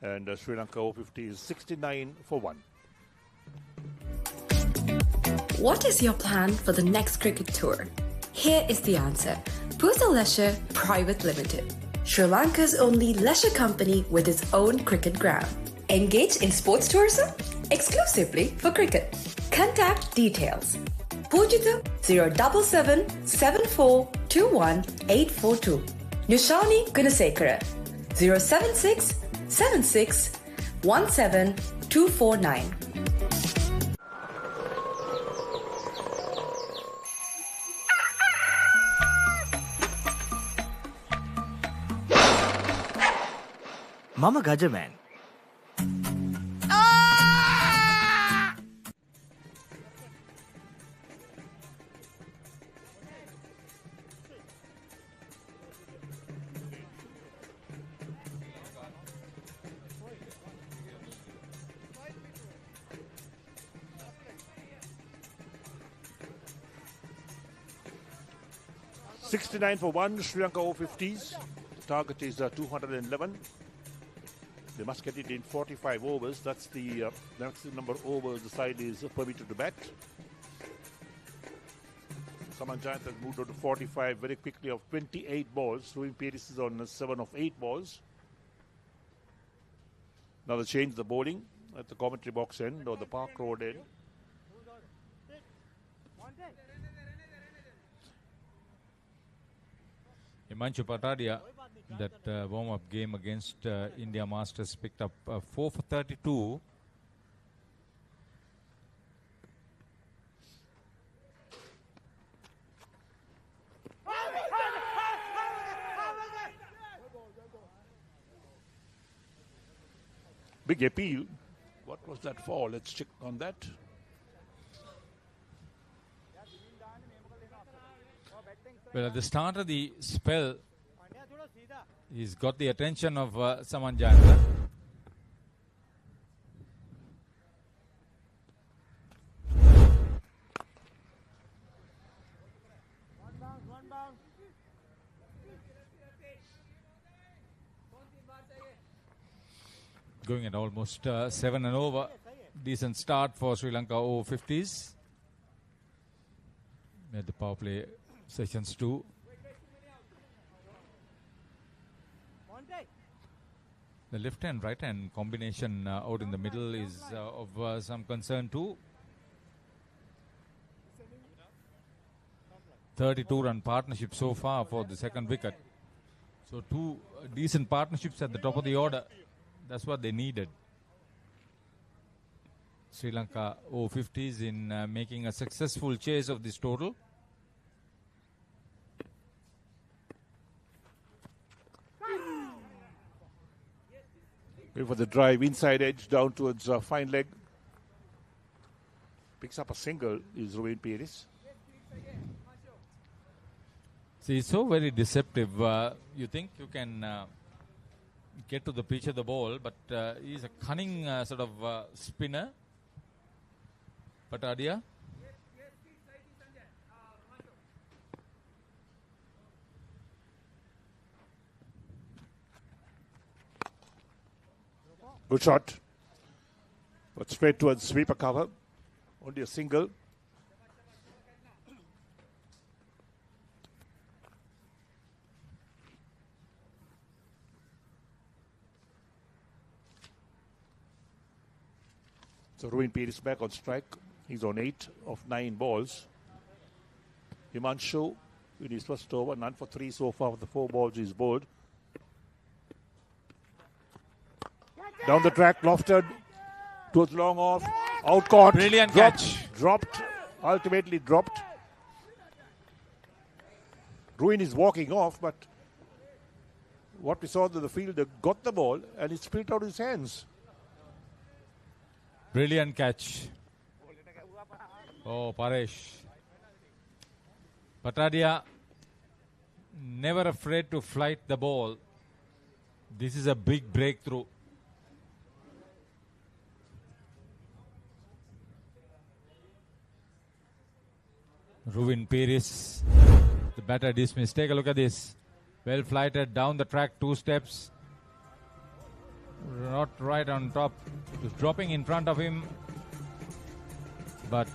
and Sri Lanka Over-50s 69 for 1. What is your plan for the next cricket tour? Here is the answer. Pusa Leisure Private Limited, Sri Lanka's only leisure company with its own cricket ground. Engage in sports tourism exclusively for cricket. Contact details. Pujita 077 7421 842. Nushani Gunasekara 076 76 17 249. Mama Gajaman. $69 for 1, Sri Lanka Over-50s. Target is 211. They must get it in 45 overs. That's the maximum number of overs the side is permitted to bat. Saman Giant has moved on to 45 very quickly of 28 balls. Ruin Peris is on 7 of 8 balls. Now they change the bowling at the commentary box end or the Park Road end. Himanshu Patadia, that warm-up game against India Masters, picked up 4 for 32. Big appeal. What was that for? Let's check on that. Well, at the start of the spell, he's got the attention of Saman Janta. Going at almost 7 and over. Decent start for Sri Lanka Over-50s. At the power play sessions too. The left and right hand combination out in the middle is of some concern too. 32-run partnership so far for the second wicket. So 2 decent partnerships at the top of the order. That's what they needed. Sri Lanka Over-50s in making a successful chase of this total. For the drive, inside edge down towards fine leg. Picks up a single is Ruin Peris. See, it's so very deceptive. You think you can get to the pitch of the ball, but he's a cunning sort of spinner. Patadia. Good shot. But straight towards sweeper cover. Only a single. So Ruin Peris back on strike. He's on 8 of 9 balls. Himanshu in his first over, none for 3 so far of the 4 balls he's bowled. Down the track, lofted towards long off. Out caught. Brilliant catch. Dropped. Ultimately dropped. Ruin is walking off, but what we saw that the fielder got the ball and it spilled out of his hands. Brilliant catch. Oh, Paresh. Patadia never afraid to flight the ball. This is a big breakthrough. Ruin Pires, the batter dismissed. Take a look at this. Well flighted down the track, 2 steps. Not right on top. It was dropping in front of him. But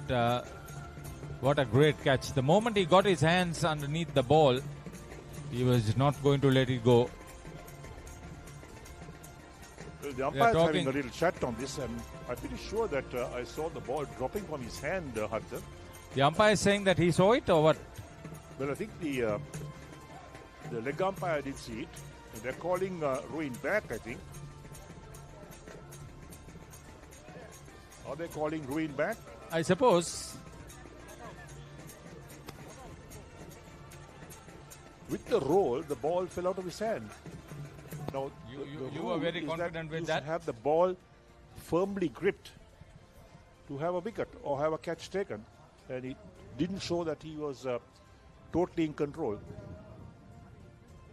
what a great catch. The moment he got his hands underneath the ball, he was not going to let it go. Well, the umpire is having a little chat on this, and I'm pretty sure that I saw the ball dropping from his hand, Hunter. The umpire is saying that he saw it or what? Well, I think the leg umpire did see it. And they're calling Ruin back, I think. Are they calling Ruin back? I suppose. With the roll, the ball fell out of his hand. Now, you were very confident with that? You have the ball firmly gripped to have a wicket or have a catch taken. And it didn't show that he was totally in control.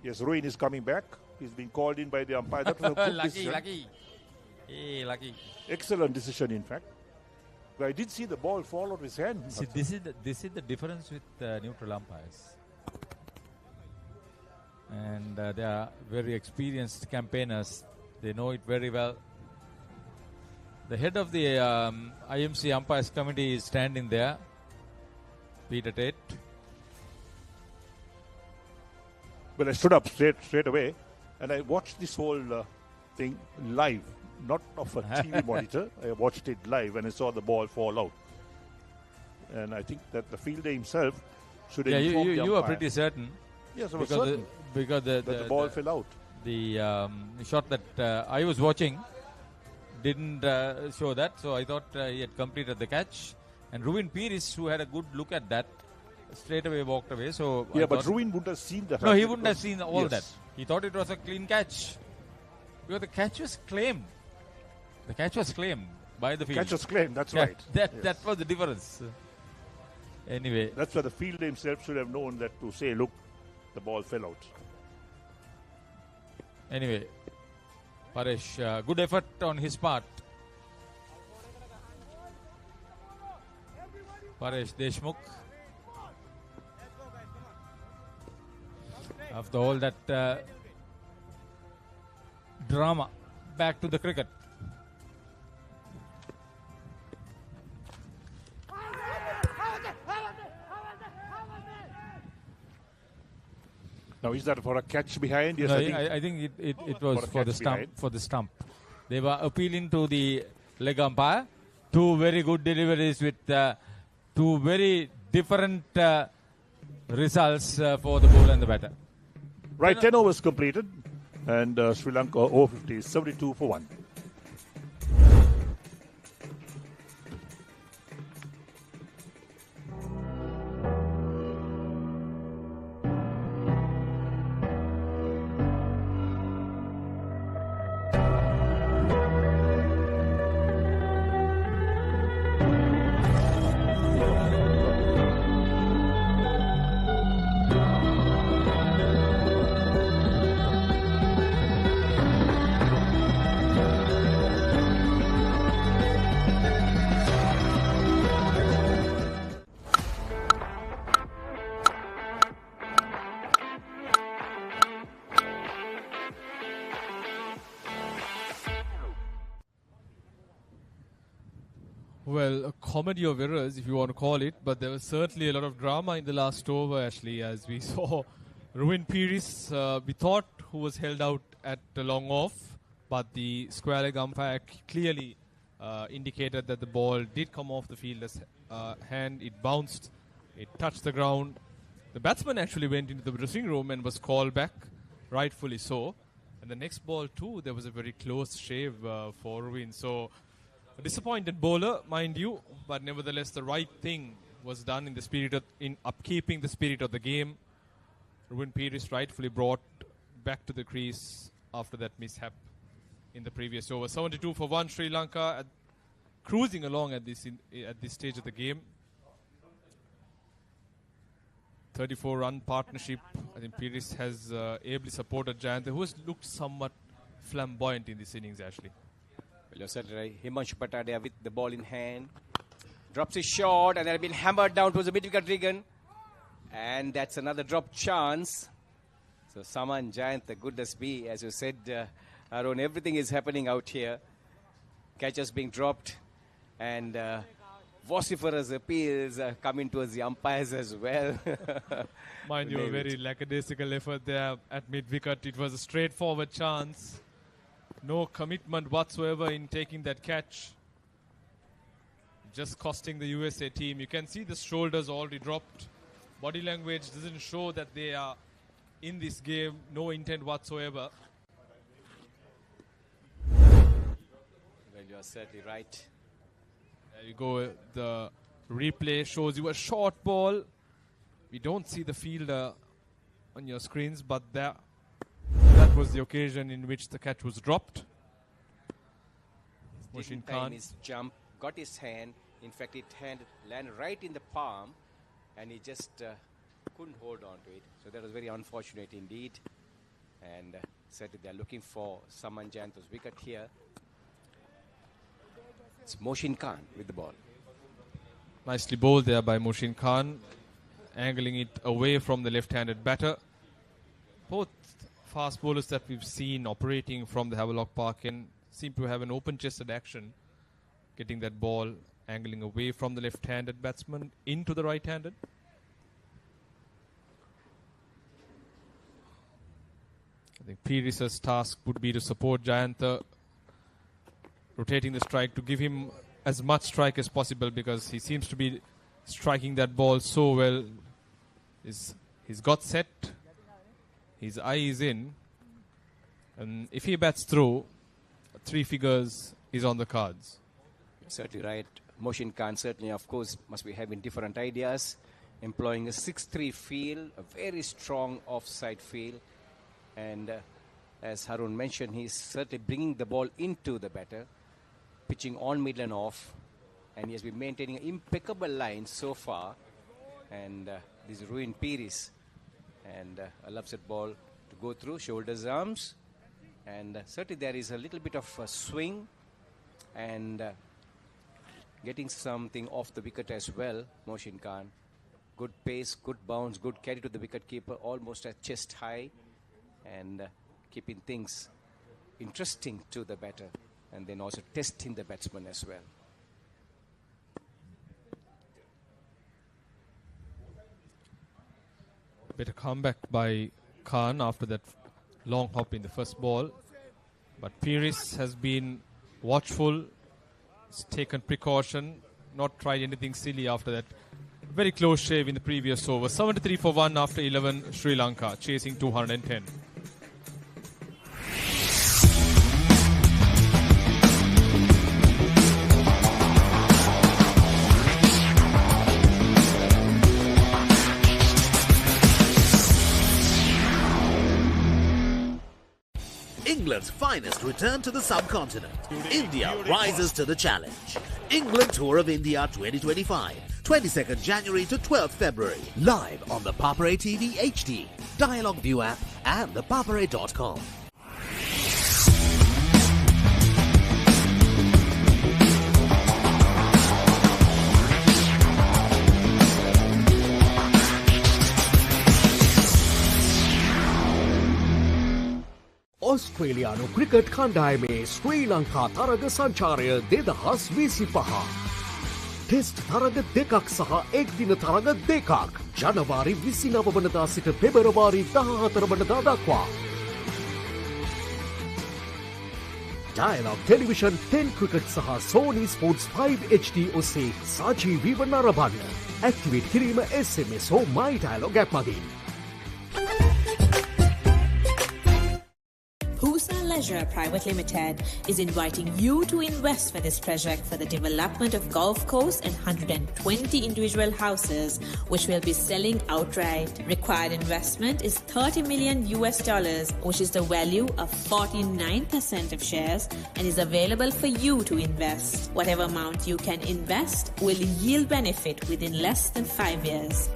Yes, Ruin is coming back. He's been called in by the umpire. That was a good decision. Lucky. Hey, lucky. Excellent decision, in fact. But I did see the ball fall out of his hand. See, this is the difference with neutral umpires. And they are very experienced campaigners. They know it very well. The head of the IMC umpires committee is standing there. Peter Tate. Well, I stood up straight away and I watched this whole thing live, not off a TV monitor. I watched it live and I saw the ball fall out. And I think that the fielder himself should inform the umpire. You were pretty certain. Yes, I was certain. Because the ball fell out. The shot that I was watching didn't show that, so I thought he had completed the catch. And Ruin Pires, who had a good look at that, straight away walked away. So yeah, but Ruin wouldn't have seen that. No, he wouldn't have seen all that. He thought it was a clean catch. Because the catch was claimed. The catch was claimed by the field. Catch was claimed, that's right. That was the difference. Anyway. That's why the fielder himself should have known that to say, look, the ball fell out. Anyway, Paresh, good effort on his part. Paresh Deshmukh. After all that drama, back to the cricket. Now, is that for a catch behind? Yes, No, I think it was for the stump. Behind. For the stump, they were appealing to the leg umpire. 2 very good deliveries with 2 very different results for the bowler and the batter. Right, 10 overs completed, and Sri Lanka Over-50s 72 for 1. Well, a comedy of errors, if you want to call it, but there was certainly a lot of drama in the last over, Ashley, as we saw Ruin Pires, we thought, who was held out at the long off, but the square leg umpire clearly indicated that the ball did come off the fielder's hand. It bounced, it touched the ground. The batsman actually went into the dressing room and was called back, rightfully so. And the next ball too, there was a very close shave for Ruin. So A disappointed bowler, mind you, but nevertheless the right thing was done in the spirit of, in upkeeping the spirit of the game. Ruben Pires rightfully brought back to the crease after that mishap in the previous over. 72 for 1, Sri Lanka cruising along at this stage of the game. 34-run partnership. I think Pires has ably supported Jayantha, who has looked somewhat flamboyant in this innings, actually. Well, you're certainly right. Himanshu Pattadea with the ball in hand. Drops his shot and then been hammered down towards the mid-wicket Regan. And that's another drop chance. So Saman Jayantha, goodness me, as you said, Arun, everything is happening out here. Catches being dropped and vociferous appeals coming towards the umpires as well. Mind you, a very lackadaisical effort there at mid-wicket. It was a straightforward chance. No commitment whatsoever in taking that catch. Just costing the USA team. You can see the shoulders already dropped. Body language doesn't show that they are in this game. No intent whatsoever. Well, you are certainly right. There you go. The replay shows you a short ball. We don't see the fielder on your screens, but that was the occasion in which the catch was dropped. Taking time his jump, got his hand. In fact, it landed right in the palm, and he just couldn't hold on to it. So that was very unfortunate indeed. And certainly they're looking for Saman Jayantha's wicket here. It's Mohsin Khan with the ball. Nicely bowled there by Mohsin Khan, angling it away from the left-handed batter. Both fast bowlers that we've seen operating from the Havelock Park and seem to have an open-chested action, getting that ball angling away from the left-handed batsman into the right-handed. I think Pires' task would be to support Jayantha, rotating the strike to give him as much strike as possible, because he seems to be striking that ball so well. He's got set, his eye is in, and if he bats through, 3 figures is on the cards. Certainly right. Mohsin Khan certainly, of course, must be having different ideas, employing a 6-3 field, a very strong offside field, and as Harun mentioned, he's certainly bringing the ball into the batter, pitching on, middle and off, and he has been maintaining an impeccable line so far. And this is Ruben Pires, and a love set ball to go through, shoulders, arms, and certainly there is a little bit of a swing and getting something off the wicket as well. Mohsin Khan, good pace, good bounce, good carry to the wicket keeper, almost at chest high, and keeping things interesting to the batter, and then also testing the batsman as well. Better comeback by Khan after that long hop in the first ball. But Pires has been watchful, has taken precaution, not tried anything silly after that very close shave in the previous over. 73 for 1 after 11, Sri Lanka chasing 210. England's finest return to the subcontinent. India rises to the challenge. England Tour of India 2025, 22nd January to 12th February. Live on the Papare TV HD, Dialog ViU App and ThePapare.com. ඔස්ට්‍රේලියානු cricket කණ්ඩායමේ ශ්‍රී ලංකා තරග සංචාරය 2025. Test තරග දෙකක් සහ එක්දින තරග දෙකක්. ජනවාරි 29 වනදා සිට පෙබරවාරි 14 වනදා දක්වා. Dialog Television 10 Cricket සහ Sony Sports 5 HD ඔස්සේ සජීවීව නරඹන්න. ඇක්ටිවේට් කිරීම SMS හෝ My Dialog app මගින්. Pusa Leisure Private Limited is inviting you to invest for this project for the development of golf course and 120 individual houses, which will be selling outright. Required investment is $30 million, which is the value of 49% of shares, and is available for you to invest. Whatever amount you can invest will yield benefit within less than 5 years.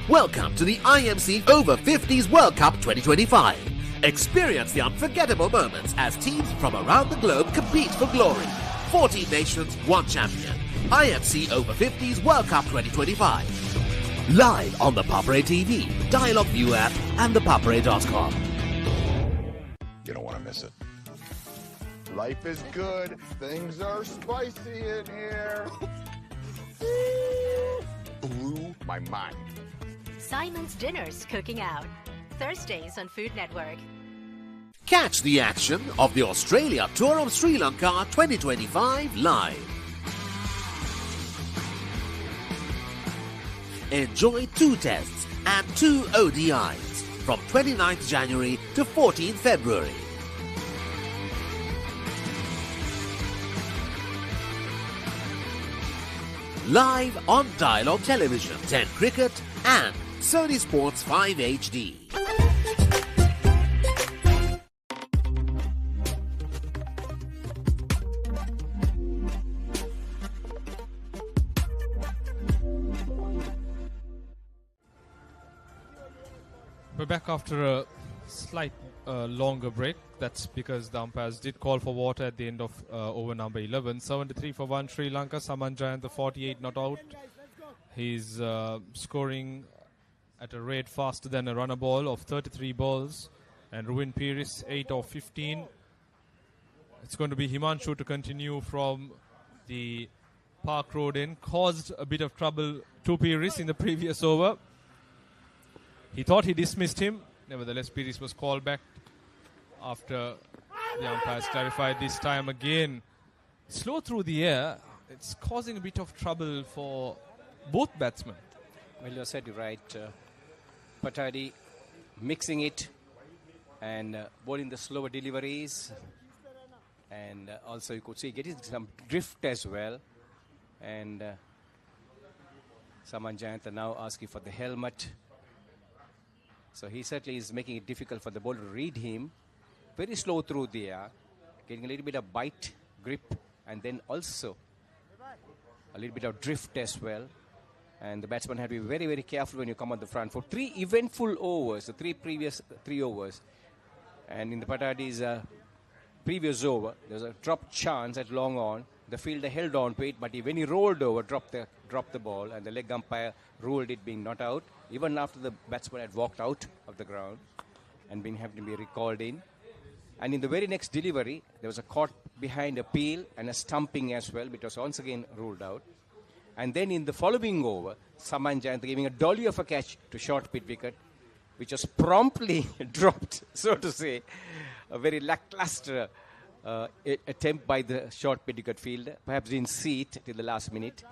Welcome to the IMC Over-50s World Cup 2025. Experience the unforgettable moments as teams from around the globe compete for glory. 14 nations, 1 champion. IMC Over-50s World Cup 2025. Live on the Papare TV, Dialog ViU App and ThePapare.com. You don't want to miss it. Life is good. Things are spicy in here. Blew my mind. Simon's Dinners Cooking Out. Thursdays on Food Network. Catch the action of the Australia Tour of Sri Lanka 2025 live. Enjoy 2 tests and 2 ODIs from 29th January to 14th February. Live on Dialog Television, 10 Cricket and Sony Sports 5 HD. We're back after a slight longer break. That's because the umpires did call for water at the end of over number 11. 73 for 1 Sri Lanka. Saman Jayant, the 48 not out. He's scoring at a rate faster than a runner ball of 33 balls. And Ruin Piris, 8 of 15. It's going to be Himanshu to continue from the Park Road end. Caused a bit of trouble to Piris in the previous over. He thought he dismissed him. Nevertheless, Piris was called back after the umpires clarified this time again. Slow through the air. It's causing a bit of trouble for both batsmen. Well, you said it right. Patadi mixing it and bowling the slower deliveries. And also you could see getting some drift as well. And Saman Jayant now asking for the helmet. So he certainly is making it difficult for the bowler to read him. Very slow through the air. Getting a little bit of bite, grip, and then also a little bit of drift as well. And the batsman had to be very, very careful when you come on the front. For 3 eventful overs, the previous 3 overs. And in the Patadi's previous over, there was a drop chance at long on. The fielder held on to it, but when he rolled over, dropped the ball, and the leg umpire ruled it being not out, even after the batsman had walked out of the ground and been having to be recalled in. And in the very next delivery, there was a caught behind a peel and a stumping as well, which was once again ruled out. And then in the following over, Saman Jayant giving a dolly of a catch to short pit wicket, which was promptly dropped, so to say. A very lackluster attempt by the short pit wicket fielder. Perhaps didn't see it till the last minute.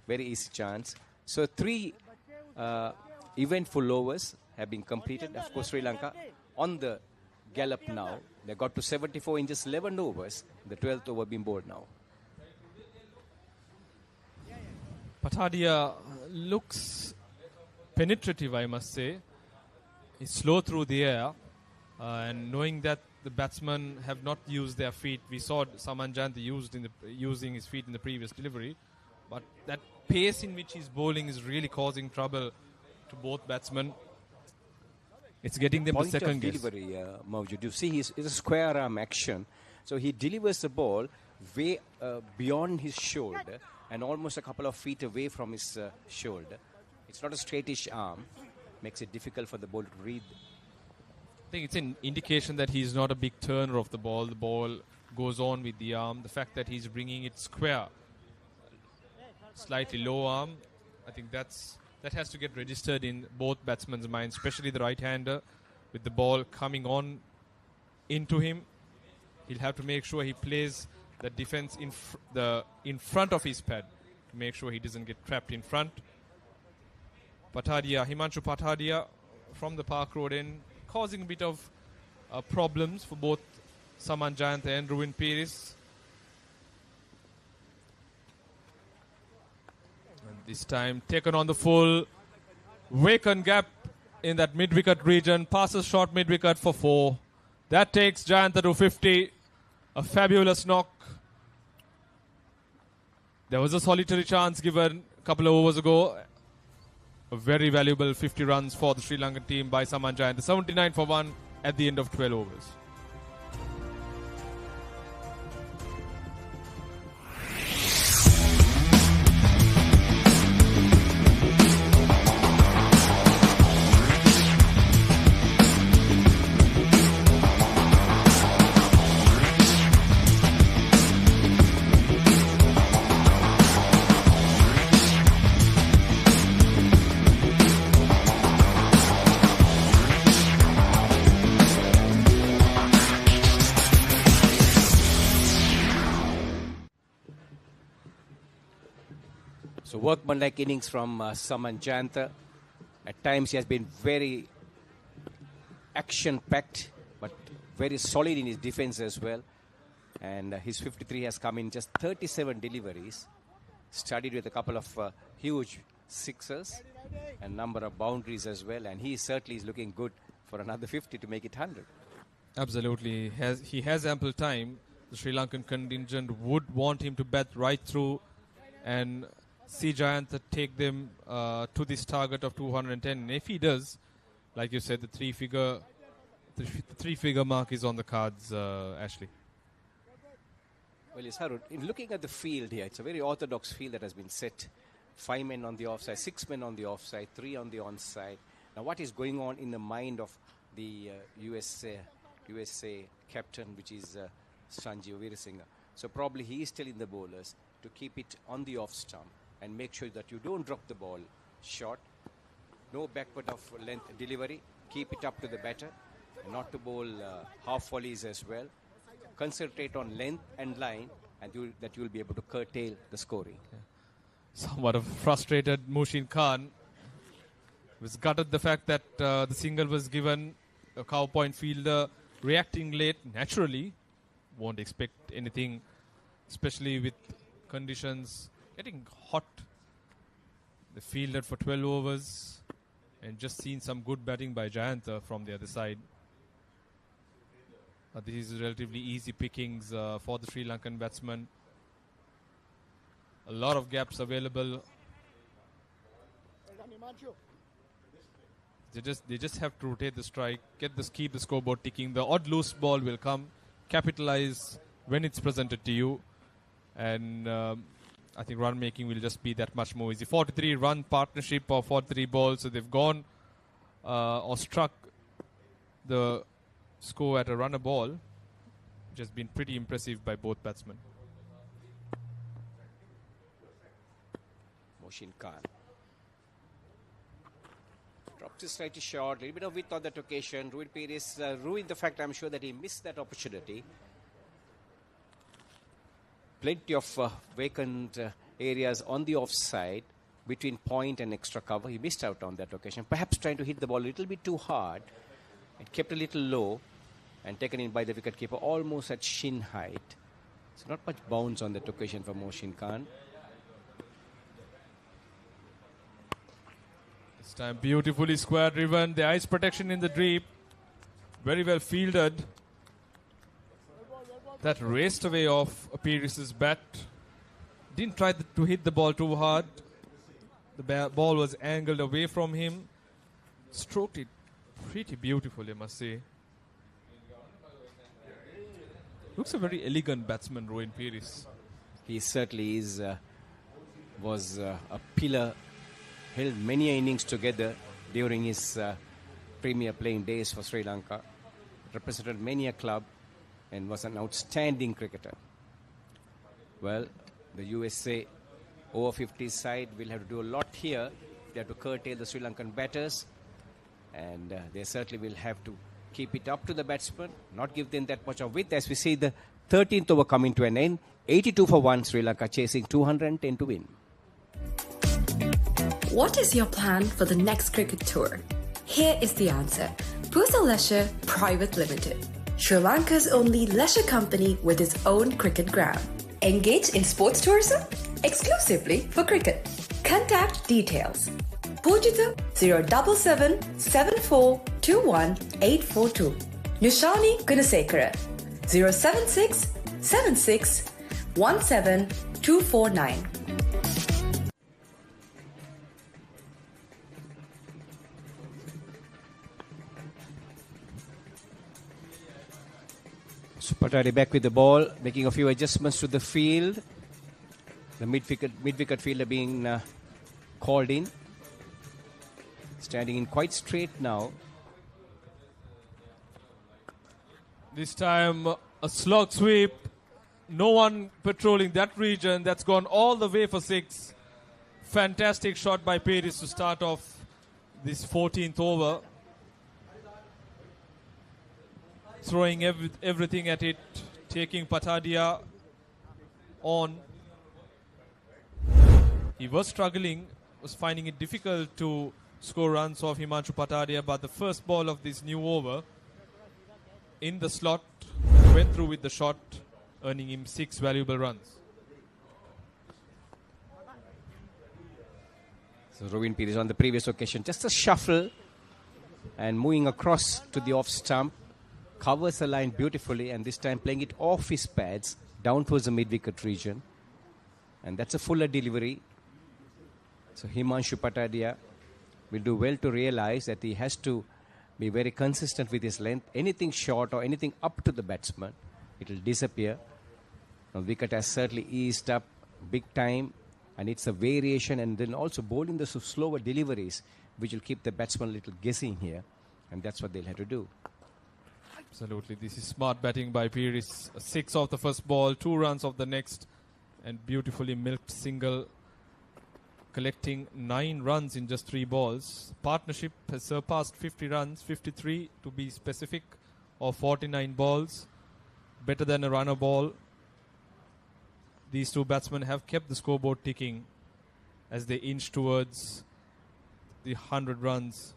Very easy chance. So 3 eventful overs have been completed. Of course, Sri Lanka on the gallop now. They got to 74 in just 11 overs. The 12th over being bowled now. Patadia looks penetrative, I must say. He's slow through the air, and knowing that the batsmen have not used their feet. We saw Saman Janti using his feet in the previous delivery, but that pace in which he's bowling is really causing trouble to both batsmen. It's getting them to second guess. Delivery, Mawjud. You see, it's a square arm action. So he delivers the ball way beyond his shoulder and almost a couple of feet away from his shoulder. It's not a straightish arm. Makes it difficult for the ball to read. I think it's an indication that he's not a big turner of the ball. The ball goes on with the arm. The fact that he's bringing it square, slightly low arm, I think that has to get registered in both batsmen's minds, especially the right-hander with the ball coming on into him. He'll have to make sure he plays the defense in front of his pad to make sure he doesn't get trapped in front. Patadia, Himanshu Patadia from the Park Road end, causing a bit of problems for both Saman Jayantha and Ruin Peiris. And this time taken on the full. Vacant gap in that mid-wicket region. Passes short mid-wicket for 4. That takes Jayantha to 50. A fabulous knock. There was a solitary chance given a couple of overs ago. A very valuable 50 runs for the Sri Lankan team by Saman Jayantha. 79 for 1 at the end of 12 overs. So workmanlike innings from Saman Jayantha. At times he has been very action-packed, but very solid in his defense as well. And his 53 has come in just 37 deliveries, studied with a couple of huge sixers and number of boundaries as well. And he certainly is looking good for another 50 to make it 100. Absolutely. He has ample time. The Sri Lankan contingent would want him to bat right through and see Jayantha take them to this target of 210. And if he does, like you said, the three-figure mark is on the cards, Ashley. Well, yes, Harun, in looking at the field here, it's a very orthodox field that has been set. 5 men on the offside, 6 men on the offside, 3 on the onside. Now, what is going on in the mind of the USA captain, which is Sanjeev Veerasimha? So probably he is telling the bowlers to keep it on the off stump and make sure that you don't drop the ball short. No backward of length delivery. Keep it up to the batter. And not to bowl half volleys as well. Concentrate on length and line, and you will be able to curtail the scoring. Yeah. Somewhat of frustrated Mushin Khan was gutted the fact that the single was given. A cow point fielder reacting late naturally. Won't expect anything, especially with conditions getting hot. They fielded for 12 overs and just seen some good batting by Jayantha from the other side. This is relatively easy pickings for the Sri Lankan batsman. A lot of gaps available. They just have to rotate the strike, keep the scoreboard ticking. The odd loose ball will come. Capitalize when it's presented to you. And I think run making will just be that much more easy. 43 run partnership of 43 balls. So they've gone or struck the score at a runner ball, which has been pretty impressive by both batsmen. Mushin Khan drops his slightly short, a little bit of width on that occasion. Ruin Peiris ruined the fact, I'm sure, that he missed that opportunity. Plenty of vacant areas on the offside. between point and extra cover. He missed out on that occasion. Perhaps trying to hit the ball a little bit too hard. It kept a little low and taken in by the wicketkeeper almost at shin height. So not much bounce on that occasion for Mohsin Khan. This time beautifully square driven. The ice protection in the deep. Very well fielded. That raced away off Pires' bat. Didn't try to hit the ball too hard. The ball was angled away from him. Stroked it pretty beautifully, I must say. Looks a very elegant batsman, Rohin Pires. He certainly is. Was a pillar. Held many innings together during his premier playing days for Sri Lanka. Represented many a club and was an outstanding cricketer. Well, the USA Over-50s side will have to do a lot here. They have to curtail the Sri Lankan batters, and they certainly will have to keep it up to the batsmen, not give them that much of width. As we see the 13th over coming to an end, 82 for 1, Sri Lanka chasing 210 to win. What is your plan for the next cricket tour? Here is the answer. Pusa Leisure Private Limited, Sri Lanka's only leisure company with its own cricket ground. Engage in sports tourism exclusively for cricket. Contact details. Pujita 077 7421 842. Nushani Gunasekara 076 76 17 249. Papare back with the ball, making a few adjustments to the field. The mid-wicket fielder being called in. Standing in quite straight now. This time a slog sweep. No one patrolling that region. That's gone all the way for 6. Fantastic shot by Pires to start off this 14th over. Throwing everything at it, taking Patadia on. He was struggling, was finding it difficult to score runs off Himanshu Patadia, but the first ball of this new over in the slot went through with the shot, earning him 6 valuable runs. So Rohin Pires on the previous occasion, just a shuffle and moving across to the off stump. Covers the line beautifully, and this time playing it off his pads down towards the mid-wicket region. And that's a fuller delivery. So Himanshu Patadia will do well to realize that he has to be very consistent with his length. Anything short or anything up to the batsman, it will disappear. Now, wicket has certainly eased up big time, and it's a variation, and then also bowling the slower deliveries, which will keep the batsman a little guessing here, and that's what they'll have to do. Absolutely. This is smart batting by Pires. 6 off the first ball, 2 runs off the next, and beautifully milked single, collecting 9 runs in just 3 balls. Partnership has surpassed 50 runs, 53 to be specific, of 49 balls. Better than a runner ball. These 2 batsmen have kept the scoreboard ticking as they inch towards the 100 runs.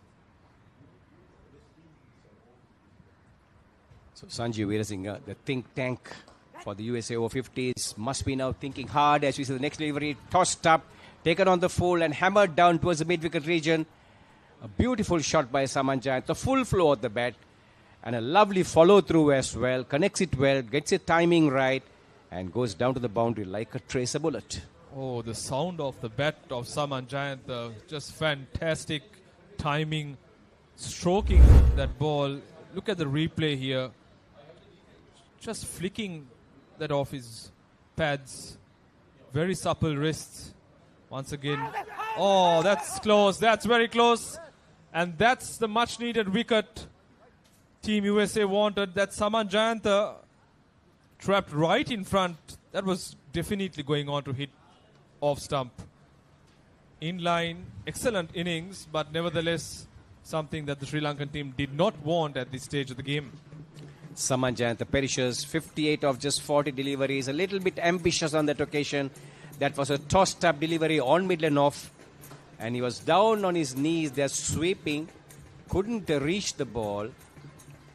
So Sanjeev Veerasinha, the think tank for the USA Over-50s, must be now thinking hard as we see the next delivery tossed up, taken on the full and hammered down towards the mid-wicket region. A beautiful shot by Saman Jayant, the full flow of the bat, and a lovely follow-through as well. Connects it well, gets its timing right, and goes down to the boundary like a tracer bullet. Oh, the sound of the bat of Saman Jayant, just fantastic timing, stroking that ball. Look at the replay here. Just flicking that off his pads. Very supple wrists. Once again. Oh, that's close. That's very close. And that's the much needed wicket Team USA wanted. That Saman Jayant trapped right in front. That was definitely going on to hit off stump. In line, excellent innings, but nevertheless something that the Sri Lankan team did not want at this stage of the game. Saman Jayant, the perishes, 58 of just 40 deliveries, a little bit ambitious on that occasion. That was a tossed up delivery on middle and off. And he was down on his knees there sweeping, couldn't reach the ball.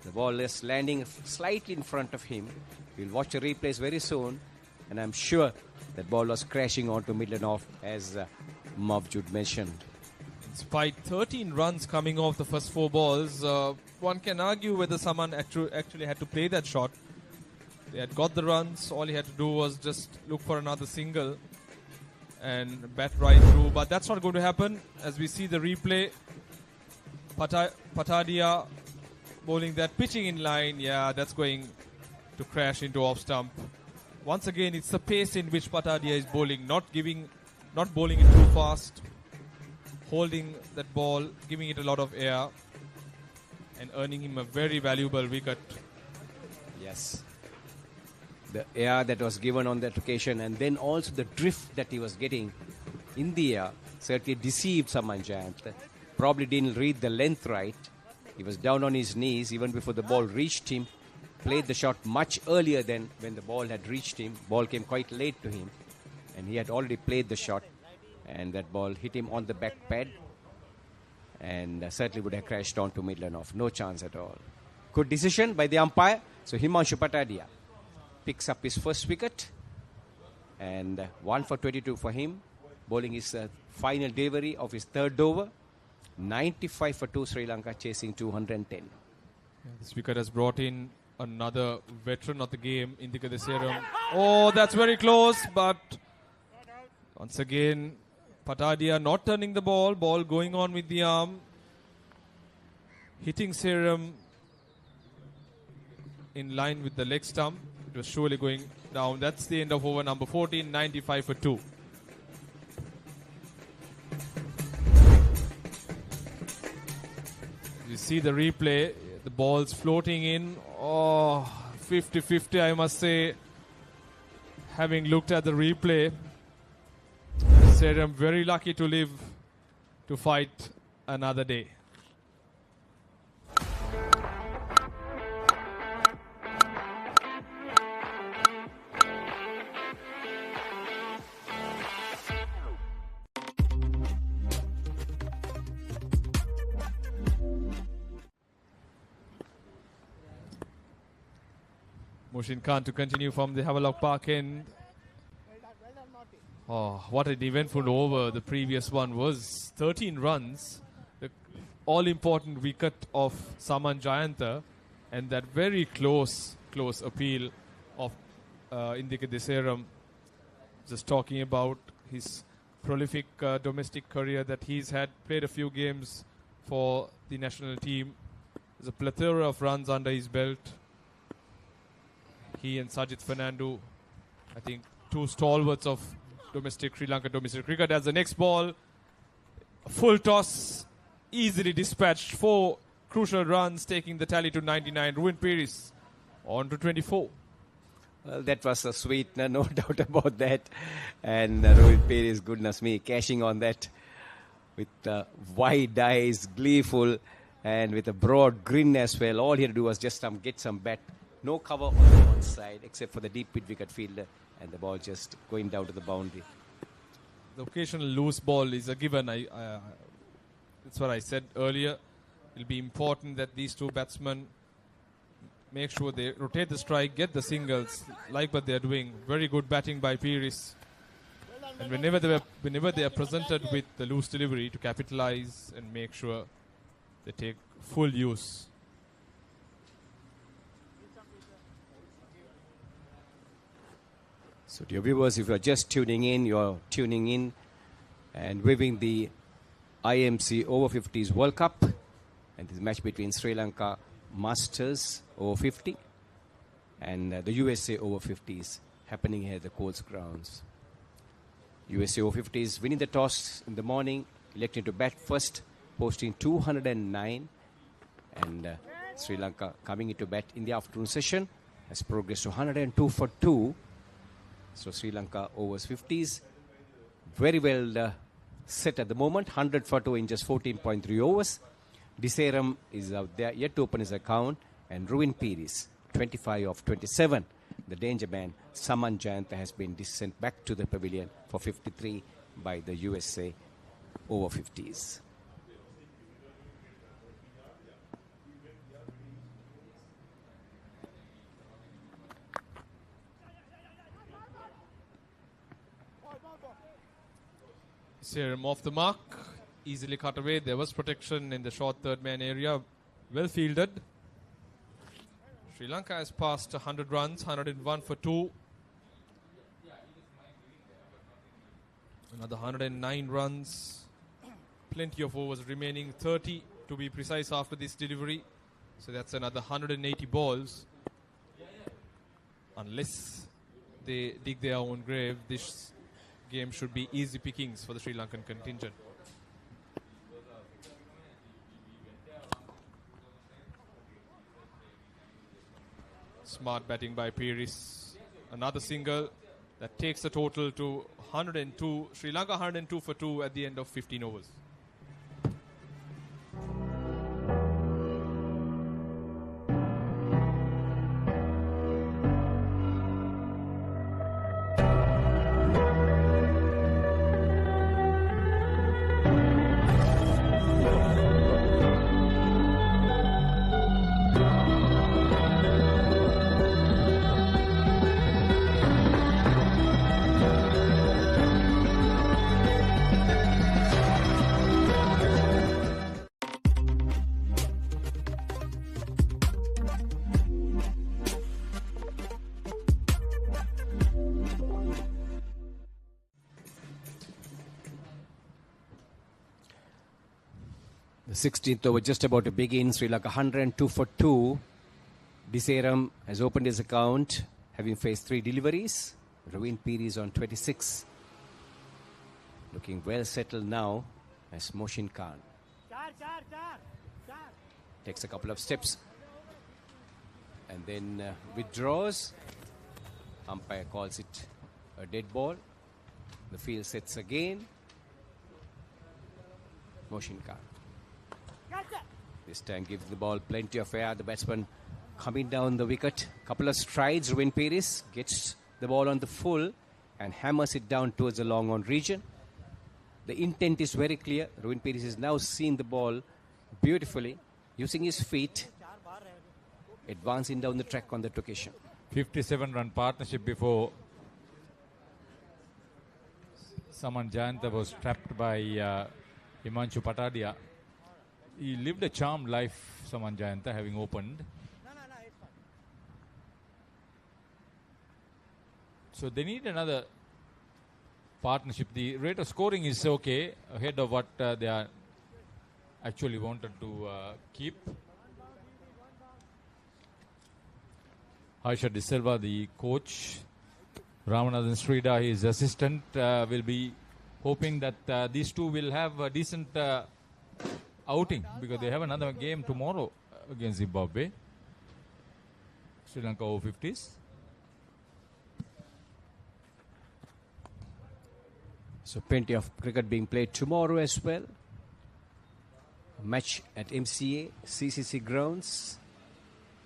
The ball is landing slightly in front of him. We'll watch the replays very soon, and I'm sure that ball was crashing onto middle and off, as Mavjud mentioned. Despite 13 runs coming off the first 4 balls, one can argue whether someone actually had to play that shot. They had got the runs. All he had to do was just look for another single and bat right through. But that's not going to happen. As we see the replay, Patadia bowling that, pitching in line. Yeah, that's going to crash into off stump. Once again, it's the pace in which Patadia is bowling, not bowling it too fast, holding that ball, giving it a lot of air, and earning him a very valuable wicket. Yes. The air that was given on that occasion, and then also the drift that he was getting in the air, certainly deceived Saman Jayant. Probably didn't read the length right. He was down on his knees even before the ball reached him. Played the shot much earlier than when the ball had reached him. Ball came quite late to him, and he had already played the shot, and that ball hit him on the back pad, and certainly would have crashed onto middle and off. No chance at all. Good decision by the umpire. So Himanshu Patadia picks up his first wicket, and 1 for 22 for him, bowling his final delivery of his third over. 95 for 2, Sri Lanka chasing 210. This wicket has brought in another veteran of the game, Indika Deseram. Oh, that's very close, but once again, Patadia not turning the ball going on with the arm, hitting Serum in line with the leg stump. It was surely going down. That's the end of over number 14, 95 for 2. You see the replay, the ball's floating in. Oh, 50-50, I must say. Having looked at the replay, said I'm very lucky to live to fight another day. Mushin Khan to continue from the Havelock Park end. Oh, what an eventful over the previous one was. 13 runs, the all-important wicket of Saman Jayanta, and that very close appeal of Indika Deseram. Just talking about his prolific domestic career that he's had, played a few games for the national team. There's a plethora of runs under his belt. He and Sajid Fernando, I think, 2 stalwarts of Sri Lanka domestic cricket. As the next ball, full toss, easily dispatched. 4 crucial runs, taking the tally to 99. Ruin Peris on to 24. Well, that was a sweetener, no doubt about that. And Ruin Peris, goodness me, cashing on that with wide eyes, gleeful, and with a broad grin as well. All he had to do was just get some bat. No cover on the one side except for the deep mid-wicket fielder, and the ball just going down to the boundary. The occasional loose ball is a given. That's what I said earlier. It'll be important that these 2 batsmen make sure they rotate the strike, get the singles, like what they're doing. Very good batting by Peris. And whenever they are presented with the loose delivery, to capitalize and make sure they take full use. So dear viewers, if you're just tuning in, you're tuning in and viewing the IMC Over-50s World Cup, and this match between Sri Lanka Masters Over-50 and the USA Over-50s happening here at the Colts Grounds. USA Over-50s winning the toss in the morning, electing to bat first, posting 209, and Sri Lanka coming into bat in the afternoon session has progressed to 102 for 2. So Sri Lanka Over-50s very well set at the moment, 100 for 2 in just 14.3 overs. Deseram is out there yet to open his account, and Ruin Peris 25 of 27. The danger man Saman Jayanta has been sent back to the pavilion for 53 by the USA Over-50s. Serum off the mark, easily cut away. There was protection in the short third man area. Well fielded. Sri Lanka has passed 100 runs, 101 for 2. Another 109 runs. Plenty of overs remaining, 30 to be precise after this delivery. So that's another 180 balls. Unless they dig their own grave, this game should be easy pickings for the Sri Lankan contingent. Smart batting by Peris. Another single that takes the total to 102. Sri Lanka 102 for 2 at the end of 15 overs. The 16th over just about to begin. Sri Lanka 102 for 2. Diseram has opened his account, having faced 3 deliveries. Ravin Piri on 26. Looking well settled now as Moshin Khan takes a couple of steps and then withdraws. Umpire calls it a dead ball. The field sets again. Moshin Khan. This time gives the ball plenty of air. The batsman coming down the wicket. Couple of strides. Ravin Piri gets the ball on the full and hammers it down towards the long on region. The intent is very clear. Ravin Piri is now seeing the ball beautifully, using his feet, advancing down the track on that occasion. 57-run partnership before Saman Jayanta was trapped by Himanshu Patadia. He lived a charmed life, Saman Jayanta, having opened. So they need another partnership. The rate of scoring is okay, ahead of what they are actually wanted to keep. Harsha De Silva, the coach, Ramanathan Srida, his assistant, will be hoping that these two will have a decent outing, because they have another game tomorrow against Zimbabwe. Sri Lanka Over-50s. So plenty of cricket being played tomorrow as well. A match at MCA, CCC Grounds,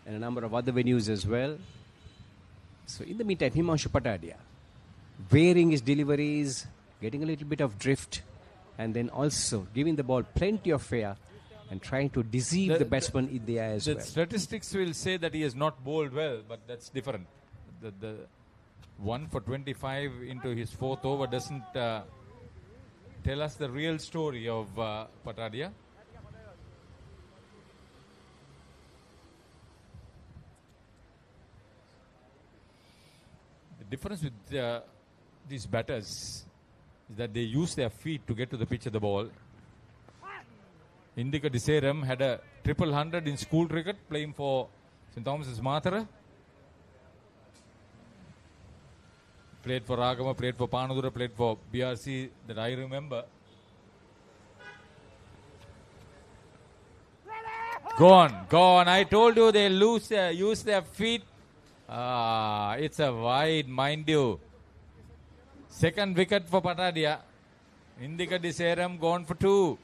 and a number of other venues as well. So in the meantime, Himanshu Patadia varying his deliveries, getting a little bit of drift, and then also giving the ball plenty of air and trying to deceive the batsman in the air as well. The statistics will say that he has not bowled well, but that's different. The 1 for 25 into his 4th over doesn't tell us the real story of Patadia. The difference with these batters is that they use their feet to get to the pitch of the ball. Indika Diseram had a 100 in school cricket playing for St. Thomas's Mathara. Played for Ragama, played for Panadura, played for BRC, that I remember. Gone. I told you they use their feet. It's a wide, mind you. Second wicket for Patadia. Indika Diseram gone for 2.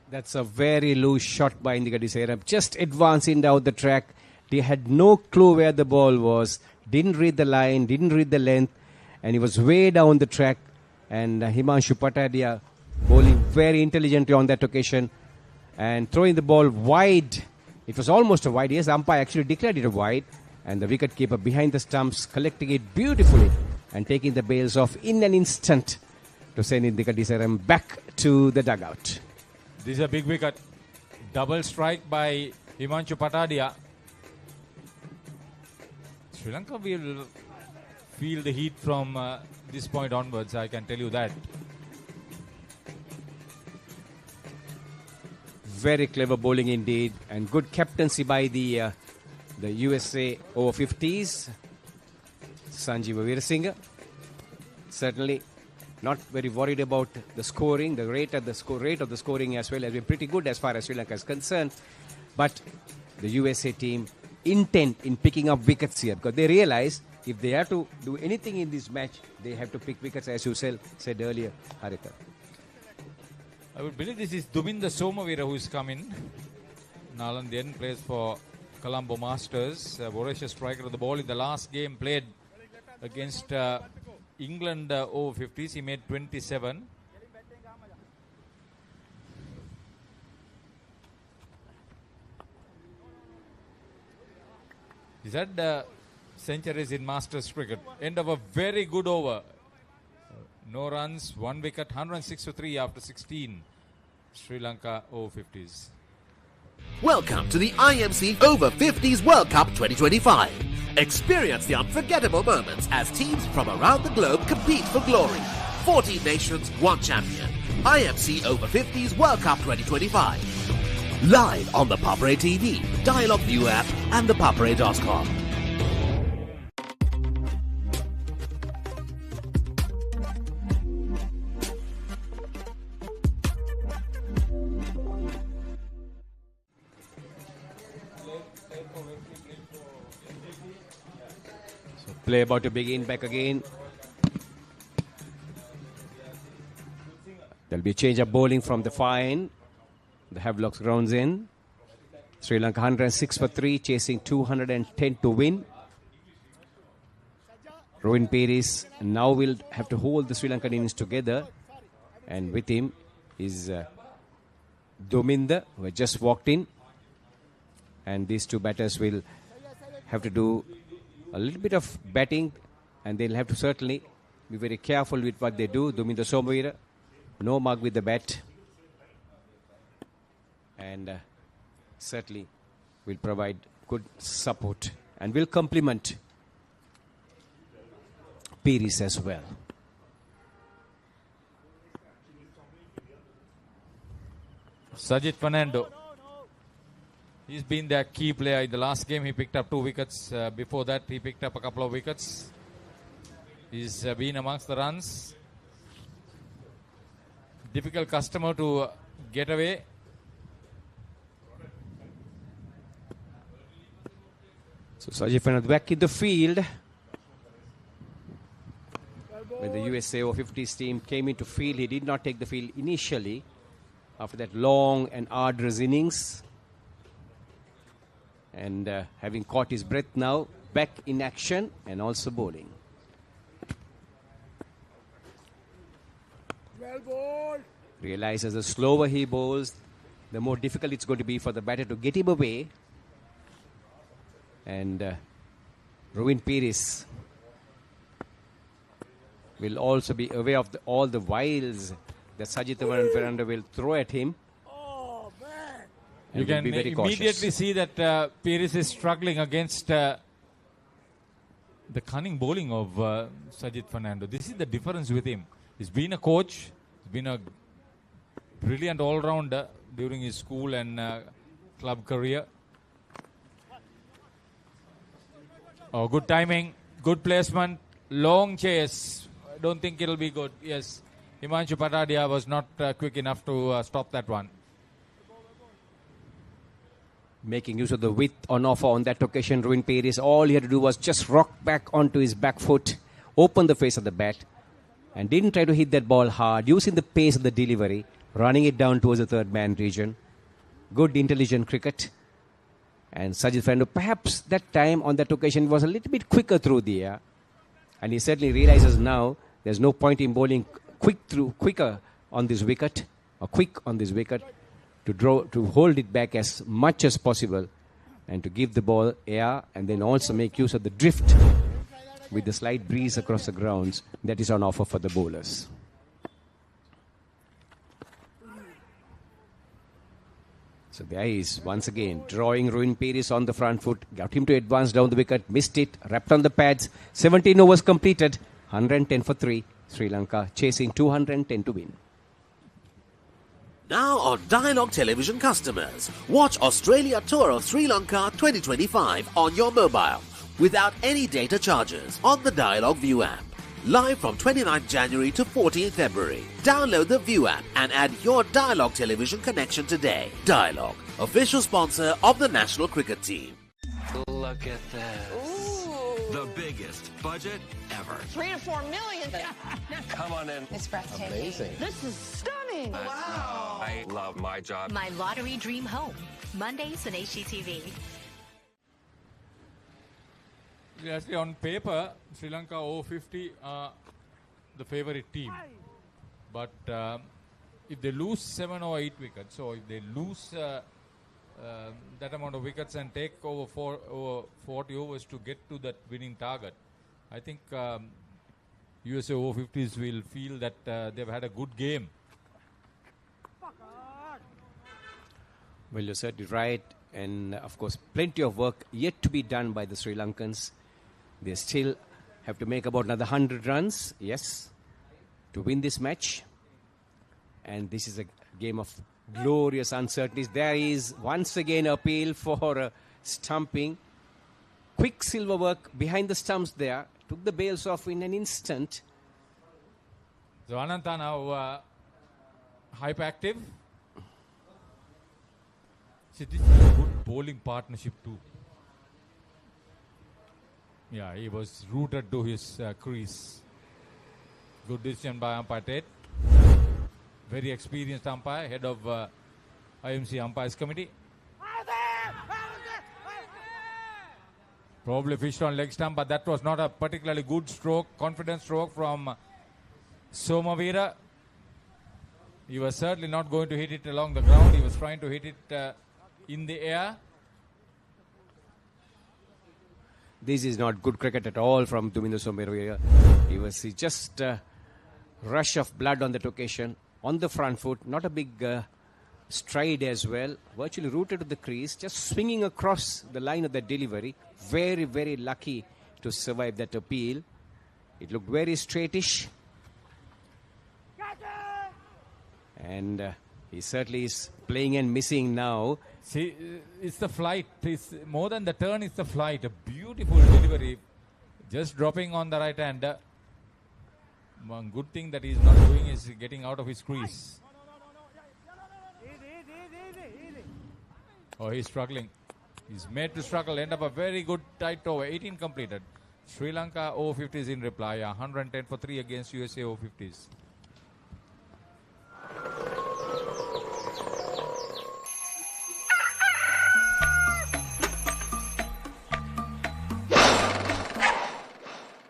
That's a very loose shot by Indika Diseram. Just advancing down the track. They had no clue where the ball was. Didn't read the line, didn't read the length. And he was way down the track. And Himanshu Patadia bowling very intelligently on that occasion and throwing the ball wide. It was almost a wide. Yes, the umpire actually declared it a wide, and the wicketkeeper behind the stumps collecting it beautifully and taking the bails off in an instant to send in the Kadisaram back to the dugout. This is a big wicket. Double strike by Himanshu Patadia. Sri Lanka will feel the heat from this point onwards, I can tell you that. Very clever bowling indeed, and good captaincy by the USA Over-50s. Sanjeev Veerasinghe. Certainly not very worried about the scoring. The rate of the scoring as well has been pretty good as far as Sri Lanka is concerned. But the USA team intent in picking up wickets here, because they realize if they have to do anything in this match, they have to pick wickets, as you said earlier, Harika. I would believe this is Duminda Somavira who is coming. Nalandian plays for Colombo Masters. Voracious striker of the ball in the last game played against England Over-50s. He made 27. He's had centuries in Masters cricket. End of a very good over. No runs, 1 wicket, 106 for 3 after 16. Sri Lanka Over-50s. Welcome to the IMC Over-50s World Cup 2025. Experience the unforgettable moments as teams from around the globe compete for glory. 14 nations, 1 champion. IMC Over-50s World Cup 2025. Live on the Papare TV, Dialog ViU App and ThePapare.com. Play about to begin back again. There'll be a change of bowling from the fine. The Havelock's grounds in. Sri Lanka 106 for 3, chasing 210 to win. Rohin Peris now will have to hold the Sri Lankan innings together. And with him is Dominda, who has just walked in. And these two batters will have to do a little bit of batting, and they'll have to certainly be very careful with what they do. Duminda Somavira, no mark with the bat, and certainly will provide good support and will complement Peris as well. Sajid Fernando. He's been their key player. In the last game, he picked up 2 wickets. Before that, he picked up a couple of wickets. He's been amongst the runs. Difficult customer to get away. So Sajid Fernando back in the field. When the USA Over-50s team came into field, he did not take the field initially. After that long and arduous innings. And having caught his breath now, back in action and also bowling. Well bowled. Realizes the slower he bowls, the more difficult it's going to be for the batter to get him away. And Rohin Peris will also be aware of all the wiles that Sajid Fernando will throw at him. You can immediately see that Peris is struggling against the cunning bowling of Sajid Fernando. This is the difference with him. He's been a coach. He's been a brilliant all-rounder during his school and club career. Oh, good timing, good placement, long chase. I don't think it'll be good. Yes, Himanshu Patadia was not quick enough to stop that one. Making use of the width on offer on that occasion, Rohin Peris, all he had to do was just rock back onto his back foot, open the face of the bat, and didn't try to hit that ball hard, using the pace of the delivery, running it down towards the third man region. Good, intelligent cricket. And Sajid Fernando, perhaps that time on that occasion, was a little bit quicker through the air. And he certainly realizes now there's no point in bowling quicker on this wicket, or quick on this wicket, to hold it back as much as possible and to give the ball air and then also make use of the drift with the slight breeze across the grounds that is on offer for the bowlers. So there he is once again drawing Ruin Peris on the front foot, got him to advance down the wicket, missed it, wrapped on the pads. 17 overs completed, 110 for 3. Sri Lanka chasing 210 to win. Now on Dialog Television customers, watch Australia Tour of Sri Lanka 2025 on your mobile without any data charges on the Dialog ViU App. Live from 29th January to 14th February. Download the ViU App and add your Dialog Television connection today. Dialog, official sponsor of the national cricket team. Look at this. The biggest budget ever. 3 to 4 million. Come on in. It's breathtaking. Amazing. This is stunning. Wow. I love my job. My lottery dream home. Mondays on HGTV. Actually, on paper, Sri Lanka Over-50 are the favourite team. But if they lose 7 or 8 wickets, so if they lose that amount of wickets and take over 40 overs to get to that winning target, I think USA Over-50s will feel that they've had a good game. Well, you're certainly right. And of course, plenty of work yet to be done by the Sri Lankans. They still have to make about another 100 runs, yes, to win this match. And this is a game of glorious uncertainties. There is once again appeal for stumping. Quick silver work behind the stumps there. Took the bails off in an instant. So Ananta now hyperactive. See, this is a good bowling partnership too. Yeah, he was rooted to his crease. Good decision by umpire Ted. Very experienced umpire, head of IMC Umpires Committee. Probably fished on leg stump, but that was not a particularly good stroke, confident stroke from Somavira. He was certainly not going to hit it along the ground. He was trying to hit it in the air. This is not good cricket at all from Duminder Somavira. He just rush of blood on that occasion. On the front foot, not a big stride as well. Virtually rooted to the crease, just swinging across the line of the delivery. Very, very lucky to survive that appeal. It looked very straightish. And he certainly is playing and missing now. See, it's the flight. It's more than the turn, it's the flight. A beautiful delivery. Just dropping on the right hand. One good thing that he's not doing is getting out of his crease. Oh, he's struggling. He's made to struggle. End up a very good tight over. 18 completed. Sri Lanka Over-50s in reply. 110 for 3 against USA Over-50s.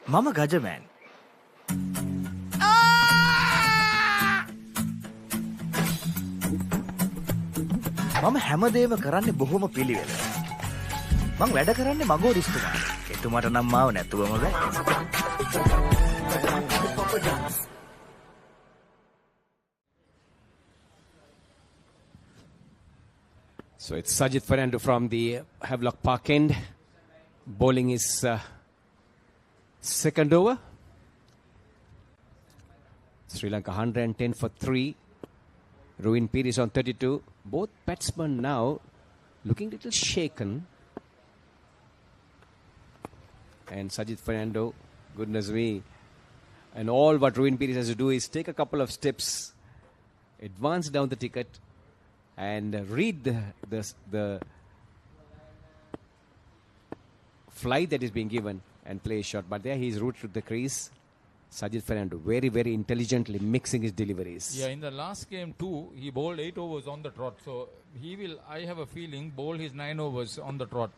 Mama Gajaman. මම හැමදේම කරන්නේ බොහොම පිළිවෙල. මං වැඩ කරන්නේ මගෝරිස්තුමාට. එතුමාට නම් මාව නැතුවම බෑ. So it's Sajid Fernando from the Havelock Park end. Bowling his second over. Sri Lanka 110 for 3. Ruin Peris on 32. Both batsmen now looking a little shaken. And Sajid Fernando, goodness me. And all what Ruin Peris has to do is take a couple of steps, advance down the ticket, and read the flight that is being given and play a shot. But there he is rooted to the crease. Sajid Fernando very, very intelligently mixing his deliveries. Yeah, in the last game too, he bowled 8 overs on the trot. So he will, I have a feeling, bowl his 9 overs on the trot.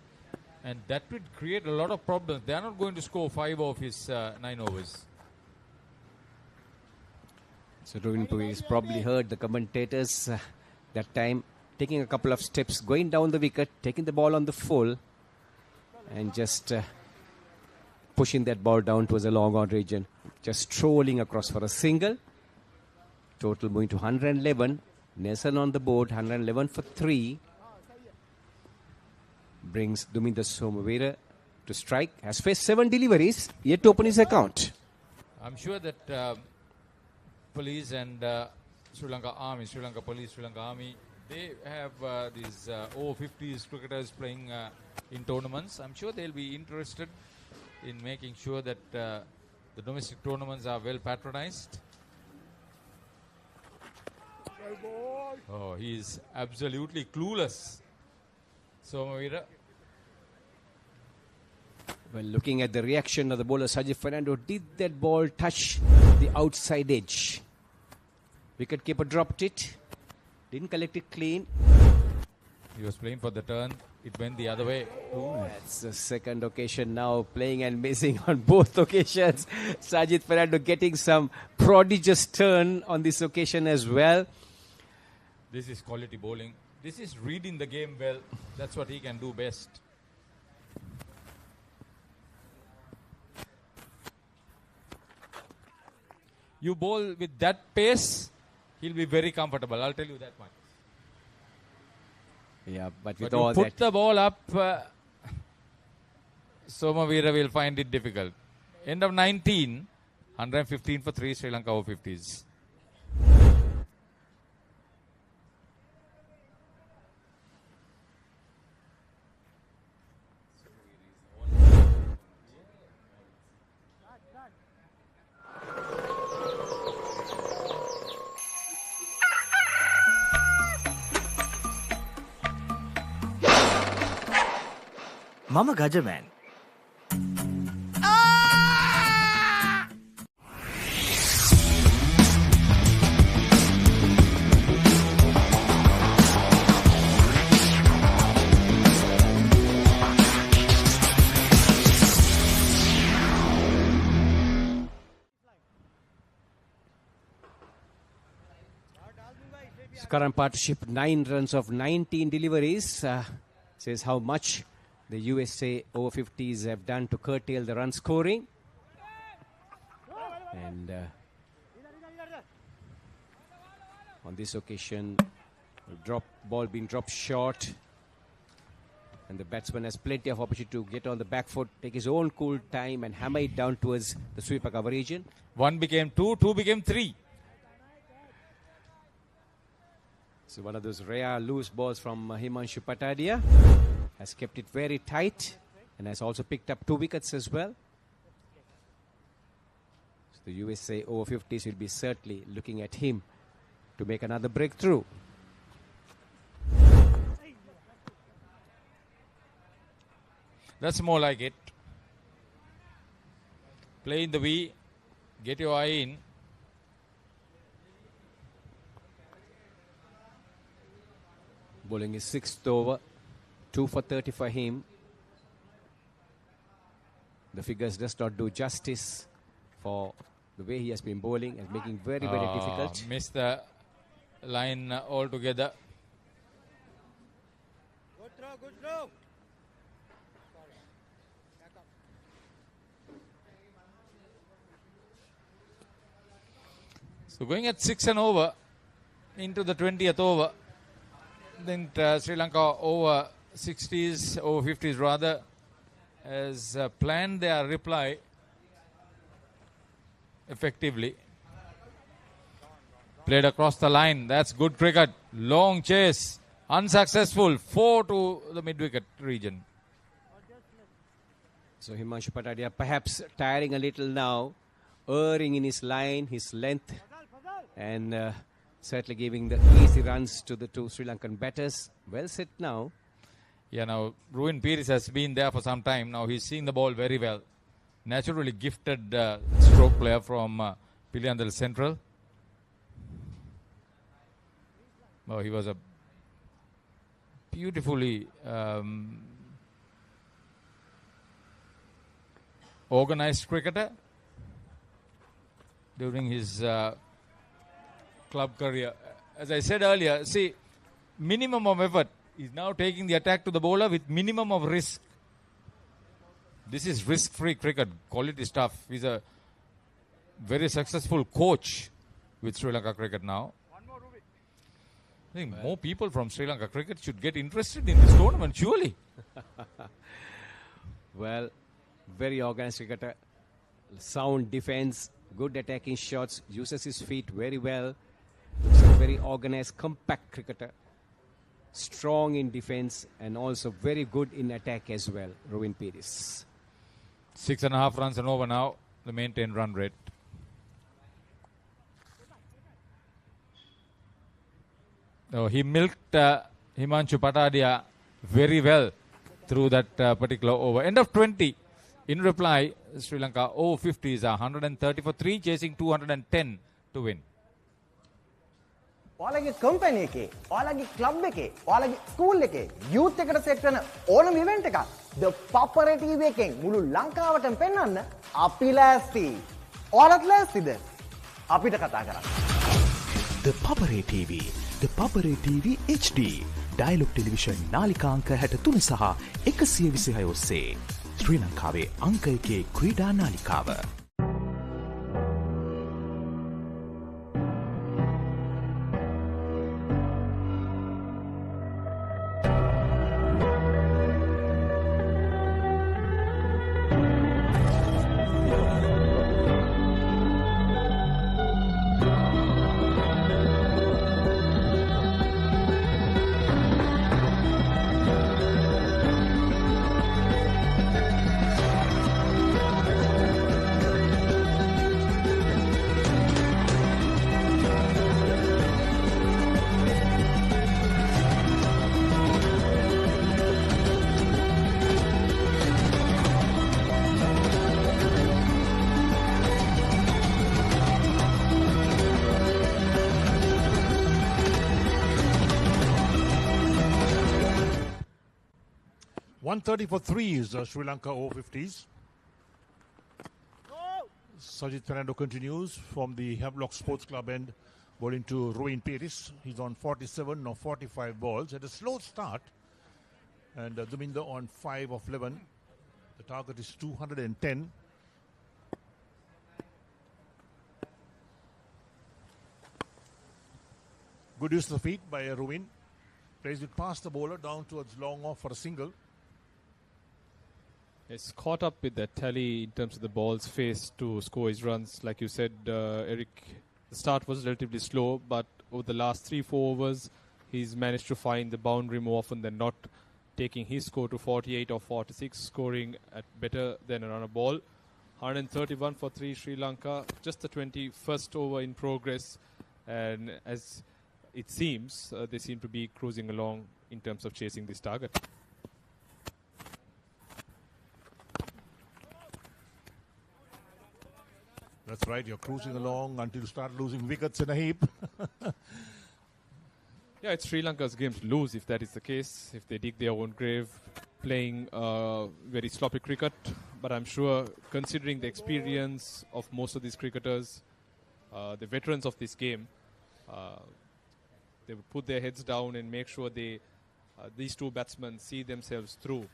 And that would create a lot of problems. They are not going to score 5 of his 9 overs. So Rovin Puvis probably heard the commentators that time, taking a couple of steps, going down the wicket, taking the ball on the full, and just pushing that ball down towards the long on region. Just strolling across for a single. Total moving to 111. Nelson on the board, 111 for 3. Brings Duminda Somavira to strike. Has faced 7 deliveries, yet to open his account. I'm sure that police and Sri Lanka Army, Sri Lanka Police, Sri Lanka Army, they have these over-50s cricketers playing in tournaments. I'm sure they'll be interested in making sure that the domestic tournaments are well patronized. Oh, he's absolutely clueless, Somavira. Well, looking at the reaction of the bowler Sajid Fernando, did that ball touch the outside edge? Wicketkeeper dropped it, didn't collect it clean. He was playing for the turn, it went the other way. That's the second occasion now, playing and missing on both occasions. Sajid Fernando getting some prodigious turn on this occasion as well. This is quality bowling. This is reading the game well. That's what he can do best. You bowl with that pace, he'll be very comfortable. I'll tell you that much. Yeah, but with But all you put that, the ball up, Somavira will find it difficult. End of 19, 115 for 3, Sri Lanka Over-50s. මම Gajaman. current partnership, 9 runs of 19 deliveries. Says how much the USA Over-50s have done to curtail the run scoring. And on this occasion, ball being dropped short. And the batsman has plenty of opportunity to get on the back foot, take his own cool time and hammer it down towards the sweeper cover region. 1 became 2, 2 became 3. So one of those rare loose balls from Himanshu Patadia. Has kept it very tight and has also picked up 2 wickets as well. So the USA Over-50s will be certainly looking at him to make another breakthrough. That's more like it. Play in the V, get your eye in. Bowling his 6th over, 2 for 30 for him. The figures does not do justice for the way he has been bowling and making very difficult. Missed the line altogether. Good throw. So going at 6 and over into the 20th over. Then Sri Lanka Over-60s, Over-50s rather, has planned their reply effectively. Played across the line. That's good cricket. Long chase. Unsuccessful. 4 to the mid-wicket region. So Himanshu Patadia perhaps tiring a little now, erring in his line, his length, and certainly giving the easy runs to the 2 Sri Lankan batters. Well set now. Yeah, now Ruin Pires has been there for some time. Now he's seeing the ball very well. Naturally gifted stroke player from Piliandal Central. Oh, he was a beautifully organized cricketer during his club career. As I said earlier, see, minimum of effort. He's now taking the attack to the bowler with minimum of risk. This is risk-free cricket, quality stuff. He's a very successful coach with Sri Lanka cricket now. I think more people from Sri Lanka cricket should get interested in this tournament, surely. Well, very organized cricketer. Sound defense, good attacking shots, uses his feet very well. Looks a very organized, compact cricketer. Strong in defense and also very good in attack as well, Robin Pires. 6.5 runs and over now, the maintained run rate. Oh, he milked Himanshu Patadia very well through that particular over. End of 20. In reply, Sri Lanka Over-50s are 130 for 3, chasing 210 to win. ඔයාලගේ company එකේ, ඔයාලගේ club එකේ, ඔයාලගේ school එකේ, youth එකට set වෙන ඕනම event එකක් The Papare TV එකෙන් මුළු ලංකාවටම පෙන්වන්න අපි ලෑස්ති. ඔයාලත් ලෑස්තිද? අපිට කතා කරන්න. The Papare TV, The Papare TV HD, Dialog Television නාලිකා අංක 63 සහ 126 ඔස්සේ ශ්‍රී ලංකාවේ අංක 1 ක්‍රීඩා නාලිකාව. .130 for 3 is Sri Lanka Over-50s. Sajid Fernando continues from the Havelock Sports Club end, bowling to Ruin Pires. He's on 47 or 45 balls. At a slow start, and Duminder on 5 of 11. The target is 210. Good use of the feet by Ruin. Plays it past the bowler down towards long off for a single. It's caught up with that tally in terms of the balls faced to score his runs. Like you said, Eric, the start was relatively slow, but over the last 3-4 overs, he's managed to find the boundary more often than not, taking his score to 48 or 46, scoring at better than a run a ball. 131 for 3 Sri Lanka, just the 21st over in progress, and as it seems, they seem to be cruising along in terms of chasing this target. That's right, you're cruising along until you start losing wickets in a heap. Yeah, it's Sri Lanka's game to lose if that is the case, if they dig their own grave, playing very sloppy cricket. But I'm sure, considering the experience of most of these cricketers, the veterans of this game, they would put their heads down and make sure they, these two batsmen see themselves through.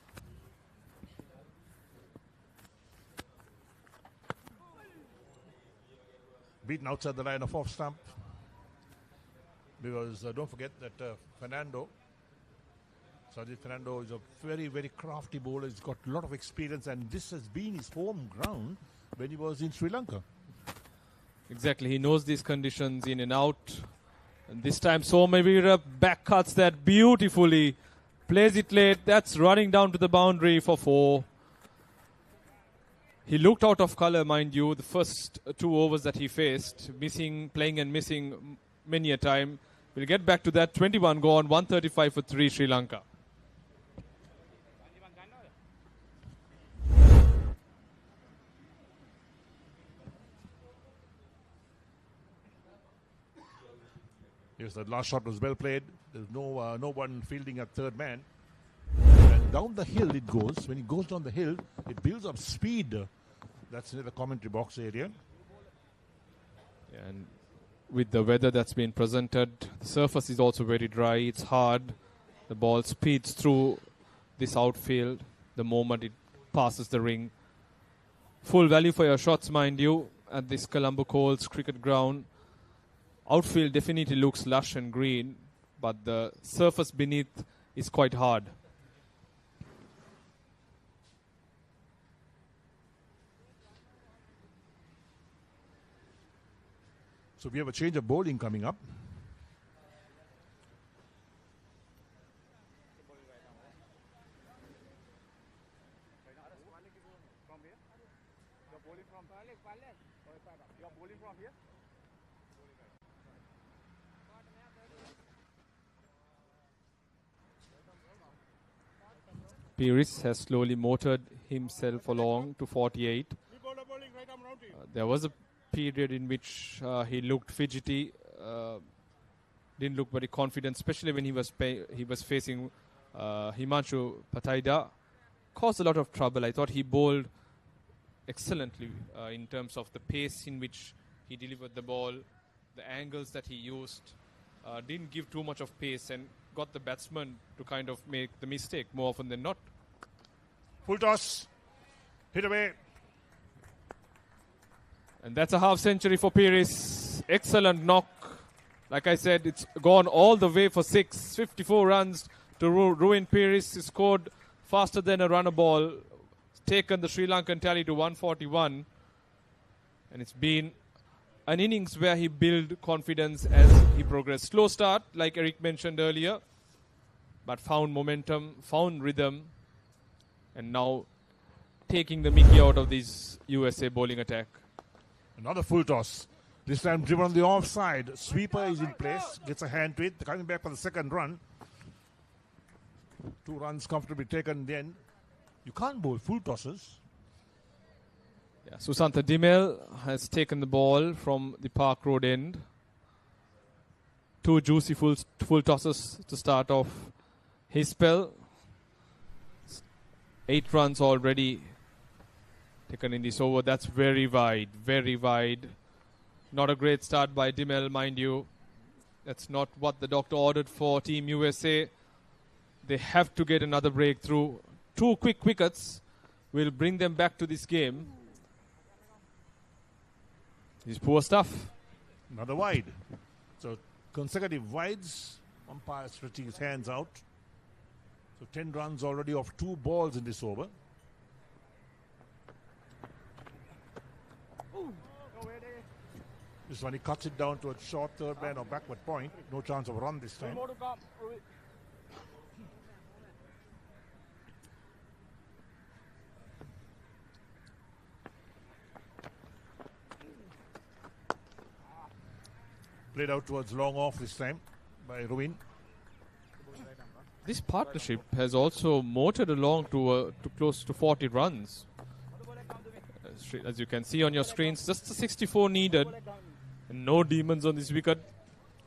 Beaten outside the line of off stump, because don't forget that Sajid Fernando is a very, very crafty bowler. He's got a lot of experience, and this has been his home ground when he was in Sri Lanka. Exactly, he knows these conditions in and out. And this time Somavira back cuts that beautifully, plays it late. That's running down to the boundary for 4. He looked out of colour, mind you, the first 2 overs that he faced, playing and missing many a time. We'll get back to that. 21 gone, 135 for 3 Sri Lanka. Yes, that last shot was well played. There's no one fielding at third man. And down the hill it goes. When it goes down the hill, it builds up speed. That's near the commentary box area. Yeah, and with the weather that's been presented. The surface is also very dry. It's hard. The ball speeds through this outfield the moment it passes the ring. Full value for your shots, mind you, at this Colombo Colts Cricket Ground. Outfield definitely looks lush and green, but the surface beneath is quite hard. So we have a change of bowling coming up. Pires has slowly motored himself along to 48. There was a period in which he looked fidgety, didn't look very confident, especially when he was facing Himanshu Pataida. Caused a lot of trouble. I thought he bowled excellently in terms of the pace in which he delivered the ball, the angles that he used. Didn't give too much of pace and got the batsman to kind of make the mistake more often than not. Full toss. Hit away. And that's a half century for Pires. Excellent knock. Like I said, it's gone all the way for 6. 54 runs to ruin Pires. He scored faster than a runner ball. Taken the Sri Lankan tally to 141. And it's been an innings where he built confidence as he progressed. Slow start, like Eric mentioned earlier, but found momentum, found rhythm, and now taking the mickey out of this USA bowling attack. Another full toss. This time driven on the offside. Sweeper is in place. Gets a hand to it. Coming back for the second run. 2 runs comfortably taken then. You can't bowl full tosses. Yeah, Susantha Dimel has taken the ball from the Park Road end. 2 juicy full tosses to start off his spell. 8 runs already taken in this over. That's very wide, very wide. Not a great start by Dimel, mind you. That's not what the doctor ordered for Team USA. They have to get another breakthrough. 2 quick wickets will bring them back to this game. This is poor stuff. Another wide. So consecutive wides. Umpire stretching his hands out. So 10 runs already off 2 balls in this over. This one he cuts it down to a short third man or backward point. No chance of run this time. Played out towards long off this time by Ruin. This partnership has also motored along to close to 40 runs. As you can see on your screens, just the 64 needed. And no demons on this wicket.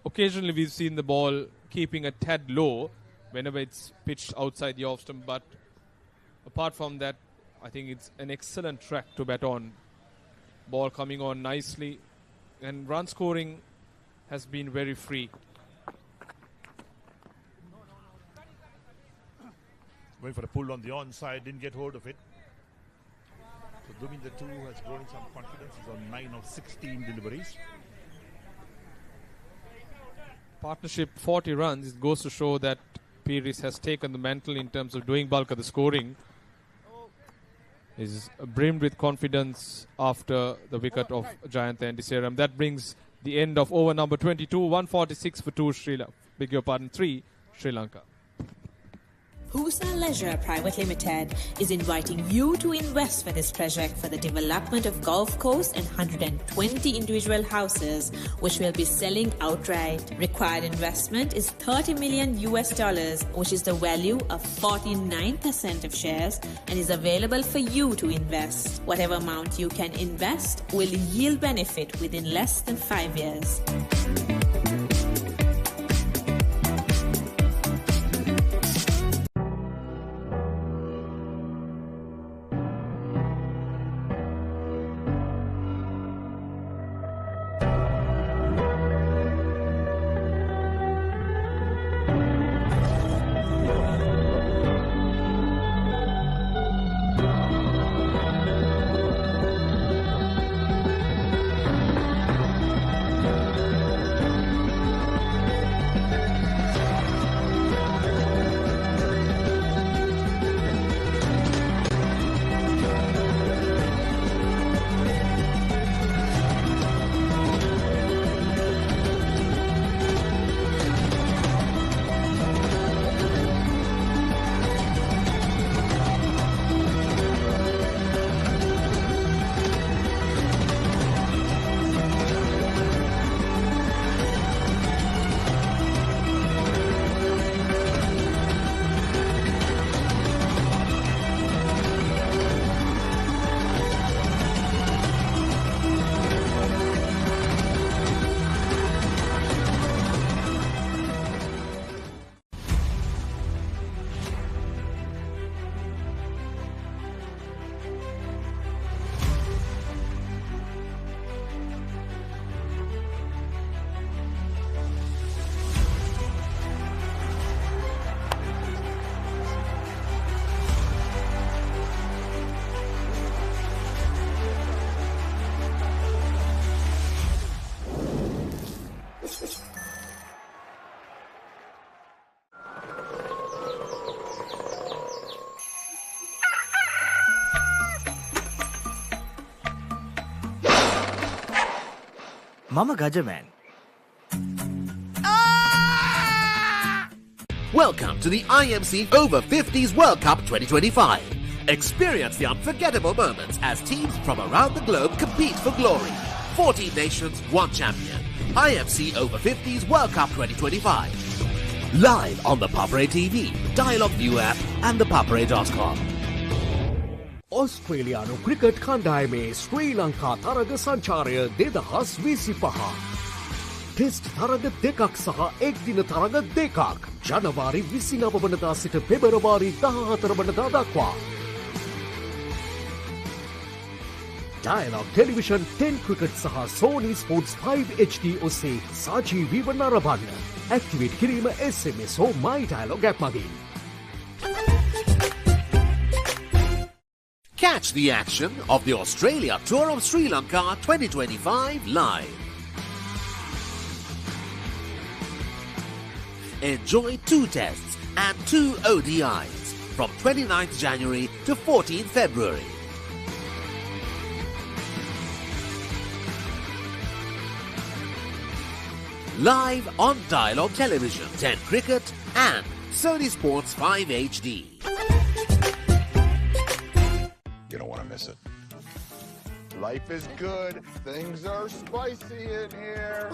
Occasionally we've seen the ball keeping a tad low whenever it's pitched outside the off stump. But apart from that, I think it's an excellent track to bat on. Ball coming on nicely. And run scoring has been very free. Going for a pull on the onside, didn't get hold of it. So Dumin the 2 has grown some confidence. He's on 9 of 16 deliveries. Partnership 40 runs. It goes to show that Pires has taken the mantle in terms of doing bulk of the scoring. Is brimmed with confidence after the wicket of Jayantha and Diseram. That brings the end of over number 22. 146 for 2 Sri Lanka. Beg your pardon, 3 Sri Lanka. USA Leisure Private Limited is inviting you to invest for this project for the development of golf course and 120 individual houses, which will be selling outright. Required investment is $30 million, which is the value of 49% of shares, and is available for you to invest. Whatever amount you can invest will yield benefit within less than 5 years. Mama Gajaman. Welcome to the IMC Over-50s World Cup 2025. Experience the unforgettable moments as teams from around the globe compete for glory. 14 nations, 1 champion. IMC Over-50s World Cup 2025. Live on the Papare TV, Dialog ViU App and ThePapare.com. ඔස්ට්‍රේලියානු cricket කණ්ඩායමේ ශ්‍රී ලංකා තරග සංචාරය 2025. Test තරග දෙකක් සහ එක්දින තරග දෙකක් ජනවාරි 29 වනදා සිට පෙබරවාරි 14 වනදා දක්වා. Dialog Television 10 ක්‍රිකට් සහ Sony Sports 5 HD ඔස්සේ සජීවීව නරඹන්න. ඇක්ටිවේට් කිරීම SMS හෝ My Dialog app මගින්. Catch the action of the Australia Tour of Sri Lanka 2025 live. Enjoy 2 tests and 2 ODIs from 29th January to 14th February. Live on Dialog Television, 10 Cricket and Sony Sports 5 HD. You don't want to miss it. Life is good. Things are spicy in here.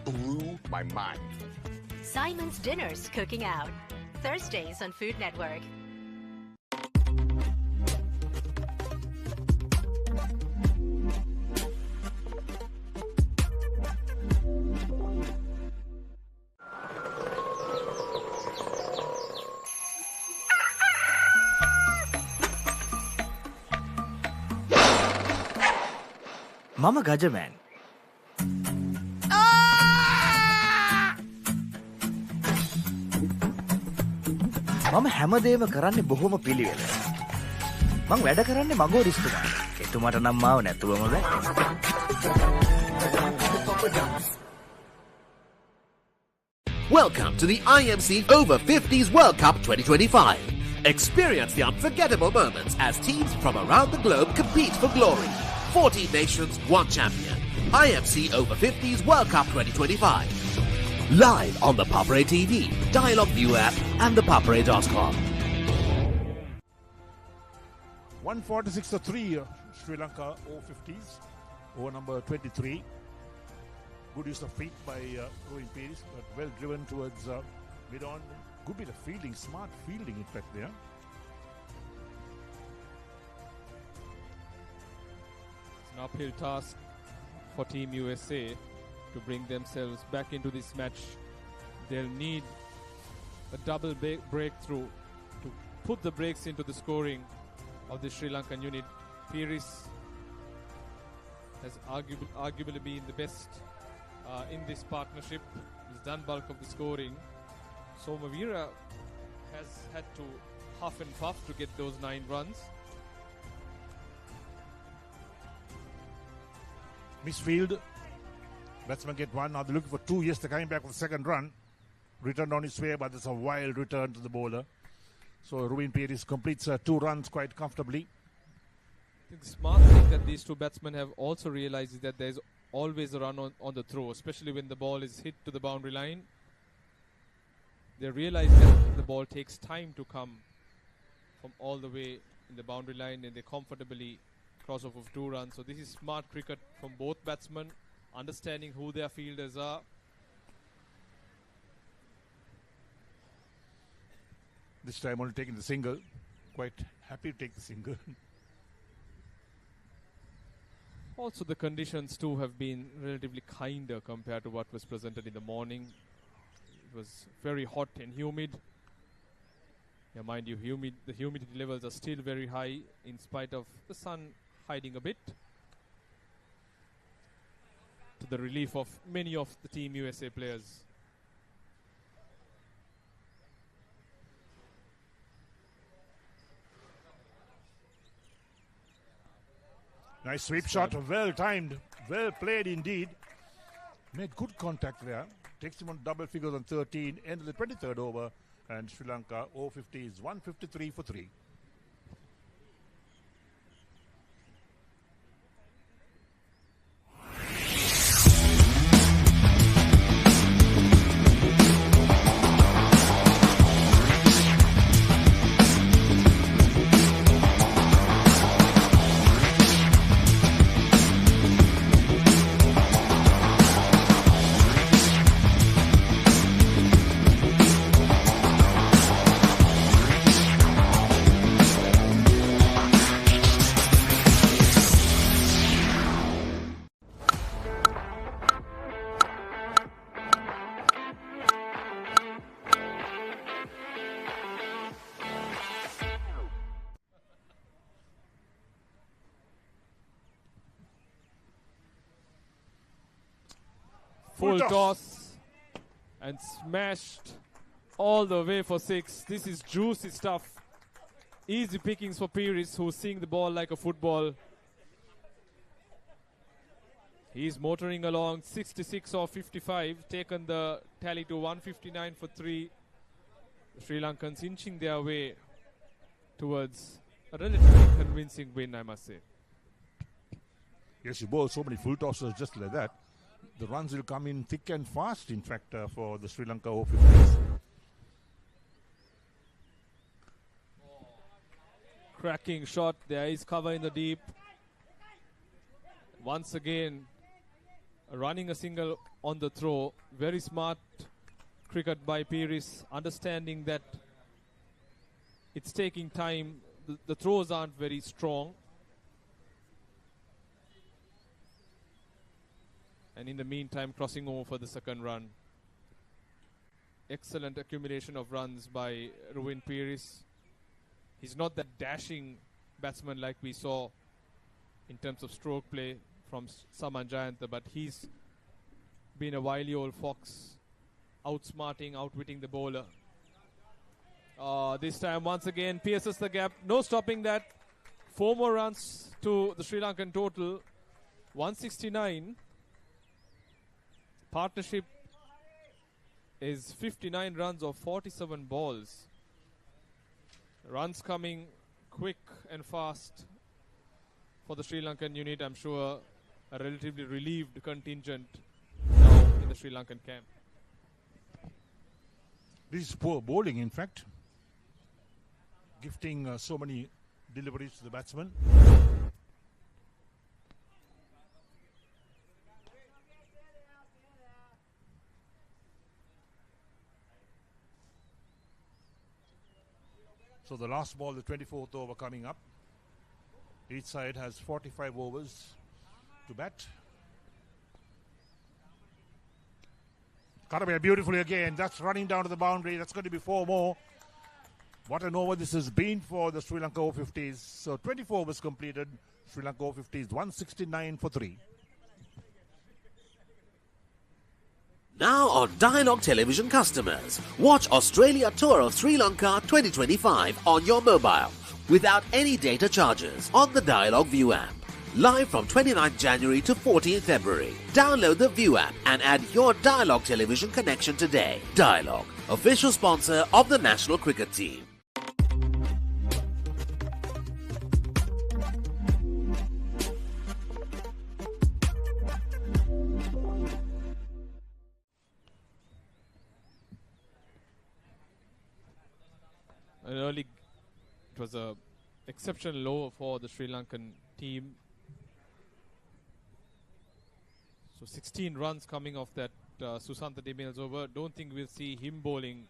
Blew my mind. Simon's Dinners Cooking Out. Thursdays on Food Network. Mama Gajaman. මම හැමදේම කරන්නේ බොහොම පිළිවෙල. මං වැඩ කරන්නේ මගෝරිස්තුමා. එතුමාට නම් මාව නැතුවම බෑ. Welcome to the IMC Over-50s World Cup 2025. Experience the unforgettable moments as teams from around the globe compete for glory. 14 nations, 1 champion. IMC Over-50s World Cup 2025. Live on the Papare TV, Dialog ViU App and ThePapare.com. 146-3 Sri Lanka Over-50s, over number 23. Good use of feet by Rowan Peris, but well driven towards mid-on. Good bit of fielding, smart fielding in fact there. It's an uphill task for Team USA to bring themselves back into this match. They'll need a double breakthrough to put the brakes into the scoring of the Sri Lankan unit. Peris has arguably been the best in this partnership. He's done bulk of the scoring. Somavira has had to huff and puff to get those 9 runs. Misfield. Batsman get 1. Now they're looking for 2. Yes, they're coming back for the second run. Returned on his way, but there's a wild return to the bowler. So Rowan Peris completes 2 runs quite comfortably. I think the smart thing that these 2 batsmen have also realized is that there's always a run on the throw, especially when the ball is hit to the boundary line. They realize that the ball takes time to come from all the way in the boundary line, and they comfortably cross off of 2 runs. So this is smart cricket from both batsmen, understanding who their fielders are. This time only taking the single. Quite happy to take the single. Also, the conditions too have been relatively kinder compared to what was presented in the morning. It was very hot and humid. Yeah, mind you, the humidity levels are still very high in spite of the sun hiding a bit, to the relief of many of the Team USA players. Nice sweep shot, well timed, well played indeed. Made good contact there. Takes him on double figures on 13, end of the 23rd over, and Sri Lanka Over-50s 153 for 3. Full toss. And smashed all the way for 6. This is juicy stuff. Easy pickings for Pires, who's seeing the ball like a football. He's motoring along 66 or 55, taken the tally to 159 for 3. The Sri Lankans inching their way towards a relatively convincing win, I must say. Yes, you bowl so many full tosses just like that. The runs will come in thick and fast, in fact, for the Sri Lanka Over-50s. Cracking shot. There is cover in the deep. Once again, running a single on the throw. Very smart cricket by Pires, understanding that it's taking time. The throws aren't very strong. And in the meantime, crossing over for the second run. Excellent accumulation of runs by Ruin Pires. He's not that dashing batsman like we saw in terms of stroke play from Saman Jayantha, but he's been a wily old fox, outsmarting, outwitting the bowler. This time, once again, pierces the gap. No stopping that. 4 more runs to the Sri Lankan total. 169. Partnership is 59 runs of 47 balls. Runs coming quick and fast for the Sri Lankan unit. I'm sure a relatively relieved contingent now in the Sri Lankan camp. This is poor bowling, in fact. Gifting so many deliveries to the batsman. So the last ball, the 24th over coming up. Each side has 45 overs to bat. Papare beautifully again. That's running down to the boundary. That's going to be 4 more. What an over this has been for the Sri Lanka Over-50s. So 24 overs completed. Sri Lanka Over-50s 169 for 3. Now on Dialog Television customers, watch Australia Tour of Sri Lanka 2025 on your mobile without any data charges on the Dialog ViU App. Live from 29th January to 14th February. Download the ViU App and add your Dialog Television connection today. Dialog, official sponsor of the national cricket team. It was a exceptional low for the Sri Lankan team. So 16 runs coming off that Susantha Demiel's over. Don't think we'll see him bowling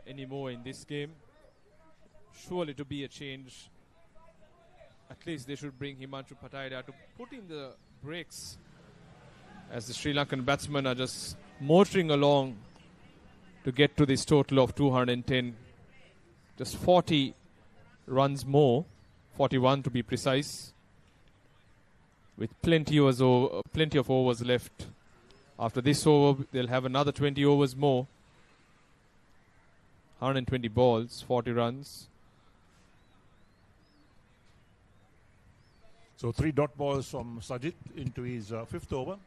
anymore in this game. Surely to be a change. At least they should bring Himanshu Patayda to put in the brakes as the Sri Lankan batsmen are just motoring along to get to this total of 210. Just 40 runs more, 41 to be precise, with plenty of overs left. After this over, they'll have another 20 overs more. 120 balls, 40 runs. So 3 dot balls from Sajid into his 5th over.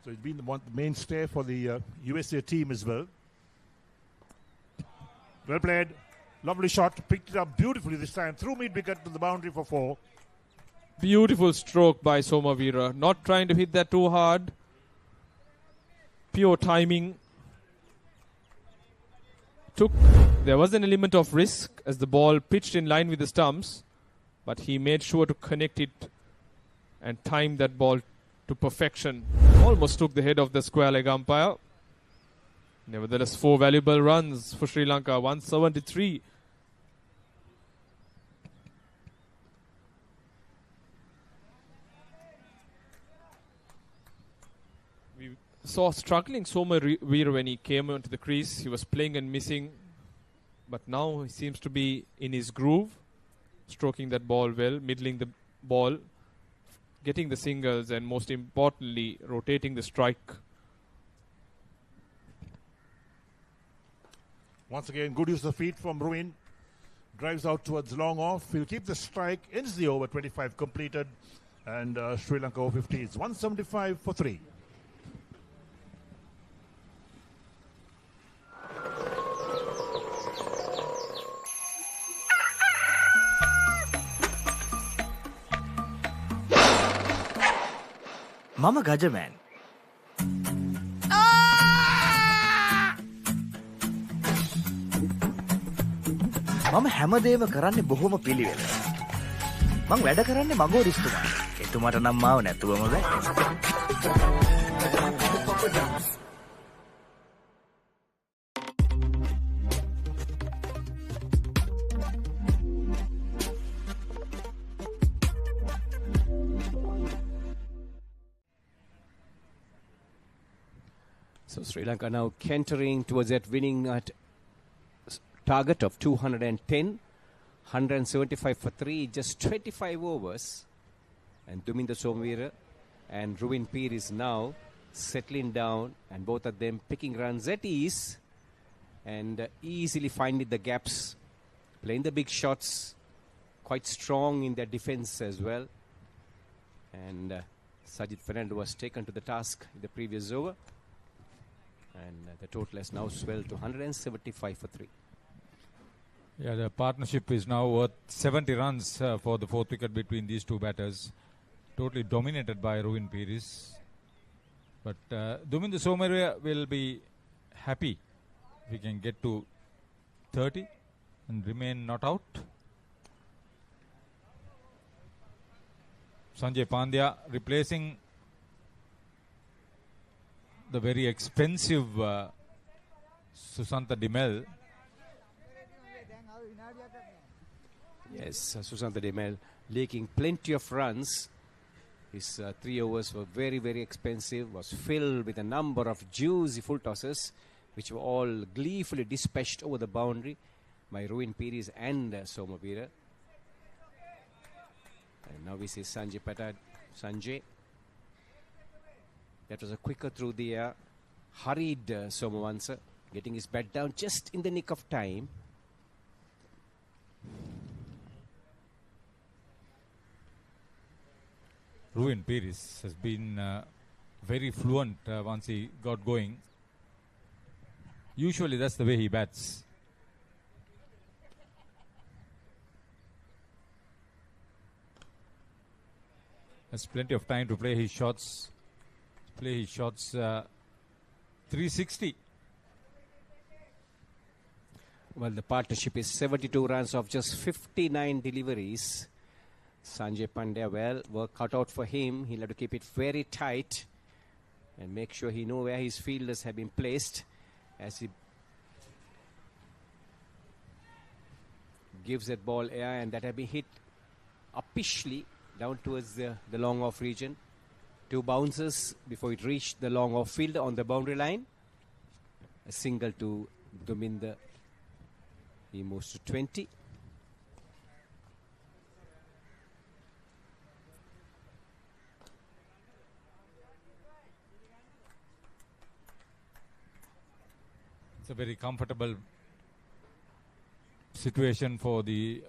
So it's been the mainstay for the USA team as well. Well played. Lovely shot. Picked it up beautifully this time. Through mid-wicket to the boundary for 4. Beautiful stroke by Somavira. Not trying to hit that too hard. Pure timing. There was an element of risk as the ball pitched in line with the stumps. But he made sure to connect it and time that ball to perfection. Almost took the head of the square leg umpire. Nevertheless, 4 valuable runs for Sri Lanka, 173. We saw struggling Somavira when he came onto the crease. He was playing and missing. But now he seems to be in his groove, stroking that ball well, middling the ball, getting the singles and most importantly rotating the strike. Once again, good use of feet from Ruin. Drives out towards long off. He'll keep the strike. Ends the over. 25 completed. And Sri Lanka Over-50s. 175 for 3. Mama Gajaman. මම හැමදේම කරන්නේ බොහොම පිළිවෙල. මං වැඩ කරන්නේ මගෝරිස්තුමා. එතුමාට නම් මාව නැතුවම බෑ. So Sri Lanka now cantering towards that winning target of 210, 175 for 3, just 25 overs. And Duminda Somavira and Ruin Peer is now settling down, and both of them picking runs at ease and easily finding the gaps, playing the big shots, quite strong in their defense as well. And Sajid Fernando was taken to the task in the previous over. And the total has now swelled to 175 for 3. Yeah, the partnership is now worth 70 runs for the fourth wicket between these two batters. Totally dominated by Ruin Piris. But Duminda Somavira will be happy if he can get to 30 and remain not out. Sanjay Pandya replacing the very expensive Susanta Demel. Yes, Susanta Demel leaking plenty of runs. His 3 overs were very, very expensive, was filled with a number of juicy full tosses, which were all gleefully dispatched over the boundary by Ruin Piris and Somavira. And now we see Sanjay Patad. Sanjay. That was a quicker through the air. Hurried Somavansa, getting his bat down just in the nick of time. Ruin Piris has been very fluent once he got going. Usually that's the way he bats. Has plenty of time to play his shots. 360. Well, the partnership is 72 runs of just 59 deliveries. Sanjay Pandya, well, work cut out for him. He'll have to keep it very tight and make sure he knows where his fielders have been placed as he gives that ball air, and that have been hit uppishly down towards the long off region. 2 bounces before it reached the long off field on the boundary line. A single to Duminda. He moves to 20. It's a very comfortable situation for the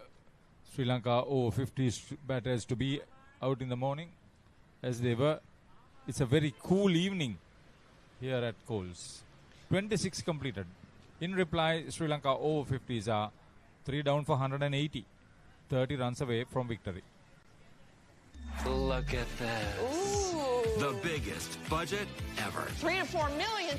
Sri Lanka Over-50s batters to be out in the morning as they were. It's a very cool evening here at Colts. 26 completed. In reply, Sri Lanka Over-50s are 3 down for 180. 30 runs away from victory. Look at this. Ooh. The biggest budget ever. 3 to 4 million.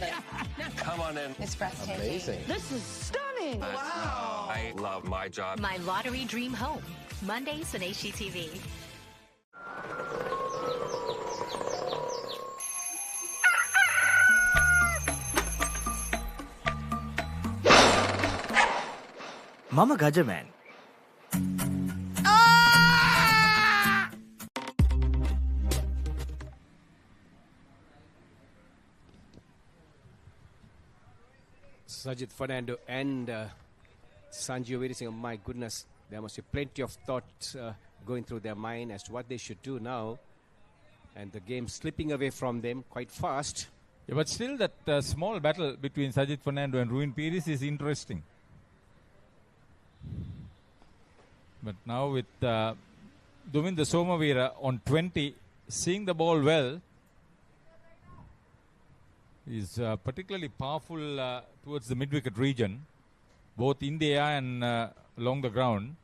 Come on in. It's breathtaking. Amazing. This is stunning. Wow. I love my job. My Lottery Dream Home. Mondays on HGTV. Mama Gajaman. Sajid Fernando and Sanjay Over-50s, my goodness, there must be plenty of thoughts going through their mind as to what they should do now. And the game slipping away from them quite fast. Yeah, but still that small battle between Sajid Fernando and Ruin Pires is interesting. But now with Duminda Somavira on 20, seeing the ball well, is particularly powerful towards the mid-wicket region, both in the air and along the ground.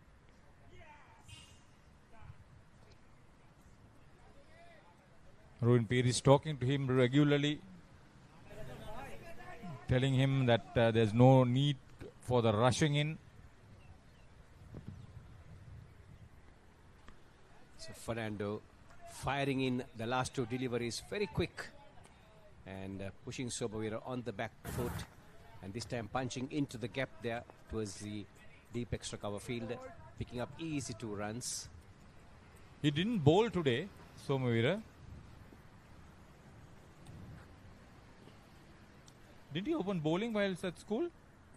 Ruin Pires talking to him regularly, telling him that there's no need for the rushing in. So Fernando firing in the last two deliveries very quick and pushing Somavira on the back foot, and this time punching into the gap there towards the deep extra cover field, picking up easy 2 runs. He didn't bowl today, Somavira. Did he open bowling while at school?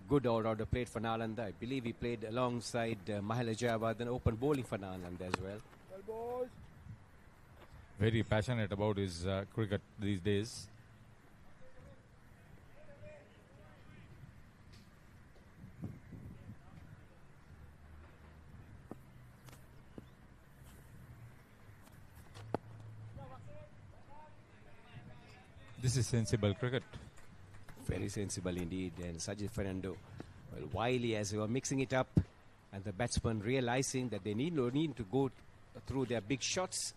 Good all-rounder played for Nalanda. I believe he played alongside Mahela Jayawardene, open bowling for Nalanda as well. Very passionate about his cricket these days. This is sensible cricket. Very sensible indeed. And Sajid Fernando, well, wily as they were mixing it up, and the batsmen realizing that they no need to go through their big shots,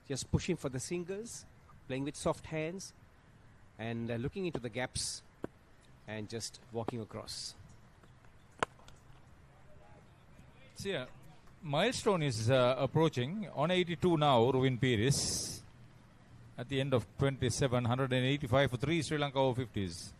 just pushing for the singles, playing with soft hands, and looking into the gaps, and just walking across. See, milestone is approaching. On 82 now, Ruin Pires. At the end of 27, 185 for 3 Sri Lanka Over-50s.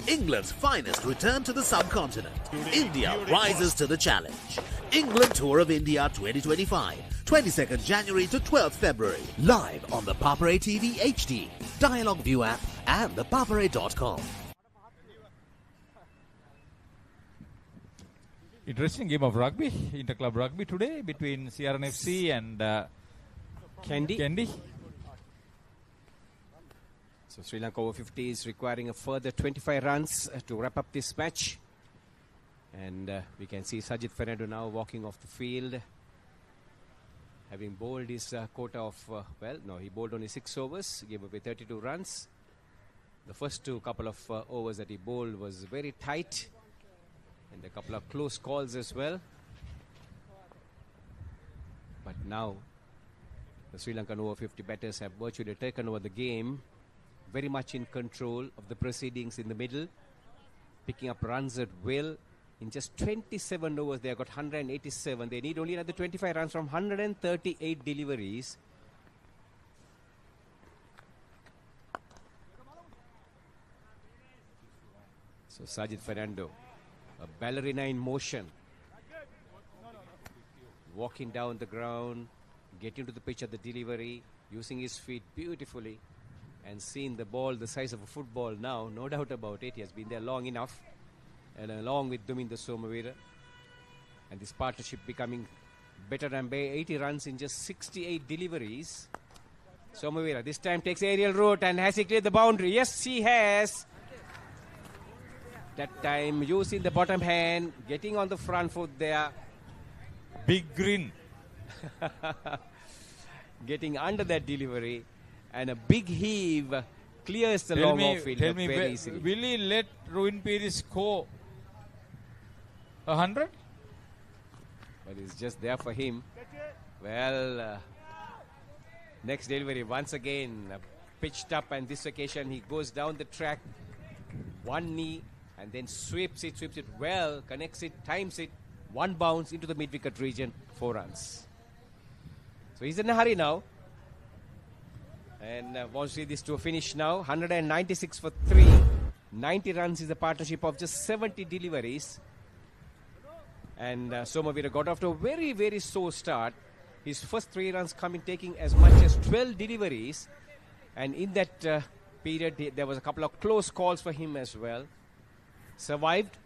England's finest return to the subcontinent. India rises to the challenge. England Tour of India 2025, 22nd January to 12th February. Live on the Papare TV HD, Dialog ViU App and ThePapare.com. Interesting game of rugby, inter-club rugby today between CRNFC and Kandy. So Sri Lanka Over-50s requiring a further 25 runs to wrap up this match. And we can see Sajid Fernando now walking off the field, having bowled his quota of, he bowled only 6 overs, gave away 32 runs. The first couple of overs that he bowled was very tight, and a couple of close calls as well. But now, the Sri Lankan Over-50 batters have virtually taken over the game, very much in control of the proceedings in the middle, picking up runs at will. In just 27 overs, they have got 187. They need only another 25 runs from 138 deliveries. So Sajid Fernando, a ballerina in motion, walking down the ground, getting to the pitch at the delivery, using his feet beautifully, and seeing the ball the size of a football now, no doubt about it. He has been there long enough. And along with Duminda Somavira, and this partnership becoming better and better. 80 runs in just 68 deliveries. Somavira this time takes aerial route, and has he cleared the boundary? Yes, he has. That time using the bottom hand, getting on the front foot there. Big grin. Getting under that delivery, and a big heave clears the long off field very easily. Will he let Ruin Pires score 100? But it's just there for him. Well, next delivery once again pitched up, and this occasion he goes down the track, one knee, and then sweeps it well, connects it, times it, one bounce into the mid-wicket region, 4 runs. So he's in a hurry now, and wants to see this to a finish now. 196 for 3, 90 runs is the partnership of just 70 deliveries. And Somavira got off to a very, very slow start. His first 3 runs coming, taking as much as 12 deliveries. And in that period, there was a couple of close calls for him as well. Survived.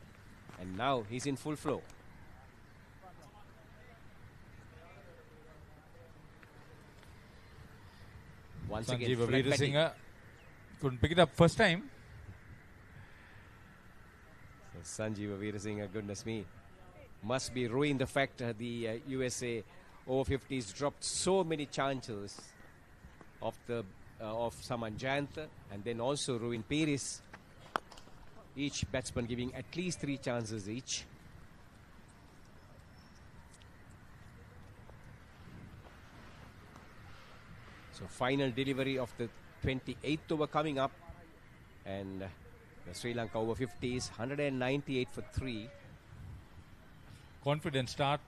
And now he's in full flow. Once again, Sanjeev flat batting. Veerasinghe couldn't pick it up first time. So Sanjeev Veerasinghe, goodness me, must be ruined the fact the USA Over-50s dropped so many chances of Saman Jayant, and then also ruined Paris. Each batsman giving at least 3 chances each. So final delivery of the 28th over coming up, and the Sri Lanka Over-50s 198 for 3. Confident start.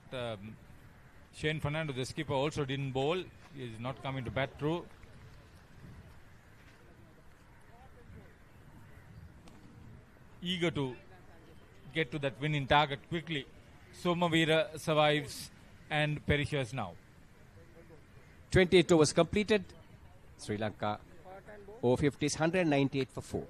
Shane Fernando, the skipper, also didn't bowl. He is not coming to bat through. Eager to get to that winning target quickly. Somavira survives and perishes now. 28 overs completed. Sri Lanka Over-50s 198 for 4.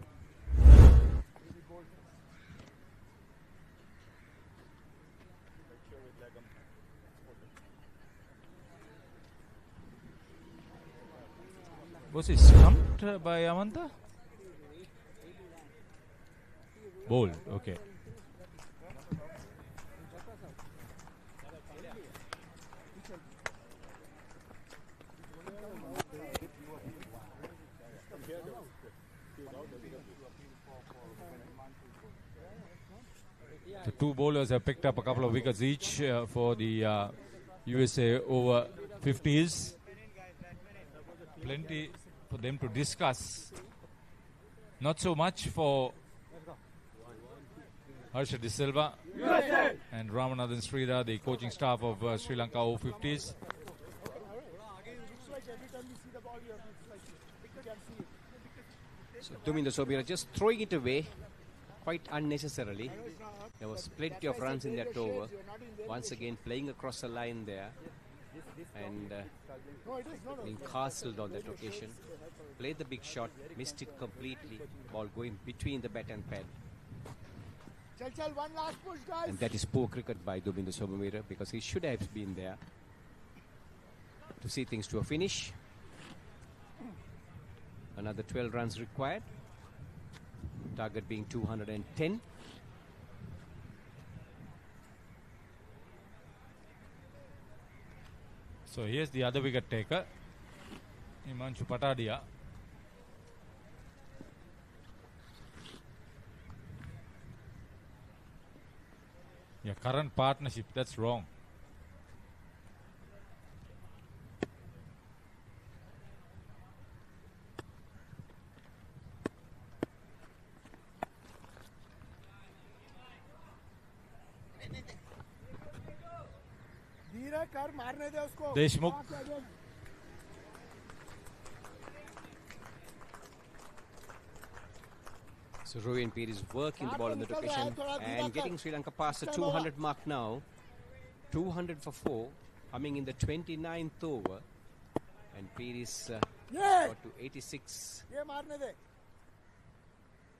Was he stumped by Amanta? Bowled, okay. The 2 bowlers have picked up a couple of wickets each for the USA Over-50s. Plenty for them to discuss. Not so much for Harsha De Silva and Ramanathan Sridhar, the coaching staff of Sri Lanka Over-50s. So Duminder Sobira just throwing it away quite unnecessarily. There was plenty of runs in that over. Once again playing across the line there and being castled on that occasion. Played the big shot, missed it completely. Ball going between the bat and pad. And that is poor cricket by Duminder Sobira, because he should have been there to see things to a finish. Another 12 runs required. Target being 210. So here's the other wicket taker, Himanshu Patadia. Yeah, current partnership, that's wrong. Deshmukh. So Rowan Peer is working the ball on the location and getting Sri Lanka past the 200 mark now. 200 for 4, coming in the 29th over. And Peer is got to 86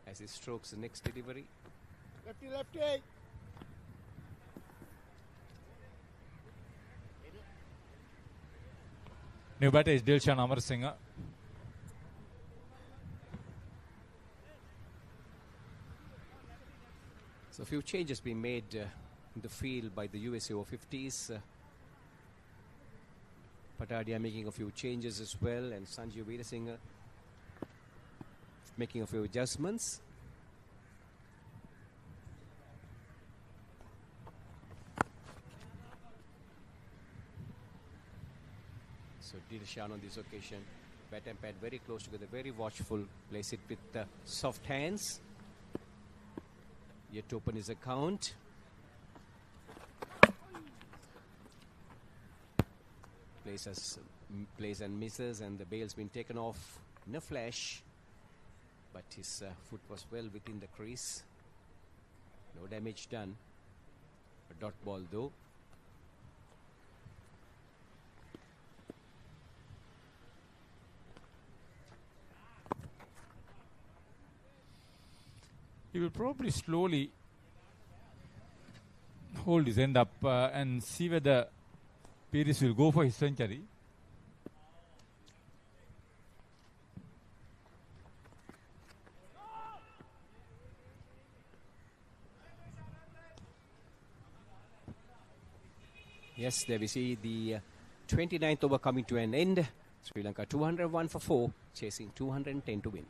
as he strokes the next delivery. Lefty. New batter is Dilshan Amarasinghe. So a few changes being made in the field by the USA Over-50s. Patadia making a few changes as well, and Sanjeev Veerasinghe making a few adjustments. So Dilshan on this occasion, bat and pad very close together, very watchful, plays it with soft hands. Yet to open his account. Plays and misses, and the bail's been taken off in a flash. But his foot was well within the crease. No damage done. A dot ball though. he will probably slowly hold his end up and see whether Pires will go for his century. Yes, there we see the 29th over coming to an end. Sri Lanka 201 for 4, chasing 210 to win.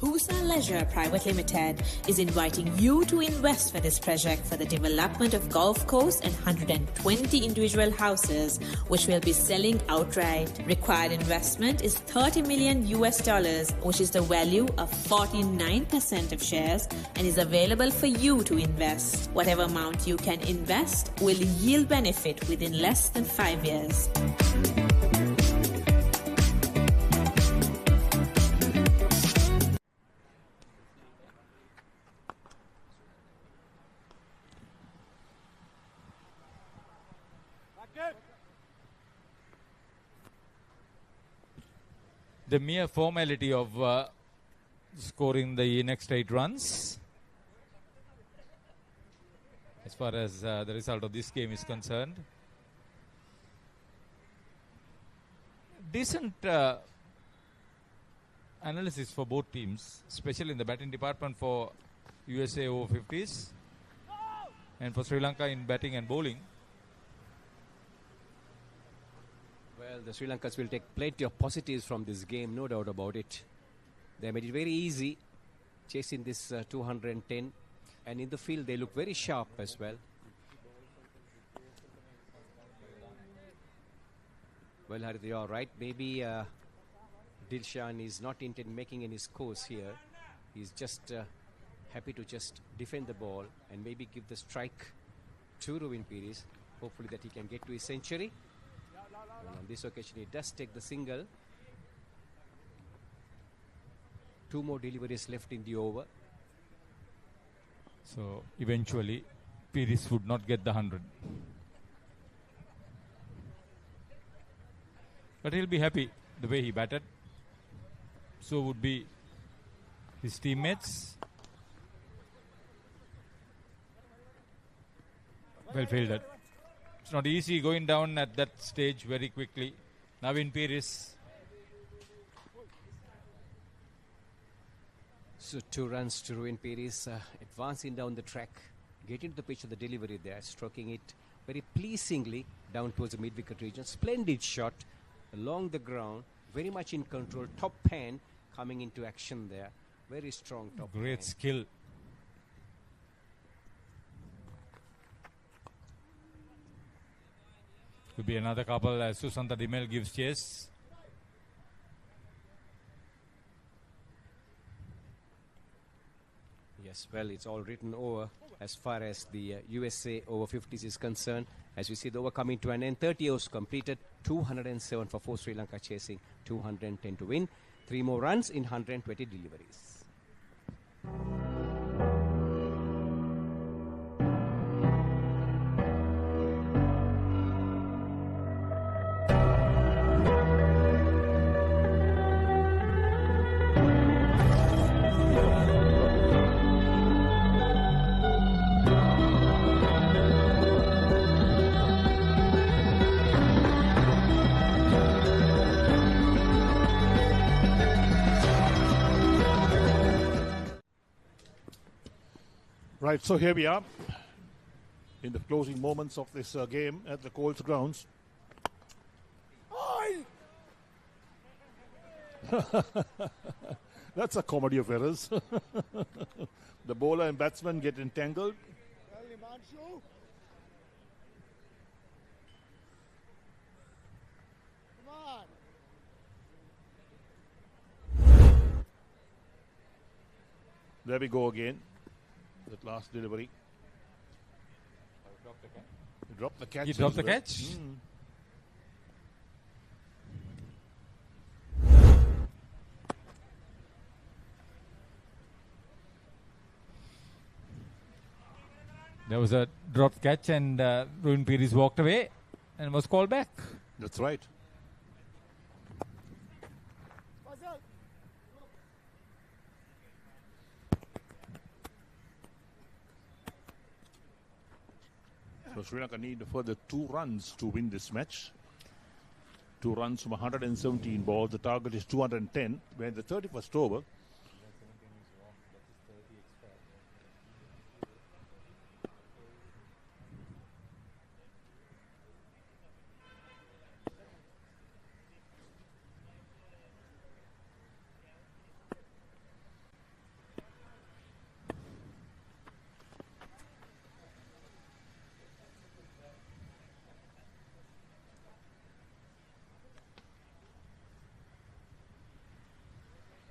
Husa Leisure Private Limited is inviting you to invest for this project for the development of golf course and 120 individual houses, which will be selling outright. Required investment is $30 million, which is the value of 49% of shares, and is available for you to invest. Whatever amount you can invest will yield benefit within less than 5 years. The mere formality of scoring the next 8 runs, as far as the result of this game is concerned. Decent analysis for both teams, especially in the batting department for USA Over-50s and for Sri Lanka in batting and bowling. Well, the Sri Lankans will take plenty of positives from this game, no doubt about it. They made it very easy, chasing this 210. And in the field, they look very sharp as well. Well, Harith, you are right. Maybe Dilshan is not intending making any scores here. He's just happy to just defend the ball and maybe give the strike to Ruin Pires. Hopefully that he can get to his century. And on this occasion, he does take the single. 2 more deliveries left in the over. So eventually, Pires would not get the 100. But he'll be happy the way he batted. So would be his teammates. Well fielded. It's not easy going down at that stage very quickly. Navin Pires. So 2 runs to Ruin Pires, advancing down the track, getting to the pitch of the delivery there, stroking it very pleasingly down towards the mid-wicket region. Splendid shot along the ground, very much in control. Top hand coming into action there. Very strong top hand. Great skill. Could be another couple as Susanta Dimel gives chase. Yes, well, it's all written over as far as the USA Over-50s is concerned. As we see the over coming to an end, 30 overs completed, 207 for 4, Sri Lanka chasing 210 to win. 3 more runs in 120 deliveries. Right, so here we are in the closing moments of this game at the Colts Grounds. That's a comedy of errors. The bowler and batsman get entangled. There we go again. That last delivery. He dropped the catch. He dropped the catch? There was a dropped catch and Ruin Pires walked away and was called back. That's right. So Sri Lanka need further 2 runs to win this match. 2 runs from 117 balls. The target is 210. We're in the 31st over.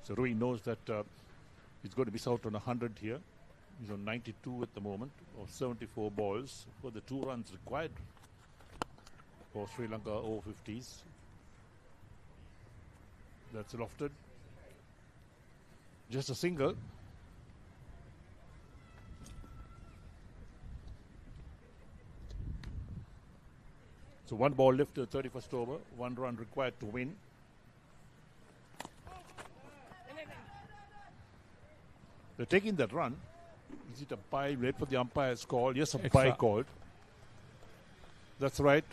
So Rui knows that he's going to miss out on 100 here. He's on 92 at the moment of 74 balls for the 2 runs required for Sri Lanka Over-50s. That's lofted. Just a single. So 1 ball left to the 31st over. 1 run required to win. They're taking that run. Is it a bye? Wait for the umpire's call. Yes, a bye called. That's right.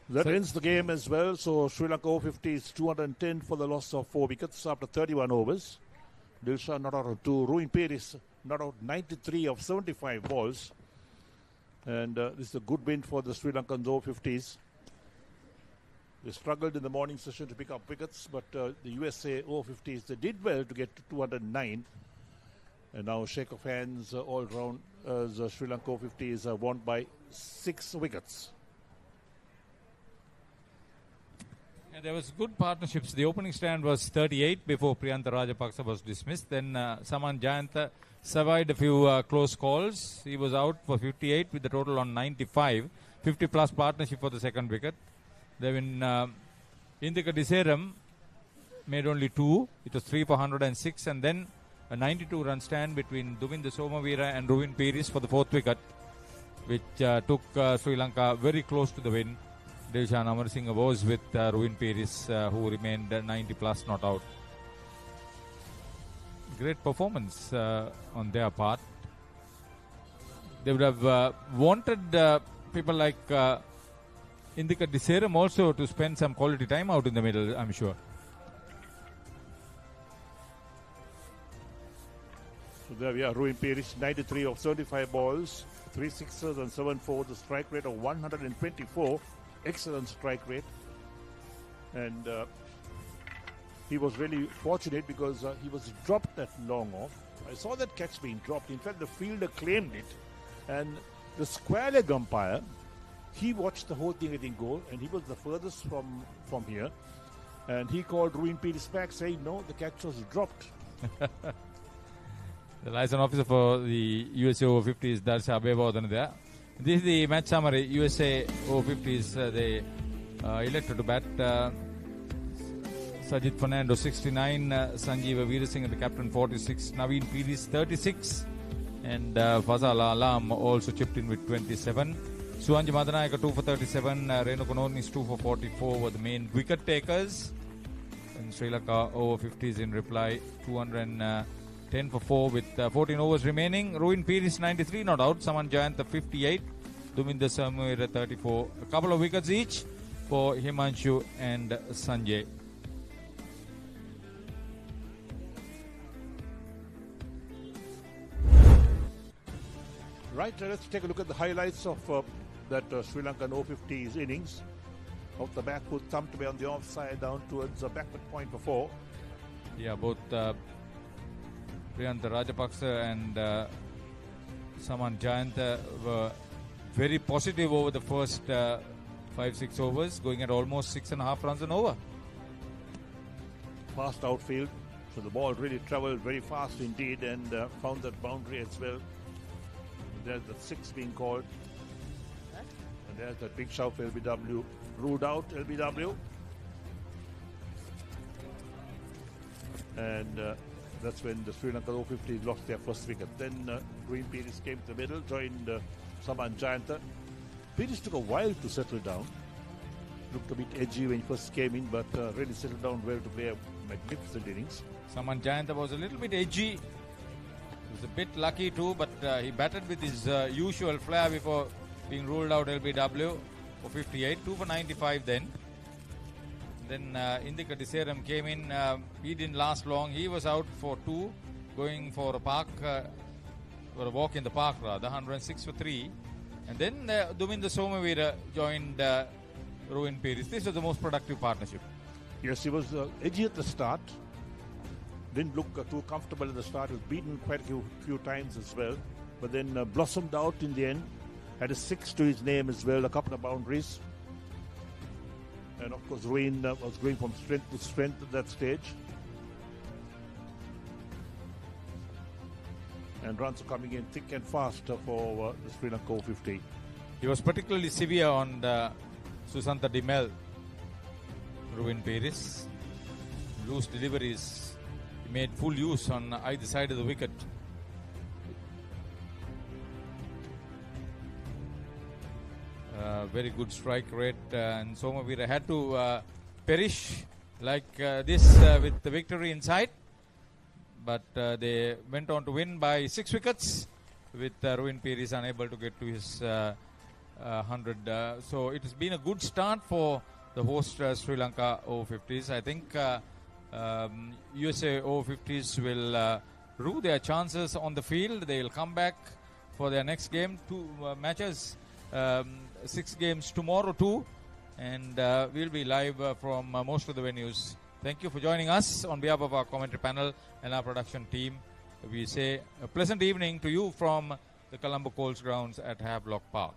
That ends the game as well. So Sri Lanka Over-50s 210 for the loss of 4 wickets after 31 overs. Dilshan not out of 2. Ruin Peris not out 93 of 75 balls. And this is a good win for the Sri Lankan Over-50s. They struggled in the morning session to pick up wickets, but the USA Over-50s, they did well to get to 209. And now shake of hands all round as Sri Lanka Over-50s won by 6 wickets. Yeah, there was good partnerships. The opening stand was 38 before Priyantha Rajapaksa was dismissed. Then Saman Jayantha survived a few close calls. He was out for 58 with the total on 95. 50 plus partnership for the second wicket. Then Indika Diseram made only 2. It was 3 for 106, and then a 92 run stand between Duminda Somavira and Ruin Peris for the 4th wicket, which took Sri Lanka very close to the win. Dilshan Amarasinghe was with Ruin Peris, who remained 90 plus not out. Great performance on their part. They would have wanted people like Indika Diseram also to spend some quality time out in the middle, I'm sure. So there we are, Ruin Peris, 93 of 75 balls, 3 sixes and 7 fours, a strike rate of 124, excellent strike rate. And he was really fortunate because he was dropped that long off. I saw that catch being dropped. In fact, the fielder claimed it. And the square leg umpire, he watched the whole thing getting goal, and he was the furthest from here. And he called Ruin Peris back saying, no, the catch was dropped. The liaison officer for the USA Over-50s, Darsha Abebodhan there. This is the match summary. USA Over-50s, they elected to bat. Sajid Fernando 69, Sanjeev Veerasinghe, the captain 46, Naveen Peris 36, and Fazal Alam also chipped in with 27. Suanji Madanayaka 2 for 37, Renu Kononis 2 for 44 were the main wicket takers. And Sri Lanka Over-50s in reply 210 for 4 with 14 overs remaining. Ruin Peris 93 not out, Saman Jayantha 58, Duminda Somavira 34. A couple of wickets each for Himanshu and Sanjay. Right, let's take a look at the highlights of that Sri Lankan Over-50s innings. Off the back foot, thumped away on the offside down towards the backward point for 4. Yeah, both Priyantha Rajapaksa and Saman Jayantha were very positive over the first 5-6 overs, going at almost 6.5 runs an over. Fast outfield, so the ball really travelled very fast indeed and found that boundary as well. There's the 6 being called. And there's that big shove for LBW. Ruled out LBW. And that's when the Sri Lanka Over-50s lost their first wicket. Then Ruin Peris came to the middle, joined Saman Jayantha. Peris took a while to settle down. Looked a bit edgy when he first came in, but really settled down well to play a magnificent innings. Saman Jayantha was a little bit edgy He was a bit lucky too, but he batted with his usual flair before being ruled out LBW for 58. 2 for 95 then. Then Indika Diseram came in. He didn't last long. He was out for 2, going for a park, or a walk in the park rather. 106 for 3. And then Duminda Somavira joined Ruin Peris. This was the most productive partnership. Yes, he was edgy at the start. Didn't look too comfortable at the start. He was beaten quite a few times as well. But then blossomed out in the end. Had a 6 to his name as well, a couple of boundaries. And of course, Ruin was going from strength to strength at that stage. And runs are coming in thick and fast for the Sri Lanka Over-50. He was particularly severe on Susanta Dimel, Ruin Peris. Loose deliveries. He made full use on either side of the wicket. Very good strike rate, and Somavira had to perish like this with the victory in sight. But they went on to win by 6 wickets, with Ruin Peris unable to get to his 100. So it has been a good start for the host Sri Lanka Over-50s. I think USA Over-50s will rue their chances on the field. They will come back for their next game. 2 matches. 6 games tomorrow too, and we'll be live from most of the venues. Thank you for joining us on behalf of our commentary panel and our production team. We say a pleasant evening to you from the Colombo Colts Grounds at Havelock Park.